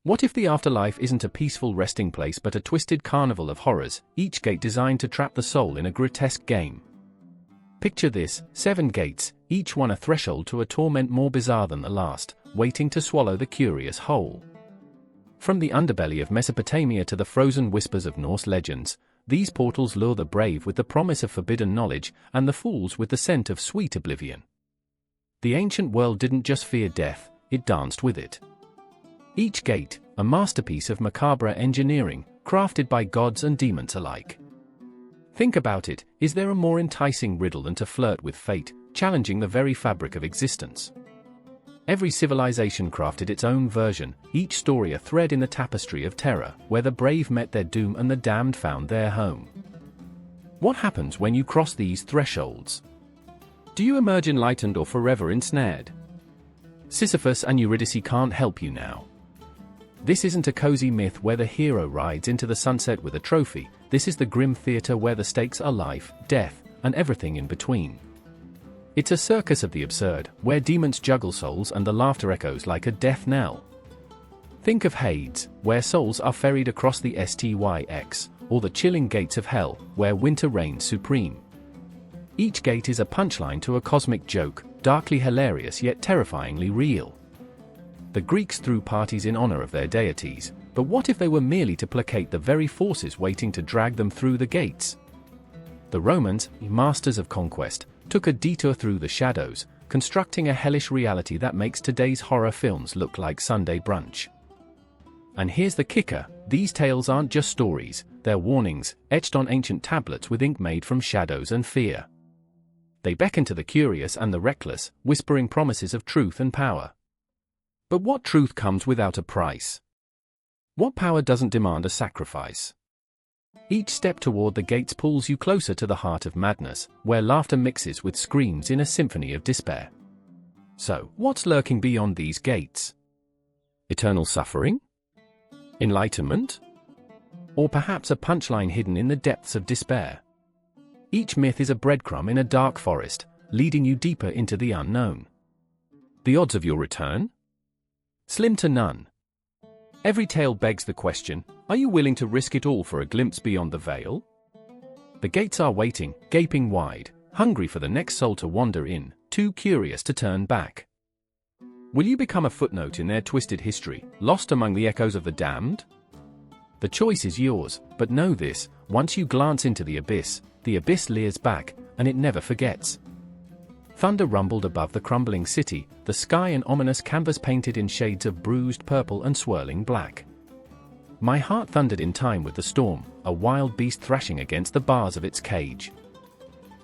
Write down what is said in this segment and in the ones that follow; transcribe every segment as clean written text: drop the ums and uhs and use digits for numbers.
What if the afterlife isn't a peaceful resting place but a twisted carnival of horrors, each gate designed to trap the soul in a grotesque game? Picture this: 7 gates, each one a threshold to a torment more bizarre than the last, waiting to swallow the curious whole. From the underbelly of Mesopotamia to the frozen whispers of Norse legends, these portals lure the brave with the promise of forbidden knowledge, and the fools with the scent of sweet oblivion. The ancient world didn't just fear death, it danced with it. Each gate, a masterpiece of macabre engineering, crafted by gods and demons alike. Think about it: is there a more enticing riddle than to flirt with fate, challenging the very fabric of existence? Every civilization crafted its own version, each story a thread in the tapestry of terror, where the brave met their doom and the damned found their home. What happens when you cross these thresholds? Do you emerge enlightened or forever ensnared? Sisyphus and Eurydice can't help you now. This isn't a cozy myth where the hero rides into the sunset with a trophy. This is the grim theater where the stakes are life, death, and everything in between. It's a circus of the absurd, where demons juggle souls and the laughter echoes like a death knell. Think of Hades, where souls are ferried across the Styx, or the chilling gates of hell, where winter reigns supreme. Each gate is a punchline to a cosmic joke, darkly hilarious yet terrifyingly real. The Greeks threw parties in honor of their deities, but what if they were merely to placate the very forces waiting to drag them through the gates? The Romans, masters of conquest, took a detour through the shadows, constructing a hellish reality that makes today's horror films look like Sunday brunch. And here's the kicker: these tales aren't just stories, they're warnings, etched on ancient tablets with ink made from shadows and fear. They beckon to the curious and the reckless, whispering promises of truth and power. But what truth comes without a price? What power doesn't demand a sacrifice? Each step toward the gates pulls you closer to the heart of madness, where laughter mixes with screams in a symphony of despair. So, what's lurking beyond these gates? Eternal suffering? Enlightenment? Or perhaps a punchline hidden in the depths of despair? Each myth is a breadcrumb in a dark forest, leading you deeper into the unknown. The odds of your return? Slim to none. Every tale begs the question: are you willing to risk it all for a glimpse beyond the veil? The gates are waiting, gaping wide, hungry for the next soul to wander in, too curious to turn back. Will you become a footnote in their twisted history, lost among the echoes of the damned? The choice is yours, but know this: once you glance into the abyss leers back, and it never forgets. Thunder rumbled above the crumbling city, the sky an ominous canvas painted in shades of bruised purple and swirling black. My heart thundered in time with the storm, a wild beast thrashing against the bars of its cage.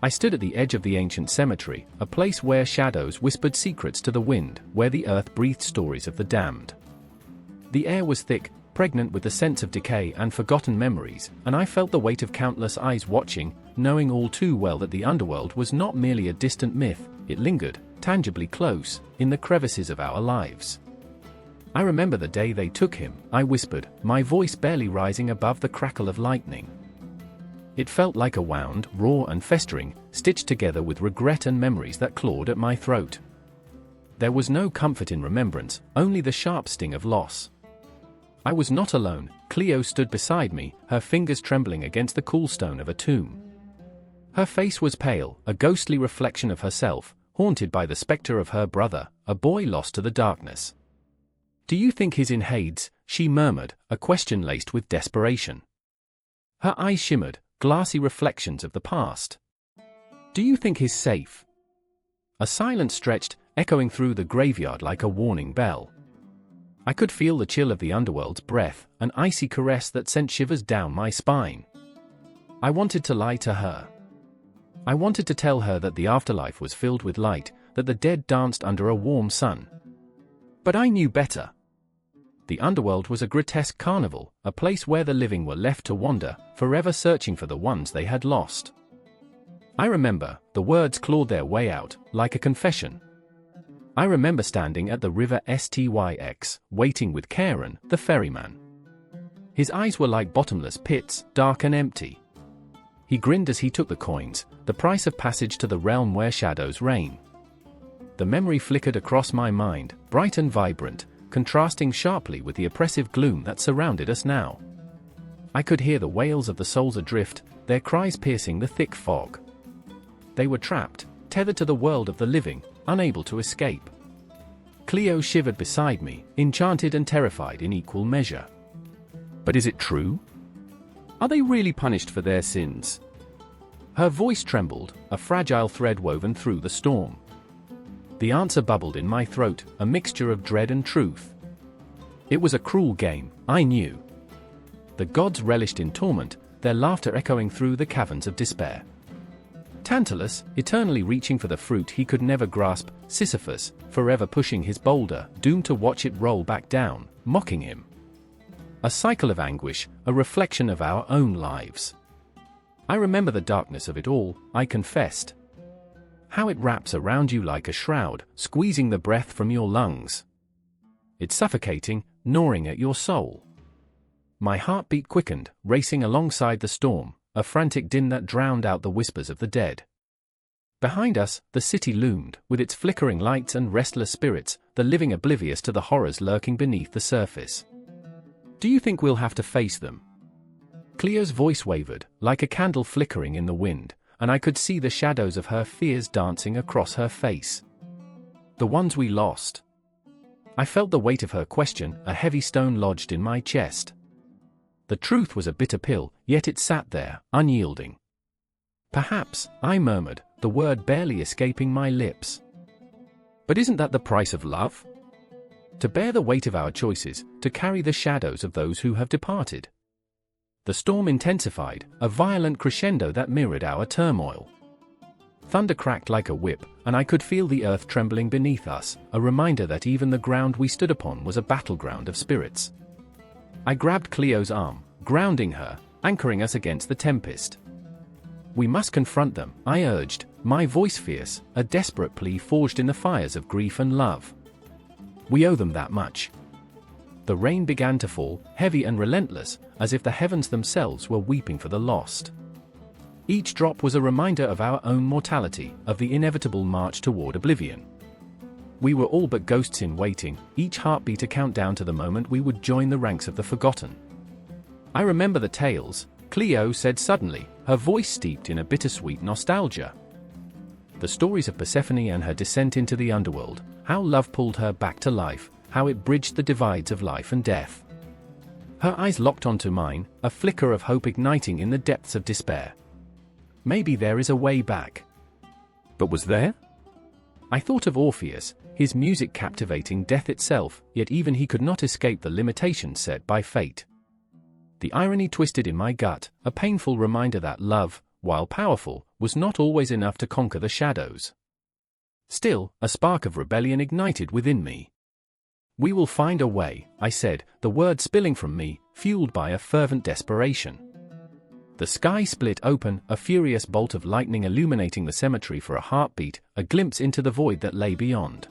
I stood at the edge of the ancient cemetery, a place where shadows whispered secrets to the wind, where the earth breathed stories of the damned. The air was thick, pregnant with the sense of decay and forgotten memories, and I felt the weight of countless eyes watching, knowing all too well that the underworld was not merely a distant myth, it lingered, tangibly close, in the crevices of our lives. I remember the day they took him, I whispered, my voice barely rising above the crackle of lightning. It felt like a wound, raw and festering, stitched together with regret and memories that clawed at my throat. There was no comfort in remembrance, only the sharp sting of loss. I was not alone. Cleo stood beside me, her fingers trembling against the cool stone of a tomb. Her face was pale, a ghostly reflection of herself, haunted by the specter of her brother, a boy lost to the darkness. "Do you think he's in Hades?" she murmured, a question laced with desperation. Her eyes shimmered, glassy reflections of the past. "Do you think he's safe?" A silence stretched, echoing through the graveyard like a warning bell. I could feel the chill of the underworld's breath, an icy caress that sent shivers down my spine. I wanted to lie to her. I wanted to tell her that the afterlife was filled with light, that the dead danced under a warm sun. But I knew better. The underworld was a grotesque carnival, a place where the living were left to wander, forever searching for the ones they had lost. I remember, the words clawed their way out, like a confession. I remember standing at the river Styx, waiting with Karen, the ferryman. His eyes were like bottomless pits, dark and empty. He grinned as he took the coins, the price of passage to the realm where shadows reign. The memory flickered across my mind, bright and vibrant, contrasting sharply with the oppressive gloom that surrounded us now. I could hear the wails of the souls adrift, their cries piercing the thick fog. They were trapped, tethered to the world of the living, unable to escape. Cleo shivered beside me, enchanted and terrified in equal measure. But is it true? Are they really punished for their sins? Her voice trembled, a fragile thread woven through the storm. The answer bubbled in my throat, a mixture of dread and truth. It was a cruel game, I knew. The gods relished in torment, their laughter echoing through the caverns of despair. Tantalus, eternally reaching for the fruit he could never grasp, Sisyphus, forever pushing his boulder, doomed to watch it roll back down, mocking him. A cycle of anguish, a reflection of our own lives. I remember the darkness of it all, I confessed. How it wraps around you like a shroud, squeezing the breath from your lungs. It's suffocating, gnawing at your soul. My heartbeat quickened, racing alongside the storm, a frantic din that drowned out the whispers of the dead. Behind us, the city loomed, with its flickering lights and restless spirits, the living oblivious to the horrors lurking beneath the surface. Do you think we'll have to face them? Cleo's voice wavered, like a candle flickering in the wind, and I could see the shadows of her fears dancing across her face. The ones we lost. I felt the weight of her question, a heavy stone lodged in my chest. The truth was a bitter pill, yet it sat there, unyielding. Perhaps, I murmured, the word barely escaping my lips. But isn't that the price of love? To bear the weight of our choices, to carry the shadows of those who have departed. The storm intensified, a violent crescendo that mirrored our turmoil. Thunder cracked like a whip, and I could feel the earth trembling beneath us, a reminder that even the ground we stood upon was a battleground of spirits. I grabbed Cleo's arm, grounding her, anchoring us against the tempest. We must confront them, I urged, my voice fierce, a desperate plea forged in the fires of grief and love. We owe them that much. The rain began to fall, heavy and relentless, as if the heavens themselves were weeping for the lost. Each drop was a reminder of our own mortality, of the inevitable march toward oblivion. We were all but ghosts in waiting, each heartbeat a countdown to the moment we would join the ranks of the forgotten. I remember the tales, Cleo said suddenly, her voice steeped in a bittersweet nostalgia. The stories of Persephone and her descent into the underworld, how love pulled her back to life, how it bridged the divides of life and death. Her eyes locked onto mine, a flicker of hope igniting in the depths of despair. Maybe there is a way back. But was there? I thought of Orpheus, his music captivating death itself, yet even he could not escape the limitations set by fate. The irony twisted in my gut, a painful reminder that love, while powerful, was not always enough to conquer the shadows. Still, a spark of rebellion ignited within me. We will find a way, I said, the words spilling from me, fueled by a fervent desperation. The sky split open, a furious bolt of lightning illuminating the cemetery for a heartbeat, a glimpse into the void that lay beyond.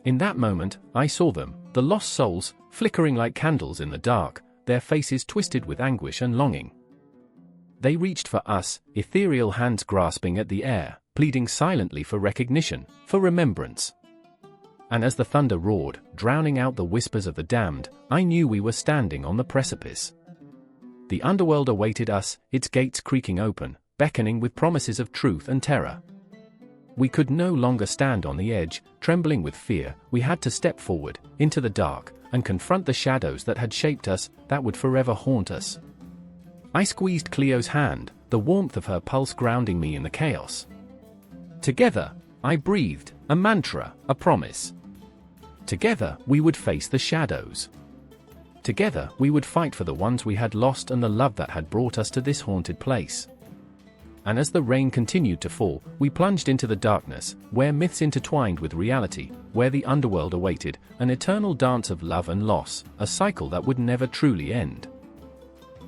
In that moment, I saw them, the lost souls, flickering like candles in the dark, their faces twisted with anguish and longing. They reached for us, ethereal hands grasping at the air, pleading silently for recognition, for remembrance. And as the thunder roared, drowning out the whispers of the damned, I knew we were standing on the precipice. The underworld awaited us, its gates creaking open, beckoning with promises of truth and terror. We could no longer stand on the edge, trembling with fear. We had to step forward, into the dark, and confront the shadows that had shaped us, that would forever haunt us. I squeezed Cleo's hand, the warmth of her pulse grounding me in the chaos. Together, I breathed, a mantra, a promise. Together, we would face the shadows. Together, we would fight for the ones we had lost and the love that had brought us to this haunted place. And as the rain continued to fall, we plunged into the darkness, where myths intertwined with reality, where the underworld awaited, an eternal dance of love and loss, a cycle that would never truly end.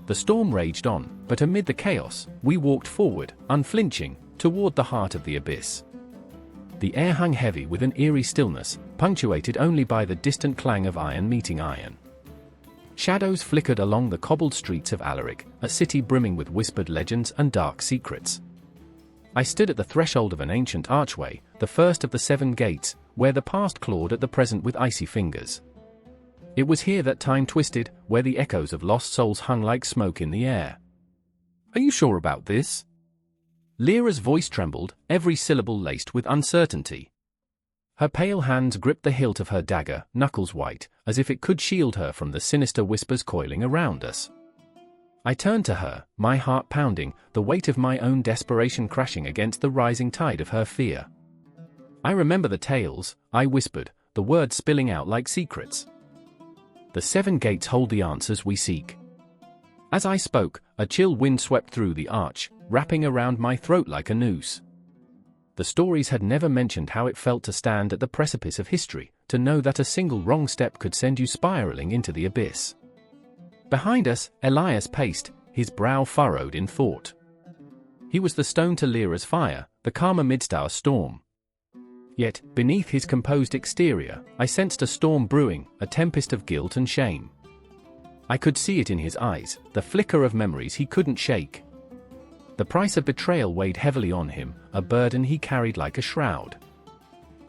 The storm raged on, but amid the chaos, we walked forward, unflinching, toward the heart of the abyss. The air hung heavy with an eerie stillness, punctuated only by the distant clang of iron meeting iron. Shadows flickered along the cobbled streets of Alaric, a city brimming with whispered legends and dark secrets. I stood at the threshold of an ancient archway, the first of the 7 gates, where the past clawed at the present with icy fingers. It was here that time twisted, where the echoes of lost souls hung like smoke in the air. Are you sure about this? Lyra's voice trembled, every syllable laced with uncertainty. Her pale hands gripped the hilt of her dagger, knuckles white, as if it could shield her from the sinister whispers coiling around us. I turned to her, my heart pounding, the weight of my own desperation crashing against the rising tide of her fear. I remember the tales, I whispered, the words spilling out like secrets. The 7 gates hold the answers we seek. As I spoke, a chill wind swept through the arch, wrapping around my throat like a noose. The stories had never mentioned how it felt to stand at the precipice of history, to know that a single wrong step could send you spiraling into the abyss. Behind us, Elias paced, his brow furrowed in thought. He was the stone to Lyra's fire, the calm amidst our storm. Yet, beneath his composed exterior, I sensed a storm brewing, a tempest of guilt and shame. I could see it in his eyes, the flicker of memories he couldn't shake. The price of betrayal weighed heavily on him, a burden he carried like a shroud.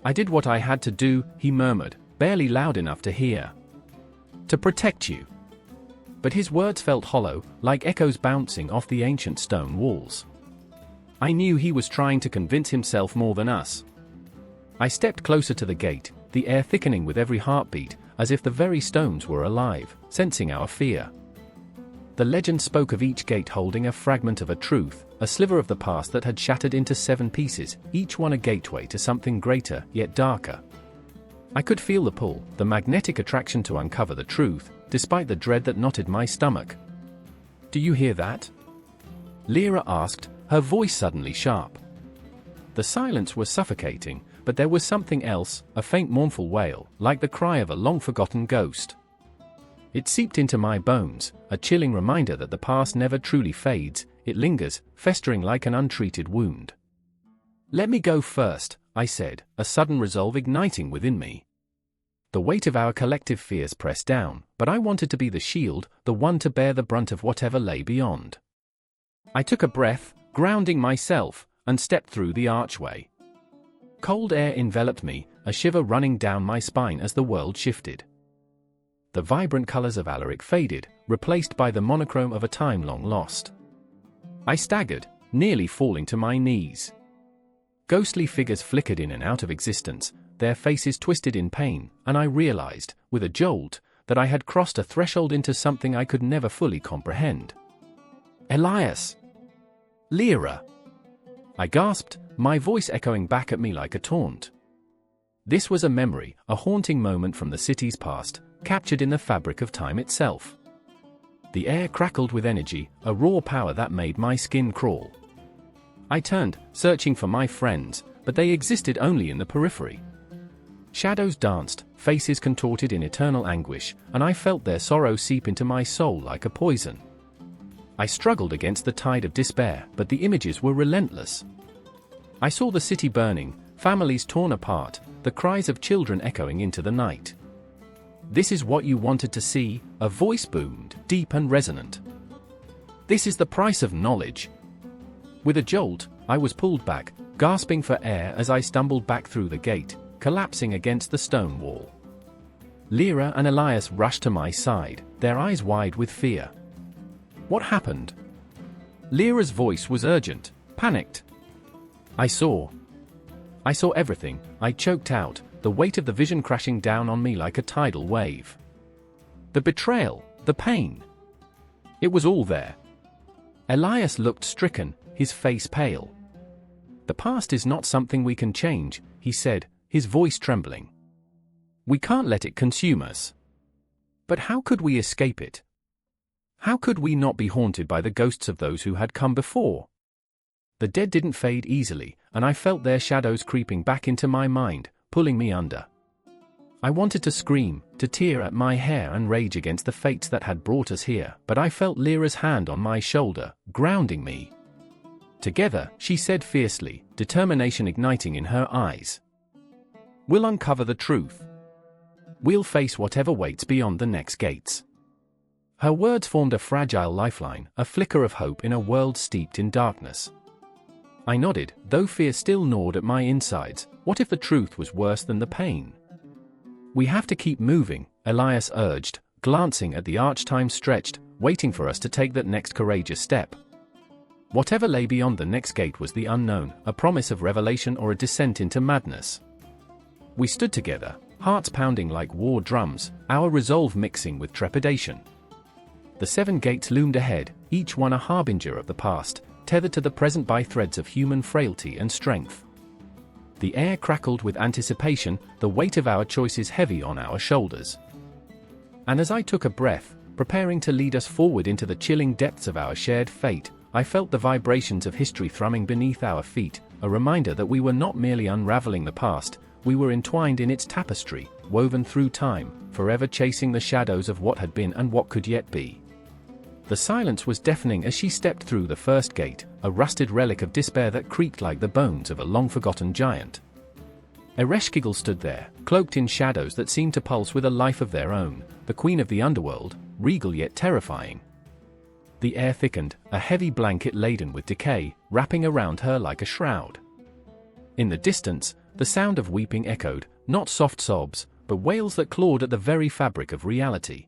I did what I had to do, he murmured, barely loud enough to hear. To protect you. But his words felt hollow, like echoes bouncing off the ancient stone walls. I knew he was trying to convince himself more than us. I stepped closer to the gate, the air thickening with every heartbeat, as if the very stones were alive, sensing our fear. The legend spoke of each gate holding a fragment of a truth, a sliver of the past that had shattered into 7 pieces, each one a gateway to something greater, yet darker. I could feel the pull, the magnetic attraction to uncover the truth, despite the dread that knotted my stomach. Do you hear that? Lyra asked, her voice suddenly sharp. The silence was suffocating, but there was something else, a faint mournful wail, like the cry of a long-forgotten ghost. It seeped into my bones, a chilling reminder that the past never truly fades, it lingers, festering like an untreated wound. Let me go first, I said, a sudden resolve igniting within me. The weight of our collective fears pressed down, but I wanted to be the shield, the one to bear the brunt of whatever lay beyond. I took a breath, grounding myself, and stepped through the archway. Cold air enveloped me, a shiver running down my spine as the world shifted. The vibrant colors of Alaric faded, replaced by the monochrome of a time long lost. I staggered, nearly falling to my knees. Ghostly figures flickered in and out of existence, their faces twisted in pain, and I realized, with a jolt, that I had crossed a threshold into something I could never fully comprehend. Elias! Lyra! I gasped, my voice echoing back at me like a taunt. This was a memory, a haunting moment from the city's past, captured in the fabric of time itself. The air crackled with energy, a raw power that made my skin crawl. I turned, searching for my friends, but they existed only in the periphery. Shadows danced, faces contorted in eternal anguish, and I felt their sorrow seep into my soul like a poison. I struggled against the tide of despair, but the images were relentless. I saw the city burning, families torn apart, the cries of children echoing into the night. This is what you wanted to see, a voice boomed, deep and resonant. This is the price of knowledge. With a jolt, I was pulled back, gasping for air as I stumbled back through the gate, collapsing against the stone wall. Lyra and Elias rushed to my side, their eyes wide with fear. What happened? Lyra's voice was urgent, panicked. I saw everything, I choked out, the weight of the vision crashing down on me like a tidal wave. The betrayal, the pain. It was all there. Elias looked stricken, his face pale. The past is not something we can change, he said, his voice trembling. We can't let it consume us. But how could we escape it? How could we not be haunted by the ghosts of those who had come before? The dead didn't fade easily, and I felt their shadows creeping back into my mind, pulling me under. I wanted to scream, to tear at my hair and rage against the fates that had brought us here, but I felt Lyra's hand on my shoulder, grounding me. Together, she said fiercely, determination igniting in her eyes. We'll uncover the truth. We'll face whatever waits beyond the next gates. Her words formed a fragile lifeline, a flicker of hope in a world steeped in darkness. I nodded, though fear still gnawed at my insides. What if the truth was worse than the pain? "We have to keep moving," Elias urged, glancing at the arch time stretched, waiting for us to take that next courageous step. Whatever lay beyond the next gate was the unknown, a promise of revelation or a descent into madness. We stood together, hearts pounding like war drums, our resolve mixing with trepidation. The 7 gates loomed ahead, each one a harbinger of the past, tethered to the present by threads of human frailty and strength. The air crackled with anticipation, the weight of our choices heavy on our shoulders. And as I took a breath, preparing to lead us forward into the chilling depths of our shared fate, I felt the vibrations of history thrumming beneath our feet, a reminder that we were not merely unraveling the past, we were entwined in its tapestry, woven through time, forever chasing the shadows of what had been and what could yet be. The silence was deafening as she stepped through the first gate, a rusted relic of despair that creaked like the bones of a long-forgotten giant. Ereshkigal stood there, cloaked in shadows that seemed to pulse with a life of their own, the queen of the underworld, regal yet terrifying. The air thickened, a heavy blanket laden with decay, wrapping around her like a shroud. In the distance, the sound of weeping echoed, not soft sobs, but wails that clawed at the very fabric of reality.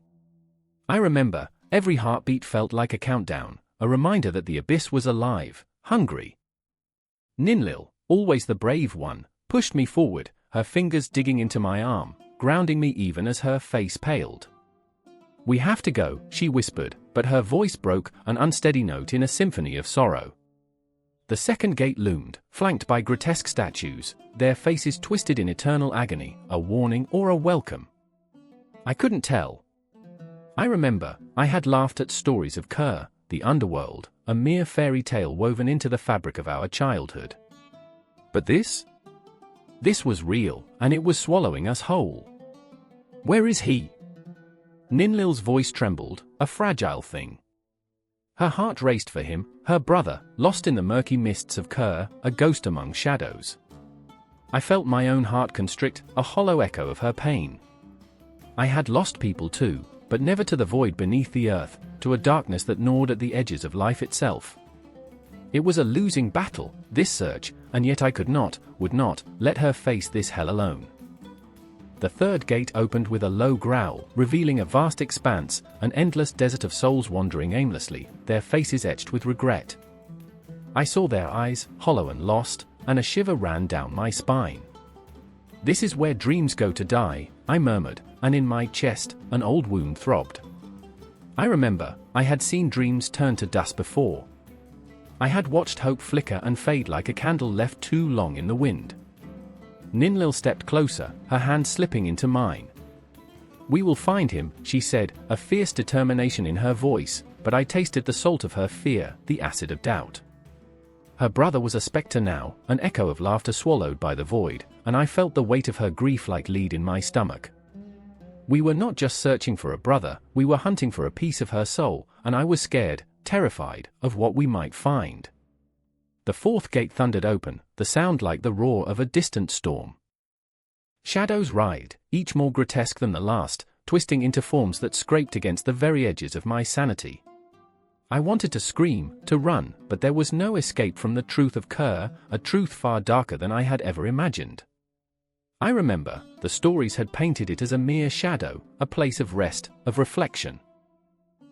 I remember, every heartbeat felt like a countdown, a reminder that the abyss was alive, hungry. Ninlil, always the brave one, pushed me forward, her fingers digging into my arm, grounding me even as her face paled. "We have to go," she whispered, but her voice broke, an unsteady note in a symphony of sorrow. The second gate loomed, flanked by grotesque statues, their faces twisted in eternal agony, a warning or a welcome. I couldn't tell. I remember, I had laughed at stories of Ker, the underworld, a mere fairy tale woven into the fabric of our childhood. But this? This was real, and it was swallowing us whole. "Where is he?" Ninlil's voice trembled, a fragile thing. Her heart raced for him, her brother, lost in the murky mists of Ker, a ghost among shadows. I felt my own heart constrict, a hollow echo of her pain. I had lost people too, but never to the void beneath the earth, to a darkness that gnawed at the edges of life itself. It was a losing battle, this search, and yet I could not, would not, let her face this hell alone. The third gate opened with a low growl, revealing a vast expanse, an endless desert of souls wandering aimlessly, their faces etched with regret. I saw their eyes, hollow and lost, and a shiver ran down my spine. "This is where dreams go to die," I murmured, and in my chest, an old wound throbbed. I remember, I had seen dreams turn to dust before. I had watched hope flicker and fade like a candle left too long in the wind. Ninlil stepped closer, her hand slipping into mine. "We will find him," she said, a fierce determination in her voice, but I tasted the salt of her fear, the acid of doubt. Her brother was a spectre now, an echo of laughter swallowed by the void, and I felt the weight of her grief like lead in my stomach. We were not just searching for a brother, we were hunting for a piece of her soul, and I was scared, terrified, of what we might find. The fourth gate thundered open, the sound like the roar of a distant storm. Shadows writhed, each more grotesque than the last, twisting into forms that scraped against the very edges of my sanity. I wanted to scream, to run, but there was no escape from the truth of Ker, a truth far darker than I had ever imagined. I remember, the stories had painted it as a mere shadow, a place of rest, of reflection.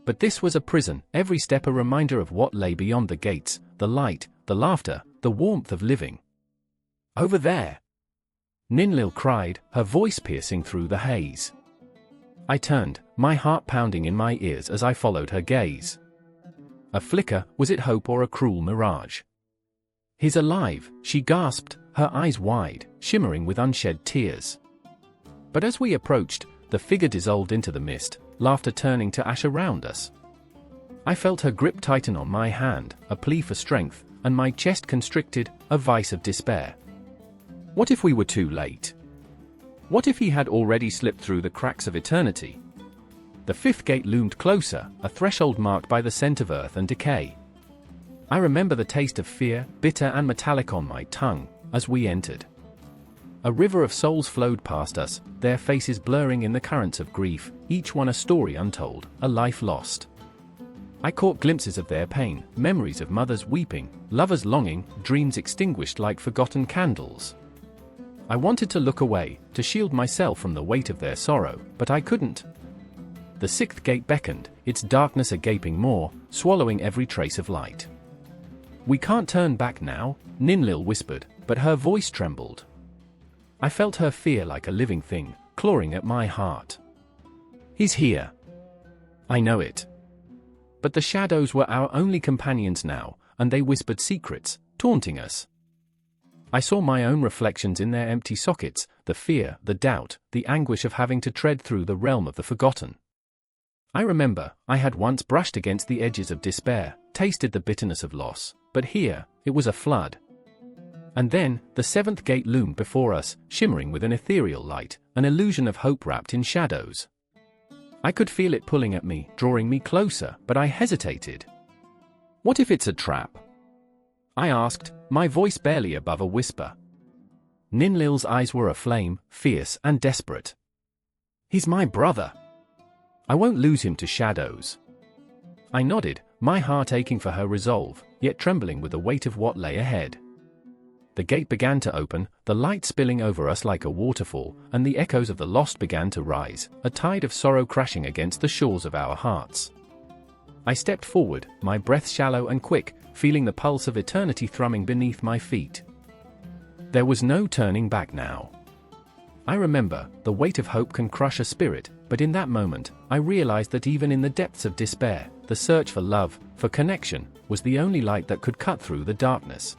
But this was a prison, every step a reminder of what lay beyond the gates, the light, the laughter, the warmth of living. "Over there!" Ninlil cried, her voice piercing through the haze. I turned, my heart pounding in my ears as I followed her gaze. A flicker, was it hope or a cruel mirage? "He's alive," she gasped, her eyes wide, shimmering with unshed tears. But as we approached, the figure dissolved into the mist, laughter turning to ash around us. I felt her grip tighten on my hand, a plea for strength, and my chest constricted, a vice of despair. What if we were too late? What if he had already slipped through the cracks of eternity? The fifth gate loomed closer, a threshold marked by the scent of earth and decay. I remember the taste of fear, bitter and metallic on my tongue, as we entered. A river of souls flowed past us, their faces blurring in the currents of grief, each one a story untold, a life lost. I caught glimpses of their pain, memories of mothers weeping, lovers longing, dreams extinguished like forgotten candles. I wanted to look away, to shield myself from the weight of their sorrow, but I couldn't. The sixth gate beckoned, its darkness a gaping maw, swallowing every trace of light. "We can't turn back now," Ninlil whispered, but her voice trembled. I felt her fear like a living thing, clawing at my heart. "He's here. I know it." But the shadows were our only companions now, and they whispered secrets, taunting us. I saw my own reflections in their empty sockets, the fear, the doubt, the anguish of having to tread through the realm of the forgotten. I remember, I had once brushed against the edges of despair, tasted the bitterness of loss, but here, it was a flood. And then, the seventh gate loomed before us, shimmering with an ethereal light, an illusion of hope wrapped in shadows. I could feel it pulling at me, drawing me closer, but I hesitated. "What if it's a trap?" I asked, my voice barely above a whisper. Ninlil's eyes were aflame, fierce and desperate. "He's my brother. I won't lose him to shadows." I nodded, my heart aching for her resolve, yet trembling with the weight of what lay ahead. The gate began to open, the light spilling over us like a waterfall, and the echoes of the lost began to rise, a tide of sorrow crashing against the shores of our hearts. I stepped forward, my breath shallow and quick, feeling the pulse of eternity thrumming beneath my feet. There was no turning back now. I remember, the weight of hope can crush a spirit, but in that moment, I realized that even in the depths of despair, the search for love, for connection, was the only light that could cut through the darkness.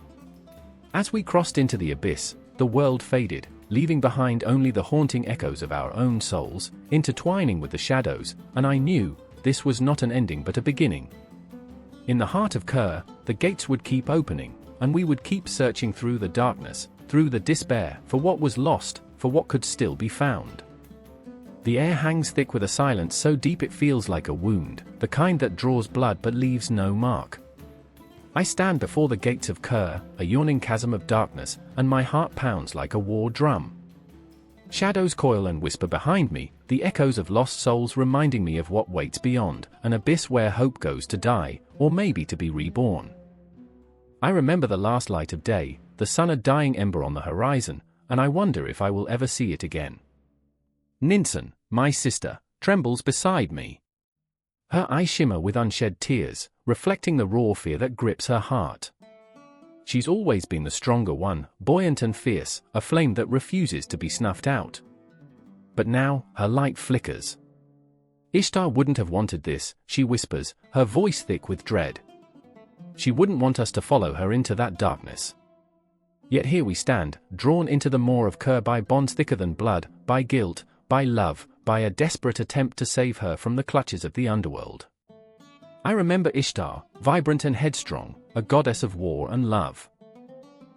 As we crossed into the abyss, the world faded, leaving behind only the haunting echoes of our own souls, intertwining with the shadows, and I knew, this was not an ending but a beginning. In the heart of Kerr, the gates would keep opening, and we would keep searching through the darkness, through the despair, for what was lost, for what could still be found. The air hangs thick with a silence so deep it feels like a wound, the kind that draws blood but leaves no mark. I stand before the gates of Kerr, a yawning chasm of darkness, and my heart pounds like a war drum. Shadows coil and whisper behind me, the echoes of lost souls reminding me of what waits beyond, an abyss where hope goes to die, or maybe to be reborn. I remember the last light of day, the sun a dying ember on the horizon, and I wonder if I will ever see it again. Ninsen, my sister, trembles beside me. Her eyes shimmer with unshed tears, reflecting the raw fear that grips her heart. She's always been the stronger one, buoyant and fierce, a flame that refuses to be snuffed out. But now, her light flickers. "Ishtar wouldn't have wanted this," she whispers, her voice thick with dread. "She wouldn't want us to follow her into that darkness." Yet here we stand, drawn into the maw of Kerr by bonds thicker than blood, by guilt, by love, by a desperate attempt to save her from the clutches of the underworld. I remember Ishtar, vibrant and headstrong, a goddess of war and love.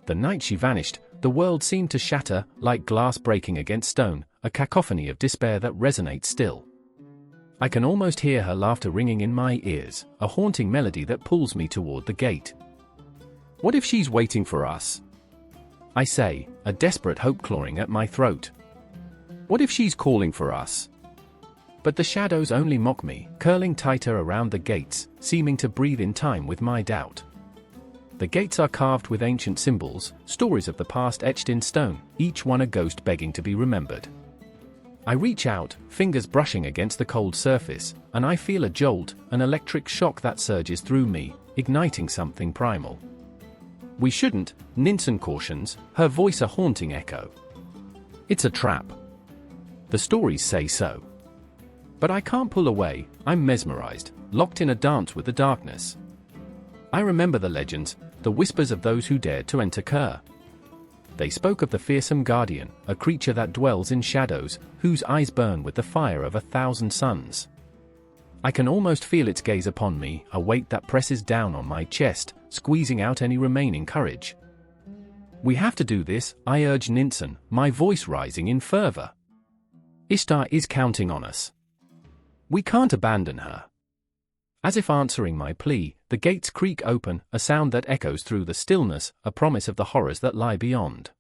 The night she vanished, the world seemed to shatter, like glass breaking against stone, a cacophony of despair that resonates still. I can almost hear her laughter ringing in my ears, a haunting melody that pulls me toward the gate. "What if she's waiting for us?" I say, a desperate hope clawing at my throat. "What if she's calling for us?" But the shadows only mock me, curling tighter around the gates, seeming to breathe in time with my doubt. The gates are carved with ancient symbols, stories of the past etched in stone, each one a ghost begging to be remembered. I reach out, fingers brushing against the cold surface, and I feel a jolt, an electric shock that surges through me, igniting something primal. "We shouldn't," Ninsen cautions, her voice a haunting echo. "It's a trap. The stories say so." But I can't pull away, I'm mesmerized, locked in a dance with the darkness. I remember the legends, the whispers of those who dared to enter Kerr. They spoke of the fearsome guardian, a creature that dwells in shadows, whose eyes burn with the fire of 1,000 suns. I can almost feel its gaze upon me, a weight that presses down on my chest, squeezing out any remaining courage. "We have to do this," I urge Ninsen, my voice rising in fervor. "Ishtar is counting on us. We can't abandon her." As if answering my plea, the gates creak open, a sound that echoes through the stillness, a promise of the horrors that lie beyond.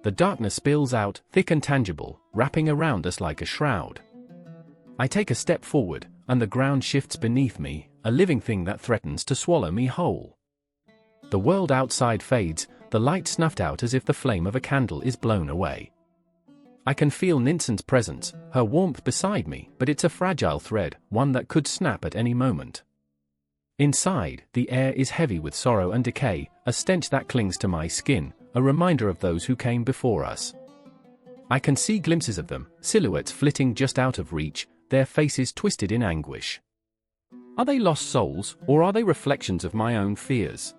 The darkness spills out, thick and tangible, wrapping around us like a shroud. I take a step forward, and the ground shifts beneath me, a living thing that threatens to swallow me whole. The world outside fades, the light snuffed out as if the flame of a candle is blown away. I can feel Ninsen's presence, her warmth beside me, but it's a fragile thread, one that could snap at any moment. Inside, the air is heavy with sorrow and decay, a stench that clings to my skin, a reminder of those who came before us. I can see glimpses of them, silhouettes flitting just out of reach, their faces twisted in anguish. Are they lost souls, or are they reflections of my own fears?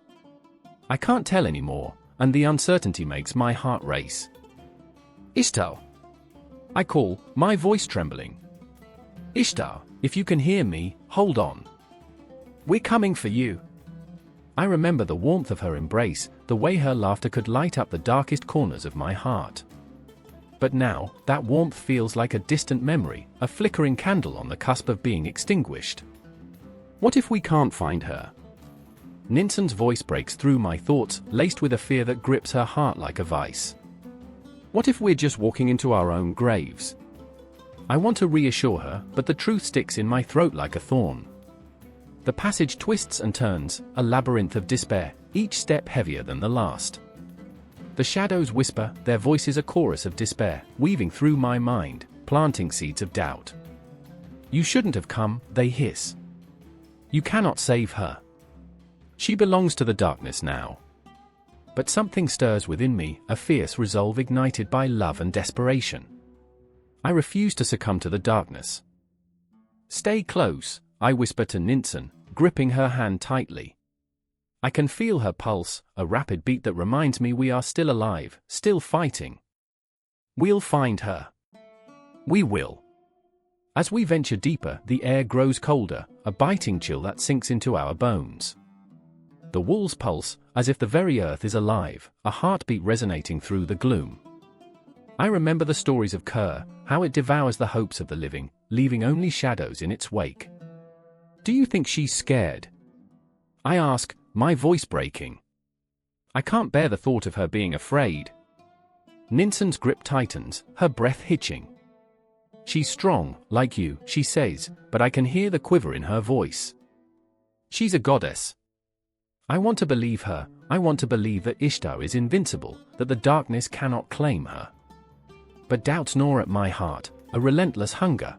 I can't tell anymore, and the uncertainty makes my heart race. Ishtar! I call, my voice trembling. Ishtar, if you can hear me, hold on. We're coming for you. I remember the warmth of her embrace, the way her laughter could light up the darkest corners of my heart. But now, that warmth feels like a distant memory, a flickering candle on the cusp of being extinguished. What if we can't find her? Ninsen's voice breaks through my thoughts, laced with a fear that grips her heart like a vice. What if we're just walking into our own graves? I want to reassure her, but the truth sticks in my throat like a thorn. The passage twists and turns, a labyrinth of despair, each step heavier than the last. The shadows whisper, their voices a chorus of despair, weaving through my mind, planting seeds of doubt. You shouldn't have come, they hiss. You cannot save her. She belongs to the darkness now. But something stirs within me, a fierce resolve ignited by love and desperation. I refuse to succumb to the darkness. Stay close, I whisper to Ninsen, gripping her hand tightly. I can feel her pulse, a rapid beat that reminds me we are still alive, still fighting. We'll find her. We will. As we venture deeper, the air grows colder, a biting chill that sinks into our bones. The walls pulse, as if the very earth is alive, a heartbeat resonating through the gloom. I remember the stories of Kerr, how it devours the hopes of the living, leaving only shadows in its wake. Do you think she's scared? I ask, my voice breaking. I can't bear the thought of her being afraid. Ninsen's grip tightens, her breath hitching. She's strong, like you, she says, but I can hear the quiver in her voice. She's a goddess. I want to believe her, I want to believe that Ishtar is invincible, that the darkness cannot claim her. But doubts gnaw at my heart, a relentless hunger.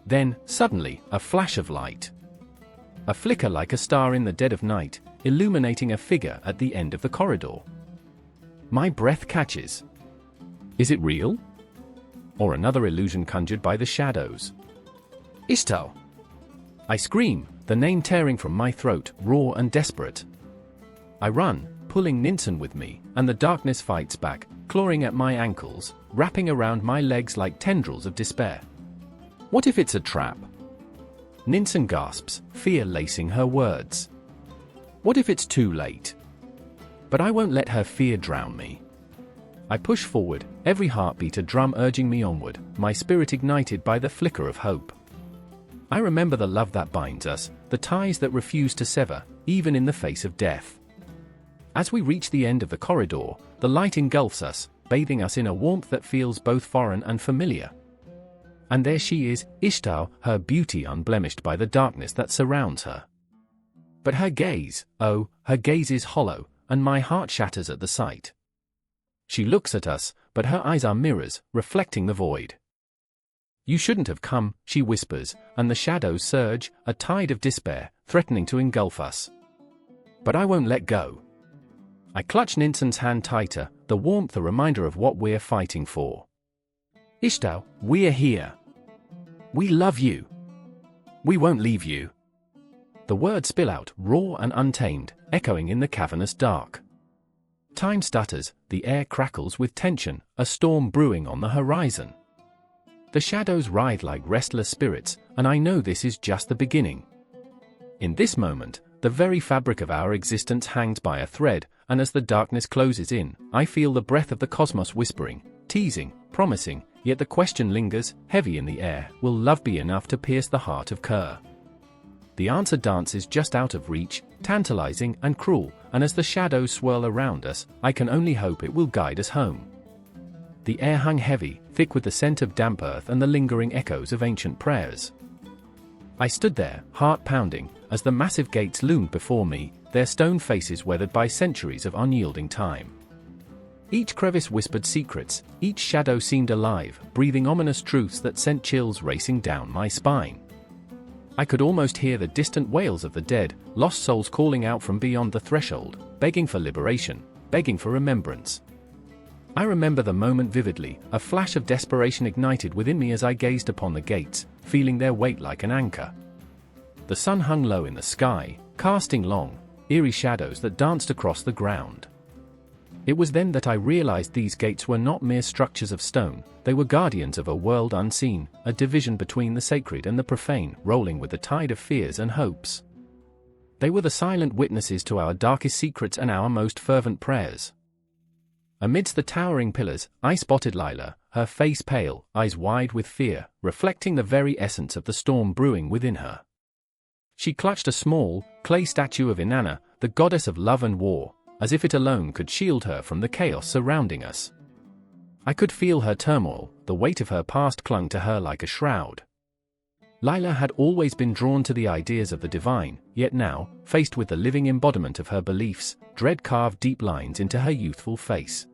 Then, suddenly, a flash of light. A flicker like a star in the dead of night, illuminating a figure at the end of the corridor. My breath catches. Is it real? Or another illusion conjured by the shadows? Ishtar! I scream, the name tearing from my throat, raw and desperate. I run, pulling Ninsen with me, and the darkness fights back, clawing at my ankles, wrapping around my legs like tendrils of despair. What if it's a trap? Ninsen gasps, fear lacing her words. What if it's too late? But I won't let her fear drown me. I push forward, every heartbeat a drum urging me onward, my spirit ignited by the flicker of hope. I remember the love that binds us, the ties that refuse to sever, even in the face of death. As we reach the end of the corridor, the light engulfs us, bathing us in a warmth that feels both foreign and familiar. And there she is, Ishtar, her beauty unblemished by the darkness that surrounds her. But her gaze, oh, her gaze is hollow, and my heart shatters at the sight. She looks at us, but her eyes are mirrors, reflecting the void. You shouldn't have come, she whispers, and the shadows surge, a tide of despair, threatening to engulf us. But I won't let go. I clutch Ninsen's hand tighter, the warmth a reminder of what we're fighting for. Ishtar, we're here. We love you. We won't leave you. The words spill out, raw and untamed, echoing in the cavernous dark. Time stutters, the air crackles with tension, a storm brewing on the horizon. The shadows writhe like restless spirits, and I know this is just the beginning. In this moment, the very fabric of our existence hangs by a thread, and as the darkness closes in, I feel the breath of the cosmos whispering, teasing, promising, yet the question lingers, heavy in the air, will love be enough to pierce the heart of Kerr? The answer dances just out of reach, tantalizing and cruel, and as the shadows swirl around us, I can only hope it will guide us home. The air hung heavy, thick with the scent of damp earth and the lingering echoes of ancient prayers. I stood there, heart pounding, as the massive gates loomed before me, their stone faces weathered by centuries of unyielding time. Each crevice whispered secrets, each shadow seemed alive, breathing ominous truths that sent chills racing down my spine. I could almost hear the distant wails of the dead, lost souls calling out from beyond the threshold, begging for liberation, begging for remembrance. I remember the moment vividly, a flash of desperation ignited within me as I gazed upon the gates, feeling their weight like an anchor. The sun hung low in the sky, casting long, eerie shadows that danced across the ground. It was then that I realized these gates were not mere structures of stone, they were guardians of a world unseen, a division between the sacred and the profane, rolling with the tide of fears and hopes. They were the silent witnesses to our darkest secrets and our most fervent prayers. Amidst the towering pillars, I spotted Lila, her face pale, eyes wide with fear, reflecting the very essence of the storm brewing within her. She clutched a small, clay statue of Inanna, the goddess of love and war, as if it alone could shield her from the chaos surrounding us. I could feel her turmoil, the weight of her past clung to her like a shroud. Lila had always been drawn to the ideas of the divine, yet now, faced with the living embodiment of her beliefs, dread carved deep lines into her youthful face.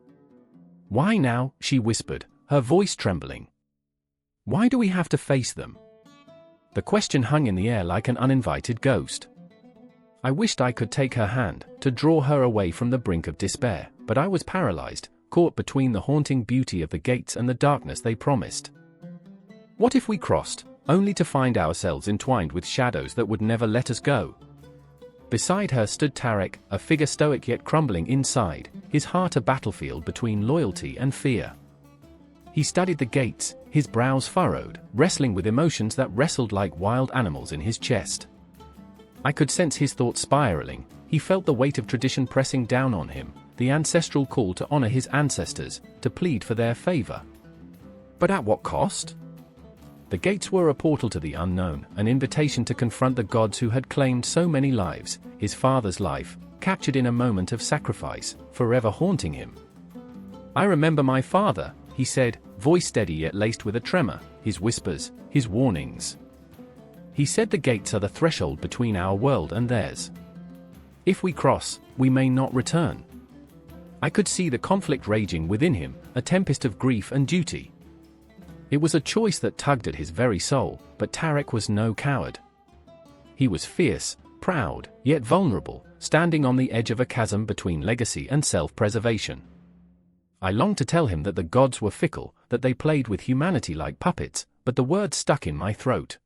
"Why now?" she whispered, her voice trembling. "Why do we have to face them?" The question hung in the air like an uninvited ghost. I wished I could take her hand, to draw her away from the brink of despair, but I was paralyzed, caught between the haunting beauty of the gates and the darkness they promised. What if we crossed, only to find ourselves entwined with shadows that would never let us go? Beside her stood Tarek, a figure stoic yet crumbling inside, his heart a battlefield between loyalty and fear. He studied the gates, his brows furrowed, wrestling with emotions that wrestled like wild animals in his chest. I could sense his thoughts spiraling, he felt the weight of tradition pressing down on him, the ancestral call to honor his ancestors, to plead for their favor. But at what cost? The gates were a portal to the unknown, an invitation to confront the gods who had claimed so many lives, his father's life, captured in a moment of sacrifice, forever haunting him. "I remember my father," he said, voice steady yet laced with a tremor, his whispers, his warnings. "He said the gates are the threshold between our world and theirs. If we cross, we may not return." I could see the conflict raging within him, a tempest of grief and duty. It was a choice that tugged at his very soul, but Tarek was no coward. He was fierce, proud, yet vulnerable, standing on the edge of a chasm between legacy and self-preservation. I longed to tell him that the gods were fickle, that they played with humanity like puppets, but the words stuck in my throat.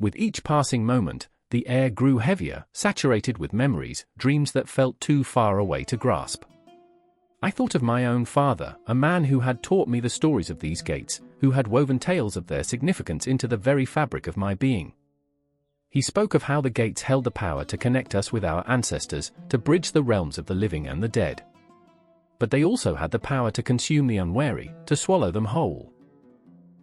With each passing moment, the air grew heavier, saturated with memories, dreams that felt too far away to grasp. I thought of my own father, a man who had taught me the stories of these gates, who had woven tales of their significance into the very fabric of my being. He spoke of how the gates held the power to connect us with our ancestors, to bridge the realms of the living and the dead. But they also had the power to consume the unwary, to swallow them whole.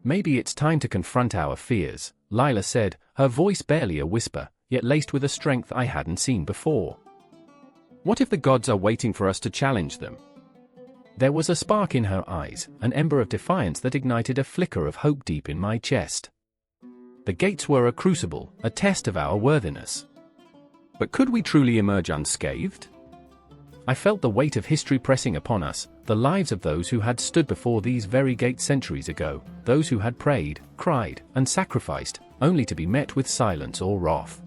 "Maybe it's time to confront our fears," Lila said, her voice barely a whisper, yet laced with a strength I hadn't seen before. "What if the gods are waiting for us to challenge them?" There was a spark in her eyes, an ember of defiance that ignited a flicker of hope deep in my chest. The gates were a crucible, a test of our worthiness. But could we truly emerge unscathed? I felt the weight of history pressing upon us, the lives of those who had stood before these very gates centuries ago, those who had prayed, cried, and sacrificed, only to be met with silence or wrath.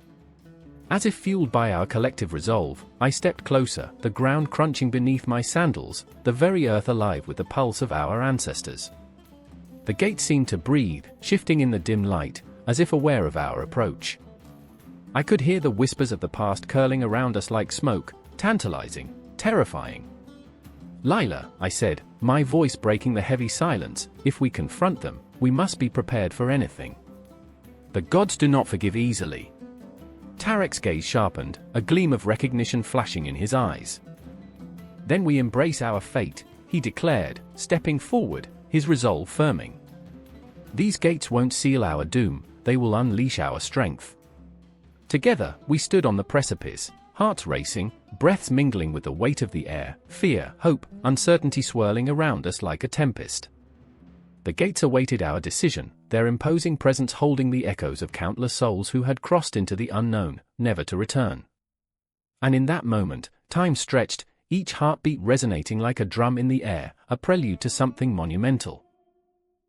As if fueled by our collective resolve, I stepped closer, the ground crunching beneath my sandals, the very earth alive with the pulse of our ancestors. The gate seemed to breathe, shifting in the dim light, as if aware of our approach. I could hear the whispers of the past curling around us like smoke, tantalizing, terrifying. "Lila," I said, my voice breaking the heavy silence, "if we confront them, we must be prepared for anything. The gods do not forgive easily." Tarek's gaze sharpened, a gleam of recognition flashing in his eyes. "Then we embrace our fate," he declared, stepping forward, his resolve firming. "These gates won't seal our doom, they will unleash our strength." Together, we stood on the precipice, hearts racing, breaths mingling with the weight of the air, fear, hope, uncertainty swirling around us like a tempest. The gates awaited our decision, their imposing presence holding the echoes of countless souls who had crossed into the unknown, never to return. And in that moment, time stretched, each heartbeat resonating like a drum in the air, a prelude to something monumental.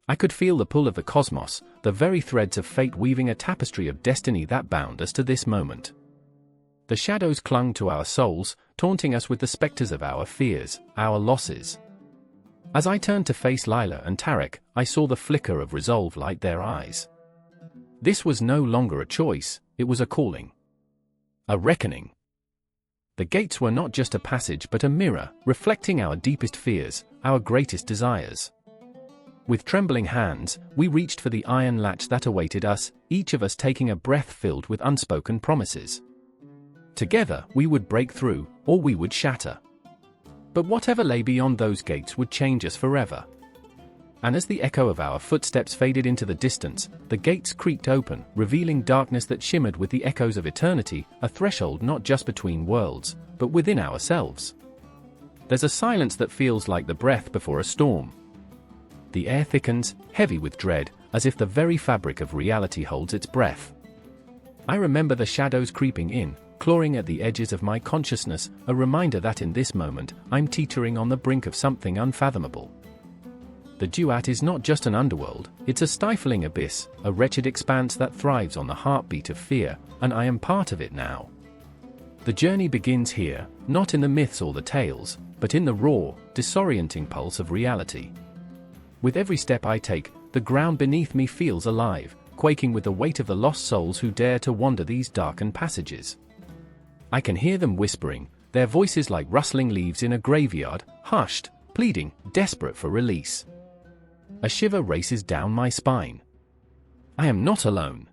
I could feel the pull of the cosmos, the very threads of fate weaving a tapestry of destiny that bound us to this moment. The shadows clung to our souls, taunting us with the specters of our fears, our losses. As I turned to face Lila and Tarek, I saw the flicker of resolve light their eyes. This was no longer a choice, it was a calling. A reckoning. The gates were not just a passage but a mirror, reflecting our deepest fears, our greatest desires. With trembling hands, we reached for the iron latch that awaited us, each of us taking a breath filled with unspoken promises. Together, we would break through, or we would shatter. But whatever lay beyond those gates would change us forever. And as the echo of our footsteps faded into the distance, the gates creaked open, revealing darkness that shimmered with the echoes of eternity, a threshold not just between worlds, but within ourselves. There's a silence that feels like the breath before a storm. The air thickens, heavy with dread, as if the very fabric of reality holds its breath. I remember the shadows creeping in, clawing at the edges of my consciousness, a reminder that in this moment, I'm teetering on the brink of something unfathomable. The duat is not just an underworld, it's a stifling abyss, a wretched expanse that thrives on the heartbeat of fear, and I am part of it now. The journey begins here, not in the myths or the tales, but in the raw, disorienting pulse of reality. With every step I take, the ground beneath me feels alive, quaking with the weight of the lost souls who dare to wander these darkened passages. I can hear them whispering, their voices like rustling leaves in a graveyard, hushed, pleading, desperate for release. A shiver races down my spine. I am not alone.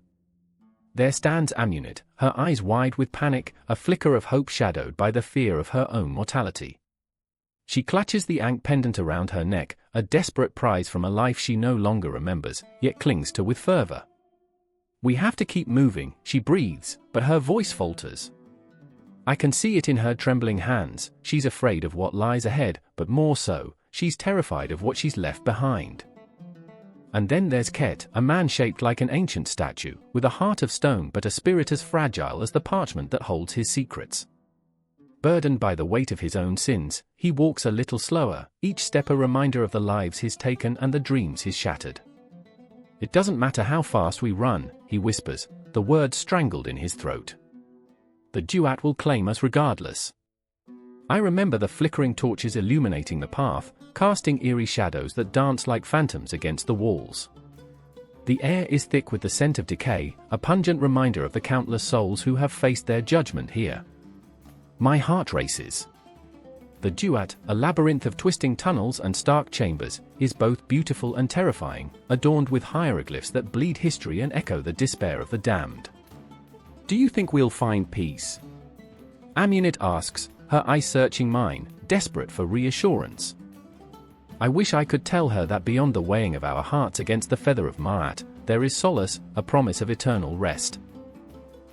There stands Amunet, her eyes wide with panic, a flicker of hope shadowed by the fear of her own mortality. She clutches the ankh pendant around her neck, a desperate prize from a life she no longer remembers, yet clings to with fervor. We have to keep moving, she breathes, but her voice falters. I can see it in her trembling hands, she's afraid of what lies ahead, but more so, she's terrified of what she's left behind. And then there's Ket, a man shaped like an ancient statue, with a heart of stone but a spirit as fragile as the parchment that holds his secrets. Burdened by the weight of his own sins, he walks a little slower, each step a reminder of the lives he's taken and the dreams he's shattered. It doesn't matter how fast we run, he whispers, the words strangled in his throat. The duat will claim us regardless. I remember the flickering torches illuminating the path, casting eerie shadows that dance like phantoms against the walls. The air is thick with the scent of decay, a pungent reminder of the countless souls who have faced their judgment here. My heart races. The duat, a labyrinth of twisting tunnels and stark chambers, is both beautiful and terrifying, adorned with hieroglyphs that bleed history and echo the despair of the damned. Do you think we'll find peace? Amunet asks, her eyes searching mine, desperate for reassurance. I wish I could tell her that beyond the weighing of our hearts against the feather of Ma'at, there is solace, a promise of eternal rest.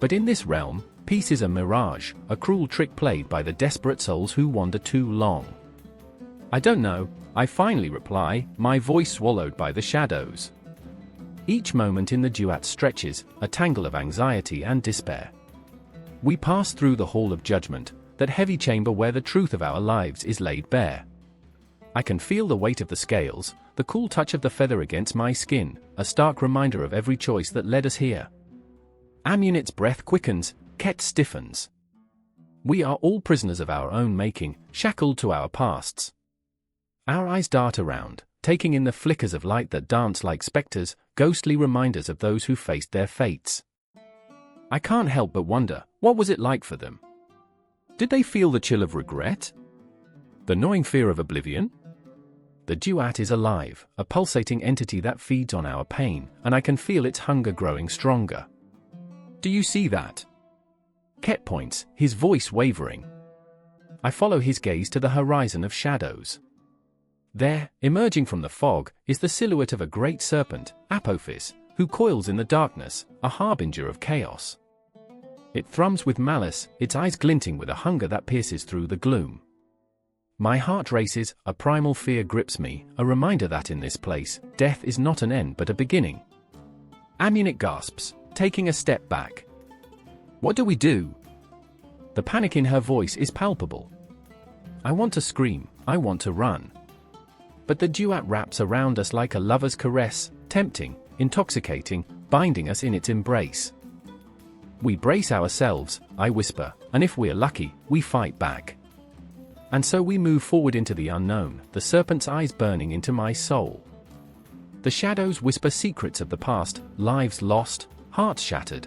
But in this realm, peace is a mirage, a cruel trick played by the desperate souls who wander too long. I don't know, I finally reply, my voice swallowed by the shadows. Each moment in the duat stretches, a tangle of anxiety and despair. We pass through the hall of judgment, that heavy chamber where the truth of our lives is laid bare. I can feel the weight of the scales, the cool touch of the feather against my skin, a stark reminder of every choice that led us here. Amunet's breath quickens, Ket stiffens. We are all prisoners of our own making, shackled to our pasts. Our eyes dart around, taking in the flickers of light that dance like specters, ghostly reminders of those who faced their fates. I can't help but wonder, what was it like for them? Did they feel the chill of regret? The gnawing fear of oblivion? The duat is alive, a pulsating entity that feeds on our pain, and I can feel its hunger growing stronger. Do you see that? Ket points, his voice wavering. I follow his gaze to the horizon of shadows. There, emerging from the fog, is the silhouette of a great serpent, Apophis, who coils in the darkness, a harbinger of chaos. It thrums with malice, its eyes glinting with a hunger that pierces through the gloom. My heart races, a primal fear grips me, a reminder that in this place, death is not an end but a beginning. Amunet gasps, taking a step back. What do we do? The panic in her voice is palpable. I want to scream, I want to run. But the duat wraps around us like a lover's caress, tempting, intoxicating, binding us in its embrace. We brace ourselves, I whisper, and if we're lucky, we fight back. And so we move forward into the unknown, the serpent's eyes burning into my soul. The shadows whisper secrets of the past, lives lost, hearts shattered.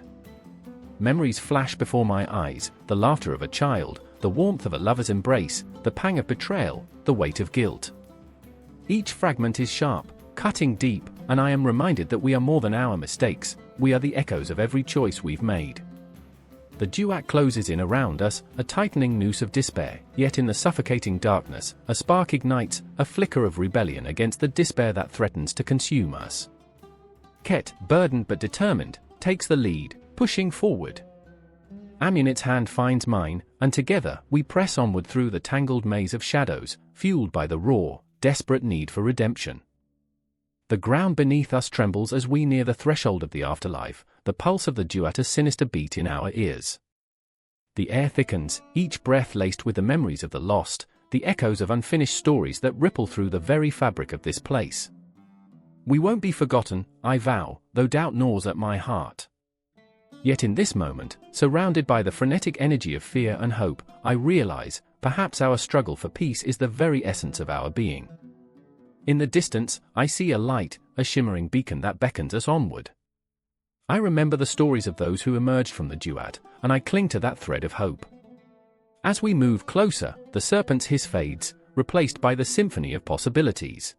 Memories flash before my eyes, the laughter of a child, the warmth of a lover's embrace, the pang of betrayal, the weight of guilt. Each fragment is sharp, cutting deep, and I am reminded that we are more than our mistakes, we are the echoes of every choice we've made. The duat closes in around us, a tightening noose of despair, yet in the suffocating darkness, a spark ignites, a flicker of rebellion against the despair that threatens to consume us. Ket, burdened but determined, takes the lead, pushing forward. Amunet's hand finds mine, and together, we press onward through the tangled maze of shadows, fueled by the raw, desperate need for redemption. The ground beneath us trembles as we near the threshold of the afterlife, the pulse of the duat a sinister beat in our ears. The air thickens, each breath laced with the memories of the lost, the echoes of unfinished stories that ripple through the very fabric of this place. We won't be forgotten, I vow, though doubt gnaws at my heart. Yet in this moment, surrounded by the frenetic energy of fear and hope, I realize, perhaps our struggle for peace is the very essence of our being. In the distance, I see a light, a shimmering beacon that beckons us onward. I remember the stories of those who emerged from the duat, and I cling to that thread of hope. As we move closer, the serpent's hiss fades, replaced by the symphony of possibilities.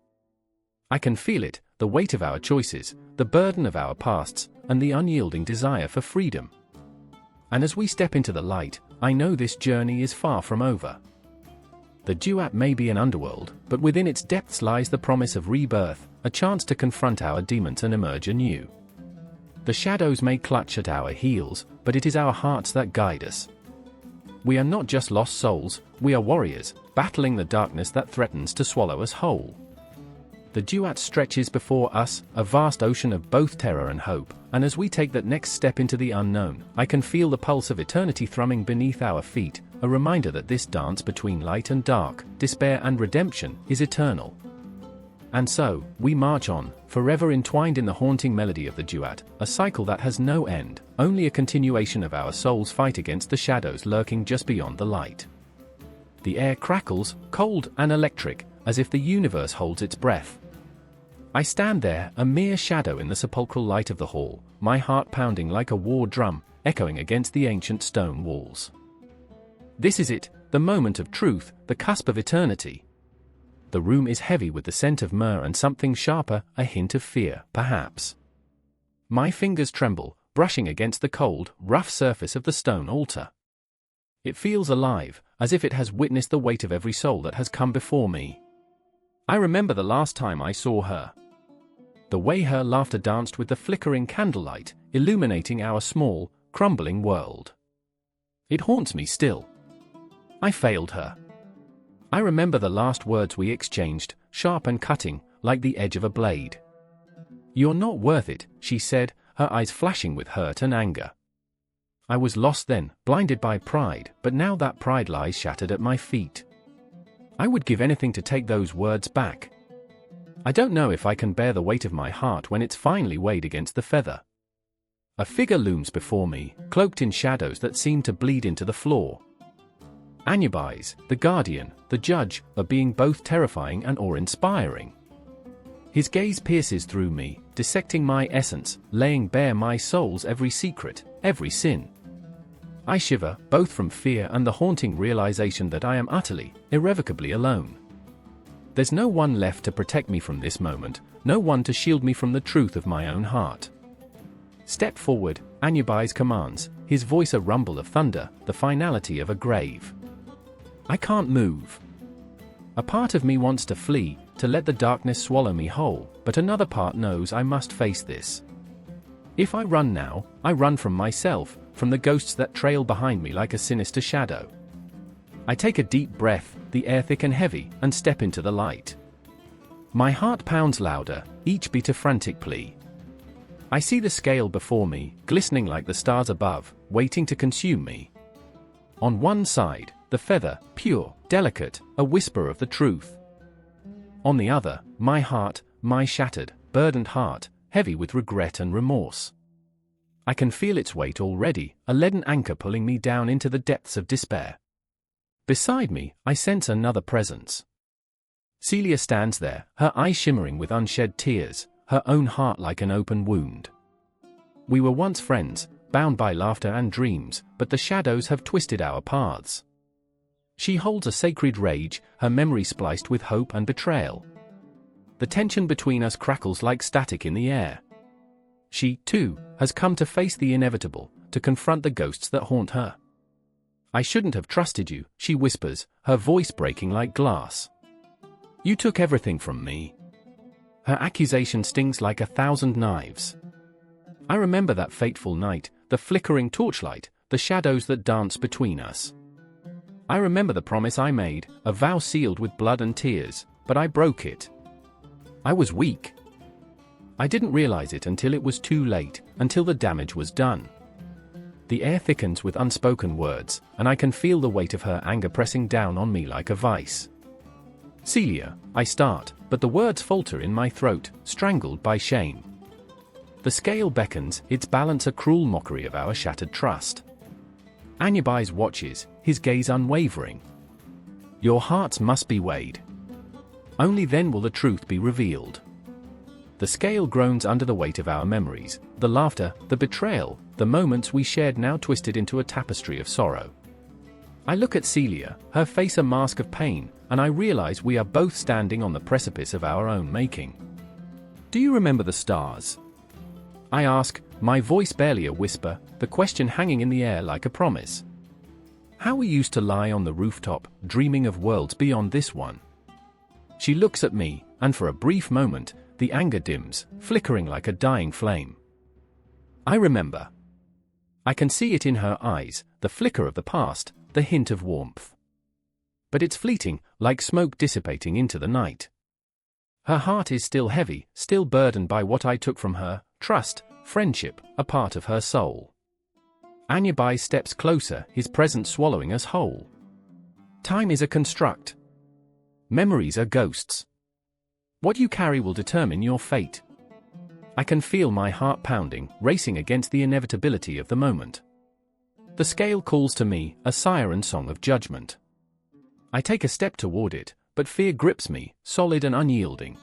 I can feel it, the weight of our choices, the burden of our pasts, and the unyielding desire for freedom. And as we step into the light, I know this journey is far from over. The duat may be an underworld, but within its depths lies the promise of rebirth, a chance to confront our demons and emerge anew. The shadows may clutch at our heels, but it is our hearts that guide us. We are not just lost souls, we are warriors, battling the darkness that threatens to swallow us whole. The duat stretches before us, a vast ocean of both terror and hope, and as we take that next step into the unknown, I can feel the pulse of eternity thrumming beneath our feet, a reminder that this dance between light and dark, despair and redemption, is eternal. And so, we march on, forever entwined in the haunting melody of the duat, a cycle that has no end, only a continuation of our soul's fight against the shadows lurking just beyond the light. The air crackles, cold and electric, as if the universe holds its breath. I stand there, a mere shadow in the sepulchral light of the hall, my heart pounding like a war drum, echoing against the ancient stone walls. This is it, the moment of truth, the cusp of eternity. The room is heavy with the scent of myrrh and something sharper, a hint of fear, perhaps. My fingers tremble, brushing against the cold, rough surface of the stone altar. It feels alive, as if it has witnessed the weight of every soul that has come before me. I remember the last time I saw her. The way her laughter danced with the flickering candlelight, illuminating our small, crumbling world. It haunts me still. I failed her. I remember the last words we exchanged, sharp and cutting, like the edge of a blade. "You're not worth it," she said, her eyes flashing with hurt and anger. I was lost then, blinded by pride, but now that pride lies shattered at my feet. I would give anything to take those words back. I don't know if I can bear the weight of my heart when it's finally weighed against the feather. A figure looms before me, cloaked in shadows that seem to bleed into the floor. Anubis, the guardian, the judge, are being both terrifying and awe-inspiring. His gaze pierces through me, dissecting my essence, laying bare my soul's every secret, every sin. I shiver, both from fear and the haunting realization that I am utterly, irrevocably alone. There's no one left to protect me from this moment, no one to shield me from the truth of my own heart. "Step forward," Anubis commands, his voice a rumble of thunder, the finality of a grave. I can't move. A part of me wants to flee, to let the darkness swallow me whole, but another part knows I must face this. If I run now, I run from myself, from the ghosts that trail behind me like a sinister shadow. I take a deep breath, the air thick and heavy, and step into the light. My heart pounds louder, each beat a frantic plea. I see the scale before me, glistening like the stars above, waiting to consume me. On one side, the feather, pure, delicate, a whisper of the truth. On the other, my heart, my shattered, burdened heart, heavy with regret and remorse. I can feel its weight already, a leaden anchor pulling me down into the depths of despair. Beside me, I sense another presence. Celia stands there, her eyes shimmering with unshed tears, her own heart like an open wound. We were once friends, bound by laughter and dreams, but the shadows have twisted our paths. She holds a sacred rage, her memory spliced with hope and betrayal. The tension between us crackles like static in the air. She, too, has come to face the inevitable, to confront the ghosts that haunt her. I shouldn't have trusted you, she whispers, her voice breaking like glass. You took everything from me. Her accusation stings like 1,000 knives. I remember that fateful night, the flickering torchlight, the shadows that danced between us. I remember the promise I made, a vow sealed with blood and tears, but I broke it. I was weak. I didn't realize it until it was too late, until the damage was done. The air thickens with unspoken words, and I can feel the weight of her anger pressing down on me like a vice. Celia, I start, but the words falter in my throat, strangled by shame. The scale beckons, its balance a cruel mockery of our shattered trust. Anyabais watches, his gaze unwavering. Your hearts must be weighed. Only then will the truth be revealed. The scale groans under the weight of our memories, the laughter, the betrayal, the moments we shared now twisted into a tapestry of sorrow. I look at Celia, her face a mask of pain, and I realize we are both standing on the precipice of our own making. Do you remember the stars? I ask, my voice barely a whisper, the question hanging in the air like a promise. How we used to lie on the rooftop, dreaming of worlds beyond this one. She looks at me, and for a brief moment, the anger dims, flickering like a dying flame. I remember. I can see it in her eyes, the flicker of the past, the hint of warmth. But it's fleeting, like smoke dissipating into the night. Her heart is still heavy, still burdened by what I took from her, trust, friendship, a part of her soul. Anyabais steps closer, his presence swallowing us whole. Time is a construct. Memories are ghosts. What you carry will determine your fate. I can feel my heart pounding, racing against the inevitability of the moment. The scale calls to me, a siren song of judgment. I take a step toward it, but fear grips me, solid and unyielding.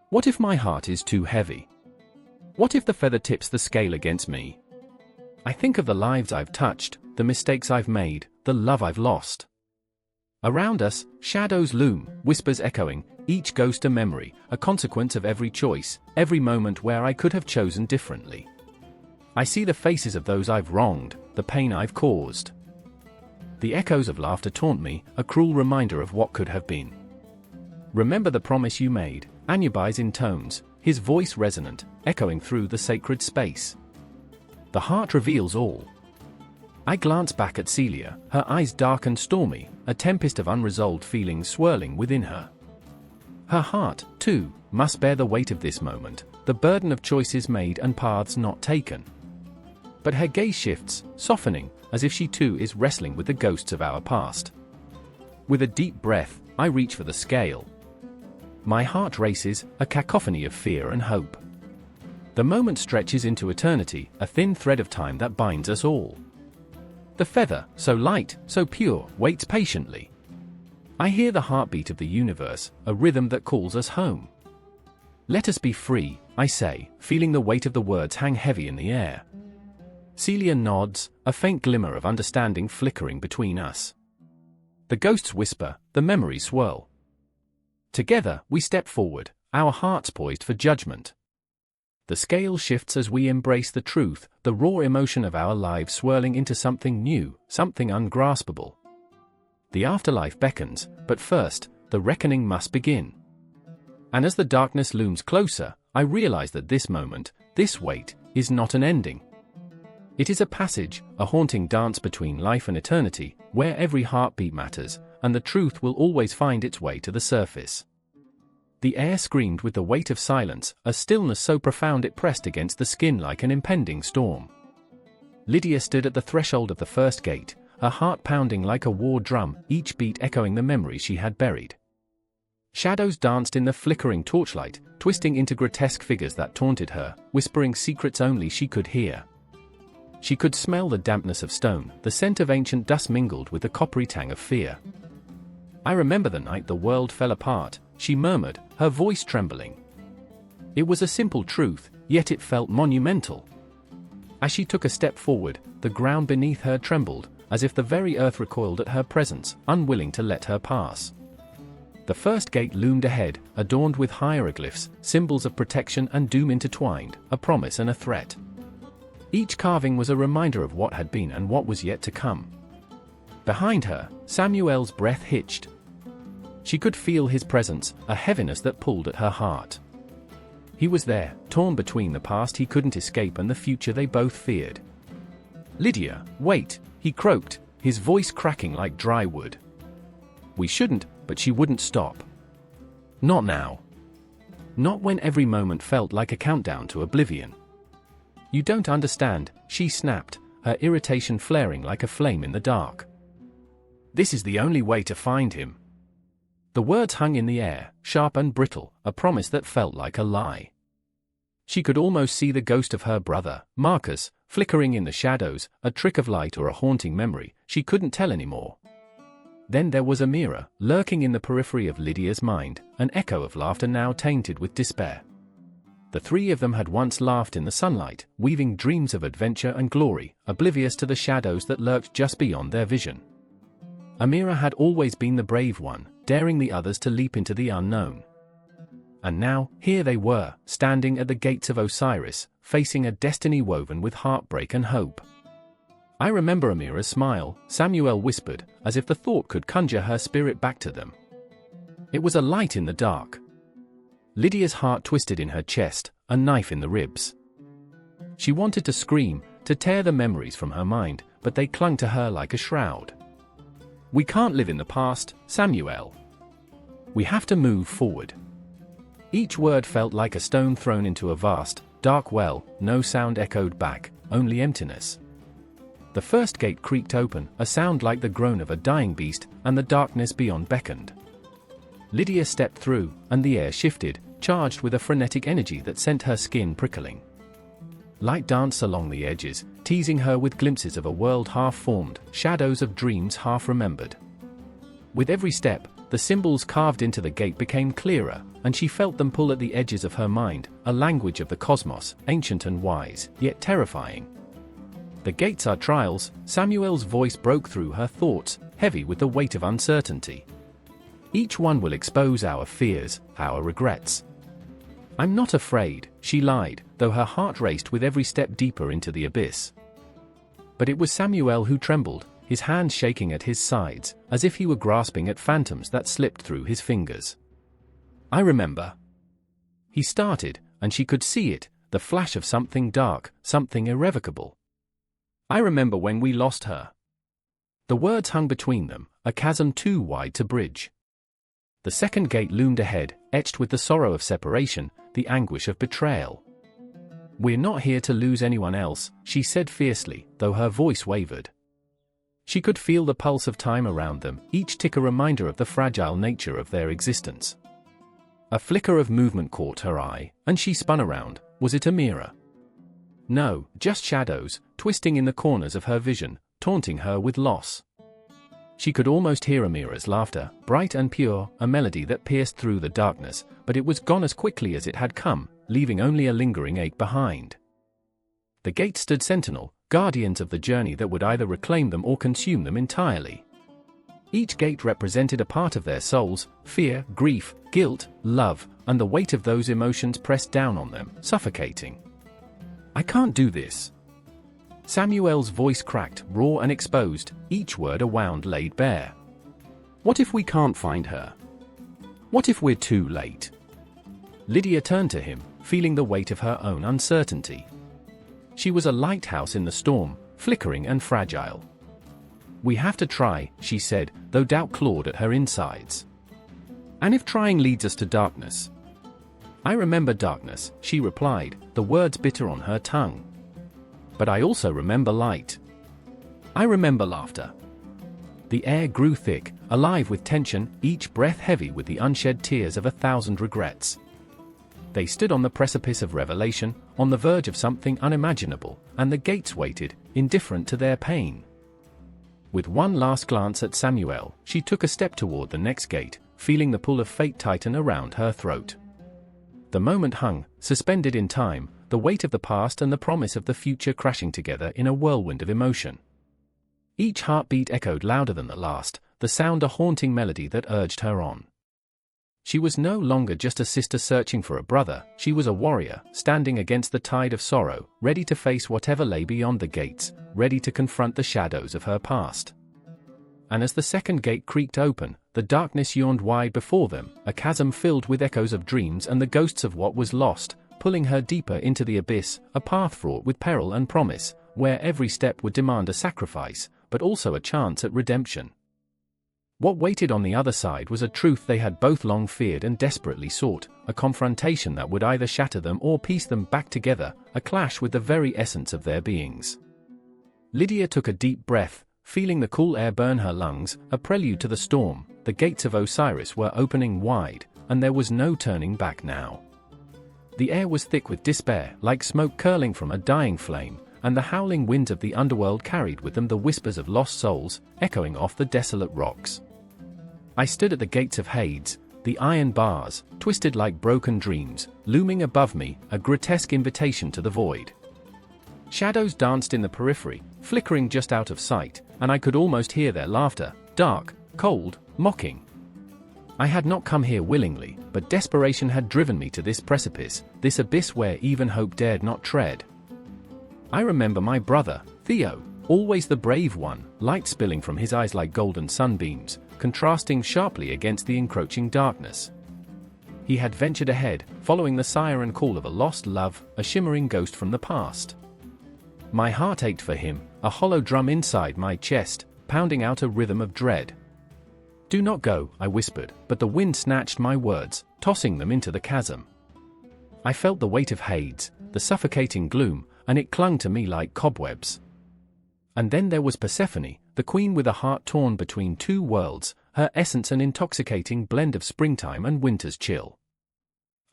What if my heart is too heavy? What if the feather tips the scale against me? I think of the lives I've touched, the mistakes I've made, the love I've lost. Around us, shadows loom, whispers echoing, each ghost a memory, a consequence of every choice, every moment where I could have chosen differently. I see the faces of those I've wronged, the pain I've caused. The echoes of laughter taunt me, a cruel reminder of what could have been. Remember the promise you made, Anyabais intones, his voice resonant, echoing through the sacred space. The heart reveals all. I glance back at Celia, her eyes dark and stormy, a tempest of unresolved feelings swirling within her. Her heart, too, must bear the weight of this moment, the burden of choices made and paths not taken. But her gaze shifts, softening, as if she too is wrestling with the ghosts of our past. With a deep breath, I reach for the scale. My heart races, a cacophony of fear and hope. The moment stretches into eternity, a thin thread of time that binds us all. The feather, so light, so pure, waits patiently. I hear the heartbeat of the universe, a rhythm that calls us home. Let us be free, I say, feeling the weight of the words hang heavy in the air. Celia nods, a faint glimmer of understanding flickering between us. The ghosts whisper, the memories swirl. Together, we step forward, our hearts poised for judgment. The scale shifts as we embrace the truth, the raw emotion of our lives swirling into something new, something ungraspable. The afterlife beckons, but first, the reckoning must begin. And as the darkness looms closer, I realize that this moment, this wait, is not an ending. It is a passage, a haunting dance between life and eternity, where every heartbeat matters, and the truth will always find its way to the surface. The air screamed with the weight of silence, a stillness so profound it pressed against the skin like an impending storm. Lydia stood at the threshold of the first gate, her heart pounding like a war drum, each beat echoing the memories she had buried. Shadows danced in the flickering torchlight, twisting into grotesque figures that taunted her, whispering secrets only she could hear. She could smell the dampness of stone, the scent of ancient dust mingled with the coppery tang of fear. "I remember the night the world fell apart," she murmured, her voice trembling. It was a simple truth, yet it felt monumental. As she took a step forward, the ground beneath her trembled, as if the very earth recoiled at her presence, unwilling to let her pass. The first gate loomed ahead, adorned with hieroglyphs, symbols of protection and doom intertwined, a promise and a threat. Each carving was a reminder of what had been and what was yet to come. Behind her, Samuel's breath hitched. She could feel his presence, a heaviness that pulled at her heart. He was there, torn between the past he couldn't escape and the future they both feared. "Lydia, wait," he croaked, his voice cracking like dry wood. "We shouldn't," but she wouldn't stop. Not now. Not when every moment felt like a countdown to oblivion. "You don't understand," she snapped, her irritation flaring like a flame in the dark. "This is the only way to find him." The words hung in the air, sharp and brittle, a promise that felt like a lie. She could almost see the ghost of her brother, Marcus, flickering in the shadows, a trick of light or a haunting memory, she couldn't tell anymore. Then there was Amira, lurking in the periphery of Lydia's mind, an echo of laughter now tainted with despair. The three of them had once laughed in the sunlight, weaving dreams of adventure and glory, oblivious to the shadows that lurked just beyond their vision. Amira had always been the brave one, daring the others to leap into the unknown. And now, here they were, standing at the gates of Osiris, facing a destiny woven with heartbreak and hope. "I remember Amira's smile," Samuel whispered, as if the thought could conjure her spirit back to them. It was a light in the dark. Lydia's heart twisted in her chest, a knife in the ribs. She wanted to scream, to tear the memories from her mind, but they clung to her like a shroud. "We can't live in the past, Samuel. We have to move forward." Each word felt like a stone thrown into a vast, dark well, no sound echoed back, only emptiness. The first gate creaked open, a sound like the groan of a dying beast, and the darkness beyond beckoned. Lydia stepped through, and the air shifted, charged with a frenetic energy that sent her skin prickling. Light danced along the edges, teasing her with glimpses of a world half-formed, shadows of dreams half-remembered. With every step, the symbols carved into the gate became clearer, and she felt them pull at the edges of her mind, a language of the cosmos, ancient and wise, yet terrifying. "The gates are trials," Samuel's voice broke through her thoughts, heavy with the weight of uncertainty. "Each one will expose our fears, our regrets." "I'm not afraid," she lied, though her heart raced with every step deeper into the abyss. But it was Samuel who trembled, his hands shaking at his sides, as if he were grasping at phantoms that slipped through his fingers. "I remember." He started, and she could see it, the flash of something dark, something irrevocable. "I remember when we lost her." The words hung between them, a chasm too wide to bridge. The second gate loomed ahead, etched with the sorrow of separation, the anguish of betrayal. "We're not here to lose anyone else," she said fiercely, though her voice wavered. She could feel the pulse of time around them, each tick a reminder of the fragile nature of their existence. A flicker of movement caught her eye, and she spun around. Was it Amira? No, just shadows, twisting in the corners of her vision, taunting her with loss. She could almost hear Amira's laughter, bright and pure, a melody that pierced through the darkness, but it was gone as quickly as it had come, leaving only a lingering ache behind. The gates stood sentinel, guardians of the journey that would either reclaim them or consume them entirely. Each gate represented a part of their souls, fear, grief, guilt, love, and the weight of those emotions pressed down on them, suffocating. "I can't do this." Samuel's voice cracked, raw and exposed, each word a wound laid bare. "What if we can't find her? What if we're too late?" Lydia turned to him, feeling the weight of her own uncertainty. She was a lighthouse in the storm, flickering and fragile. "We have to try," she said, though doubt clawed at her insides. "And if trying leads us to darkness?" "I remember darkness," she replied, the words bitter on her tongue. "But I also remember light. I remember laughter." The air grew thick, alive with tension, each breath heavy with the unshed tears of 1,000 regrets. They stood on the precipice of revelation, on the verge of something unimaginable, and the gates waited, indifferent to their pain. With one last glance at Samuel, she took a step toward the next gate, feeling the pull of fate tighten around her throat. The moment hung, suspended in time, the weight of the past and the promise of the future crashing together in a whirlwind of emotion. Each heartbeat echoed louder than the last, the sound a haunting melody that urged her on. She was no longer just a sister searching for a brother, she was a warrior, standing against the tide of sorrow, ready to face whatever lay beyond the gates, ready to confront the shadows of her past. And as the second gate creaked open, the darkness yawned wide before them, a chasm filled with echoes of dreams and the ghosts of what was lost, pulling her deeper into the abyss, a path fraught with peril and promise, where every step would demand a sacrifice, but also a chance at redemption. What waited on the other side was a truth they had both long feared and desperately sought, a confrontation that would either shatter them or piece them back together, a clash with the very essence of their beings. Lydia took a deep breath, feeling the cool air burn her lungs, a prelude to the storm. The gates of Osiris were opening wide, and there was no turning back now. The air was thick with despair, like smoke curling from a dying flame, and the howling winds of the underworld carried with them the whispers of lost souls, echoing off the desolate rocks. I stood at the gates of Hades, the iron bars, twisted like broken dreams, looming above me, a grotesque invitation to the void. Shadows danced in the periphery, flickering just out of sight, and I could almost hear their laughter, dark, cold, mocking. I had not come here willingly, but desperation had driven me to this precipice, this abyss where even hope dared not tread. I remember my brother, Theo, always the brave one, light spilling from his eyes like golden sunbeams, contrasting sharply against the encroaching darkness. He had ventured ahead, following the siren call of a lost love, a shimmering ghost from the past. My heart ached for him, a hollow drum inside my chest, pounding out a rhythm of dread. "Do not go," I whispered, but the wind snatched my words, tossing them into the chasm. I felt the weight of Hades, the suffocating gloom, and it clung to me like cobwebs. And then there was Persephone, the queen with a heart torn between two worlds, her essence an intoxicating blend of springtime and winter's chill.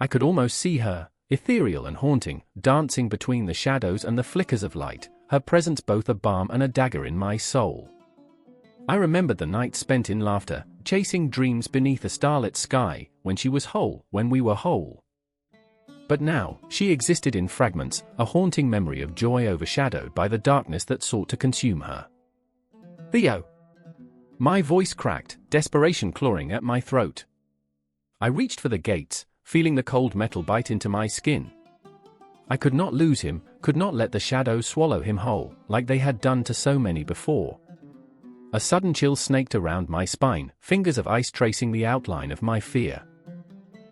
I could almost see her, ethereal and haunting, dancing between the shadows and the flickers of light, her presence both a balm and a dagger in my soul. I remembered the nights spent in laughter, chasing dreams beneath a starlit sky, when she was whole, when we were whole. But now, she existed in fragments, a haunting memory of joy overshadowed by the darkness that sought to consume her. "Theo!" My voice cracked, desperation clawing at my throat. I reached for the gates, feeling the cold metal bite into my skin. I could not lose him, could not let the shadows swallow him whole, like they had done to so many before. A sudden chill snaked around my spine, fingers of ice tracing the outline of my fear.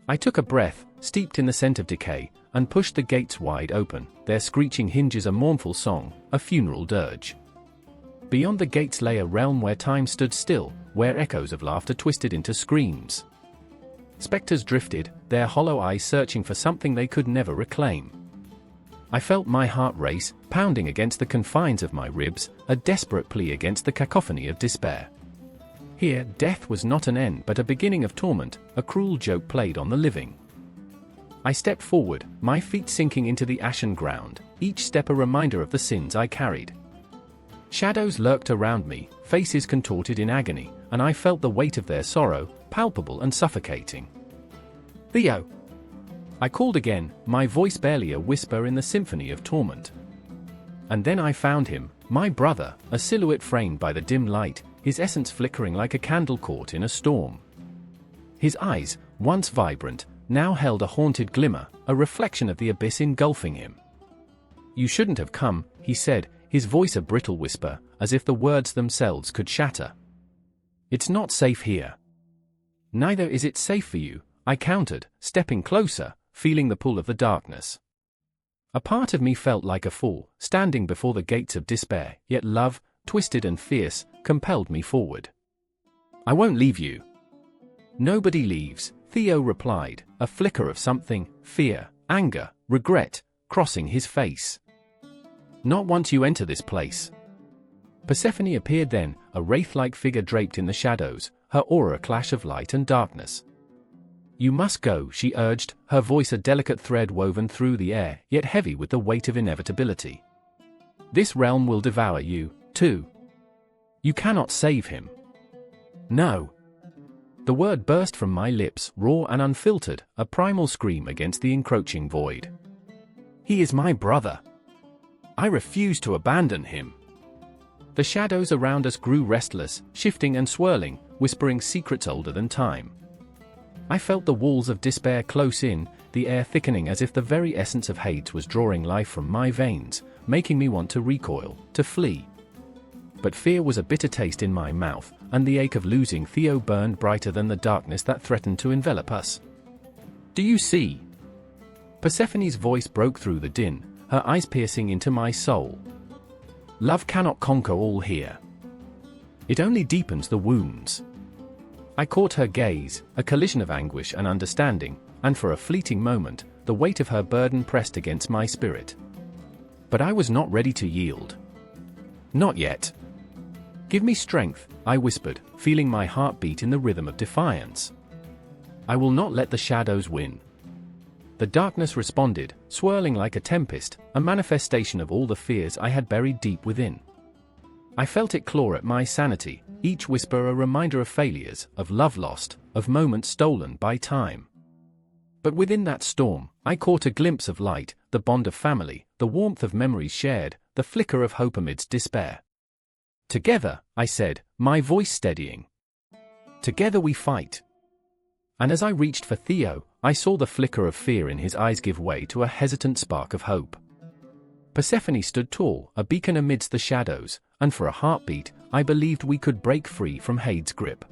I took a breath, steeped in the scent of decay, and pushed the gates wide open, their screeching hinges a mournful song, a funeral dirge. Beyond the gates lay a realm where time stood still, where echoes of laughter twisted into screams. Spectres drifted, their hollow eyes searching for something they could never reclaim. I felt my heart race, pounding against the confines of my ribs, a desperate plea against the cacophony of despair. Here, death was not an end but a beginning of torment, a cruel joke played on the living. I stepped forward, my feet sinking into the ashen ground, each step a reminder of the sins I carried. Shadows lurked around me, faces contorted in agony, and I felt the weight of their sorrow, palpable and suffocating. "Theo!" I called again, my voice barely a whisper in the symphony of torment. And then I found him, my brother, a silhouette framed by the dim light, his essence flickering like a candle caught in a storm. His eyes, once vibrant, now held a haunted glimmer, a reflection of the abyss engulfing him. "You shouldn't have come," he said, his voice a brittle whisper, as if the words themselves could shatter. "It's not safe here." "Neither is it safe for you," I countered, stepping closer, feeling the pull of the darkness. A part of me felt like a fool, standing before the gates of despair, yet love, twisted and fierce, compelled me forward. "I won't leave you." "Nobody leaves," Theo replied, a flicker of something, fear, anger, regret, crossing his face. "Not once you enter this place." Persephone appeared then, a wraith-like figure draped in the shadows, her aura a clash of light and darkness. "You must go," she urged, her voice a delicate thread woven through the air, yet heavy with the weight of inevitability. "This realm will devour you, too. You cannot save him." "No." The word burst from my lips, raw and unfiltered, a primal scream against the encroaching void. "He is my brother. I refuse to abandon him." The shadows around us grew restless, shifting and swirling, whispering secrets older than time. I felt the walls of despair close in, the air thickening as if the very essence of hate was drawing life from my veins, making me want to recoil, to flee. But fear was a bitter taste in my mouth, and the ache of losing Theo burned brighter than the darkness that threatened to envelop us. "Do you see?" Persephone's voice broke through the din, her eyes piercing into my soul. "Love cannot conquer all here. It only deepens the wounds." I caught her gaze, a collision of anguish and understanding, and for a fleeting moment, the weight of her burden pressed against my spirit. But I was not ready to yield. Not yet. "Give me strength," I whispered, feeling my heart beat in the rhythm of defiance. "I will not let the shadows win." The darkness responded, swirling like a tempest, a manifestation of all the fears I had buried deep within. I felt it claw at my sanity, each whisper a reminder of failures, of love lost, of moments stolen by time. But within that storm, I caught a glimpse of light, the bond of family, the warmth of memories shared, the flicker of hope amidst despair. "Together," I said, my voice steadying. "Together we fight." And as I reached for Theo, I saw the flicker of fear in his eyes give way to a hesitant spark of hope. Persephone stood tall, a beacon amidst the shadows, and for a heartbeat, I believed we could break free from Hade's grip.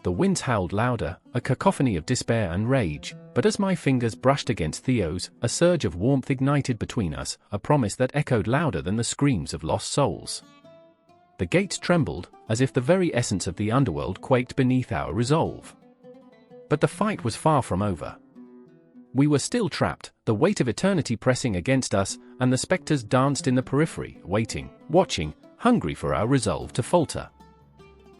The winds howled louder, a cacophony of despair and rage, but as my fingers brushed against Theo's, a surge of warmth ignited between us, a promise that echoed louder than the screams of lost souls. The gates trembled, as if the very essence of the underworld quaked beneath our resolve. But the fight was far from over. We were still trapped, the weight of eternity pressing against us, and the specters danced in the periphery, waiting, watching, hungry for our resolve to falter.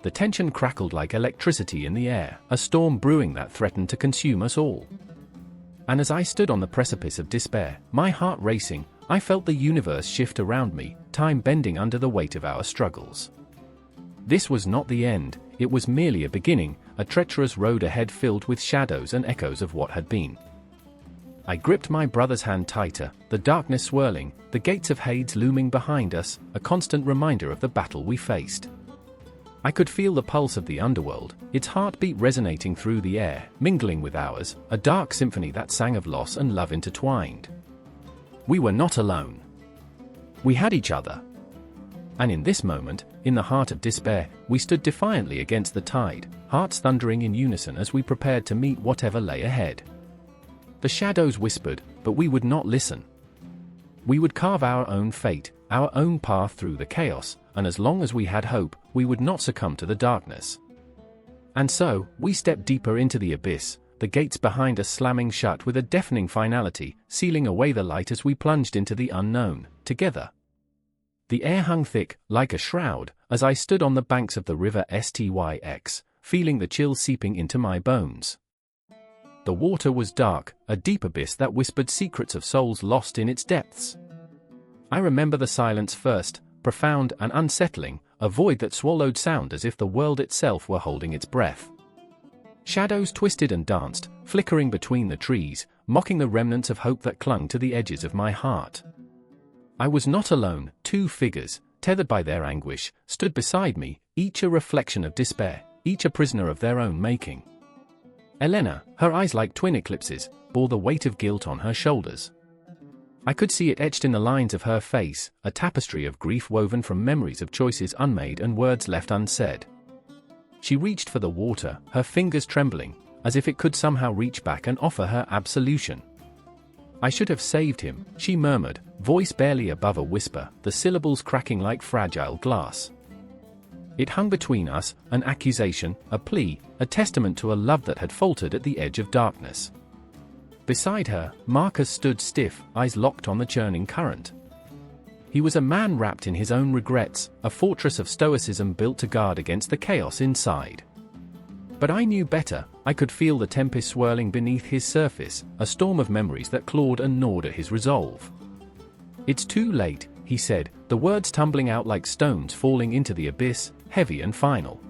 The tension crackled like electricity in the air, a storm brewing that threatened to consume us all. And as I stood on the precipice of despair, my heart racing, I felt the universe shift around me, time bending under the weight of our struggles. This was not the end, it was merely a beginning, a treacherous road ahead filled with shadows and echoes of what had been. I gripped my brother's hand tighter, the darkness swirling, the gates of Hades looming behind us, a constant reminder of the battle we faced. I could feel the pulse of the underworld, its heartbeat resonating through the air, mingling with ours, a dark symphony that sang of loss and love intertwined. We were not alone. We had each other. And in this moment, in the heart of despair, we stood defiantly against the tide, hearts thundering in unison as we prepared to meet whatever lay ahead. The shadows whispered, but we would not listen. We would carve our own fate, our own path through the chaos, and as long as we had hope, we would not succumb to the darkness. And so, we stepped deeper into the abyss, the gates behind us slamming shut with a deafening finality, sealing away the light as we plunged into the unknown, together. The air hung thick, like a shroud, as I stood on the banks of the river Styx, feeling the chill seeping into my bones. The water was dark, a deep abyss that whispered secrets of souls lost in its depths. I remember the silence first, profound and unsettling, a void that swallowed sound as if the world itself were holding its breath. Shadows twisted and danced, flickering between the trees, mocking the remnants of hope that clung to the edges of my heart. I was not alone, two figures, tethered by their anguish, stood beside me, each a reflection of despair, each a prisoner of their own making. Elena, her eyes like twin eclipses, bore the weight of guilt on her shoulders. I could see it etched in the lines of her face, a tapestry of grief woven from memories of choices unmade and words left unsaid. She reached for the water, her fingers trembling, as if it could somehow reach back and offer her absolution. "I should have saved him," she murmured, voice barely above a whisper, the syllables cracking like fragile glass. It hung between us, an accusation, a plea, a testament to a love that had faltered at the edge of darkness. Beside her, Marcus stood stiff, eyes locked on the churning current. He was a man wrapped in his own regrets, a fortress of stoicism built to guard against the chaos inside. But I knew better. I could feel the tempest swirling beneath his surface, a storm of memories that clawed and gnawed at his resolve. "It's too late," he said, the words tumbling out like stones falling into the abyss, heavy and final.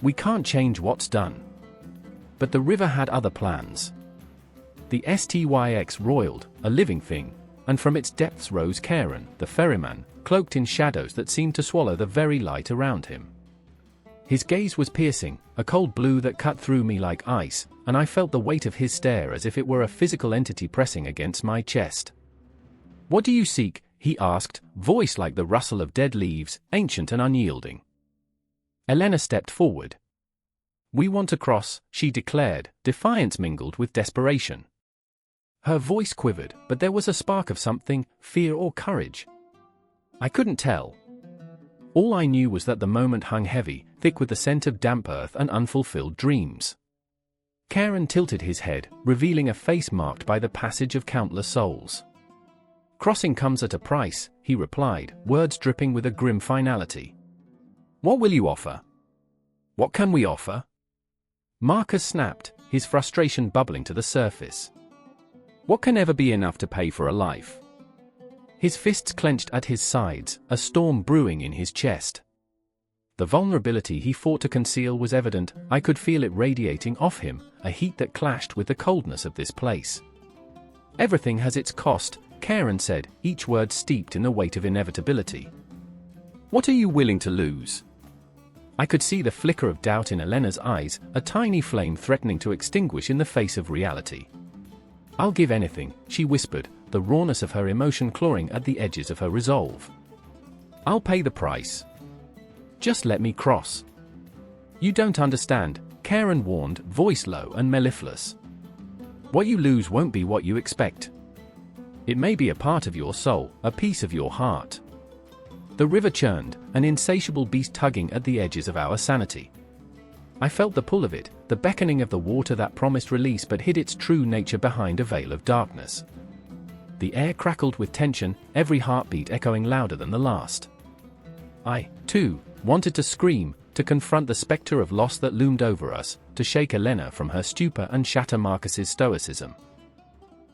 "We can't change what's done." But the river had other plans. The Styx roiled, a living thing, and from its depths rose Charon, the ferryman, cloaked in shadows that seemed to swallow the very light around him. His gaze was piercing, a cold blue that cut through me like ice, and I felt the weight of his stare as if it were a physical entity pressing against my chest. "What do you seek?" he asked, voice like the rustle of dead leaves, ancient and unyielding. Elena stepped forward. "We want to cross," she declared, defiance mingled with desperation. Her voice quivered, but there was a spark of something, fear or courage. I couldn't tell. All I knew was that the moment hung heavy, thick with the scent of damp earth and unfulfilled dreams. Charon tilted his head, revealing a face marked by the passage of countless souls. "Crossing comes at a price," he replied, words dripping with a grim finality. "What will you offer?" "What can we offer?" Marcus snapped, his frustration bubbling to the surface. "What can ever be enough to pay for a life?" His fists clenched at his sides, a storm brewing in his chest. The vulnerability he fought to conceal was evident. I could feel it radiating off him, a heat that clashed with the coldness of this place. "Everything has its cost," Charon said, each word steeped in the weight of inevitability. "What are you willing to lose?" I could see the flicker of doubt in Elena's eyes, a tiny flame threatening to extinguish in the face of reality. "I'll give anything," she whispered, the rawness of her emotion clawing at the edges of her resolve. "I'll pay the price. Just let me cross." "You don't understand," Charon warned, voice low and mellifluous. "What you lose won't be what you expect. It may be a part of your soul, a piece of your heart." The river churned, an insatiable beast tugging at the edges of our sanity. I felt the pull of it, the beckoning of the water that promised release but hid its true nature behind a veil of darkness. The air crackled with tension, every heartbeat echoing louder than the last. I, too, wanted to scream, to confront the specter of loss that loomed over us, to shake Elena from her stupor and shatter Marcus's stoicism.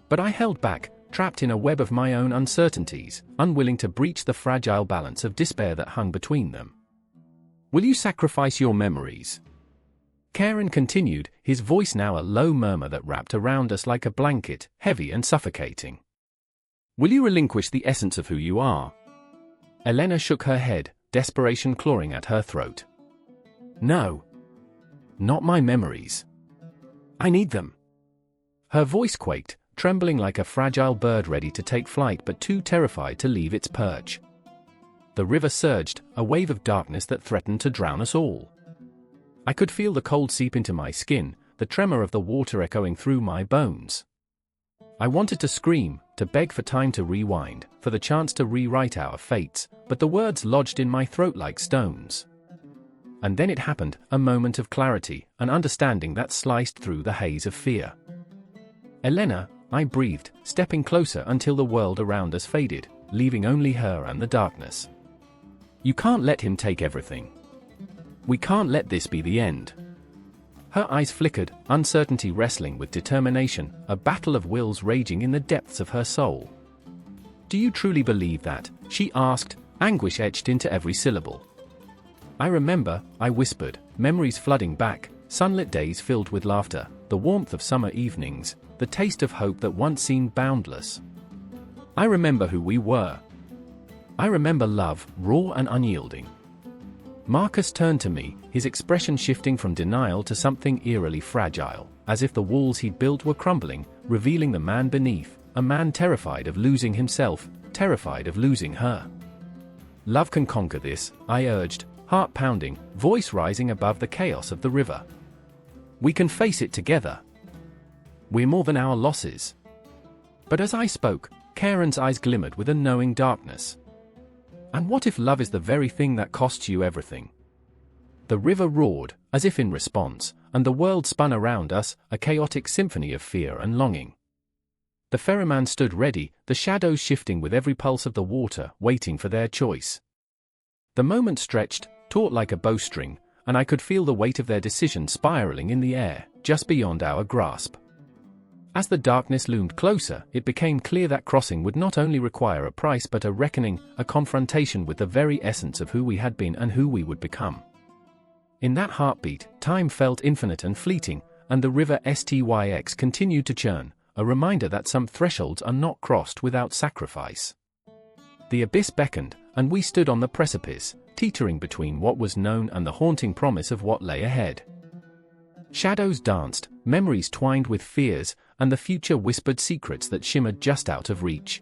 But I held back, trapped in a web of my own uncertainties, unwilling to breach the fragile balance of despair that hung between them. "Will you sacrifice your memories?" Charon continued, his voice now a low murmur that wrapped around us like a blanket, heavy and suffocating. "Will you relinquish the essence of who you are?" Elena shook her head, desperation clawing at her throat. "No. Not my memories. I need them." Her voice quaked, trembling like a fragile bird ready to take flight but too terrified to leave its perch. The river surged, a wave of darkness that threatened to drown us all. I could feel the cold seep into my skin, the tremor of the water echoing through my bones. I wanted to scream, to beg for time to rewind, for the chance to rewrite our fates, but the words lodged in my throat like stones. And then it happened, a moment of clarity, an understanding that sliced through the haze of fear. "Elena," I breathed, stepping closer until the world around us faded, leaving only her and the darkness. "You can't let him take everything. We can't let this be the end." Her eyes flickered, uncertainty wrestling with determination, a battle of wills raging in the depths of her soul. "Do you truly believe that?" she asked, anguish etched into every syllable. "I remember," I whispered, memories flooding back, sunlit days filled with laughter, the warmth of summer evenings, the taste of hope that once seemed boundless. I remember who we were. I remember love, raw and unyielding. Marcus turned to me, his expression shifting from denial to something eerily fragile, as if the walls he'd built were crumbling, revealing the man beneath, a man terrified of losing himself, terrified of losing her. "Love can conquer this," I urged, heart pounding, voice rising above the chaos of the river. "We can face it together. We're more than our losses." But as I spoke, Charon's eyes glimmered with a knowing darkness. "And what if love is the very thing that costs you everything?" The river roared, as if in response, and the world spun around us, a chaotic symphony of fear and longing. The ferryman stood ready, the shadows shifting with every pulse of the water, waiting for their choice. The moment stretched, taut like a bowstring, and I could feel the weight of their decision spiraling in the air, just beyond our grasp. As the darkness loomed closer, it became clear that crossing would not only require a price but a reckoning, a confrontation with the very essence of who we had been and who we would become. In that heartbeat, time felt infinite and fleeting, and the river Styx continued to churn, a reminder that some thresholds are not crossed without sacrifice. The abyss beckoned, and we stood on the precipice, teetering between what was known and the haunting promise of what lay ahead. Shadows danced, memories twined with fears, and the future whispered secrets that shimmered just out of reach.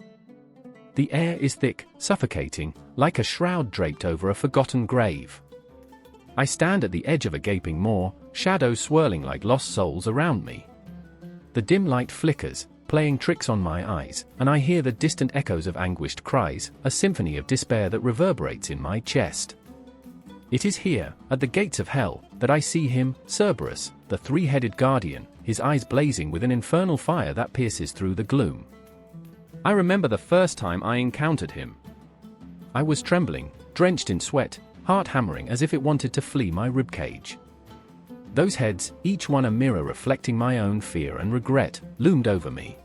The air is thick, suffocating, like a shroud draped over a forgotten grave. I stand at the edge of a gaping maw, shadows swirling like lost souls around me. The dim light flickers, playing tricks on my eyes, and I hear the distant echoes of anguished cries, a symphony of despair that reverberates in my chest. It is here, at the gates of hell, that I see him, Cerberus, the three-headed guardian, his eyes blazing with an infernal fire that pierces through the gloom. I remember the first time I encountered him. I was trembling, drenched in sweat, heart hammering as if it wanted to flee my ribcage. Those heads, each one a mirror reflecting my own fear and regret, loomed over me.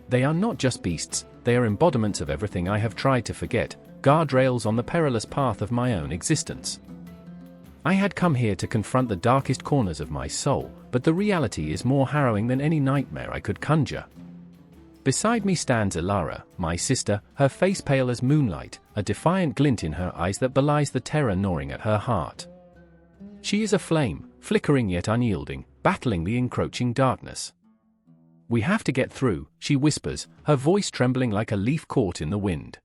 They are not just beasts, they are embodiments of everything I have tried to forget, guardrails on the perilous path of my own existence. I had come here to confront the darkest corners of my soul, but the reality is more harrowing than any nightmare I could conjure. Beside me stands Elara, my sister, her face pale as moonlight, a defiant glint in her eyes that belies the terror gnawing at her heart. She is a flame, flickering yet unyielding, battling the encroaching darkness. "We have to get through," she whispers, her voice trembling like a leaf caught in the wind.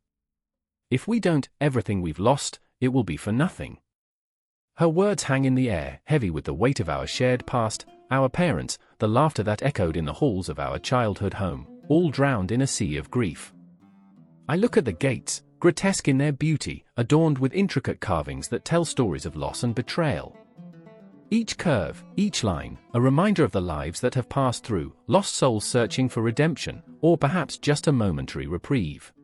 "If we don't, everything we've lost, it will be for nothing." Her words hang in the air, heavy with the weight of our shared past, our parents, the laughter that echoed in the halls of our childhood home, all drowned in a sea of grief. I look at the gates, grotesque in their beauty, adorned with intricate carvings that tell stories of loss and betrayal. Each curve, each line, a reminder of the lives that have passed through, lost souls searching for redemption, or perhaps just a momentary reprieve.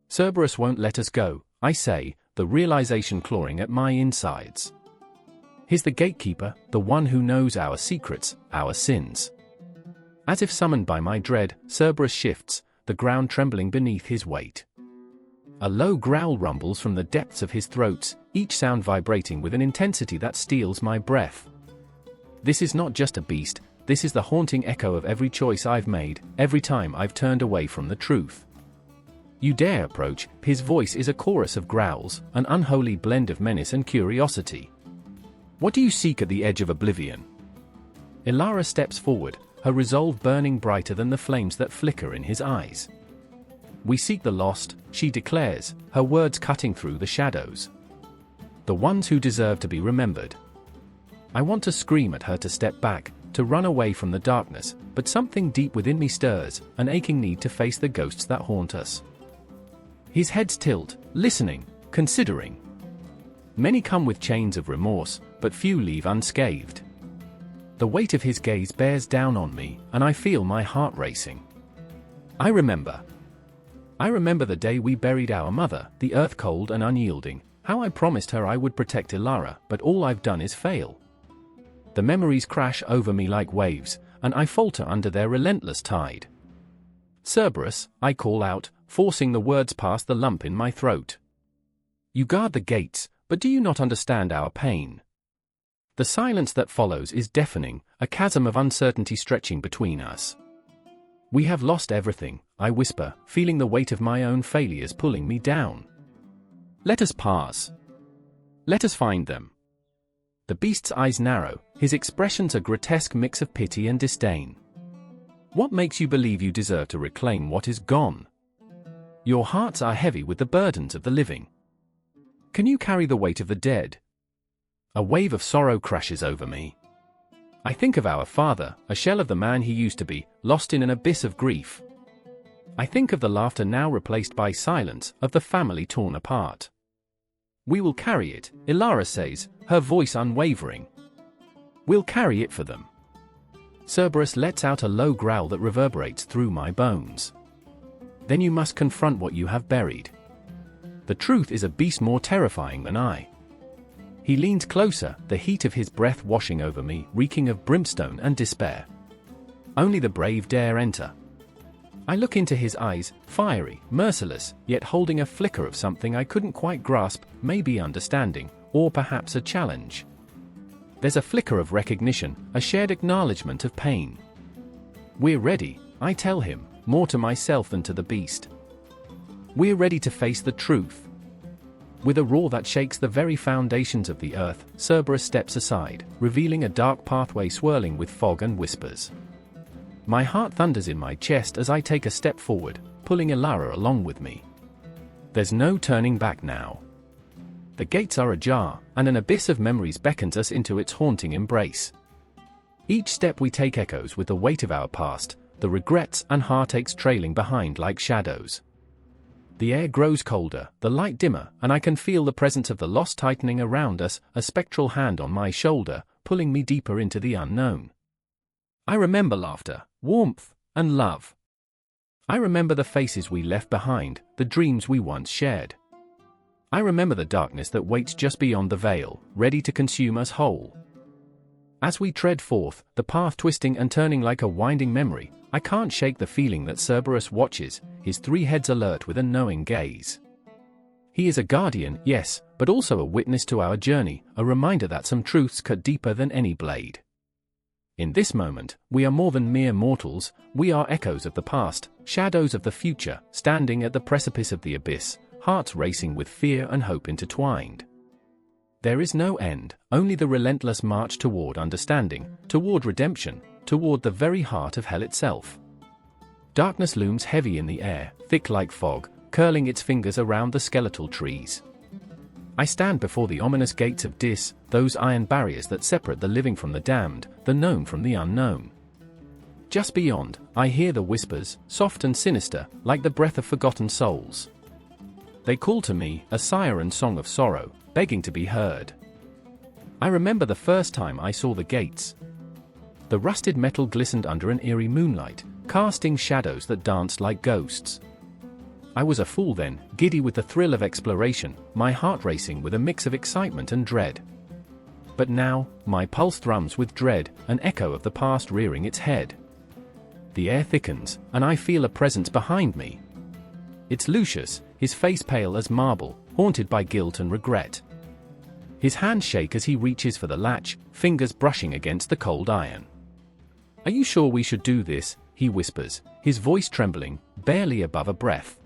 Cerberus won't let us go, I say, the realization clawing at my insides. He's the gatekeeper, the one who knows our secrets, our sins. As if summoned by my dread, Cerberus shifts, the ground trembling beneath his weight. A low growl rumbles from the depths of his throat, each sound vibrating with an intensity that steals my breath. This is not just a beast, this is the haunting echo of every choice I've made, every time I've turned away from the truth. You dare approach, his voice is a chorus of growls, an unholy blend of menace and curiosity. What do you seek at the edge of oblivion? Elara steps forward, her resolve burning brighter than the flames that flicker in his eyes. We seek the lost, she declares, her words cutting through the shadows. The ones who deserve to be remembered. I want to scream at her to step back, to run away from the darkness, but something deep within me stirs, an aching need to face the ghosts that haunt us. His head's tilt, listening, considering. Many come with chains of remorse, but few leave unscathed. The weight of his gaze bears down on me, and I feel my heart racing. I remember the day we buried our mother, the earth cold and unyielding, how I promised her I would protect Elara, but all I've done is fail. The memories crash over me like waves, and I falter under their relentless tide. Cerberus, I call out, forcing the words past the lump in my throat. You guard the gates, but do you not understand our pain? The silence that follows is deafening, a chasm of uncertainty stretching between us. We have lost everything, I whisper, feeling the weight of my own failures pulling me down. Let us pass. Let us find them. The beast's eyes narrow, his expressions a grotesque mix of pity and disdain. What makes you believe you deserve to reclaim what is gone? Your hearts are heavy with the burdens of the living. Can you carry the weight of the dead? A wave of sorrow crashes over me. I think of our father, a shell of the man he used to be, lost in an abyss of grief. I think of the laughter now replaced by silence, of the family torn apart. We will carry it, Elara says, her voice unwavering. We'll carry it for them. Cerberus lets out a low growl that reverberates through my bones. Then you must confront what you have buried. The truth is a beast more terrifying than I. He leans closer, the heat of his breath washing over me, reeking of brimstone and despair. Only the brave dare enter. I look into his eyes, fiery, merciless, yet holding a flicker of something I couldn't quite grasp, maybe understanding, or perhaps a challenge. There's a flicker of recognition, a shared acknowledgement of pain. We're ready, I tell him, more to myself than to the beast. We're ready to face the truth. With a roar that shakes the very foundations of the earth, Cerberus steps aside, revealing a dark pathway swirling with fog and whispers. My heart thunders in my chest as I take a step forward, pulling Ilara along with me. There's no turning back now. The gates are ajar, and an abyss of memories beckons us into its haunting embrace. Each step we take echoes with the weight of our past, the regrets and heartaches trailing behind like shadows. The air grows colder, the light dimmer, and I can feel the presence of the lost tightening around us, a spectral hand on my shoulder, pulling me deeper into the unknown. I remember laughter, warmth, and love. I remember the faces we left behind, the dreams we once shared. I remember the darkness that waits just beyond the veil, ready to consume us whole. As we tread forth, the path twisting and turning like a winding memory, I can't shake the feeling that Cerberus watches, his three heads alert with a knowing gaze. He is a guardian, yes, but also a witness to our journey, a reminder that some truths cut deeper than any blade. In this moment, we are more than mere mortals, we are echoes of the past, shadows of the future, standing at the precipice of the abyss, hearts racing with fear and hope intertwined. There is no end, only the relentless march toward understanding, toward redemption, toward the very heart of hell itself. Darkness looms heavy in the air, thick like fog, curling its fingers around the skeletal trees. I stand before the ominous gates of Dis, those iron barriers that separate the living from the damned, the known from the unknown. Just beyond, I hear the whispers, soft and sinister, like the breath of forgotten souls. They call to me, a siren song of sorrow, begging to be heard. I remember the first time I saw the gates. The rusted metal glistened under an eerie moonlight, casting shadows that danced like ghosts. I was a fool then, giddy with the thrill of exploration, my heart racing with a mix of excitement and dread. But now, my pulse thrums with dread, an echo of the past rearing its head. The air thickens, and I feel a presence behind me. It's Lucius, his face pale as marble, haunted by guilt and regret. His hands shake as he reaches for the latch, fingers brushing against the cold iron. "Are you sure we should do this?" he whispers, his voice trembling, barely above a breath.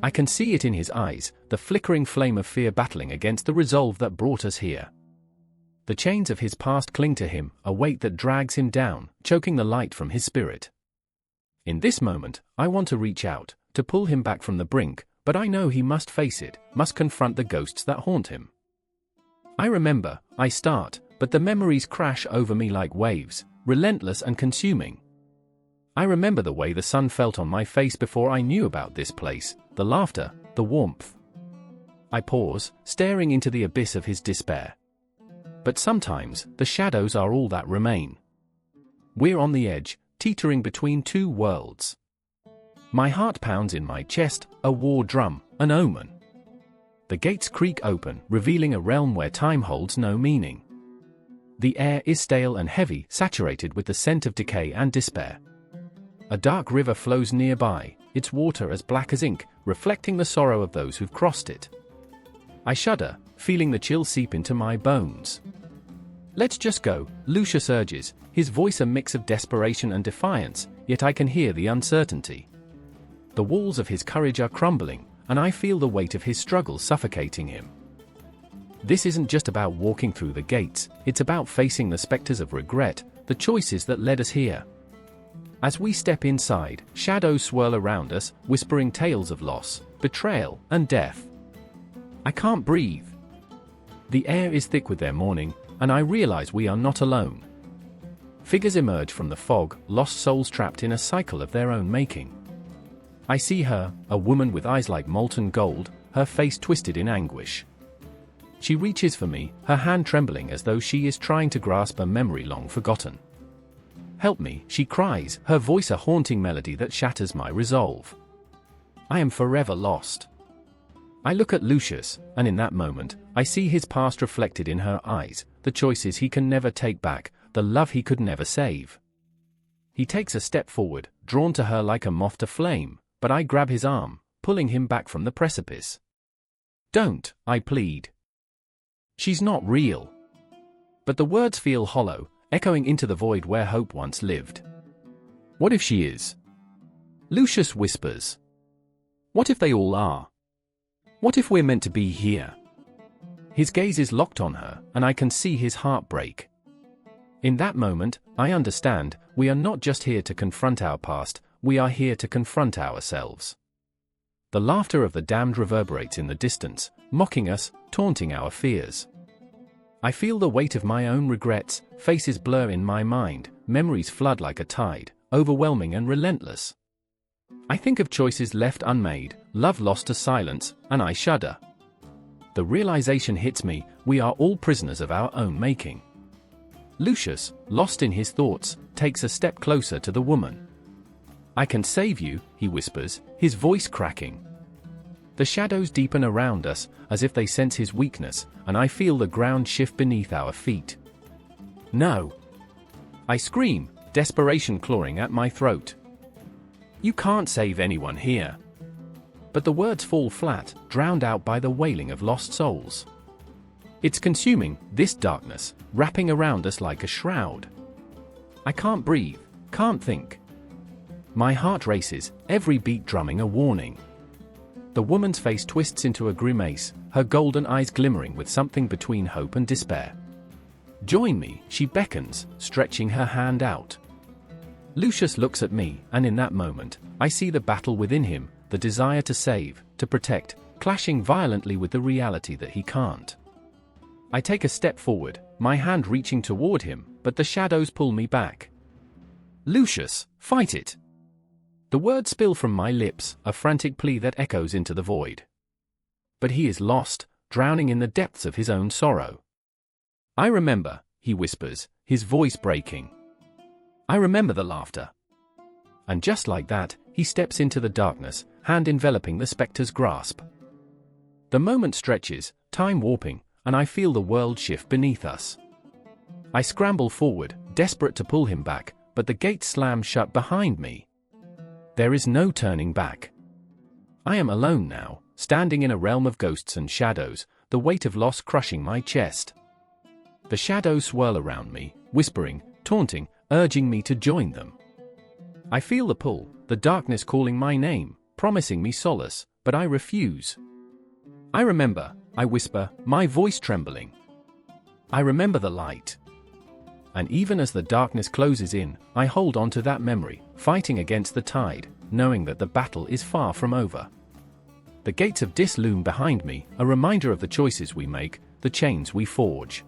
I can see it in his eyes, the flickering flame of fear battling against the resolve that brought us here. The chains of his past cling to him, a weight that drags him down, choking the light from his spirit. In this moment, I want to reach out, to pull him back from the brink, but I know he must face it, must confront the ghosts that haunt him. I remember, I start, but the memories crash over me like waves, relentless and consuming. I remember the way the sun felt on my face before I knew about this place, the laughter, the warmth. I pause, staring into the abyss of his despair. But sometimes, the shadows are all that remain. We're on the edge, teetering between two worlds. My heart pounds in my chest, a war drum, an omen. The gates creak open, revealing a realm where time holds no meaning. The air is stale and heavy, saturated with the scent of decay and despair. A dark river flows nearby, its water as black as ink, reflecting the sorrow of those who've crossed it. I shudder, feeling the chill seep into my bones. "Let's just go," Lucius urges, his voice a mix of desperation and defiance, yet I can hear the uncertainty. The walls of his courage are crumbling, and I feel the weight of his struggle suffocating him. This isn't just about walking through the gates, it's about facing the specters of regret, the choices that led us here. As we step inside, shadows swirl around us, whispering tales of loss, betrayal, and death. I can't breathe. The air is thick with their mourning, and I realize we are not alone. Figures emerge from the fog, lost souls trapped in a cycle of their own making. I see her, a woman with eyes like molten gold, her face twisted in anguish. She reaches for me, her hand trembling as though she is trying to grasp a memory long forgotten. help me, she cries, her voice a haunting melody that shatters my resolve. I am forever lost. I look at Lucius, and in that moment, I see his past reflected in her eyes, the choices he can never take back, the love he could never save. He takes a step forward, drawn to her like a moth to flame, but I grab his arm, pulling him back from the precipice. Don't, I plead. She's not real. But the words feel hollow, echoing into the void where hope once lived. What if she is? Lucius whispers. What if they all are? What if we're meant to be here? His gaze is locked on her, and I can see his heart break. In that moment, I understand, we are not just here to confront our past, we are here to confront ourselves. The laughter of the damned reverberates in the distance, mocking us, taunting our fears. I feel the weight of my own regrets, faces blur in my mind, memories flood like a tide, overwhelming and relentless. I think of choices left unmade, love lost to silence, and I shudder. The realization hits me, we are all prisoners of our own making. Lucius, lost in his thoughts, takes a step closer to the woman. I can save you, he whispers, his voice cracking. The shadows deepen around us, as if they sense his weakness, and I feel the ground shift beneath our feet. No! I scream, desperation clawing at my throat. You can't save anyone here. But the words fall flat, drowned out by the wailing of lost souls. It's consuming, this darkness, wrapping around us like a shroud. I can't breathe, can't think. My heart races, every beat drumming a warning. The woman's face twists into a grimace, her golden eyes glimmering with something between hope and despair. Join me, she beckons, stretching her hand out. Lucius looks at me, and in that moment, I see the battle within him, the desire to save, to protect, clashing violently with the reality that he can't. I take a step forward, my hand reaching toward him, but the shadows pull me back. Lucius, fight it! The words spill from my lips, a frantic plea that echoes into the void. But he is lost, drowning in the depths of his own sorrow. I remember, he whispers, his voice breaking. I remember the laughter. And just like that, he steps into the darkness, hand enveloping the specter's grasp. The moment stretches, time warping, and I feel the world shift beneath us. I scramble forward, desperate to pull him back, but the gates slam shut behind me. There is no turning back. I am alone now, standing in a realm of ghosts and shadows, the weight of loss crushing my chest. The shadows swirl around me, whispering, taunting, urging me to join them. I feel the pull, the darkness calling my name, promising me solace, but I refuse. I remember, I whisper, my voice trembling. I remember the light. And even as the darkness closes in, I hold on to that memory, fighting against the tide, knowing that the battle is far from over. The gates of Dis loom behind me, a reminder of the choices we make, the chains we forge.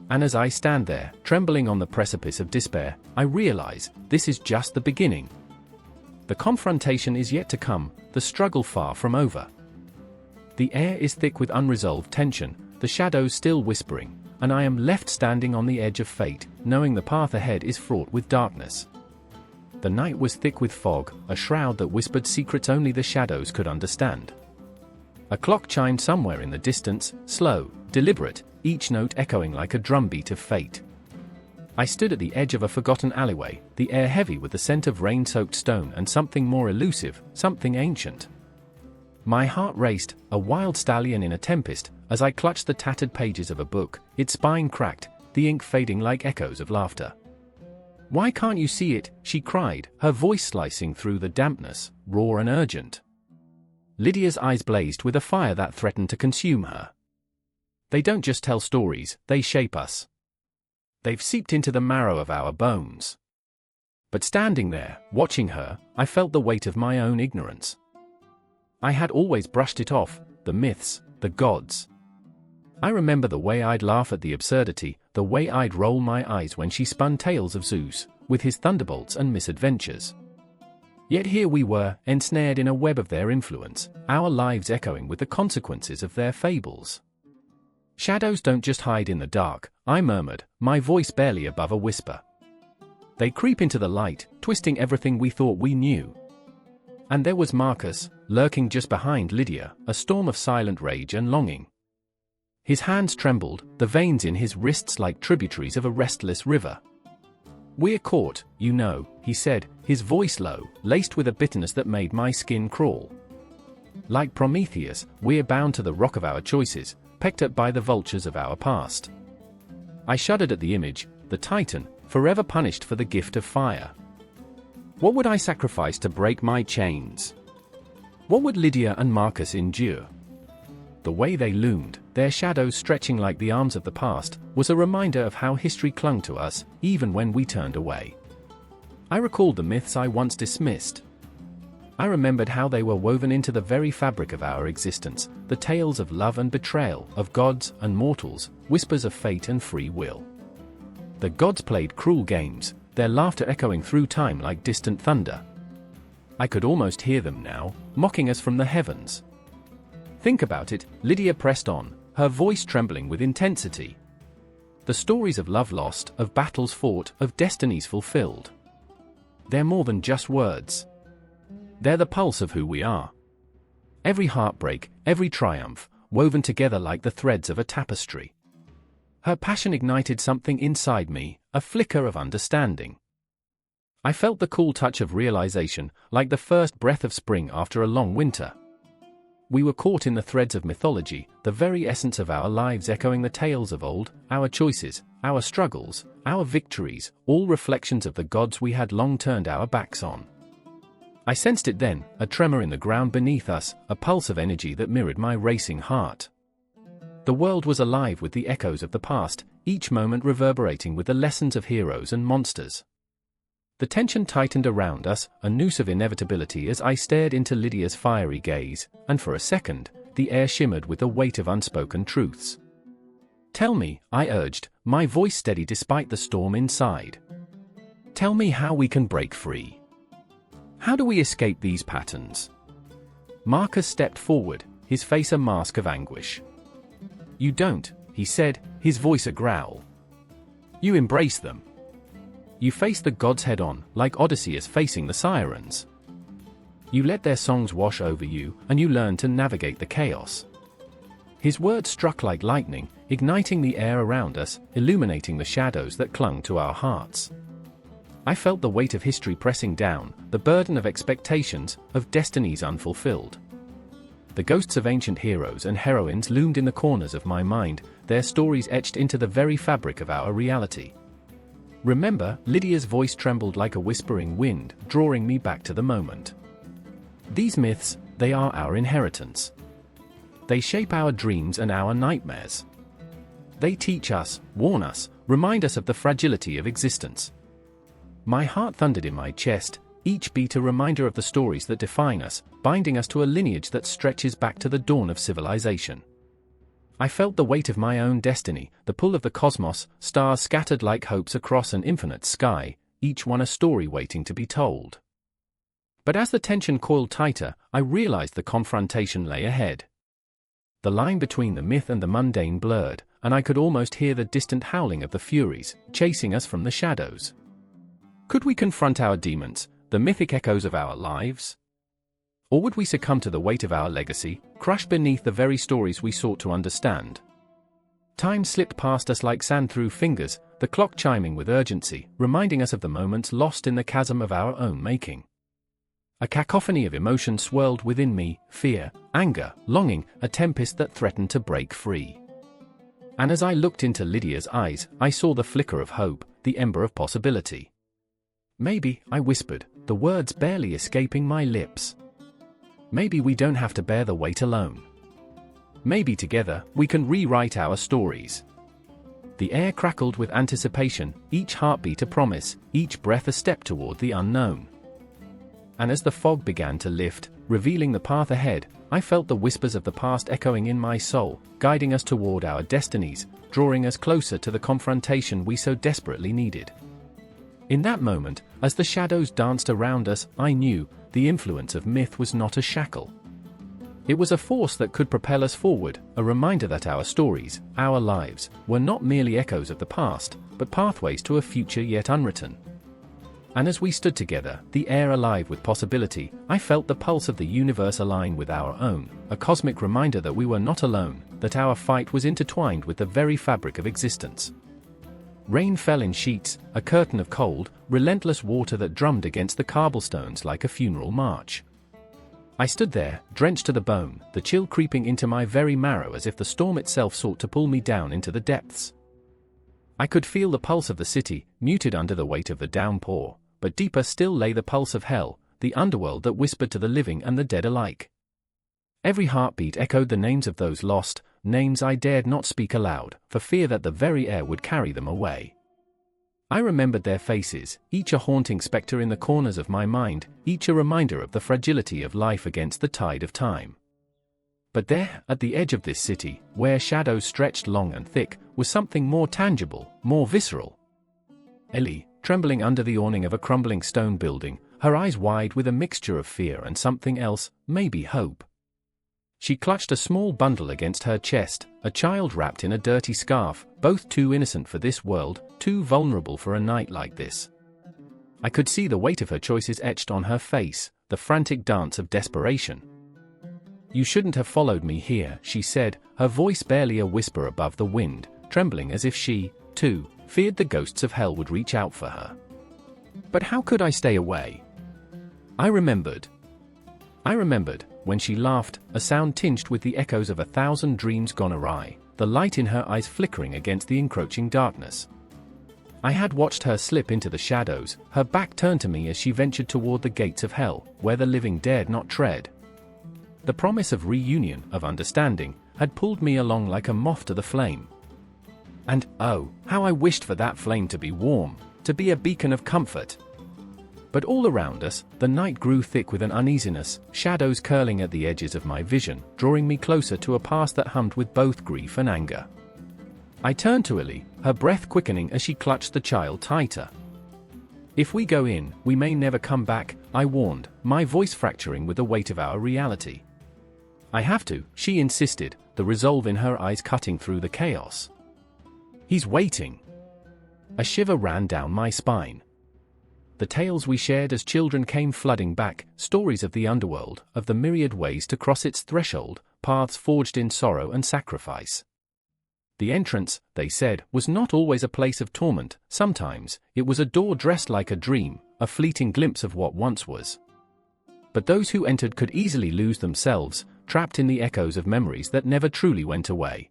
And as I stand there, trembling on the precipice of despair, I realize, this is just the beginning. The confrontation is yet to come, the struggle far from over. The air is thick with unresolved tension, the shadows still whispering, and I am left standing on the edge of fate, knowing the path ahead is fraught with darkness. The night was thick with fog, a shroud that whispered secrets only the shadows could understand. A clock chimed somewhere in the distance, slow, deliberate, each note echoing like a drumbeat of fate. I stood at the edge of a forgotten alleyway, the air heavy with the scent of rain-soaked stone and something more elusive, something ancient. My heart raced, a wild stallion in a tempest, as I clutched the tattered pages of a book, its spine cracked, the ink fading like echoes of laughter. Why can't you see it? She cried, her voice slicing through the dampness, raw and urgent. Lydia's eyes blazed with a fire that threatened to consume her. They don't just tell stories, they shape us. They've seeped into the marrow of our bones. But standing there, watching her, I felt the weight of my own ignorance. I had always brushed it off, the myths, the gods. I remember the way I'd laugh at the absurdity, the way I'd roll my eyes when she spun tales of Zeus, with his thunderbolts and misadventures. Yet here we were, ensnared in a web of their influence, our lives echoing with the consequences of their fables. Shadows don't just hide in the dark, I murmured, my voice barely above a whisper. They creep into the light, twisting everything we thought we knew. And there was Marcus, lurking just behind Lydia, a storm of silent rage and longing. His hands trembled, the veins in his wrists like tributaries of a restless river. "We're caught, you know," he said, his voice low, laced with a bitterness that made my skin crawl. "Like Prometheus, we're bound to the rock of our choices, pecked at by the vultures of our past." I shuddered at the image, the Titan, forever punished for the gift of fire. What would I sacrifice to break my chains? What would Lydia and Marcus endure? The way they loomed, their shadows stretching like the arms of the past, was a reminder of how history clung to us, even when we turned away. I recalled the myths I once dismissed. I remembered how they were woven into the very fabric of our existence, the tales of love and betrayal, of gods and mortals, whispers of fate and free will. The gods played cruel games, their laughter echoing through time like distant thunder. I could almost hear them now, mocking us from the heavens. "Think about it," Lydia pressed on, her voice trembling with intensity. "The stories of love lost, of battles fought, of destinies fulfilled. They're more than just words. They're the pulse of who we are. Every heartbreak, every triumph, woven together like the threads of a tapestry." Her passion ignited something inside me, a flicker of understanding. I felt the cool touch of realization, like the first breath of spring after a long winter. We were caught in the threads of mythology, the very essence of our lives echoing the tales of old, our choices, our struggles, our victories, all reflections of the gods we had long turned our backs on. I sensed it then, a tremor in the ground beneath us, a pulse of energy that mirrored my racing heart. The world was alive with the echoes of the past, each moment reverberating with the lessons of heroes and monsters. The tension tightened around us, a noose of inevitability as I stared into Lydia's fiery gaze, and for a second, the air shimmered with the weight of unspoken truths. "Tell me," I urged, my voice steady despite the storm inside. "Tell me how we can break free. How do we escape these patterns?" Marcus stepped forward, his face a mask of anguish. "You don't," he said, his voice a growl. "You embrace them. You face the gods head-on, like Odysseus facing the sirens. You let their songs wash over you, and you learn to navigate the chaos." His words struck like lightning, igniting the air around us, illuminating the shadows that clung to our hearts. I felt the weight of history pressing down, the burden of expectations, of destinies unfulfilled. The ghosts of ancient heroes and heroines loomed in the corners of my mind, their stories etched into the very fabric of our reality. "Remember," Lydia's voice trembled like a whispering wind, drawing me back to the moment. "These myths, they are our inheritance. They shape our dreams and our nightmares. They teach us, warn us, remind us of the fragility of existence." My heart thundered in my chest, each beat a reminder of the stories that define us, binding us to a lineage that stretches back to the dawn of civilization. I felt the weight of my own destiny, the pull of the cosmos, stars scattered like hopes across an infinite sky, each one a story waiting to be told. But as the tension coiled tighter, I realized the confrontation lay ahead. The line between the myth and the mundane blurred, and I could almost hear the distant howling of the Furies, chasing us from the shadows. Could we confront our demons, the mythic echoes of our lives? Or would we succumb to the weight of our legacy, crushed beneath the very stories we sought to understand? Time slipped past us like sand through fingers, the clock chiming with urgency, reminding us of the moments lost in the chasm of our own making. A cacophony of emotion swirled within me, fear, anger, longing, a tempest that threatened to break free. And as I looked into Lydia's eyes, I saw the flicker of hope, the ember of possibility. "Maybe," I whispered, the words barely escaping my lips. "Maybe we don't have to bear the weight alone. Maybe together, we can rewrite our stories." The air crackled with anticipation, each heartbeat a promise, each breath a step toward the unknown. And as the fog began to lift, revealing the path ahead, I felt the whispers of the past echoing in my soul, guiding us toward our destinies, drawing us closer to the confrontation we so desperately needed. In that moment, as the shadows danced around us, I knew the influence of myth was not a shackle. It was a force that could propel us forward, a reminder that our stories, our lives, were not merely echoes of the past, but pathways to a future yet unwritten. And as we stood together, the air alive with possibility, I felt the pulse of the universe align with our own, a cosmic reminder that we were not alone, that our fight was intertwined with the very fabric of existence. Rain fell in sheets, a curtain of cold, relentless water that drummed against the cobblestones like a funeral march. I stood there, drenched to the bone, the chill creeping into my very marrow as if the storm itself sought to pull me down into the depths. I could feel the pulse of the city, muted under the weight of the downpour, but deeper still lay the pulse of hell, the underworld that whispered to the living and the dead alike. Every heartbeat echoed the names of those lost, names I dared not speak aloud, for fear that the very air would carry them away. I remembered their faces, each a haunting spectre in the corners of my mind, each a reminder of the fragility of life against the tide of time. But there, at the edge of this city, where shadows stretched long and thick, was something more tangible, more visceral. Ellie, trembling under the awning of a crumbling stone building, her eyes wide with a mixture of fear and something else, maybe hope. She clutched a small bundle against her chest, a child wrapped in a dirty scarf, both too innocent for this world, too vulnerable for a night like this. I could see the weight of her choices etched on her face, the frantic dance of desperation. "You shouldn't have followed me here," she said, her voice barely a whisper above the wind, trembling as if she, too, feared the ghosts of hell would reach out for her. But how could I stay away? I remembered, when she laughed, a sound tinged with the echoes of 1,000 dreams gone awry, the light in her eyes flickering against the encroaching darkness. I had watched her slip into the shadows, her back turned to me as she ventured toward the gates of hell, where the living dared not tread. The promise of reunion, of understanding, had pulled me along like a moth to the flame. And, oh, how I wished for that flame to be warm, to be a beacon of comfort. But all around us, the night grew thick with an uneasiness, shadows curling at the edges of my vision, drawing me closer to a past that hummed with both grief and anger. I turned to Ellie, her breath quickening as she clutched the child tighter. "If we go in, we may never come back," I warned, my voice fracturing with the weight of our reality. "I have to," she insisted, the resolve in her eyes cutting through the chaos. "He's waiting." A shiver ran down my spine. The tales we shared as children came flooding back, stories of the underworld, of the myriad ways to cross its threshold, paths forged in sorrow and sacrifice. The entrance, they said, was not always a place of torment, sometimes, it was a door dressed like a dream, a fleeting glimpse of what once was. But those who entered could easily lose themselves, trapped in the echoes of memories that never truly went away.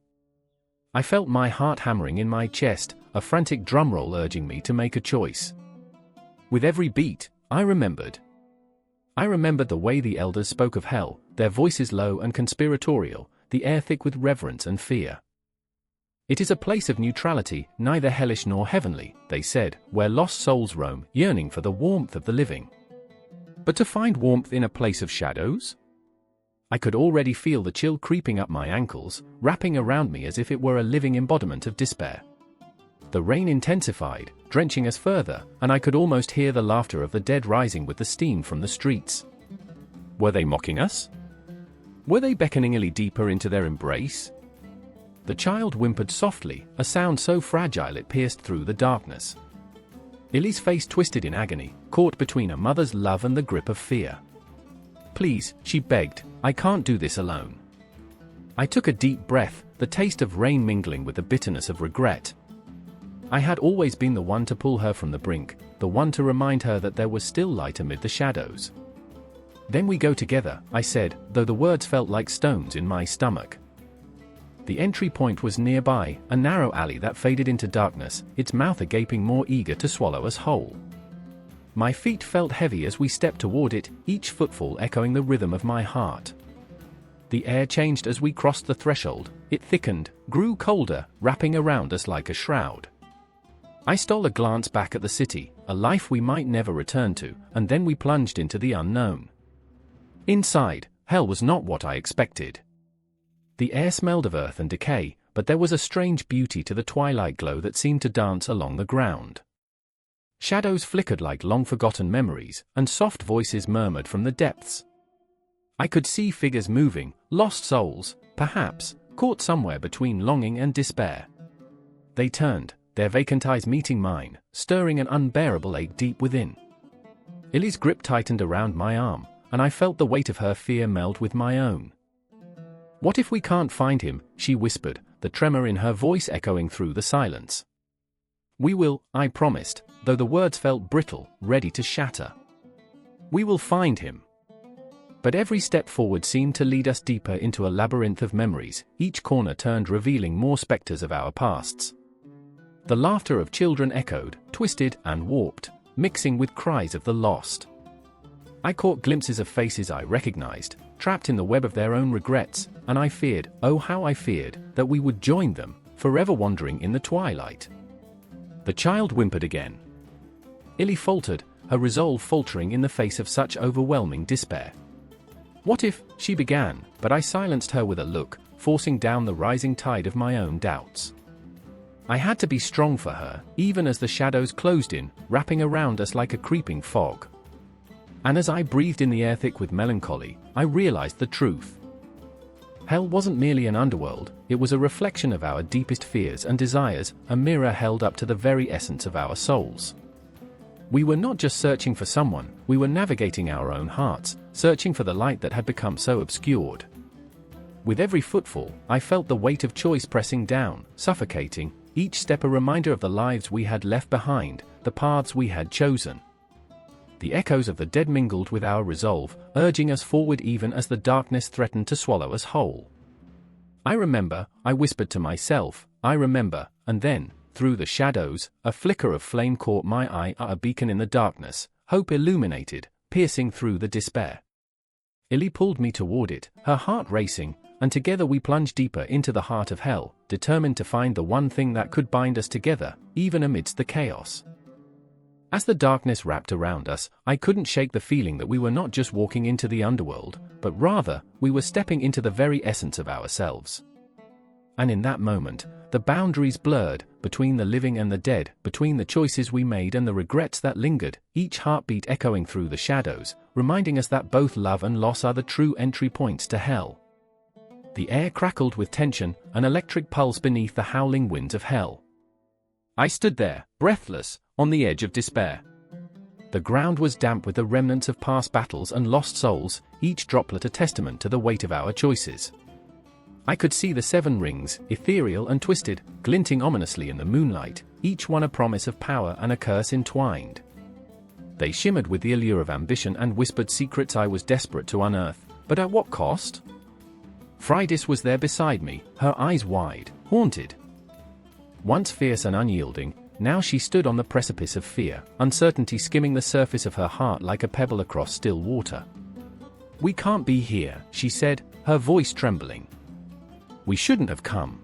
I felt my heart hammering in my chest, a frantic drumroll urging me to make a choice. With every beat, I remembered. I remembered the way the elders spoke of hell, their voices low and conspiratorial, the air thick with reverence and fear. "It is a place of neutrality, neither hellish nor heavenly," they said, "where lost souls roam, yearning for the warmth of the living." But to find warmth in a place of shadows? I could already feel the chill creeping up my ankles, wrapping around me as if it were a living embodiment of despair. The rain intensified, drenching us further, and I could almost hear the laughter of the dead rising with the steam from the streets. Were they mocking us? Were they beckoning Ellie deeper into their embrace? The child whimpered softly, a sound so fragile it pierced through the darkness. Ellie's face twisted in agony, caught between a mother's love and the grip of fear. "Please," she begged, "I can't do this alone." I took a deep breath, the taste of rain mingling with the bitterness of regret. I had always been the one to pull her from the brink, the one to remind her that there was still light amid the shadows. "Then we go together," I said, though the words felt like stones in my stomach. The entry point was nearby, a narrow alley that faded into darkness, its mouth agape more eager to swallow us whole. My feet felt heavy as we stepped toward it, each footfall echoing the rhythm of my heart. The air changed as we crossed the threshold, it thickened, grew colder, wrapping around us like a shroud. I stole a glance back at the city, a life we might never return to, and then we plunged into the unknown. Inside, hell was not what I expected. The air smelled of earth and decay, but there was a strange beauty to the twilight glow that seemed to dance along the ground. Shadows flickered like long-forgotten memories, and soft voices murmured from the depths. I could see figures moving, lost souls, perhaps, caught somewhere between longing and despair. They turned, their vacant eyes meeting mine, stirring an unbearable ache deep within. Illy's grip tightened around my arm, and I felt the weight of her fear meld with my own. "What if we can't find him?" she whispered, the tremor in her voice echoing through the silence. "We will," I promised, though the words felt brittle, ready to shatter. "We will find him." But every step forward seemed to lead us deeper into a labyrinth of memories, each corner turned revealing more specters of our pasts. The laughter of children echoed, twisted and warped, mixing with cries of the lost. I caught glimpses of faces I recognized, trapped in the web of their own regrets, and I feared, oh how I feared, that we would join them, forever wandering in the twilight. The child whimpered again. Illy faltered, her resolve faltering in the face of such overwhelming despair. "What if," she began, but I silenced her with a look, forcing down the rising tide of my own doubts. I had to be strong for her, even as the shadows closed in, wrapping around us like a creeping fog. And as I breathed in the air thick with melancholy, I realized the truth. Hell wasn't merely an underworld, it was a reflection of our deepest fears and desires, a mirror held up to the very essence of our souls. We were not just searching for someone, we were navigating our own hearts, searching for the light that had become so obscured. With every footfall, I felt the weight of choice pressing down, suffocating, each step a reminder of the lives we had left behind, the paths we had chosen. The echoes of the dead mingled with our resolve, urging us forward even as the darkness threatened to swallow us whole. "I remember," I whispered to myself, "I remember," and then, through the shadows, a flicker of flame caught my eye, a beacon in the darkness, hope illuminated, piercing through the despair. Illy pulled me toward it, her heart racing, and together we plunged deeper into the heart of hell, determined to find the one thing that could bind us together, even amidst the chaos. As the darkness wrapped around us, I couldn't shake the feeling that we were not just walking into the underworld, but rather, we were stepping into the very essence of ourselves. And in that moment, the boundaries blurred, between the living and the dead, between the choices we made and the regrets that lingered, each heartbeat echoing through the shadows, reminding us that both love and loss are the true entry points to hell. The air crackled with tension, an electric pulse beneath the howling winds of hell. I stood there, breathless, on the edge of despair. The ground was damp with the remnants of past battles and lost souls, each droplet a testament to the weight of our choices. I could see the 7 rings, ethereal and twisted, glinting ominously in the moonlight, each one a promise of power and a curse entwined. They shimmered with the allure of ambition and whispered secrets I was desperate to unearth, but at what cost? Friday was there beside me, her eyes wide, haunted. Once fierce and unyielding, now she stood on the precipice of fear, uncertainty skimming the surface of her heart like a pebble across still water. "We can't be here," she said, her voice trembling. "We shouldn't have come."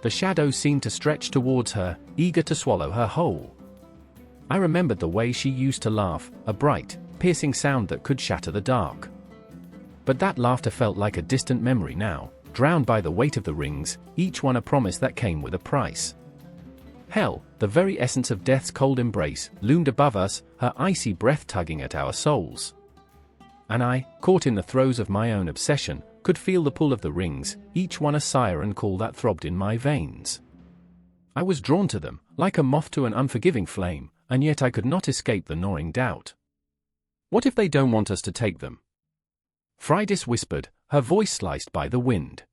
The shadows seemed to stretch towards her, eager to swallow her whole. I remembered the way she used to laugh, a bright, piercing sound that could shatter the dark. But that laughter felt like a distant memory now, drowned by the weight of the rings, each one a promise that came with a price. Hell, the very essence of death's cold embrace, loomed above us, her icy breath tugging at our souls. And I, caught in the throes of my own obsession, could feel the pull of the rings, each one a siren call that throbbed in my veins. I was drawn to them, like a moth to an unforgiving flame, and yet I could not escape the gnawing doubt. "What if they don't want us to take them?" Friday whispered, her voice sliced by the wind.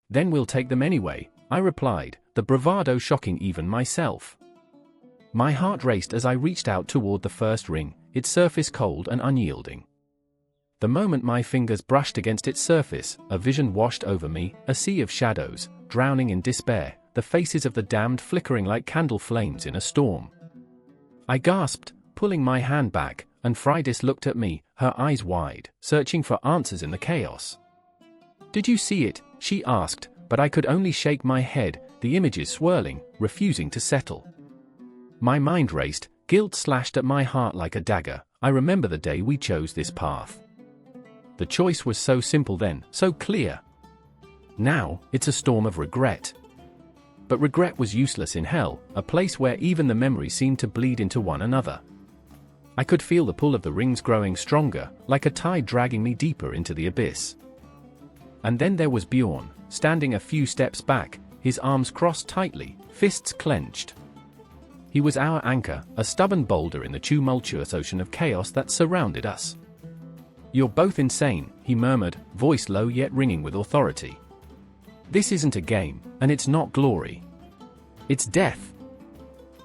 "Then we'll take them anyway," I replied, the bravado shocking even myself. My heart raced as I reached out toward the first ring, its surface cold and unyielding. The moment my fingers brushed against its surface, a vision washed over me, a sea of shadows, drowning in despair, the faces of the damned flickering like candle flames in a storm. I gasped, pulling my hand back, and Friday looked at me, her eyes wide, searching for answers in the chaos. "Did you see it?" she asked, but I could only shake my head, the images swirling, refusing to settle. My mind raced, guilt slashed at my heart like a dagger. I remember the day we chose this path. The choice was so simple then, so clear. Now, it's a storm of regret. But regret was useless in hell, a place where even the memories seemed to bleed into one another. I could feel the pull of the rings growing stronger, like a tide dragging me deeper into the abyss. And then there was Bjorn, standing a few steps back, his arms crossed tightly, fists clenched. He was our anchor, a stubborn boulder in the tumultuous ocean of chaos that surrounded us. "You're both insane," he murmured, voice low yet ringing with authority. "This isn't a game, and it's not glory. It's death."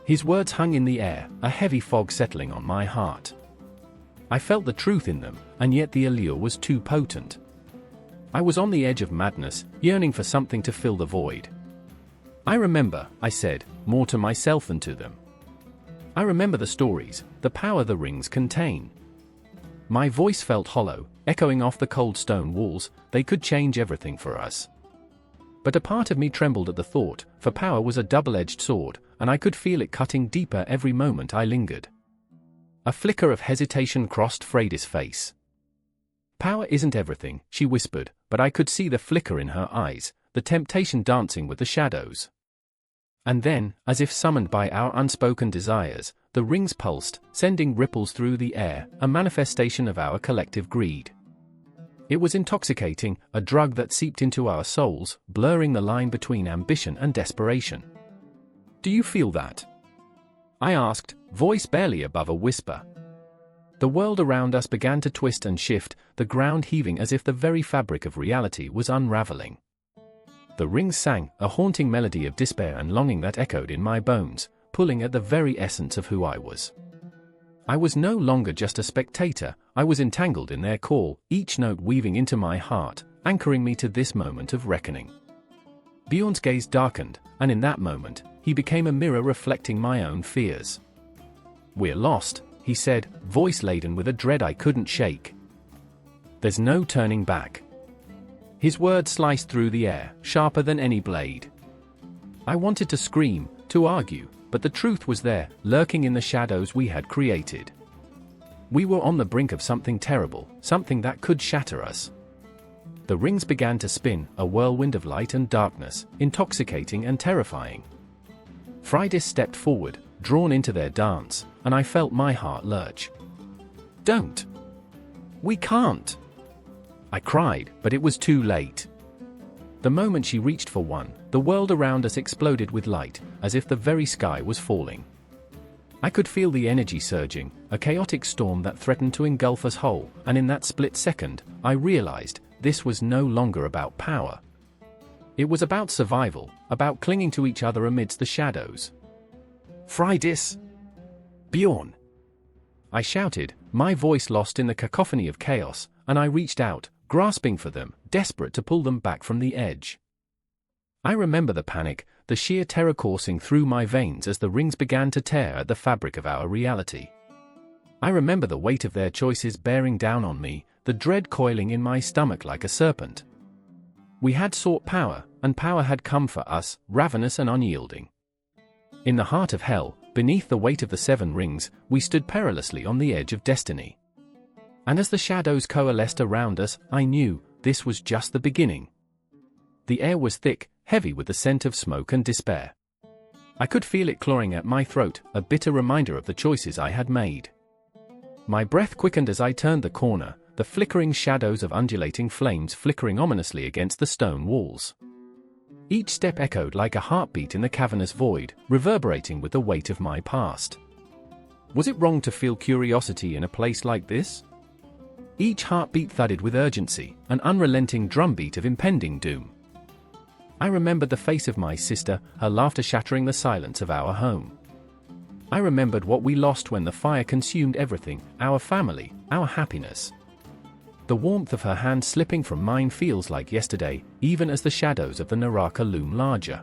His words hung in the air, a heavy fog settling on my heart. I felt the truth in them, and yet the allure was too potent. I was on the edge of madness, yearning for something to fill the void. "I remember," I said, more to myself than to them. "I remember the stories, the power the rings contain." My voice felt hollow, echoing off the cold stone walls. They could change everything for us. But a part of me trembled at the thought, for power was a double-edged sword, and I could feel it cutting deeper every moment I lingered. A flicker of hesitation crossed Freida's face. "Power isn't everything," she whispered, but I could see the flicker in her eyes, the temptation dancing with the shadows. And then, as if summoned by our unspoken desires, the rings pulsed, sending ripples through the air, a manifestation of our collective greed. It was intoxicating, a drug that seeped into our souls, blurring the line between ambition and desperation. "Do you feel that?" I asked, voice barely above a whisper. The world around us began to twist and shift, the ground heaving as if the very fabric of reality was unraveling. The rings sang, a haunting melody of despair and longing that echoed in my bones, pulling at the very essence of who I was. I was no longer just a spectator, I was entangled in their call, each note weaving into my heart, anchoring me to this moment of reckoning. Bjorn's gaze darkened, and in that moment, he became a mirror reflecting my own fears. "We're lost," he said, voice laden with a dread I couldn't shake. "There's no turning back." His words sliced through the air, sharper than any blade. I wanted to scream, to argue, but the truth was there, lurking in the shadows we had created. We were on the brink of something terrible, something that could shatter us. The rings began to spin, a whirlwind of light and darkness, intoxicating and terrifying. Freida stepped forward, drawn into their dance, and I felt my heart lurch. "Don't! We can't!" I cried, but it was too late. The moment she reached for one, the world around us exploded with light, as if the very sky was falling. I could feel the energy surging, a chaotic storm that threatened to engulf us whole, and in that split second, I realized, this was no longer about power. It was about survival, about clinging to each other amidst the shadows. "Freydis! Bjorn!" I shouted, my voice lost in the cacophony of chaos, and I reached out, grasping for them, desperate to pull them back from the edge. I remember the panic, the sheer terror coursing through my veins as the rings began to tear at the fabric of our reality. I remember the weight of their choices bearing down on me, the dread coiling in my stomach like a serpent. We had sought power, and power had come for us, ravenous and unyielding. In the heart of hell, beneath the weight of the 7 rings, we stood perilously on the edge of destiny. And as the shadows coalesced around us, I knew, this was just the beginning. The air was thick, heavy with the scent of smoke and despair. I could feel it clawing at my throat, a bitter reminder of the choices I had made. My breath quickened as I turned the corner, the flickering shadows of undulating flames flickering ominously against the stone walls. Each step echoed like a heartbeat in the cavernous void, reverberating with the weight of my past. Was it wrong to feel curiosity in a place like this? Each heartbeat thudded with urgency, an unrelenting drumbeat of impending doom. I remembered the face of my sister, her laughter shattering the silence of our home. I remembered what we lost when the fire consumed everything, our family, our happiness. The warmth of her hand slipping from mine feels like yesterday, even as the shadows of the Naraka loom larger.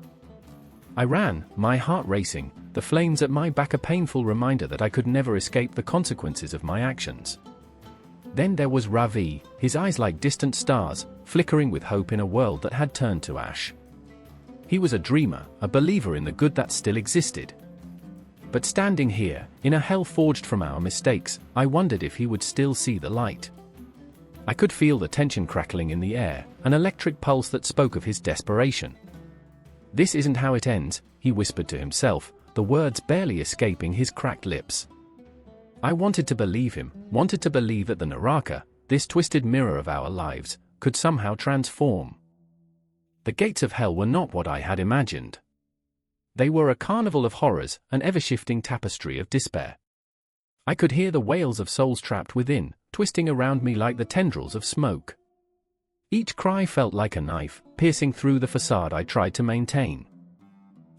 I ran, my heart racing, the flames at my back a painful reminder that I could never escape the consequences of my actions. Then there was Ravi, his eyes like distant stars, flickering with hope in a world that had turned to ash. He was a dreamer, a believer in the good that still existed. But standing here, in a hell forged from our mistakes, I wondered if he would still see the light. I could feel the tension crackling in the air, an electric pulse that spoke of his desperation. "This isn't how it ends," he whispered to himself, the words barely escaping his cracked lips. I wanted to believe him, wanted to believe that the Naraka, this twisted mirror of our lives, could somehow transform. The gates of hell were not what I had imagined. They were a carnival of horrors, an ever-shifting tapestry of despair. I could hear the wails of souls trapped within, twisting around me like the tendrils of smoke. Each cry felt like a knife, piercing through the facade I tried to maintain.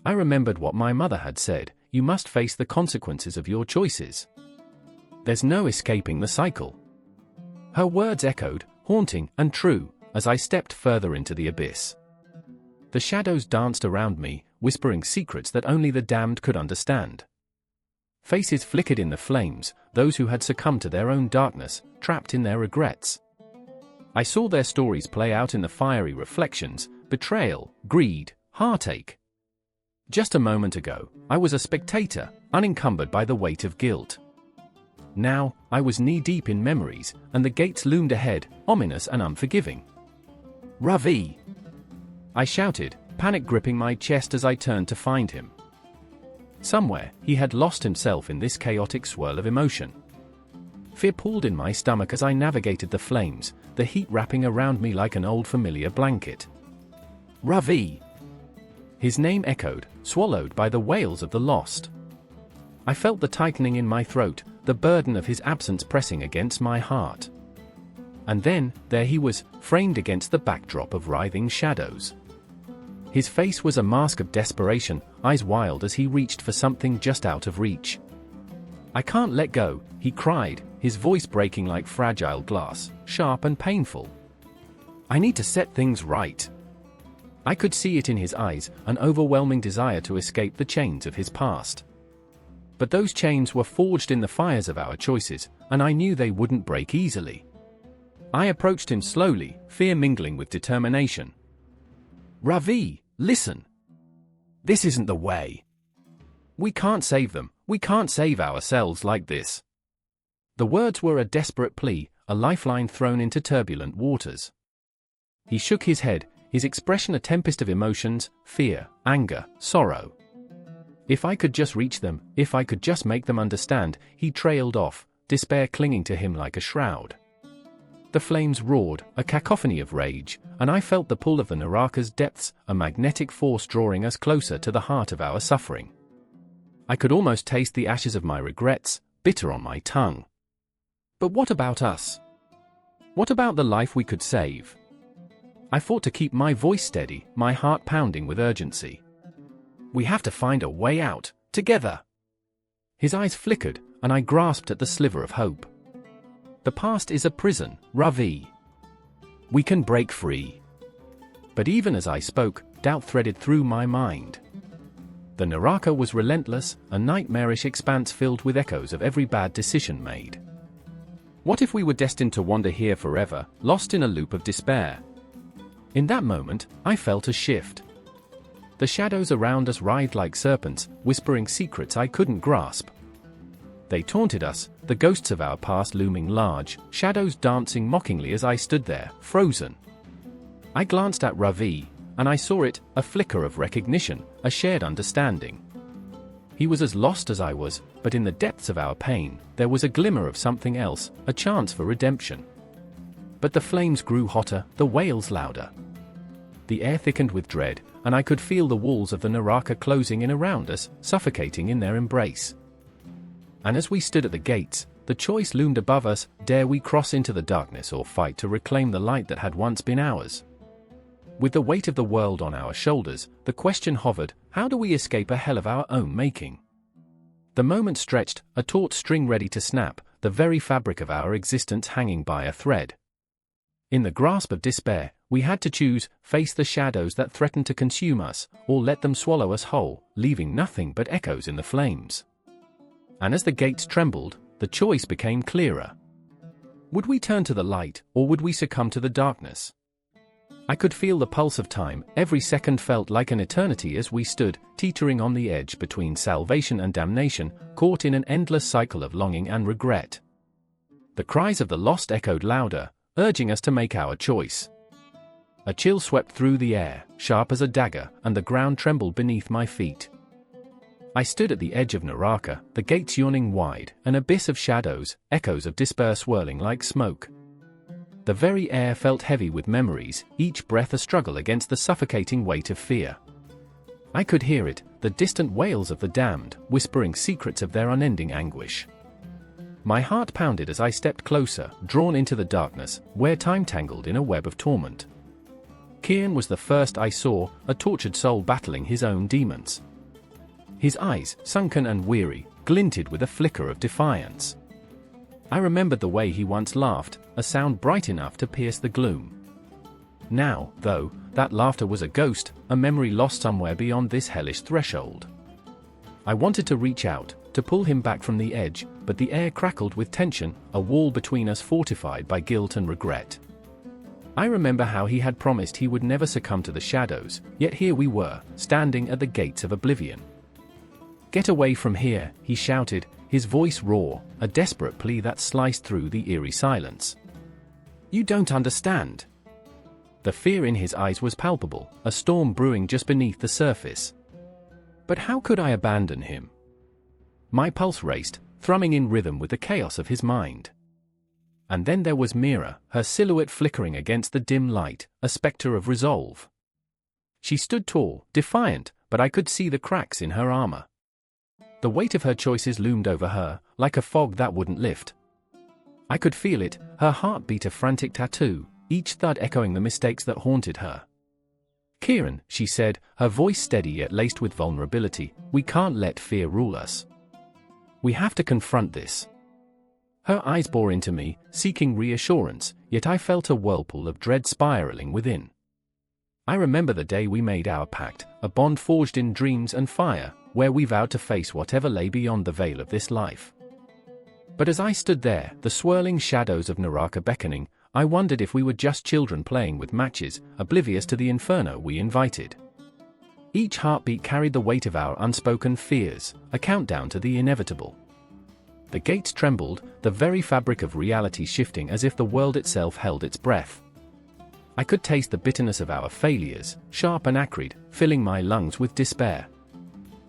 I remembered what my mother had said: you must face the consequences of your choices. There's no escaping the cycle. Her words echoed, haunting and true, as I stepped further into the abyss. The shadows danced around me, whispering secrets that only the damned could understand. Faces flickered in the flames, those who had succumbed to their own darkness, trapped in their regrets. I saw their stories play out in the fiery reflections: betrayal, greed, heartache. Just a moment ago, I was a spectator, unencumbered by the weight of guilt. Now, I was knee-deep in memories, and the gates loomed ahead, ominous and unforgiving. "Ravi!" I shouted, panic gripping my chest as I turned to find him. Somewhere, he had lost himself in this chaotic swirl of emotion. Fear pooled in my stomach as I navigated the flames, the heat wrapping around me like an old familiar blanket. "Ravi!" His name echoed, swallowed by the wails of the lost. I felt the tightening in my throat, the burden of his absence pressing against my heart. And then, there he was, framed against the backdrop of writhing shadows. His face was a mask of desperation, eyes wild as he reached for something just out of reach. "I can't let go," he cried, his voice breaking like fragile glass, sharp and painful. "I need to set things right." I could see it in his eyes, an overwhelming desire to escape the chains of his past. But those chains were forged in the fires of our choices, and I knew they wouldn't break easily. I approached him slowly, fear mingling with determination. "Ravi, listen. This isn't the way. We can't save them, we can't save ourselves like this." The words were a desperate plea, a lifeline thrown into turbulent waters. He shook his head, his expression a tempest of emotions: fear, anger, sorrow. If I could just reach them, if I could just make them understand, he trailed off, despair clinging to him like a shroud. The flames roared, a cacophony of rage, and I felt the pull of the Naraka's depths, a magnetic force drawing us closer to the heart of our suffering. I could almost taste the ashes of my regrets, bitter on my tongue. But what about us? What about the life we could save? I fought to keep my voice steady, my heart pounding with urgency. "We have to find a way out, together." His eyes flickered, and I grasped at the sliver of hope. "The past is a prison, Ravi. We can break free." But even as I spoke, doubt threaded through my mind. The Naraka was relentless, a nightmarish expanse filled with echoes of every bad decision made. What if we were destined to wander here forever, lost in a loop of despair? In that moment, I felt a shift. The shadows around us writhed like serpents, whispering secrets I couldn't grasp. They taunted us, the ghosts of our past looming large, shadows dancing mockingly as I stood there, frozen. I glanced at Ravi, and I saw it, a flicker of recognition, a shared understanding. He was as lost as I was, but in the depths of our pain, there was a glimmer of something else, a chance for redemption. But the flames grew hotter, the wails louder. The air thickened with dread, and I could feel the walls of the Naraka closing in around us, suffocating in their embrace. And as we stood at the gates, the choice loomed above us: dare we cross into the darkness or fight to reclaim the light that had once been ours? With the weight of the world on our shoulders, the question hovered: how do we escape a hell of our own making? The moment stretched, a taut string ready to snap, the very fabric of our existence hanging by a thread. In the grasp of despair, we had to choose: face the shadows that threatened to consume us, or let them swallow us whole, leaving nothing but echoes in the flames. And as the gates trembled, the choice became clearer. Would we turn to the light, or would we succumb to the darkness? I could feel the pulse of time, every second felt like an eternity as we stood, teetering on the edge between salvation and damnation, caught in an endless cycle of longing and regret. The cries of the lost echoed louder, urging us to make our choice. A chill swept through the air, sharp as a dagger, and the ground trembled beneath my feet. I stood at the edge of Naraka, the gates yawning wide, an abyss of shadows, echoes of despair swirling like smoke. The very air felt heavy with memories, each breath a struggle against the suffocating weight of fear. I could hear it, the distant wails of the damned, whispering secrets of their unending anguish. My heart pounded as I stepped closer, drawn into the darkness, where time tangled in a web of torment. Kieran was the first I saw, a tortured soul battling his own demons. His eyes, sunken and weary, glinted with a flicker of defiance. I remembered the way he once laughed, a sound bright enough to pierce the gloom. Now, though, that laughter was a ghost, a memory lost somewhere beyond this hellish threshold. I wanted to reach out, to pull him back from the edge, but the air crackled with tension, a wall between us fortified by guilt and regret. I remember how he had promised he would never succumb to the shadows, yet here we were, standing at the gates of oblivion. "Get away from here," he shouted, his voice raw, a desperate plea that sliced through the eerie silence. "You don't understand." The fear in his eyes was palpable, a storm brewing just beneath the surface. But how could I abandon him? My pulse raced, thrumming in rhythm with the chaos of his mind. And then there was Mira, her silhouette flickering against the dim light, a spectre of resolve. She stood tall, defiant, but I could see the cracks in her armor. The weight of her choices loomed over her, like a fog that wouldn't lift. I could feel it, her heart beat a frantic tattoo, each thud echoing the mistakes that haunted her. "Kieran," she said, her voice steady yet laced with vulnerability, "we can't let fear rule us. We have to confront this." Her eyes bore into me, seeking reassurance, yet I felt a whirlpool of dread spiraling within. I remember the day we made our pact, a bond forged in dreams and fire, where we vowed to face whatever lay beyond the veil of this life. But as I stood there, the swirling shadows of Naraka beckoning, I wondered if we were just children playing with matches, oblivious to the inferno we invited. Each heartbeat carried the weight of our unspoken fears, a countdown to the inevitable. The gates trembled, the very fabric of reality shifting as if the world itself held its breath. I could taste the bitterness of our failures, sharp and acrid, filling my lungs with despair.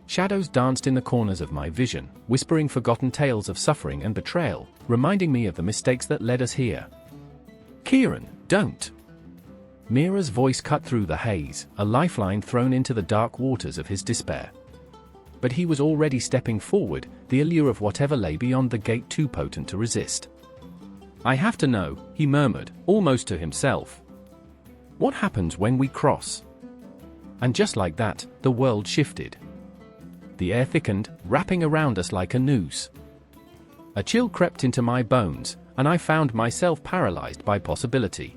Shadows danced in the corners of my vision, whispering forgotten tales of suffering and betrayal, reminding me of the mistakes that led us here. "Kieran, don't!" Mira's voice cut through the haze, a lifeline thrown into the dark waters of his despair. But he was already stepping forward, the allure of whatever lay beyond the gate too potent to resist. "I have to know," he murmured, almost to himself. "What happens when we cross?" And just like that, the world shifted. The air thickened, wrapping around us like a noose. A chill crept into my bones, and I found myself paralyzed by possibility.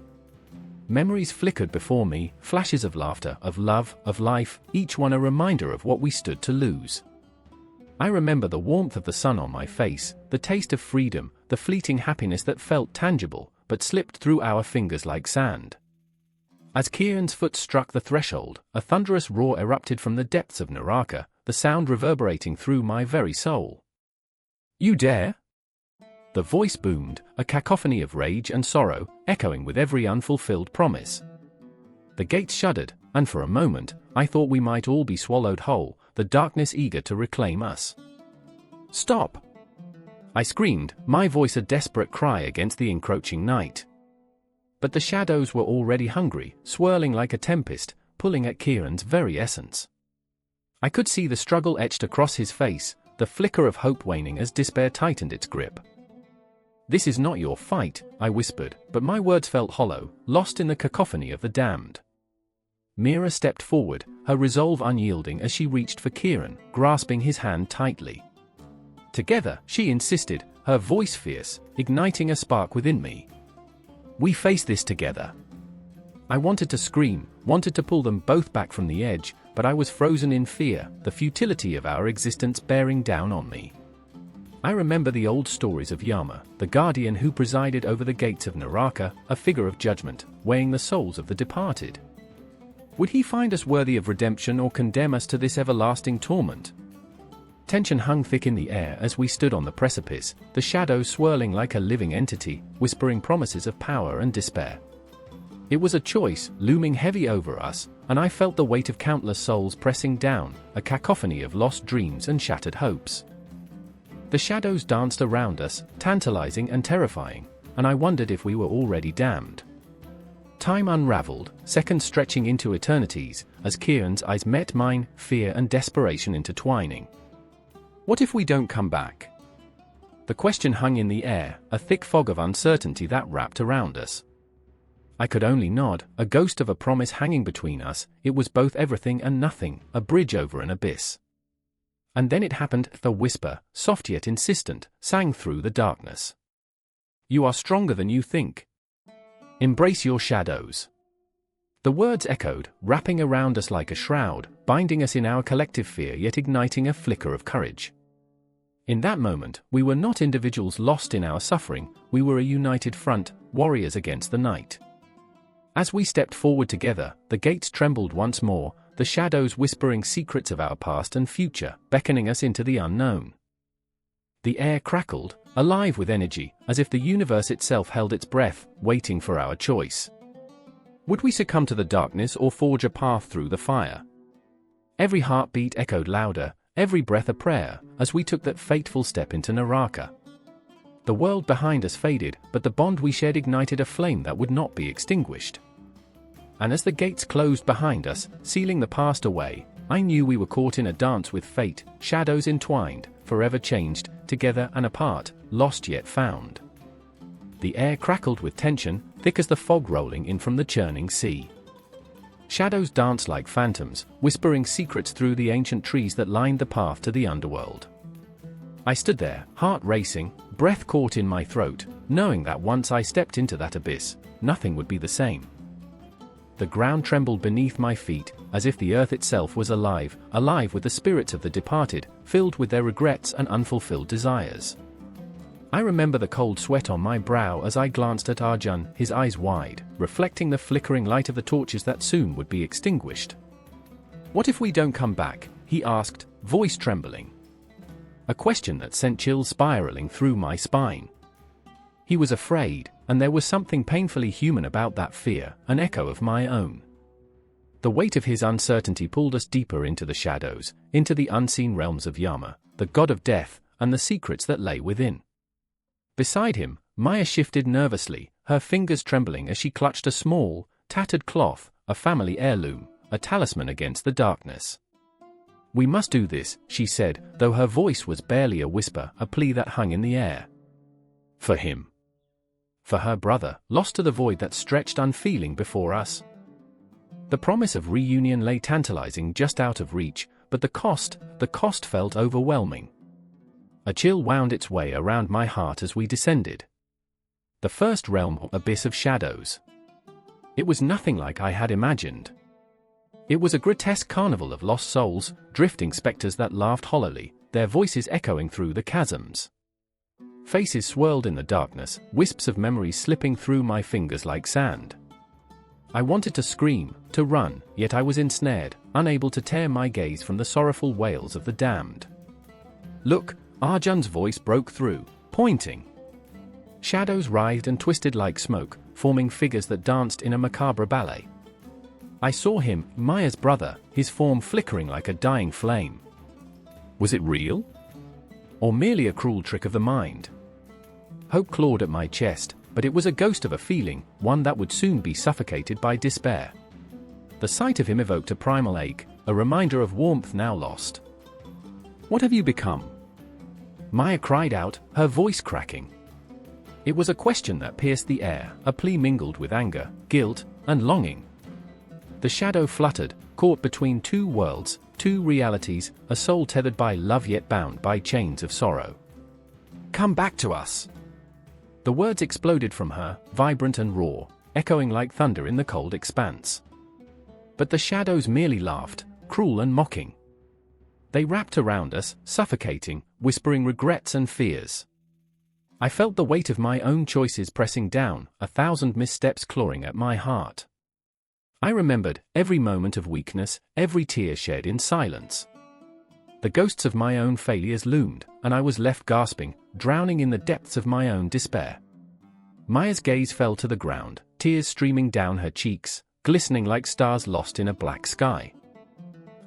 Memories flickered before me, flashes of laughter, of love, of life, each one a reminder of what we stood to lose. I remember the warmth of the sun on my face, the taste of freedom, the fleeting happiness that felt tangible, but slipped through our fingers like sand. As Kieran's foot struck the threshold, a thunderous roar erupted from the depths of Naraka, the sound reverberating through my very soul. "You dare?" The voice boomed, a cacophony of rage and sorrow, echoing with every unfulfilled promise. The gates shuddered, and for a moment, I thought we might all be swallowed whole, the darkness eager to reclaim us. "Stop!" I screamed, my voice a desperate cry against the encroaching night. But the shadows were already hungry, swirling like a tempest, pulling at Kieran's very essence. I could see the struggle etched across his face, the flicker of hope waning as despair tightened its grip. "This is not your fight," I whispered, but my words felt hollow, lost in the cacophony of the damned. Mira stepped forward, her resolve unyielding as she reached for Kieran, grasping his hand tightly. Together, she insisted, her voice fierce, igniting a spark within me. "We face this together." I wanted to scream, wanted to pull them both back from the edge, but I was frozen in fear, the futility of our existence bearing down on me. I remember the old stories of Yama, the guardian who presided over the gates of Naraka, a figure of judgment, weighing the souls of the departed. Would he find us worthy of redemption or condemn us to this everlasting torment? Tension hung thick in the air as we stood on the precipice, the shadows swirling like a living entity, whispering promises of power and despair. It was a choice, looming heavy over us, and I felt the weight of countless souls pressing down, a cacophony of lost dreams and shattered hopes. The shadows danced around us, tantalizing and terrifying, and I wondered if we were already damned. Time unraveled, seconds stretching into eternities, as Kieran's eyes met mine, fear and desperation intertwining. What if we don't come back? The question hung in the air, a thick fog of uncertainty that wrapped around us. I could only nod, a ghost of a promise hanging between us. It was both everything and nothing, a bridge over an abyss. And then it happened, the whisper, soft yet insistent, sang through the darkness. You are stronger than you think. Embrace your shadows. The words echoed, wrapping around us like a shroud, binding us in our collective fear yet igniting a flicker of courage. In that moment, we were not individuals lost in our suffering, we were a united front, warriors against the night. As we stepped forward together, the gates trembled once more, the shadows whispering secrets of our past and future, beckoning us into the unknown. The air crackled, alive with energy, as if the universe itself held its breath, waiting for our choice. Would we succumb to the darkness or forge a path through the fire? Every heartbeat echoed louder, every breath a prayer, as we took that fateful step into Naraka. The world behind us faded, but the bond we shared ignited a flame that would not be extinguished. And as the gates closed behind us, sealing the past away, I knew we were caught in a dance with fate, shadows entwined, forever changed, together and apart, lost yet found. The air crackled with tension, thick as the fog rolling in from the churning sea. Shadows danced like phantoms, whispering secrets through the ancient trees that lined the path to the underworld. I stood there, heart racing, breath caught in my throat, knowing that once I stepped into that abyss, nothing would be the same. The ground trembled beneath my feet, as if the earth itself was alive, alive with the spirits of the departed, filled with their regrets and unfulfilled desires. I remember the cold sweat on my brow as I glanced at Arjun, his eyes wide, reflecting the flickering light of the torches that soon would be extinguished. What if we don't come back? He asked, voice trembling. A question that sent chills spiraling through my spine. He was afraid, and there was something painfully human about that fear, an echo of my own. The weight of his uncertainty pulled us deeper into the shadows, into the unseen realms of Yama, the god of death, and the secrets that lay within. Beside him, Maya shifted nervously, her fingers trembling as she clutched a small, tattered cloth, a family heirloom, a talisman against the darkness. We must do this, she said, though her voice was barely a whisper, a plea that hung in the air. For him. For her brother, lost to the void that stretched unfeeling before us. The promise of reunion lay tantalizing just out of reach, but the cost felt overwhelming. A chill wound its way around my heart as we descended. The first realm, abyss of shadows. It was nothing like I had imagined. It was a grotesque carnival of lost souls, drifting specters that laughed hollowly, their voices echoing through the chasms. Faces swirled in the darkness, wisps of memories slipping through my fingers like sand. I wanted to scream, to run, yet I was ensnared, unable to tear my gaze from the sorrowful wails of the damned. Look, Arjun's voice broke through, pointing. Shadows writhed and twisted like smoke, forming figures that danced in a macabre ballet. I saw him, Maya's brother, his form flickering like a dying flame. Was it real? Or merely a cruel trick of the mind? Hope clawed at my chest, but it was a ghost of a feeling, one that would soon be suffocated by despair. The sight of him evoked a primal ache, a reminder of warmth now lost. What have you become? Maya cried out, her voice cracking. It was a question that pierced the air, a plea mingled with anger, guilt, and longing. The shadow fluttered, caught between two worlds, two realities, a soul tethered by love yet bound by chains of sorrow. Come back to us! The words exploded from her, vibrant and raw, echoing like thunder in the cold expanse. But the shadows merely laughed, cruel and mocking. They wrapped around us, suffocating, whispering regrets and fears. I felt the weight of my own choices pressing down, 1,000 missteps clawing at my heart. I remembered every moment of weakness, every tear shed in silence. The ghosts of my own failures loomed, and I was left gasping, drowning in the depths of my own despair. Maya's gaze fell to the ground, tears streaming down her cheeks, glistening like stars lost in a black sky.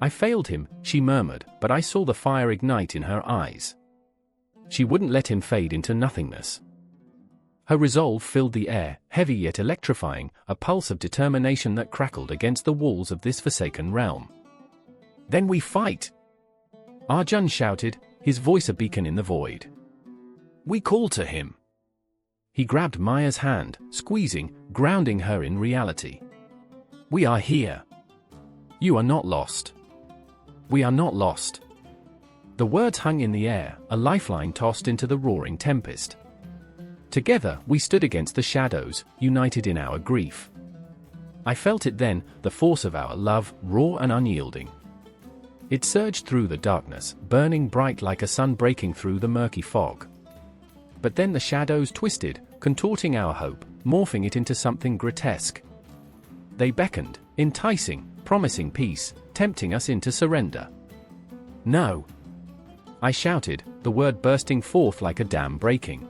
I failed him, she murmured, but I saw the fire ignite in her eyes. She wouldn't let him fade into nothingness. Her resolve filled the air, heavy yet electrifying, a pulse of determination that crackled against the walls of this forsaken realm. "Then we fight!" Arjun shouted, his voice a beacon in the void. "We call to him." He grabbed Maya's hand, squeezing, grounding her in reality. "We are here. You are not lost. We are not lost." The words hung in the air, a lifeline tossed into the roaring tempest. Together, we stood against the shadows, united in our grief. I felt it then, the force of our love, raw and unyielding. It surged through the darkness, burning bright like a sun breaking through the murky fog. But then the shadows twisted, contorting our hope, morphing it into something grotesque. They beckoned, enticing, promising peace, tempting us into surrender. "No!" I shouted, the word bursting forth like a dam breaking.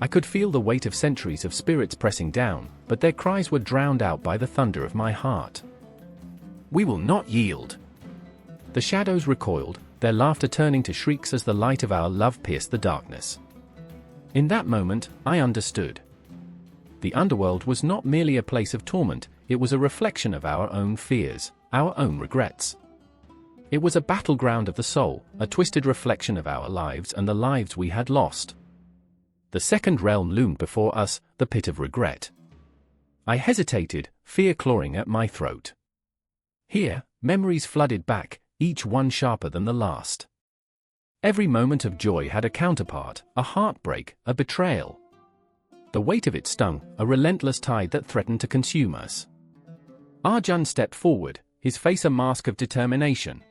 I could feel the weight of centuries of spirits pressing down, but their cries were drowned out by the thunder of my heart. "We will not yield!" The shadows recoiled, their laughter turning to shrieks as the light of our love pierced the darkness. In that moment, I understood. The underworld was not merely a place of torment, it was a reflection of our own fears, our own regrets. It was a battleground of the soul, a twisted reflection of our lives and the lives we had lost. The second realm loomed before us, the pit of regret. I hesitated, fear clawing at my throat. Here, memories flooded back, each one sharper than the last. Every moment of joy had a counterpart, a heartbreak, a betrayal. The weight of it stung, a relentless tide that threatened to consume us. Arjun stepped forward, his face a mask of determination.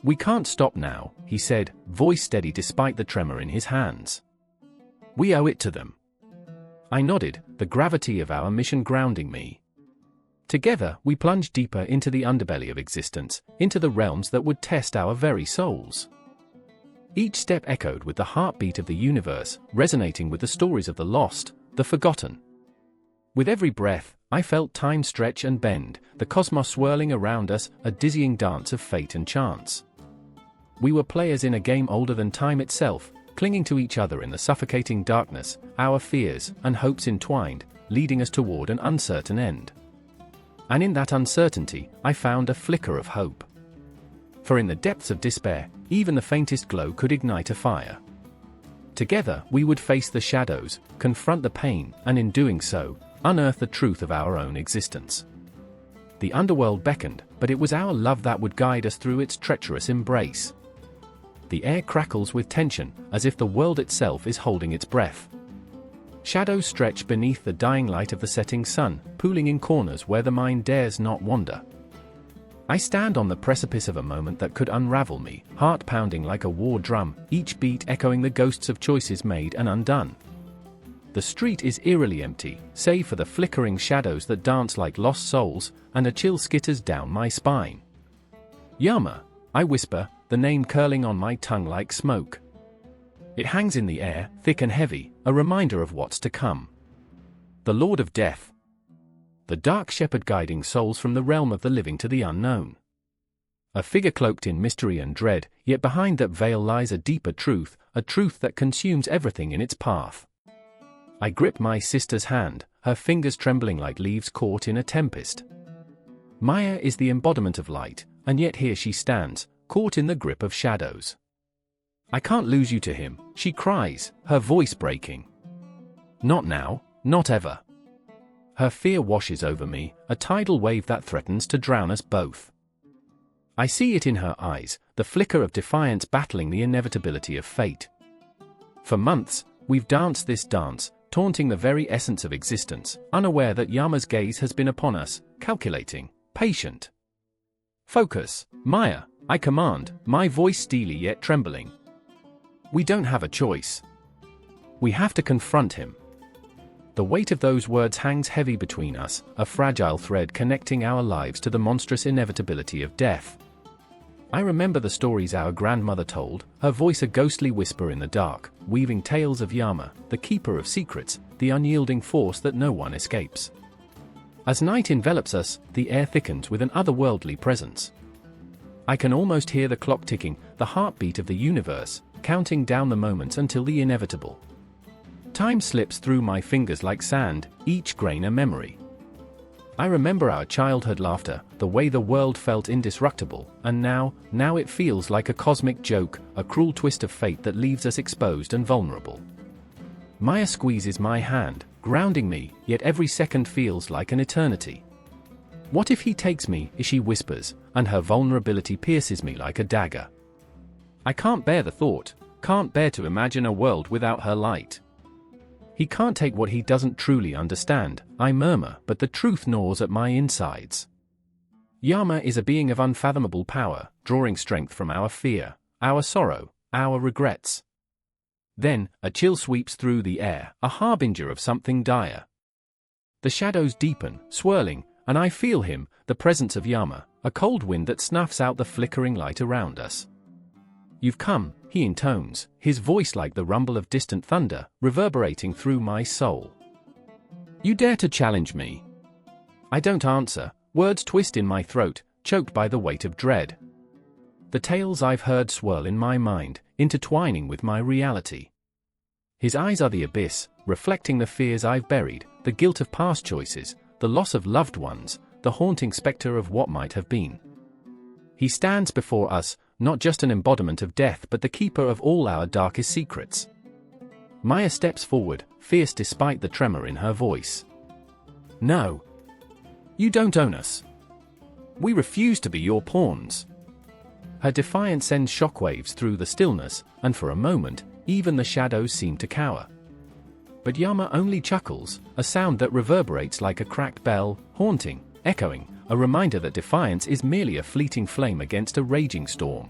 "We can't stop now," he said, voice steady despite the tremor in his hands. "We owe it to them." I nodded, the gravity of our mission grounding me. Together, we plunged deeper into the underbelly of existence, into the realms that would test our very souls. Each step echoed with the heartbeat of the universe, resonating with the stories of the lost, the forgotten. With every breath, I felt time stretch and bend, the cosmos swirling around us, a dizzying dance of fate and chance. We were players in a game older than time itself, clinging to each other in the suffocating darkness, our fears and hopes entwined, leading us toward an uncertain end. And in that uncertainty, I found a flicker of hope. For in the depths of despair, even the faintest glow could ignite a fire. Together, we would face the shadows, confront the pain, and in doing so, unearth the truth of our own existence. The underworld beckoned, but it was our love that would guide us through its treacherous embrace. The air crackles with tension, as if the world itself is holding its breath. Shadows stretch beneath the dying light of the setting sun, pooling in corners where the mind dares not wander. I stand on the precipice of a moment that could unravel me, heart pounding like a war drum, each beat echoing the ghosts of choices made and undone. The street is eerily empty, save for the flickering shadows that dance like lost souls, and a chill skitters down my spine. "Yama," I whisper, the name curling on my tongue like smoke. It hangs in the air, thick and heavy, a reminder of what's to come. The Lord of Death. The dark shepherd guiding souls from the realm of the living to the unknown. A figure cloaked in mystery and dread, yet behind that veil lies a deeper truth, a truth that consumes everything in its path. I grip my sister's hand, her fingers trembling like leaves caught in a tempest. Maya is the embodiment of light, and yet here she stands, caught in the grip of shadows. "I can't lose you to him," she cries, her voice breaking. "Not now, not ever." Her fear washes over me, a tidal wave that threatens to drown us both. I see it in her eyes, the flicker of defiance battling the inevitability of fate. For months, we've danced this dance, taunting the very essence of existence, unaware that Yama's gaze has been upon us, calculating, patient. "Focus, Maya," I command, my voice steely yet trembling. "We don't have a choice. We have to confront him." The weight of those words hangs heavy between us, a fragile thread connecting our lives to the monstrous inevitability of death. I remember the stories our grandmother told, her voice a ghostly whisper in the dark, weaving tales of Yama, the keeper of secrets, the unyielding force that no one escapes. As night envelops us, the air thickens with an otherworldly presence. I can almost hear the clock ticking, the heartbeat of the universe, counting down the moments until the inevitable. Time slips through my fingers like sand, each grain a memory. I remember our childhood laughter, the way the world felt indestructible, and now it feels like a cosmic joke, a cruel twist of fate that leaves us exposed and vulnerable. Maya squeezes my hand, grounding me, yet every second feels like an eternity. What if he takes me, she whispers, and her vulnerability pierces me like a dagger. I can't bear the thought, can't bear to imagine a world without her light. He can't take what he doesn't truly understand, I murmur, but the truth gnaws at my insides. Yama is a being of unfathomable power, drawing strength from our fear, our sorrow, our regrets. Then, a chill sweeps through the air, a harbinger of something dire. The shadows deepen, swirling, and I feel him, the presence of Yama, a cold wind that snuffs out the flickering light around us. You've come, he intones, his voice like the rumble of distant thunder, reverberating through my soul. You dare to challenge me? I don't answer, words twist in my throat, choked by the weight of dread. The tales I've heard swirl in my mind, intertwining with my reality. His eyes are the abyss, reflecting the fears I've buried, the guilt of past choices, the loss of loved ones, the haunting specter of what might have been. He stands before us, not just an embodiment of death but the keeper of all our darkest secrets. Maya steps forward, fierce despite the tremor in her voice. No. You don't own us. We refuse to be your pawns. Her defiance sends shockwaves through the stillness, and for a moment, even the shadows seem to cower. But Yama only chuckles, a sound that reverberates like a cracked bell, haunting, echoing, a reminder that defiance is merely a fleeting flame against a raging storm.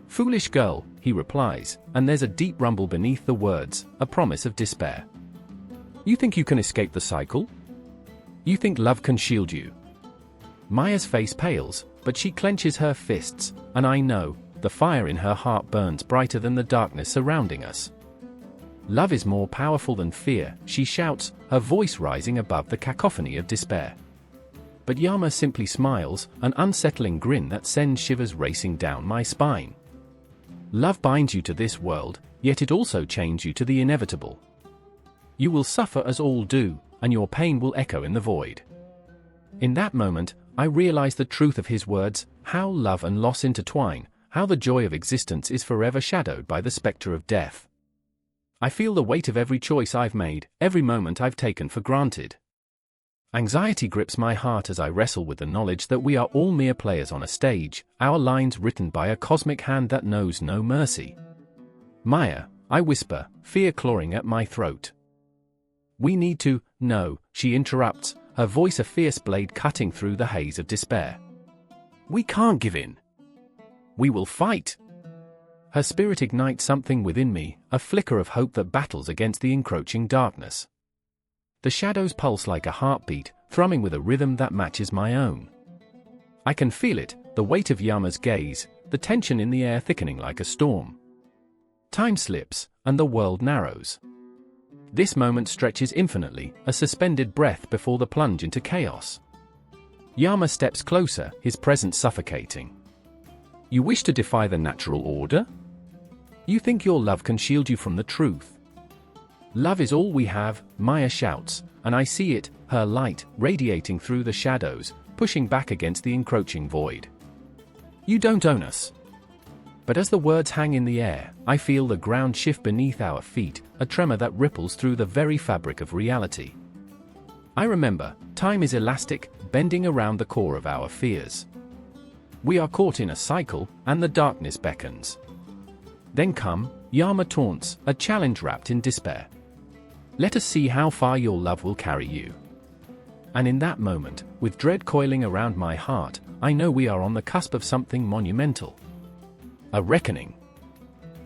Foolish girl, he replies, and there's a deep rumble beneath the words, a promise of despair. You think you can escape the cycle? You think love can shield you? Maya's face pales, but she clenches her fists, and I know, the fire in her heart burns brighter than the darkness surrounding us. Love is more powerful than fear, she shouts, her voice rising above the cacophony of despair. But Yama simply smiles, an unsettling grin that sends shivers racing down my spine. Love binds you to this world, yet it also chains you to the inevitable. You will suffer as all do, and your pain will echo in the void. In that moment, I realize the truth of his words, how love and loss intertwine, how the joy of existence is forever shadowed by the specter of death. I feel the weight of every choice I've made, every moment I've taken for granted. Anxiety grips my heart as I wrestle with the knowledge that we are all mere players on a stage, our lines written by a cosmic hand that knows no mercy. Maya, I whisper, fear clawing at my throat. We need to, no, she interrupts, her voice a fierce blade cutting through the haze of despair. We can't give in. We will fight. Her spirit ignites something within me, a flicker of hope that battles against the encroaching darkness. The shadows pulse like a heartbeat, thrumming with a rhythm that matches my own. I can feel it, the weight of Yama's gaze, the tension in the air thickening like a storm. Time slips, and the world narrows. This moment stretches infinitely, a suspended breath before the plunge into chaos. Yama steps closer, his presence suffocating. You wish to defy the natural order? You think your love can shield you from the truth? Love is all we have, Maya shouts, and I see it, her light, radiating through the shadows, pushing back against the encroaching void. You don't own us. But as the words hang in the air, I feel the ground shift beneath our feet, a tremor that ripples through the very fabric of reality. I remember, time is elastic, bending around the core of our fears. We are caught in a cycle, and the darkness beckons. Then come, Yama taunts, a challenge wrapped in despair. Let us see how far your love will carry you. And in that moment, with dread coiling around my heart, I know we are on the cusp of something monumental. A reckoning.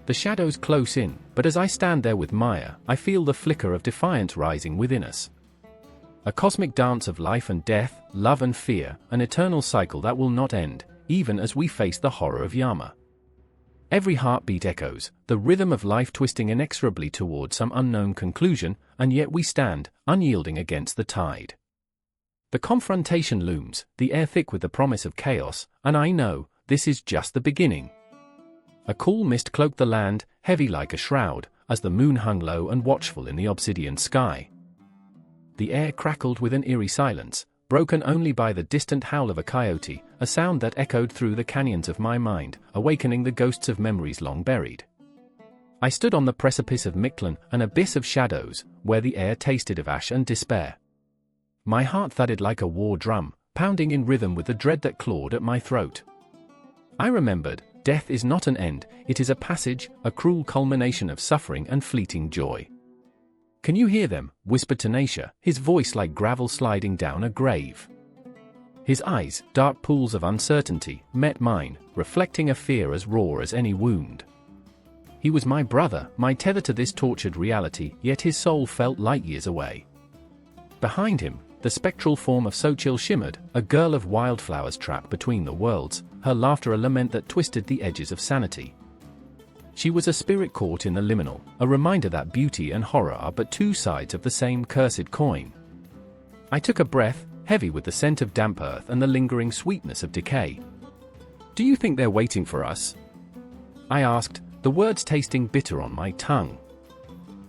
The shadows close in, but as I stand there with Maya, I feel the flicker of defiance rising within us. A cosmic dance of life and death, love and fear, an eternal cycle that will not end, even as we face the horror of Yama. Every heartbeat echoes, the rhythm of life twisting inexorably toward some unknown conclusion, and yet we stand, unyielding against the tide. The confrontation looms, the air thick with the promise of chaos, and I know, this is just the beginning. A cool mist cloaked the land, heavy like a shroud, as the moon hung low and watchful in the obsidian sky. The air crackled with an eerie silence, broken only by the distant howl of a coyote, a sound that echoed through the canyons of my mind, awakening the ghosts of memories long buried. I stood on the precipice of Mictlan, an abyss of shadows, where the air tasted of ash and despair. My heart thudded like a war drum, pounding in rhythm with the dread that clawed at my throat. I remembered, death is not an end, it is a passage, a cruel culmination of suffering and fleeting joy. "Can you hear them?" whispered Tenacia, his voice like gravel sliding down a grave. His eyes, dark pools of uncertainty, met mine, reflecting a fear as raw as any wound. He was my brother, my tether to this tortured reality, yet his soul felt light years away. Behind him, the spectral form of Xochitl shimmered, a girl of wildflowers trapped between the worlds, her laughter a lament that twisted the edges of sanity. She was a spirit caught in the liminal, a reminder that beauty and horror are but two sides of the same cursed coin. I took a breath, heavy with the scent of damp earth and the lingering sweetness of decay. "Do you think they're waiting for us?" I asked, the words tasting bitter on my tongue.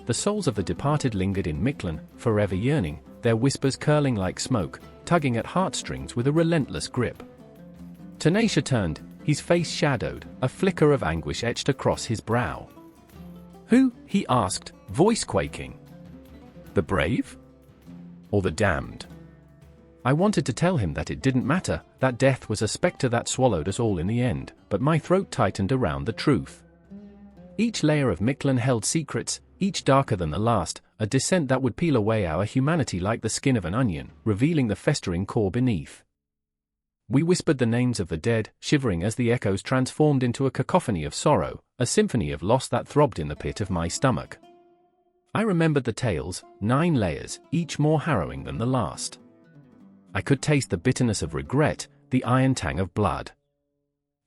The souls of the departed lingered in Mictlan, forever yearning, their whispers curling like smoke, tugging at heartstrings with a relentless grip. Tenacia turned, his face shadowed, a flicker of anguish etched across his brow. "Who?" he asked, voice quaking. "The brave? Or the damned?" I wanted to tell him that it didn't matter, that death was a specter that swallowed us all in the end, but my throat tightened around the truth. Each layer of Mictlan held secrets, each darker than the last, a descent that would peel away our humanity like the skin of an onion, revealing the festering core beneath. We whispered the names of the dead, shivering as the echoes transformed into a cacophony of sorrow, a symphony of loss that throbbed in the pit of my stomach. I remembered the tales, 9 layers, each more harrowing than the last. I could taste the bitterness of regret, the iron tang of blood.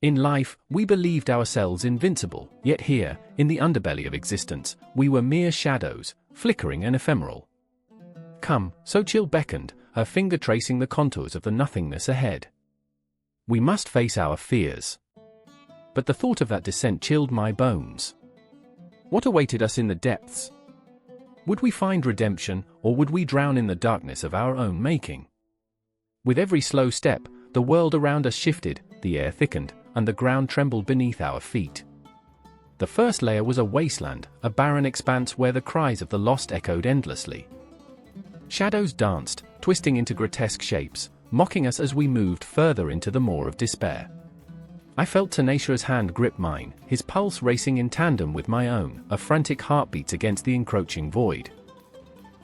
In life, we believed ourselves invincible, yet here, in the underbelly of existence, we were mere shadows, flickering and ephemeral. "Come," Xochitl beckoned, her finger tracing the contours of the nothingness ahead. "We must face our fears." But the thought of that descent chilled my bones. What awaited us in the depths? Would we find redemption, or would we drown in the darkness of our own making? With every slow step, the world around us shifted, the air thickened, and the ground trembled beneath our feet. The first layer was a wasteland, a barren expanse where the cries of the lost echoed endlessly. Shadows danced, twisting into grotesque shapes, mocking us as we moved further into the maw of despair. I felt Tenacia's hand grip mine, his pulse racing in tandem with my own, a frantic heartbeat against the encroaching void.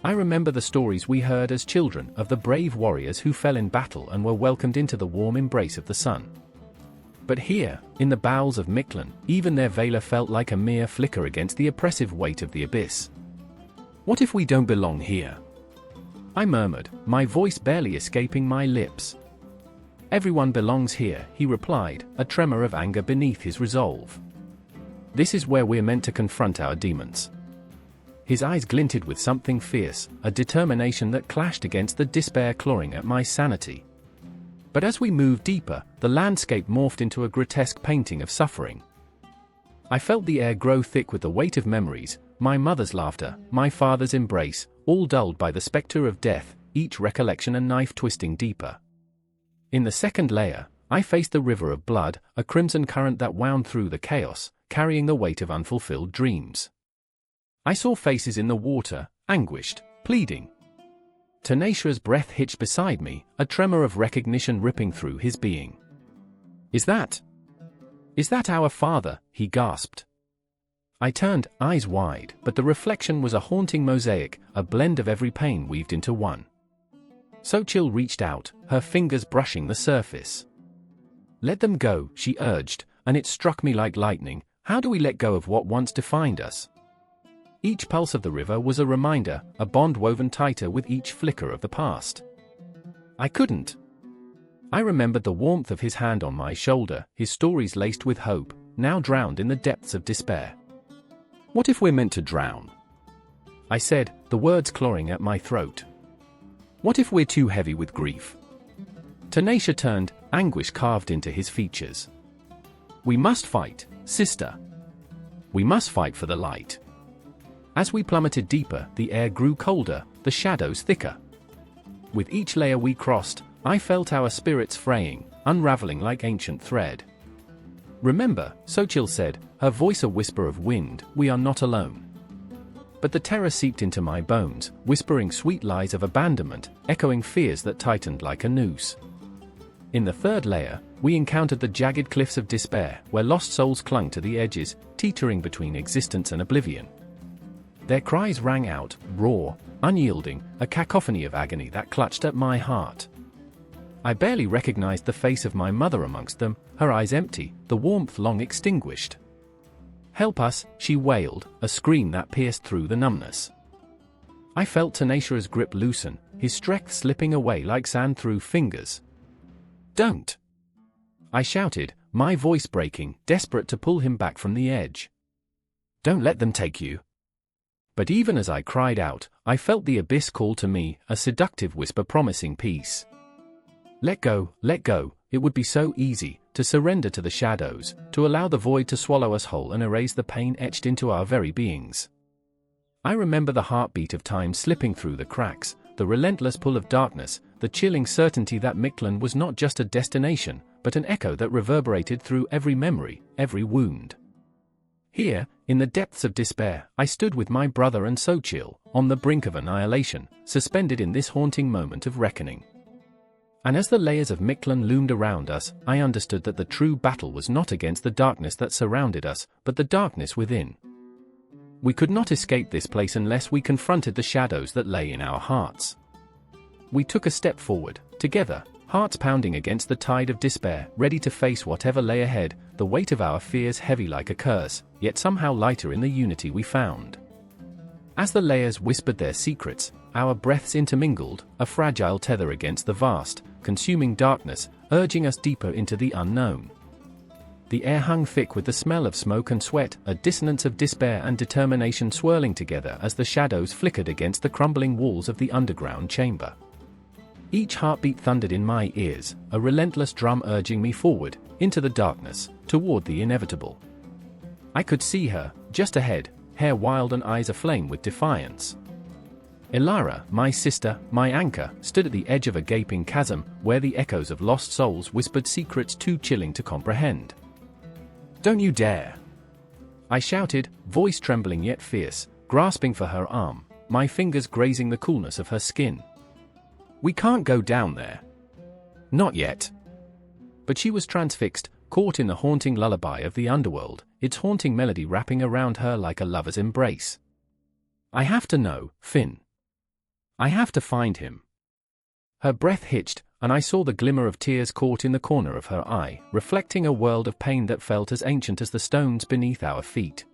I remember the stories we heard as children of the brave warriors who fell in battle and were welcomed into the warm embrace of the sun. But here, in the bowels of Mictlan, even their valor felt like a mere flicker against the oppressive weight of the abyss. "What if we don't belong here?" I murmured, my voice barely escaping my lips. "Everyone belongs here," he replied, a tremor of anger beneath his resolve. "This is where we're meant to confront our demons." His eyes glinted with something fierce, a determination that clashed against the despair clawing at my sanity. But as we moved deeper, the landscape morphed into a grotesque painting of suffering. I felt the air grow thick with the weight of memories, my mother's laughter, my father's embrace, all dulled by the specter of death, each recollection a knife twisting deeper. In the second layer, I faced the river of blood, a crimson current that wound through the chaos, carrying the weight of unfulfilled dreams. I saw faces in the water, anguished, pleading. Tenacia's breath hitched beside me, a tremor of recognition ripping through his being. Is that our father?" he gasped. I turned, eyes wide, but the reflection was a haunting mosaic, a blend of every pain weaved into one. Xochitl reached out, her fingers brushing the surface. "Let them go," she urged, and it struck me like lightning. How do we let go of what once defined us? Each pulse of the river was a reminder, a bond woven tighter with each flicker of the past. I couldn't. I remembered the warmth of his hand on my shoulder, his stories laced with hope, now drowned in the depths of despair. "What if we're meant to drown?" I said, the words clawing at my throat. "What if we're too heavy with grief?" Tenacia turned, anguish carved into his features. "We must fight, sister. We must fight for the light." As we plummeted deeper, the air grew colder, the shadows thicker. With each layer we crossed, I felt our spirits fraying, unraveling like ancient thread. "Remember," Xochitl said, her voice a whisper of wind, "we are not alone." But the terror seeped into my bones, whispering sweet lies of abandonment, echoing fears that tightened like a noose. In the third layer, we encountered the jagged cliffs of despair, where lost souls clung to the edges, teetering between existence and oblivion. Their cries rang out, raw, unyielding, a cacophony of agony that clutched at my heart. I barely recognized the face of my mother amongst them, her eyes empty, the warmth long extinguished. "Help us," she wailed, a scream that pierced through the numbness. I felt Tanasha's grip loosen, his strength slipping away like sand through fingers. "Don't!" I shouted, my voice breaking, desperate to pull him back from the edge. "Don't let them take you." But even as I cried out, I felt the abyss call to me, a seductive whisper promising peace. Let go, it would be so easy, to surrender to the shadows, to allow the void to swallow us whole and erase the pain etched into our very beings. I remember the heartbeat of time slipping through the cracks, the relentless pull of darkness, the chilling certainty that Mictlan was not just a destination, but an echo that reverberated through every memory, every wound. Here, in the depths of despair, I stood with my brother and Xochitl, on the brink of annihilation, suspended in this haunting moment of reckoning. And as the layers of Mictlan loomed around us, I understood that the true battle was not against the darkness that surrounded us, but the darkness within. We could not escape this place unless we confronted the shadows that lay in our hearts. We took a step forward, together, hearts pounding against the tide of despair, ready to face whatever lay ahead, the weight of our fears heavy like a curse, yet somehow lighter in the unity we found. As the layers whispered their secrets, our breaths intermingled, a fragile tether against the vast, consuming darkness, urging us deeper into the unknown. The air hung thick with the smell of smoke and sweat, a dissonance of despair and determination swirling together as the shadows flickered against the crumbling walls of the underground chamber. Each heartbeat thundered in my ears, a relentless drum urging me forward, into the darkness, toward the inevitable. I could see her, just ahead, hair wild and eyes aflame with defiance. Elara, my sister, my anchor, stood at the edge of a gaping chasm, where the echoes of lost souls whispered secrets too chilling to comprehend. "Don't you dare!" I shouted, voice trembling yet fierce, grasping for her arm, my fingers grazing the coolness of her skin. "We can't go down there." "Not yet." But she was transfixed, caught in the haunting lullaby of the underworld, its haunting melody wrapping around her like a lover's embrace. "I have to know, Finn. I have to find him." Her breath hitched, and I saw the glimmer of tears caught in the corner of her eye, reflecting a world of pain that felt as ancient as the stones beneath our feet.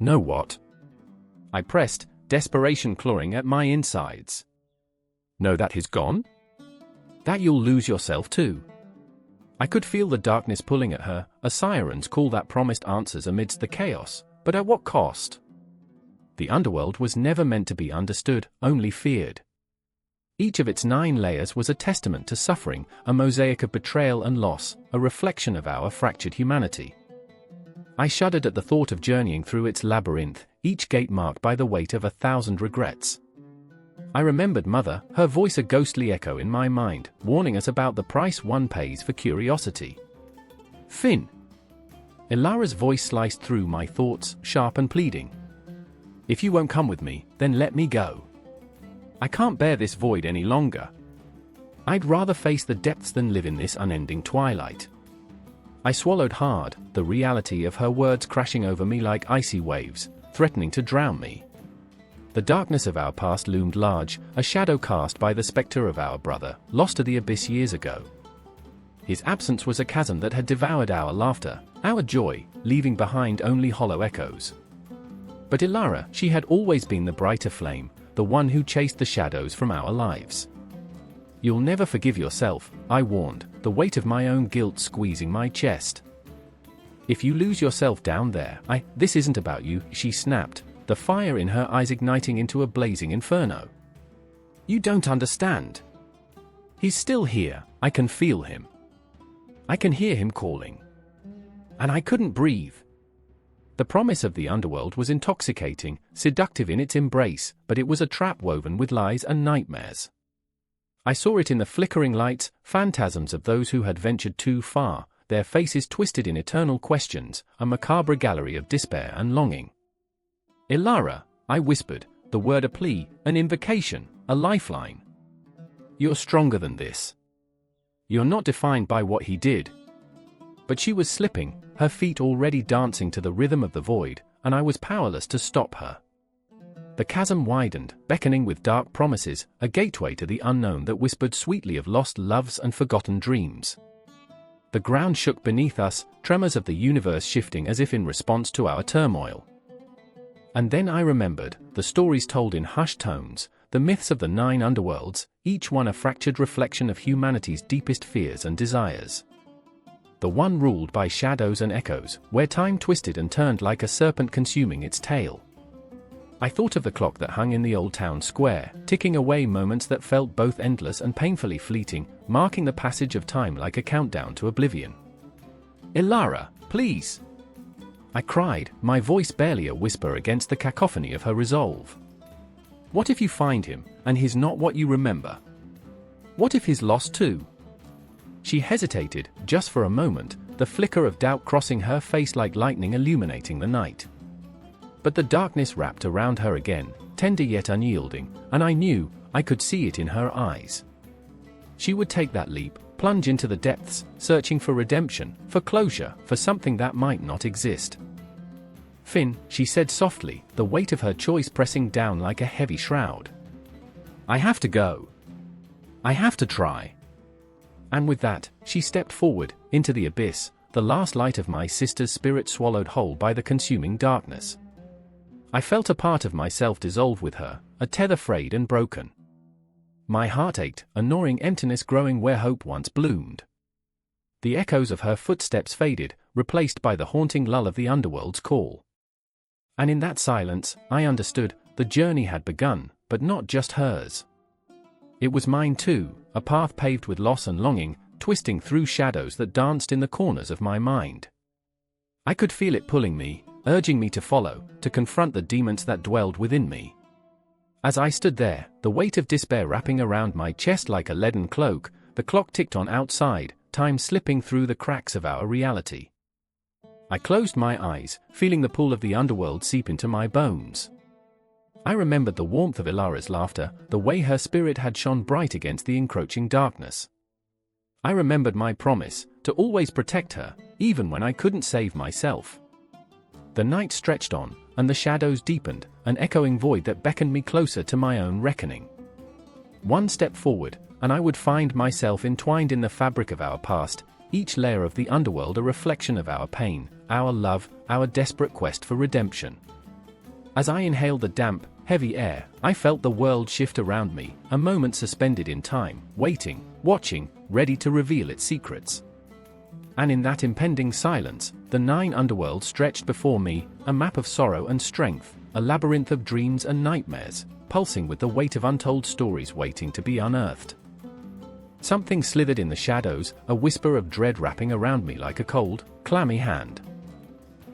"Know what?" I pressed, desperation clawing at my insides. "Know that he's gone? That you'll lose yourself too?" I could feel the darkness pulling at her, a siren's call that promised answers amidst the chaos, but at what cost? The underworld was never meant to be understood, only feared. Each of its 9 layers was a testament to suffering, a mosaic of betrayal and loss, a reflection of our fractured humanity. I shuddered at the thought of journeying through its labyrinth, each gate marked by the weight of 1,000 regrets. I remembered Mother, her voice a ghostly echo in my mind, warning us about the price one pays for curiosity. "Finn!" Elara's voice sliced through my thoughts, sharp and pleading. "If you won't come with me, then let me go. I can't bear this void any longer. I'd rather face the depths than live in this unending twilight." I swallowed hard, the reality of her words crashing over me like icy waves, threatening to drown me. The darkness of our past loomed large, a shadow cast by the specter of our brother, lost to the abyss years ago. His absence was a chasm that had devoured our laughter, our joy, leaving behind only hollow echoes. But Elara, she had always been the brighter flame, the one who chased the shadows from our lives. "You'll never forgive yourself," I warned, the weight of my own guilt squeezing my chest. "If you lose yourself down there, this isn't about you," she snapped, the fire in her eyes igniting into a blazing inferno. "You don't understand. He's still here, I can feel him. I can hear him calling. And I couldn't breathe. The promise of the underworld was intoxicating, seductive in its embrace, but it was a trap woven with lies and nightmares. I saw it in the flickering lights, phantasms of those who had ventured too far, their faces twisted in eternal questions, a macabre gallery of despair and longing. "Ilara," I whispered, the word a plea, an invocation, a lifeline. "You're stronger than this. You're not defined by what he did." But she was slipping, her feet already dancing to the rhythm of the void, and I was powerless to stop her. The chasm widened, beckoning with dark promises, a gateway to the unknown that whispered sweetly of lost loves and forgotten dreams. The ground shook beneath us, tremors of the universe shifting as if in response to our turmoil. And then I remembered, the stories told in hushed tones, the myths of the 9 underworlds, each one a fractured reflection of humanity's deepest fears and desires. The one ruled by shadows and echoes, where time twisted and turned like a serpent consuming its tail. I thought of the clock that hung in the old town square, ticking away moments that felt both endless and painfully fleeting, marking the passage of time like a countdown to oblivion. "Ilara, please!" I cried, my voice barely a whisper against the cacophony of her resolve. "What if you find him, and he's not what you remember? What if he's lost too?" She hesitated, just for a moment, the flicker of doubt crossing her face like lightning illuminating the night. But the darkness wrapped around her again, tender yet unyielding, and I knew, I could see it in her eyes. She would take that leap, plunge into the depths, searching for redemption, for closure, for something that might not exist. "Finn," she said softly, the weight of her choice pressing down like a heavy shroud. "I have to go. I have to try." And with that, she stepped forward, into the abyss, the last light of my sister's spirit swallowed whole by the consuming darkness. I felt a part of myself dissolve with her, a tether frayed and broken. My heart ached, a gnawing emptiness growing where hope once bloomed. The echoes of her footsteps faded, replaced by the haunting lull of the underworld's call. And in that silence, I understood, the journey had begun, but not just hers. It was mine too, a path paved with loss and longing, twisting through shadows that danced in the corners of my mind. I could feel it pulling me, urging me to follow, to confront the demons that dwelled within me. As I stood there, the weight of despair wrapping around my chest like a leaden cloak, the clock ticked on outside, time slipping through the cracks of our reality. I closed my eyes, feeling the pull of the underworld seep into my bones. I remembered the warmth of Ilara's laughter, the way her spirit had shone bright against the encroaching darkness. I remembered my promise, to always protect her, even when I couldn't save myself. The night stretched on, and the shadows deepened, an echoing void that beckoned me closer to my own reckoning. One step forward, and I would find myself entwined in the fabric of our past, each layer of the underworld a reflection of our pain, our love, our desperate quest for redemption. As I inhaled the damp, heavy air, I felt the world shift around me, a moment suspended in time, waiting, watching, ready to reveal its secrets. And in that impending silence, the 9 underworlds stretched before me, a map of sorrow and strength, a labyrinth of dreams and nightmares, pulsing with the weight of untold stories waiting to be unearthed. Something slithered in the shadows, a whisper of dread wrapping around me like a cold, clammy hand.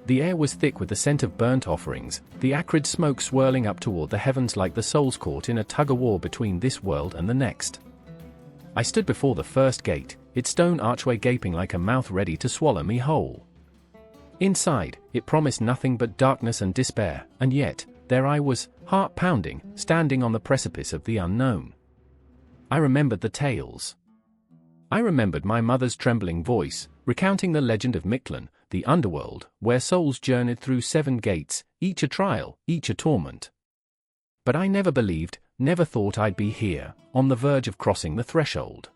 The air was thick with the scent of burnt offerings, the acrid smoke swirling up toward the heavens like the souls caught in a tug-of-war between this world and the next. I stood before the first gate, its stone archway gaping like a mouth ready to swallow me whole. Inside, it promised nothing but darkness and despair, and yet, there I was, heart pounding, standing on the precipice of the unknown. I remembered the tales. I remembered my mother's trembling voice, recounting the legend of Mictlan, the underworld, where souls journeyed through 7 gates, each a trial, each a torment. But I never believed, never thought I'd be here, on the verge of crossing the threshold.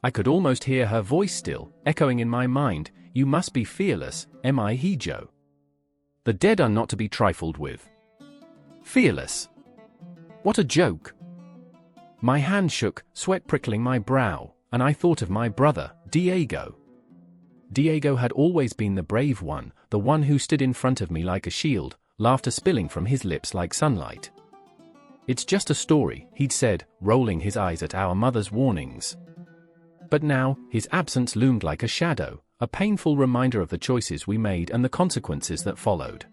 I could almost hear her voice still, echoing in my mind, "You must be fearless, M.I. Hijo. The dead are not to be trifled with." Fearless? What a joke! My hand shook, sweat prickling my brow, and I thought of my brother, Diego. Diego had always been the brave one, the one who stood in front of me like a shield, laughter spilling from his lips like sunlight. "It's just a story," he'd said, rolling his eyes at our mother's warnings. But now, his absence loomed like a shadow, a painful reminder of the choices we made and the consequences that followed.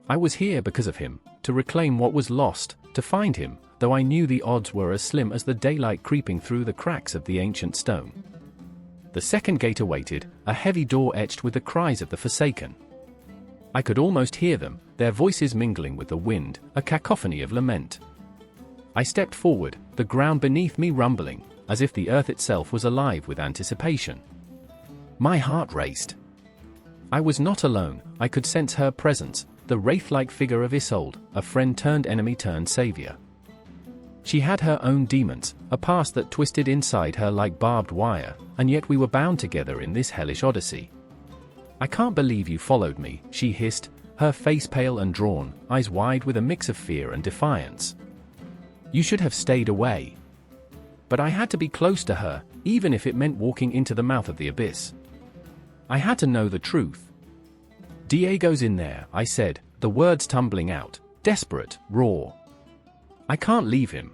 I was here because of him, to reclaim what was lost, to find him, though I knew the odds were as slim as the daylight creeping through the cracks of the ancient stone. The second gate awaited, a heavy door etched with the cries of the forsaken. I could almost hear them, their voices mingling with the wind, a cacophony of lament. I stepped forward, the ground beneath me rumbling, as if the earth itself was alive with anticipation. My heart raced. I was not alone, I could sense her presence, the wraith-like figure of Isolde, a friend turned enemy turned savior. She had her own demons, a past that twisted inside her like barbed wire, and yet we were bound together in this hellish odyssey. I can't believe you followed me, she hissed, her face pale and drawn, eyes wide with a mix of fear and defiance. You should have stayed away. But I had to be close to her, even if it meant walking into the mouth of the abyss. I had to know the truth. Diego's in there, I said, the words tumbling out, desperate, raw. I can't leave him.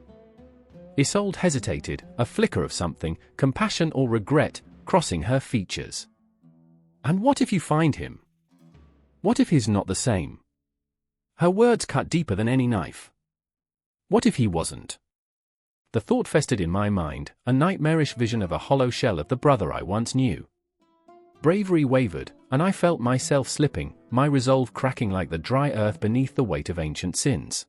Isolde hesitated, a flicker of something, compassion or regret, crossing her features. And what if you find him? What if he's not the same? Her words cut deeper than any knife. What if he wasn't? The thought festered in my mind, a nightmarish vision of a hollow shell of the brother I once knew. Bravery wavered, and I felt myself slipping, my resolve cracking like the dry earth beneath the weight of ancient sins.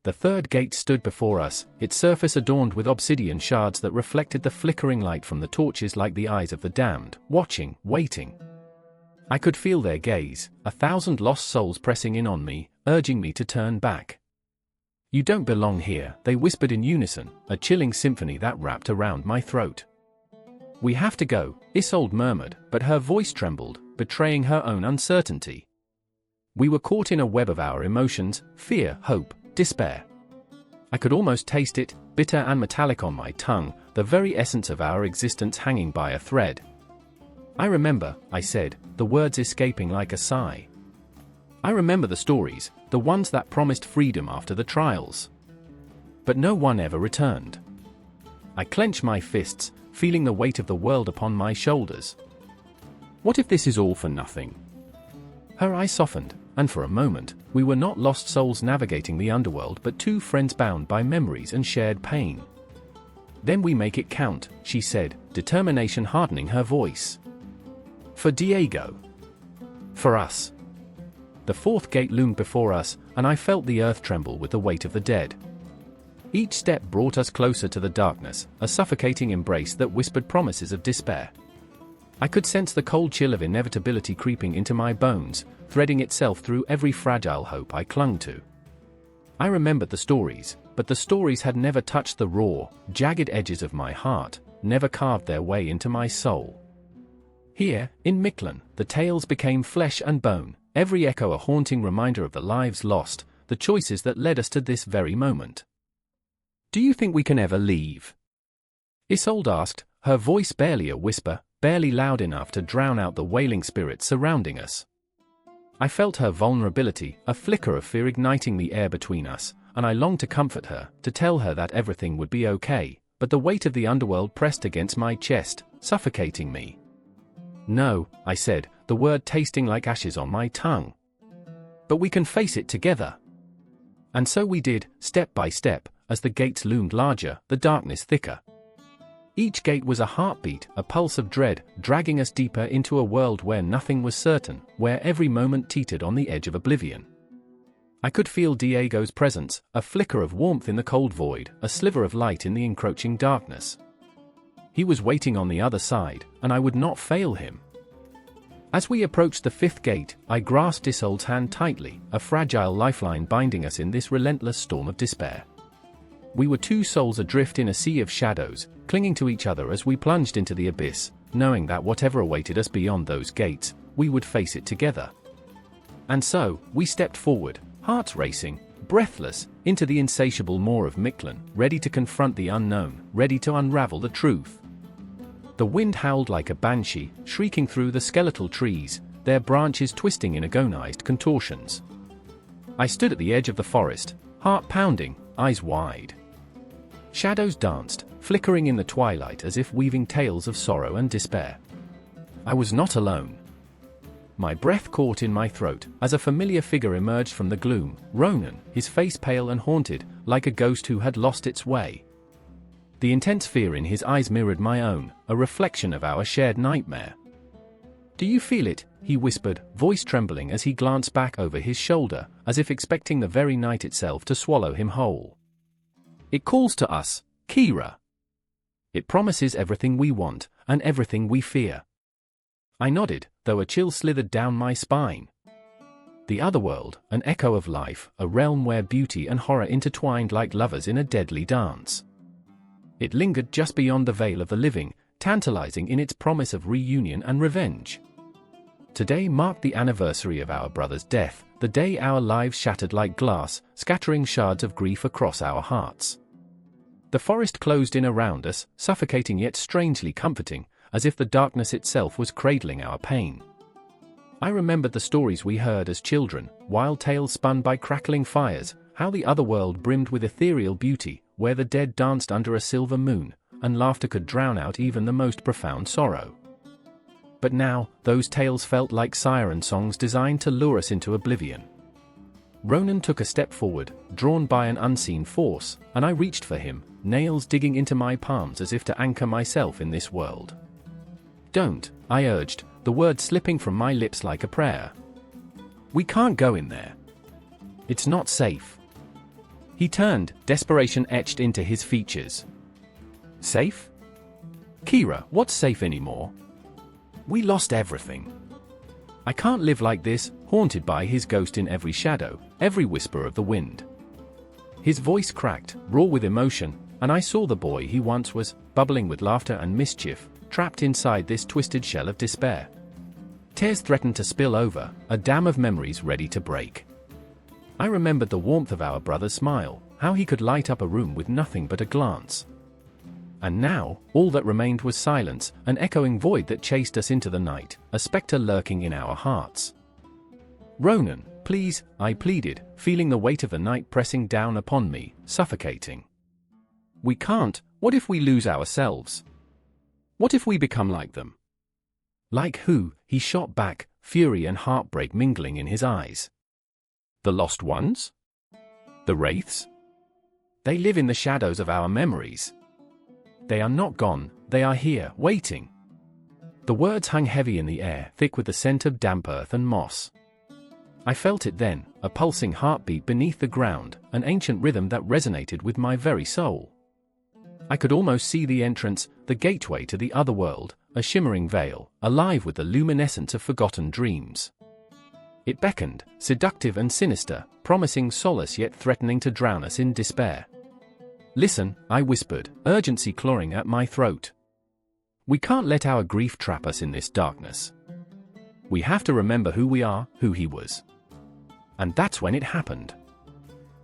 The third gate stood before us, its surface adorned with obsidian shards that reflected the flickering light from the torches like the eyes of the damned, watching, waiting. I could feel their gaze, 1,000 lost souls pressing in on me, urging me to turn back. You don't belong here, they whispered in unison, a chilling symphony that wrapped around my throat. We have to go, Isolde murmured, but her voice trembled, betraying her own uncertainty. We were caught in a web of our emotions, fear, hope, despair. I could almost taste it, bitter and metallic on my tongue, the very essence of our existence hanging by a thread. I remember, I said, the words escaping like a sigh. I remember the stories, the ones that promised freedom after the trials. But no one ever returned. I clenched my fists, feeling the weight of the world upon my shoulders. What if this is all for nothing? Her eyes softened, and for a moment, we were not lost souls navigating the underworld but two friends bound by memories and shared pain. Then we make it count, she said, determination hardening her voice. For Diego. For us. The fourth gate loomed before us, and I felt the earth tremble with the weight of the dead. Each step brought us closer to the darkness, a suffocating embrace that whispered promises of despair. I could sense the cold chill of inevitability creeping into my bones, threading itself through every fragile hope I clung to. I remembered the stories, but the stories had never touched the raw, jagged edges of my heart, never carved their way into my soul. Here, in Mictlan, the tales became flesh and bone, every echo a haunting reminder of the lives lost, the choices that led us to this very moment. Do you think we can ever leave? Isolde asked, her voice barely a whisper, barely loud enough to drown out the wailing spirits surrounding us. I felt her vulnerability, a flicker of fear igniting the air between us, and I longed to comfort her, to tell her that everything would be okay, but the weight of the underworld pressed against my chest, suffocating me. No, I said, the word tasting like ashes on my tongue. But we can face it together. And so we did, step by step, as the gates loomed larger, the darkness thicker. Each gate was a heartbeat, a pulse of dread, dragging us deeper into a world where nothing was certain, where every moment teetered on the edge of oblivion. I could feel Diego's presence, a flicker of warmth in the cold void, a sliver of light in the encroaching darkness. He was waiting on the other side, and I would not fail him. As we approached the fifth gate, I grasped Isolde's hand tightly, a fragile lifeline binding us in this relentless storm of despair. We were two souls adrift in a sea of shadows, clinging to each other as we plunged into the abyss, knowing that whatever awaited us beyond those gates, we would face it together. And so, we stepped forward, hearts racing, breathless, into the insatiable maw of Mictlan, ready to confront the unknown, ready to unravel the truth. The wind howled like a banshee, shrieking through the skeletal trees, their branches twisting in agonized contortions. I stood at the edge of the forest, heart pounding, eyes wide. Shadows danced, flickering in the twilight as if weaving tales of sorrow and despair. I was not alone. My breath caught in my throat as a familiar figure emerged from the gloom, Ronan, his face pale and haunted, like a ghost who had lost its way. The intense fear in his eyes mirrored my own, a reflection of our shared nightmare. "Do you feel it?" he whispered, voice trembling as he glanced back over his shoulder, as if expecting the very night itself to swallow him whole. "It calls to us, Kira. It promises everything we want, and everything we fear." I nodded, though a chill slithered down my spine. The otherworld, an echo of life, a realm where beauty and horror intertwined like lovers in a deadly dance. It lingered just beyond the veil of the living, tantalizing in its promise of reunion and revenge. Today marked the anniversary of our brother's death, the day our lives shattered like glass, scattering shards of grief across our hearts. The forest closed in around us, suffocating yet strangely comforting, as if the darkness itself was cradling our pain. I remembered the stories we heard as children, wild tales spun by crackling fires, how the otherworld brimmed with ethereal beauty, where the dead danced under a silver moon, and laughter could drown out even the most profound sorrow. But now, those tales felt like siren songs designed to lure us into oblivion. Ronan took a step forward, drawn by an unseen force, and I reached for him, nails digging into my palms as if to anchor myself in this world. "Don't," I urged, the words slipping from my lips like a prayer. "We can't go in there. It's not safe." He turned, desperation etched into his features. "Safe? Kira, what's safe anymore? We lost everything. I can't live like this, haunted by his ghost in every shadow, every whisper of the wind." His voice cracked, raw with emotion, and I saw the boy he once was, bubbling with laughter and mischief, trapped inside this twisted shell of despair. Tears threatened to spill over, a dam of memories ready to break. I remembered the warmth of our brother's smile, how he could light up a room with nothing but a glance. And now, all that remained was silence, an echoing void that chased us into the night, a specter lurking in our hearts. "Ronan, please," I pleaded, feeling the weight of the night pressing down upon me, suffocating. "We can't. What if we lose ourselves? What if we become like them?" "Like who?" he shot back, fury and heartbreak mingling in his eyes. "The lost ones? The wraiths? They live in the shadows of our memories. They are not gone, they are here, waiting." The words hung heavy in the air, thick with the scent of damp earth and moss. I felt it then, a pulsing heartbeat beneath the ground, an ancient rhythm that resonated with my very soul. I could almost see the entrance, the gateway to the otherworld, a shimmering veil, alive with the luminescence of forgotten dreams. It beckoned, seductive and sinister, promising solace yet threatening to drown us in despair. "Listen," I whispered, urgency clawing at my throat. "We can't let our grief trap us in this darkness. We have to remember who we are, who he was." And that's when it happened.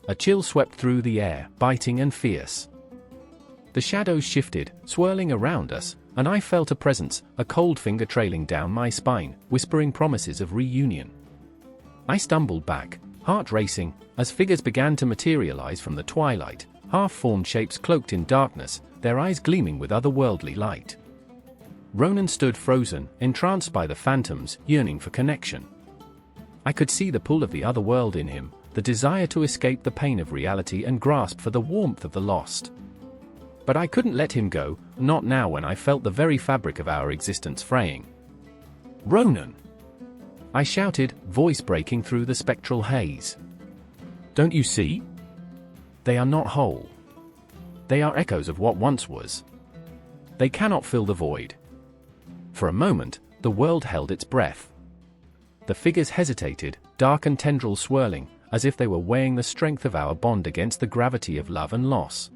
A chill swept through the air, biting and fierce. The shadows shifted, swirling around us, and I felt a presence, a cold finger trailing down my spine, whispering promises of reunion. I stumbled back, heart racing, as figures began to materialize from the twilight, half-formed shapes cloaked in darkness, their eyes gleaming with otherworldly light. Ronan stood frozen, entranced by the phantoms, yearning for connection. I could see the pull of the other world in him, the desire to escape the pain of reality and grasp for the warmth of the lost. But I couldn't let him go, not now when I felt the very fabric of our existence fraying. "Ronan!" I shouted, voice breaking through the spectral haze. "Don't you see? They are not whole. They are echoes of what once was. They cannot fill the void." For a moment, the world held its breath. The figures hesitated, dark and tendrils swirling, as if they were weighing the strength of our bond against the gravity of love and loss.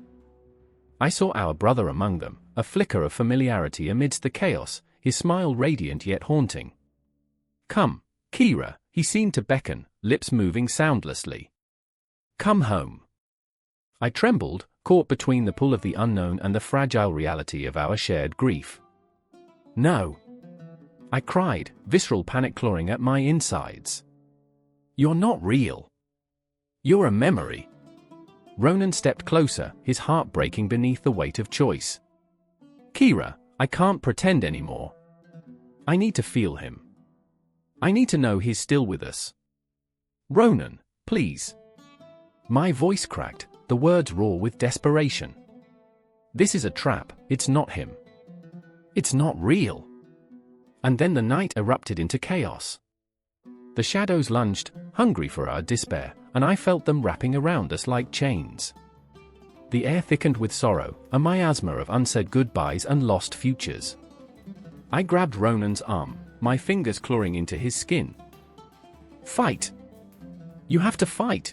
I saw our brother among them, a flicker of familiarity amidst the chaos, his smile radiant yet haunting. "Come, Kira," he seemed to beckon, lips moving soundlessly. "Come home." I trembled, caught between the pull of the unknown and the fragile reality of our shared grief. "No," I cried, visceral panic clawing at my insides. "You're not real. You're a memory." Ronan stepped closer, his heart breaking beneath the weight of choice. "Kira, I can't pretend anymore. I need to feel him. I need to know he's still with us. Ronan, please. My voice cracked, the words raw with desperation. This is a trap, it's not him. It's not real. And then the night erupted into chaos. The shadows lunged, hungry for our despair, and I felt them wrapping around us like chains. The air thickened with sorrow, a miasma of unsaid goodbyes and lost futures. I grabbed Ronan's arm, my fingers clawing into his skin. Fight! You have to fight!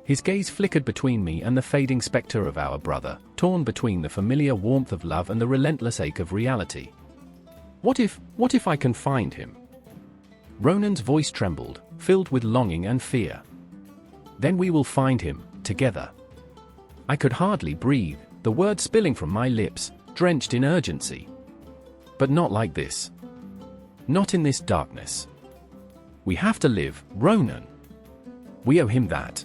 His gaze flickered between me and the fading specter of our brother, torn between the familiar warmth of love and the relentless ache of reality. What if I can find him? Ronan's voice trembled, filled with longing and fear. Then we will find him, together. I could hardly breathe, the words spilling from my lips, drenched in urgency. But not like this. Not in this darkness. We have to live, Ronan. We owe him that.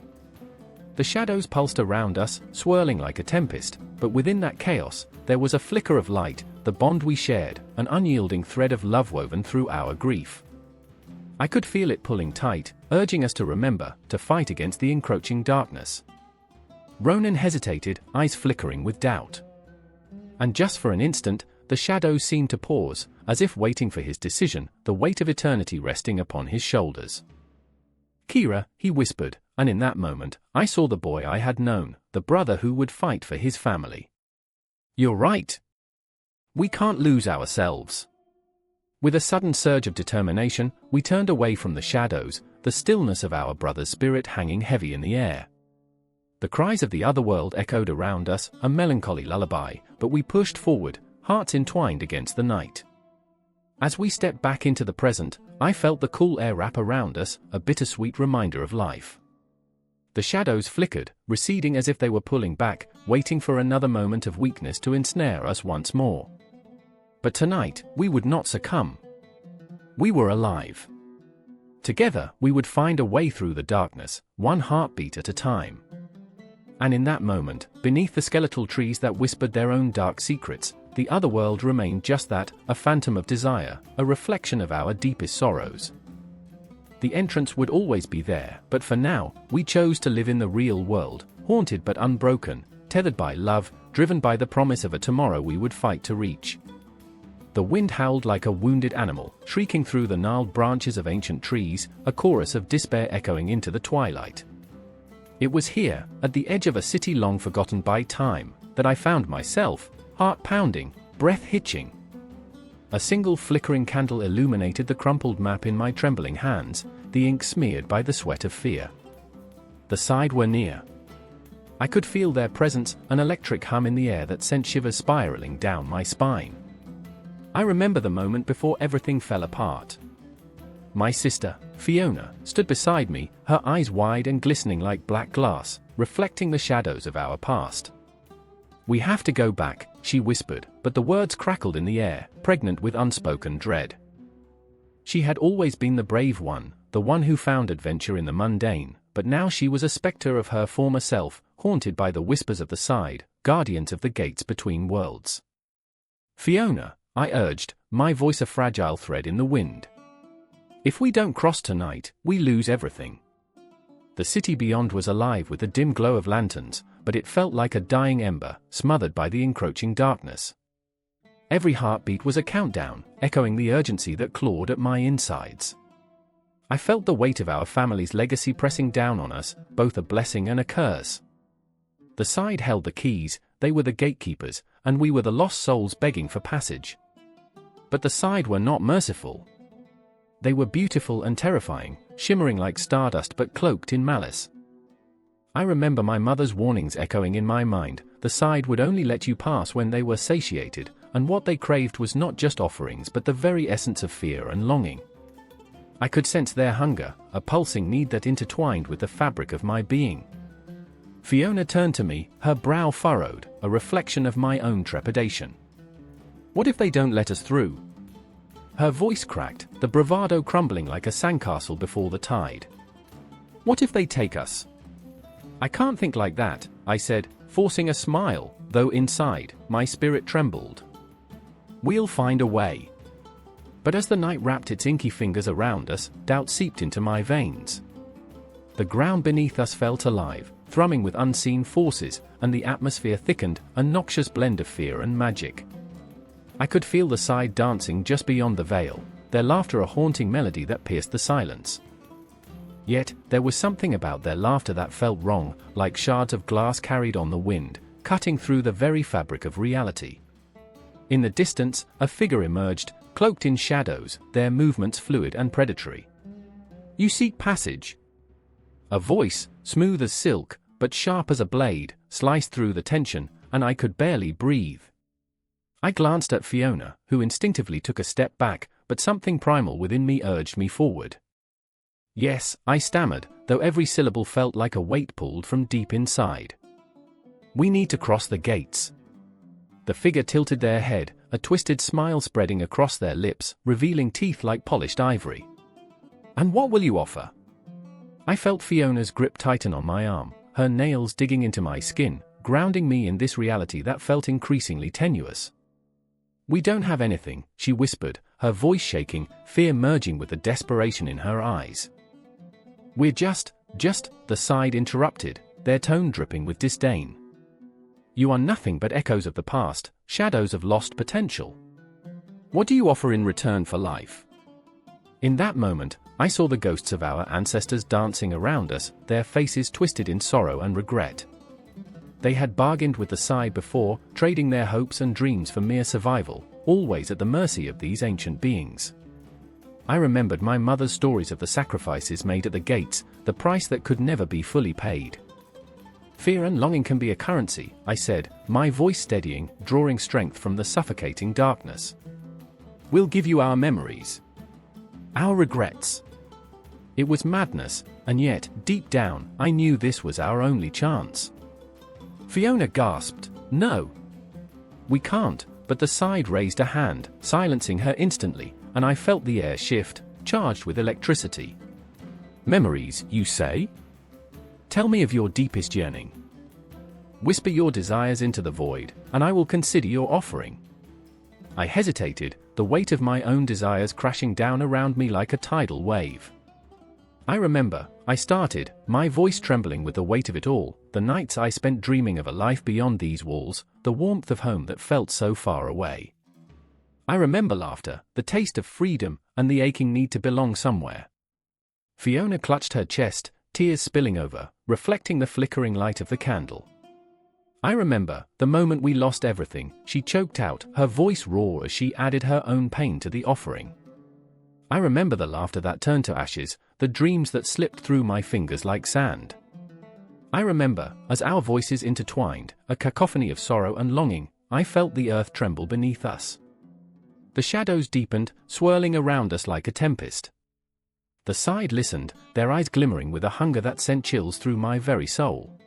The shadows pulsed around us, swirling like a tempest, but within that chaos, there was a flicker of light, the bond we shared, an unyielding thread of love woven through our grief. I could feel it pulling tight, urging us to remember, to fight against the encroaching darkness. Ronan hesitated, eyes flickering with doubt. And just for an instant, the shadows seemed to pause, as if waiting for his decision, the weight of eternity resting upon his shoulders. Kira, he whispered, and in that moment, I saw the boy I had known, the brother who would fight for his family. You're right. We can't lose ourselves. With a sudden surge of determination, we turned away from the shadows, the stillness of our brother's spirit hanging heavy in the air. The cries of the otherworld echoed around us, a melancholy lullaby, but we pushed forward, hearts entwined against the night. As we stepped back into the present, I felt the cool air wrap around us, a bittersweet reminder of life. The shadows flickered, receding as if they were pulling back, waiting for another moment of weakness to ensnare us once more. But tonight, we would not succumb. We were alive. Together, we would find a way through the darkness, one heartbeat at a time. And in that moment, beneath the skeletal trees that whispered their own dark secrets, the otherworld remained just that, a phantom of desire, a reflection of our deepest sorrows. The entrance would always be there, but for now, we chose to live in the real world, haunted but unbroken, tethered by love, driven by the promise of a tomorrow we would fight to reach. The wind howled like a wounded animal, shrieking through the gnarled branches of ancient trees, a chorus of despair echoing into the twilight. It was here, at the edge of a city long forgotten by time, that I found myself, heart pounding, breath hitching. A single flickering candle illuminated the crumpled map in my trembling hands, the ink smeared by the sweat of fear. The side were near. I could feel their presence, an electric hum in the air that sent shivers spiraling down my spine. I remember the moment before everything fell apart. My sister, Fiona, stood beside me, her eyes wide and glistening like black glass, reflecting the shadows of our past. We have to go back, she whispered, but the words crackled in the air, pregnant with unspoken dread. She had always been the brave one, the one who found adventure in the mundane, but now she was a specter of her former self, haunted by the whispers of the side, guardians of the gates between worlds. Fiona, I urged, my voice a fragile thread in the wind. If we don't cross tonight, we lose everything. The city beyond was alive with the dim glow of lanterns, but it felt like a dying ember, smothered by the encroaching darkness. Every heartbeat was a countdown, echoing the urgency that clawed at my insides. I felt the weight of our family's legacy pressing down on us, both a blessing and a curse. The side held the keys, they were the gatekeepers, and we were the lost souls begging for passage. But the side were not merciful. They were beautiful and terrifying, shimmering like stardust but cloaked in malice. I remember my mother's warnings echoing in my mind, the side would only let you pass when they were satiated, and what they craved was not just offerings but the very essence of fear and longing. I could sense their hunger, a pulsing need that intertwined with the fabric of my being. Fiona turned to me, her brow furrowed, a reflection of my own trepidation. What if they don't let us through? Her voice cracked, the bravado crumbling like a sandcastle before the tide. What if they take us? I can't think like that, I said, forcing a smile, though inside, my spirit trembled. We'll find a way. But as the night wrapped its inky fingers around us, doubt seeped into my veins. The ground beneath us felt alive, thrumming with unseen forces, and the atmosphere thickened, a noxious blend of fear and magic. I could feel the side dancing just beyond the veil, their laughter a haunting melody that pierced the silence. Yet, there was something about their laughter that felt wrong, like shards of glass carried on the wind, cutting through the very fabric of reality. In the distance, a figure emerged, cloaked in shadows, their movements fluid and predatory. "You seek passage?" A voice, smooth as silk, but sharp as a blade, sliced through the tension, and I could barely breathe. I glanced at Fiona, who instinctively took a step back, but something primal within me urged me forward. "Yes," I stammered, though every syllable felt like a weight pulled from deep inside. "We need to cross the gates." The figure tilted their head, a twisted smile spreading across their lips, revealing teeth like polished ivory. "And what will you offer?" I felt Fiona's grip tighten on my arm, her nails digging into my skin, grounding me in this reality that felt increasingly tenuous. "We don't have anything," she whispered, her voice shaking, fear merging with the desperation in her eyes. "We're just," the side interrupted, their tone dripping with disdain. "You are nothing but echoes of the past, shadows of lost potential. What do you offer in return for life?" In that moment, I saw the ghosts of our ancestors dancing around us, their faces twisted in sorrow and regret. They had bargained with the side before, trading their hopes and dreams for mere survival, always at the mercy of these ancient beings. I remembered my mother's stories of the sacrifices made at the gates, the price that could never be fully paid. "Fear and longing can be a currency," I said, my voice steadying, drawing strength from the suffocating darkness. "We'll give you our memories. Our regrets." It was madness, and yet, deep down, I knew this was our only chance. Fiona gasped, "No. We can't," but the side raised a hand, silencing her instantly, and I felt the air shift, charged with electricity. "Memories, you say? Tell me of your deepest yearning. Whisper your desires into the void, and I will consider your offering." I hesitated, the weight of my own desires crashing down around me like a tidal wave. "I remember," I started, my voice trembling with the weight of it all, "the nights I spent dreaming of a life beyond these walls, the warmth of home that felt so far away. I remember laughter, the taste of freedom, and the aching need to belong somewhere." Fiona clutched her chest, tears spilling over, reflecting the flickering light of the candle. "I remember the moment we lost everything," she choked out, her voice raw as she added her own pain to the offering. "I remember the laughter that turned to ashes, the dreams that slipped through my fingers like sand. I remember, as our voices intertwined, a cacophony of sorrow and longing, I felt the earth tremble beneath us. The shadows deepened, swirling around us like a tempest." The side listened, their eyes glimmering with a hunger that sent chills through my very soul.